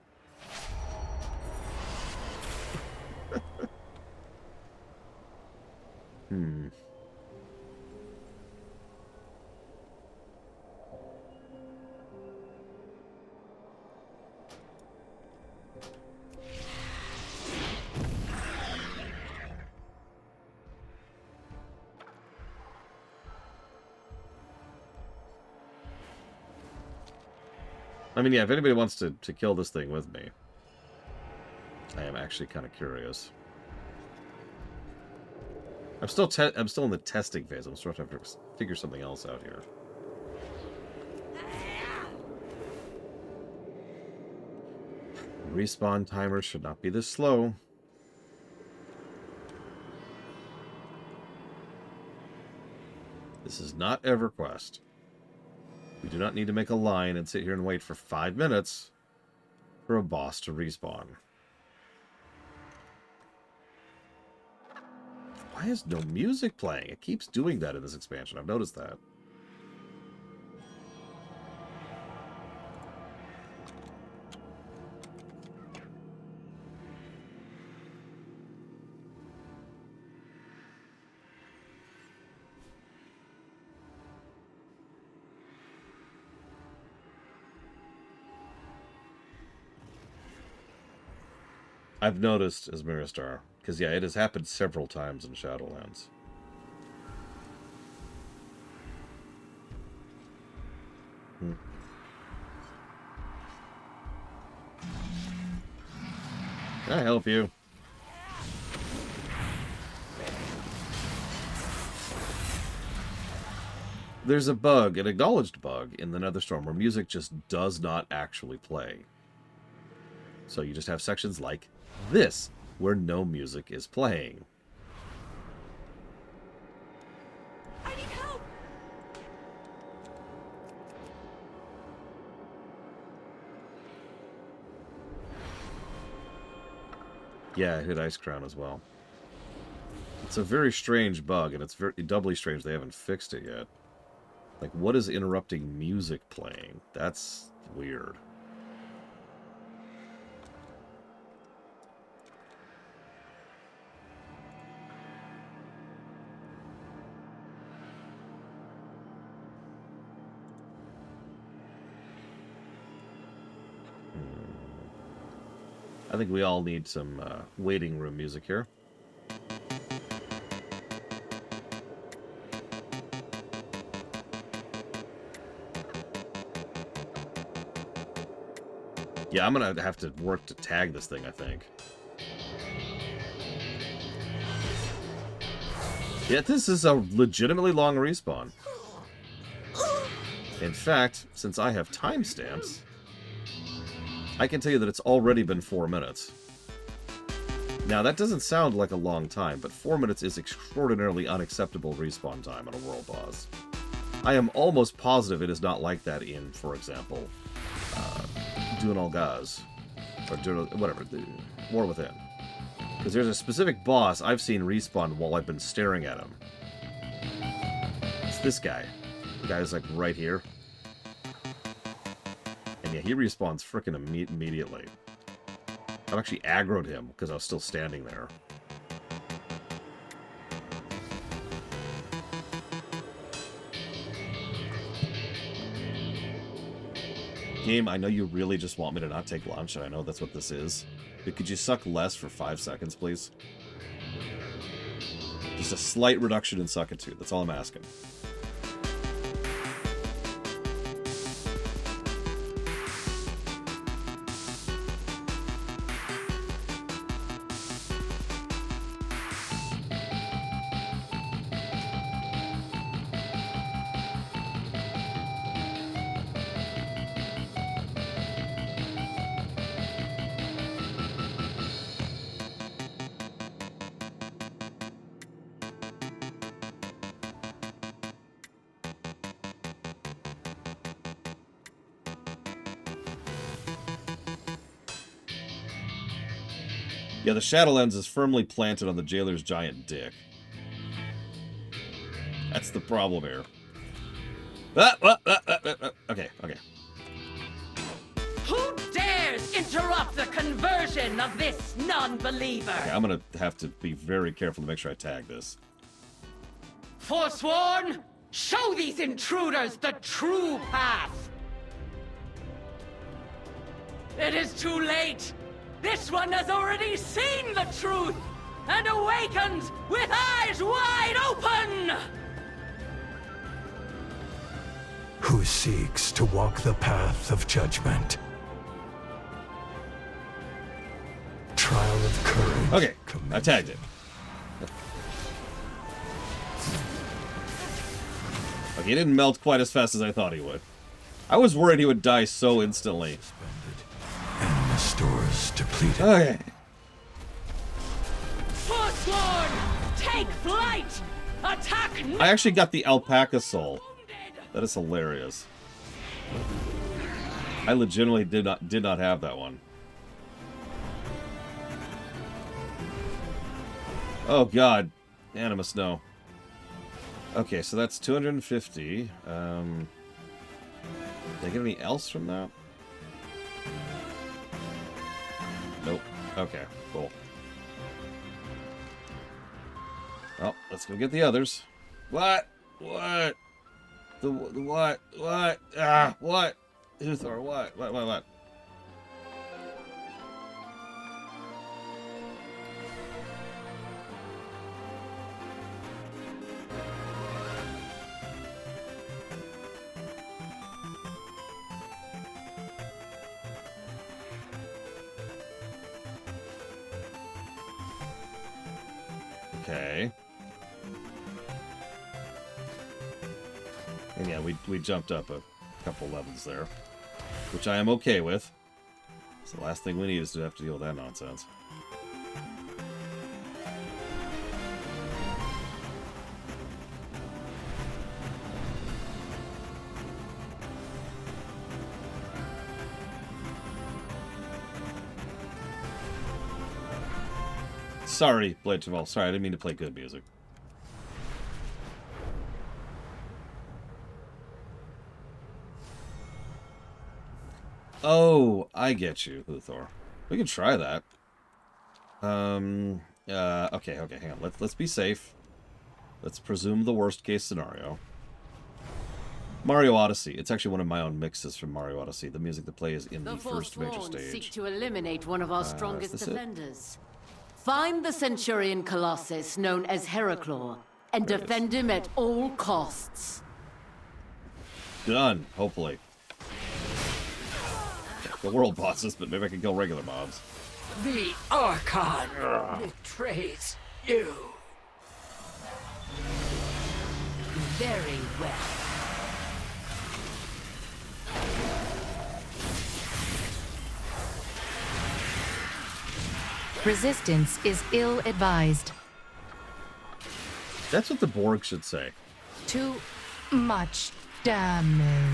I mean, yeah, if anybody wants to kill this thing with me, I am actually kind of curious. I'm still in the testing phase. I'm still trying to figure something else out here. Respawn timers should not be this slow. This is not EverQuest. We do not need to make a line and sit here and wait for 5 minutes for a boss to respawn. Why is no music playing? It keeps doing that in this expansion. I've noticed that. I've noticed as Miristar, because yeah, it has happened several times in Shadowlands. Can I help you? There's a bug, an acknowledged bug, in the Netherstorm where music just does not actually play. So you just have sections like this, where no music is playing. I need help! Yeah, I hit Ice Crown as well. It's a very strange bug, and it's very doubly strange they haven't fixed it yet. Like, what is interrupting music playing? That's weird. I think we all need some waiting room music here. Yeah, I'm gonna have to work to tag this thing, I think. Yeah, this is a legitimately long respawn. In fact, since I have timestamps, I can tell you that it's already been 4 minutes. Now, that doesn't sound like a long time, but 4 minutes is extraordinarily unacceptable respawn time on a world boss. I am almost positive it is not like that in, for example, Doing All Gaz, or whatever, War Within. Because there's a specific boss I've seen respawn while I've been staring at him. It's this guy. The guy is like right here. And yeah, he respawns frickin' immediately. I've actually aggroed him because I was still standing there. Game, I know you really just want me to not take lunch, and I know that's what this is. But could you suck less for 5 seconds, please? Just a slight reduction in suckitude. That's all I'm asking. Yeah, the Shadowlands is firmly planted on the jailer's giant dick. That's the problem here. Okay. Who dares interrupt the conversion of this non-believer? Okay, I'm gonna have to be very careful to make sure I tag this. Forsworn, show these intruders the true path. It is too late. This one has already seen the truth and awakens with eyes wide open! Who seeks to walk the path of judgment? Trial of courage. Okay, I tagged it. Okay, he didn't melt quite as fast as I thought he would. I was worried he would die so instantly. Anima stores depleted. Okay. Forsworn, take flight! Attack now! I actually got the alpaca soul. That is hilarious. I legitimately did not have that one. Oh god. Animus, no. Okay, so that's 250. Did I get any else from that? Nope. Okay, cool. Well, let's go get the others. What? What? The what? What? Ah, what? Uthor, what? What? Okay. And yeah, we jumped up a couple levels there, which I am okay with. So the last thing we need is to have to deal with that nonsense. Sorry, Blade Travel. Sorry, I didn't mean to play good music. Oh, I get you, Uthor. We can try that. Okay, hang on. Let's be safe. Let's presume the worst case scenario. Mario Odyssey. It's actually one of my own mixes from Mario Odyssey. The music that plays in the first major stage. Seek to eliminate one of our strongest is this defenders. Find the Centurion Colossus known as Heraclaw and defend him at all costs. Done, hopefully. The world bosses, but maybe I can kill regular mobs. The Archon betrays you. Very well. Resistance is ill-advised. That's what the Borg should say. Too much damage.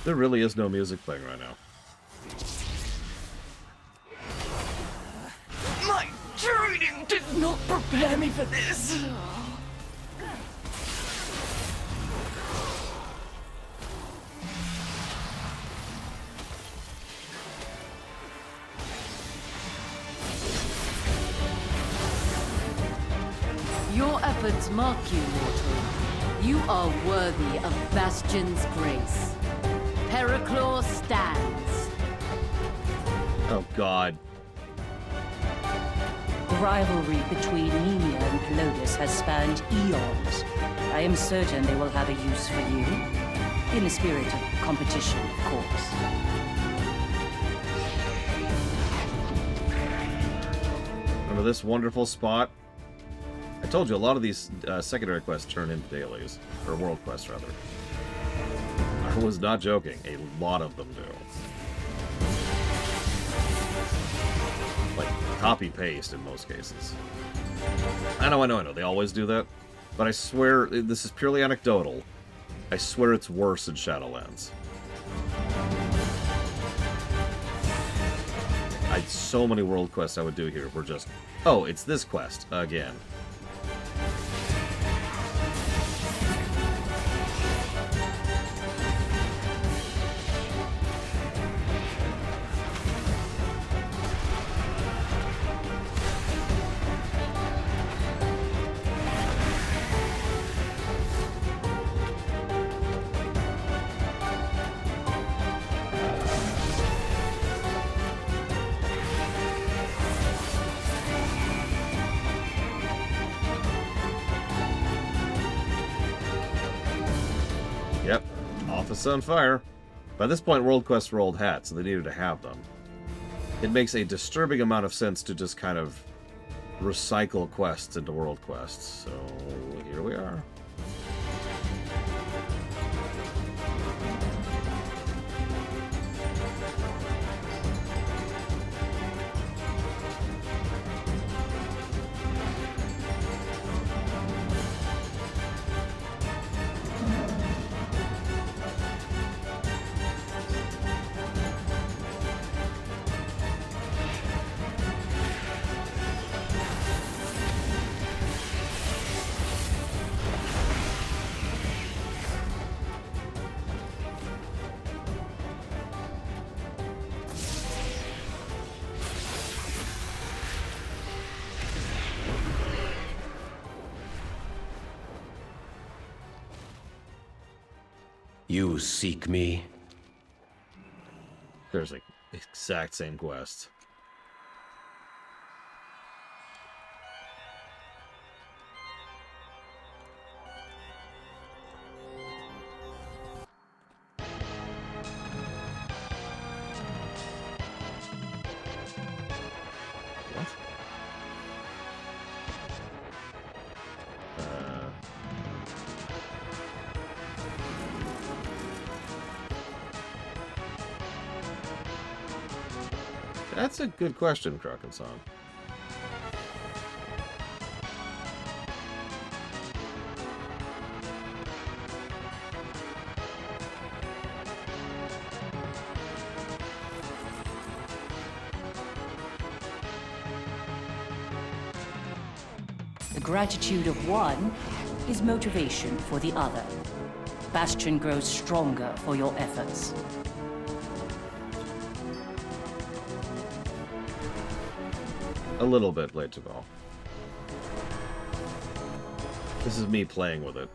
There really is no music playing right now. My training did not prepare me for this. Your efforts mark you, mortal. You are worthy of Bastion's grace. Heraclaw stands. Oh, God. The rivalry between Nemea and Pelodus has spanned eons. I am certain they will have a use for you. In the spirit of competition, of course. Remember this wonderful spot? I told you, a lot of these secondary quests turn into dailies. Or world quests, rather. I was not joking. A lot of them do. Like, copy-paste in most cases. I know. They always do that. But I swear, this is purely anecdotal. I swear it's worse in Shadowlands. So many world quests I would do here were just, oh, it's this quest again. Yep, office on fire. By this point, world quests were old hats, so they needed to have them. It makes a disturbing amount of sense to just kind of recycle quests into world quests. So here we are. You seek me? There's like exact same quest. That's a good question, Kraken-san. The gratitude of one is motivation for the other. Bastion grows stronger for your efforts. A little bit late to go. This is me playing with it.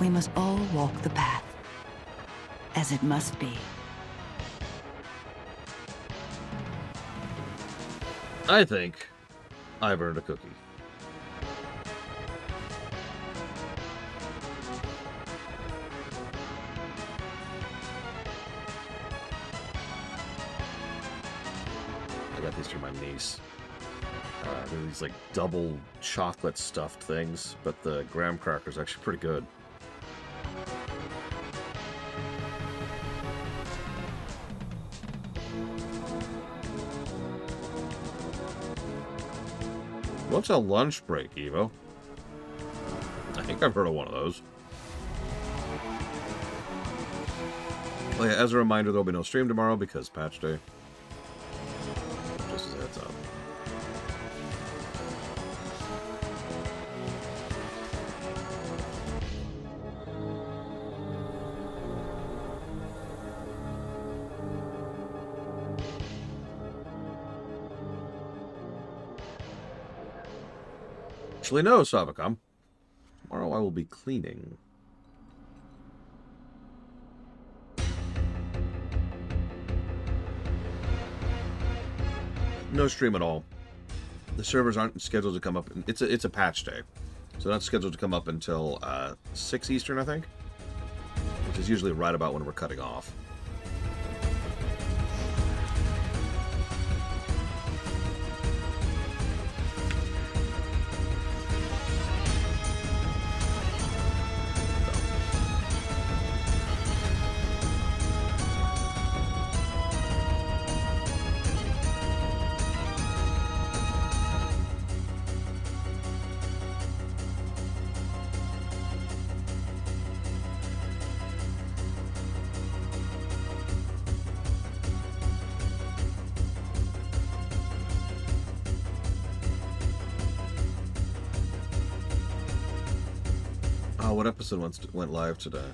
We must all walk the path, as it must be. I think I've earned a cookie. I got these from my niece. They're these like double chocolate stuffed things, but the graham cracker's actually pretty good. What's a lunch break, Evo? I think I've heard of one of those. Oh yeah, as a reminder, there'll be no stream tomorrow because patch day. Just as a heads up. Actually, no, Savacom. Tomorrow I will be cleaning. No stream at all. The servers aren't scheduled to come up. It's a patch day, so not scheduled to come up until 6 Eastern, I think, which is usually right about when we're cutting off. What episode went live today?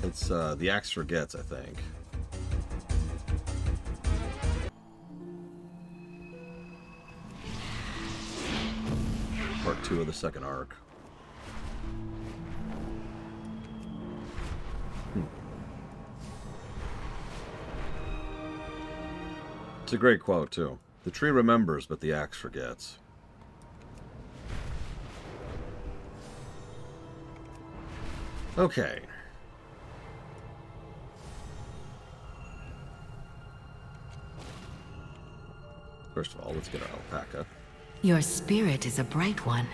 It's The Axe Forgets, I think. Part 2 of the second arc. It's a great quote, too. The tree remembers, but the axe forgets. Okay. First of all, let's get our alpaca. Your spirit is a bright one.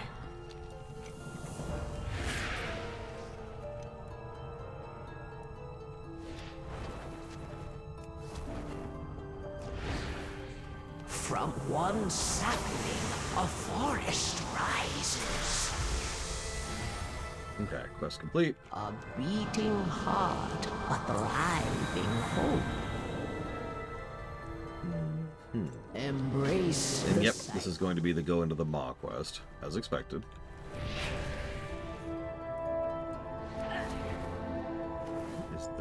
From one sapling, a forest rises. Okay, quest complete. A beating heart, a thriving hope. Embrace. And yep, this is going to be the go into the maw quest, as expected.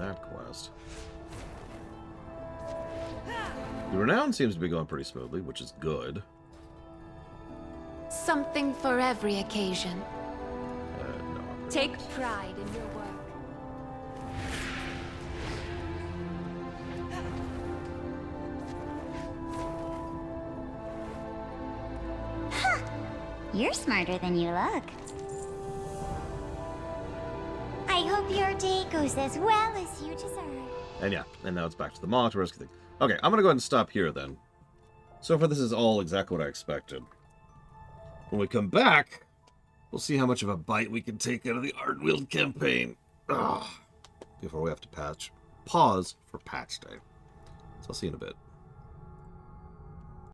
that quest. The Renown seems to be going pretty smoothly, which is good. Something for every occasion. No. Take pride in your work. You're smarter than you look. I hope your day goes as well as you deserve. And yeah, and now it's back to the Maw to rescue thing. Okay, I'm gonna go ahead and stop here then. So far, this is all exactly what I expected. When we come back, we'll see how much of a bite we can take out of the Ardwield campaign. Ugh. Before we have to pause for patch day. So I'll see you in a bit.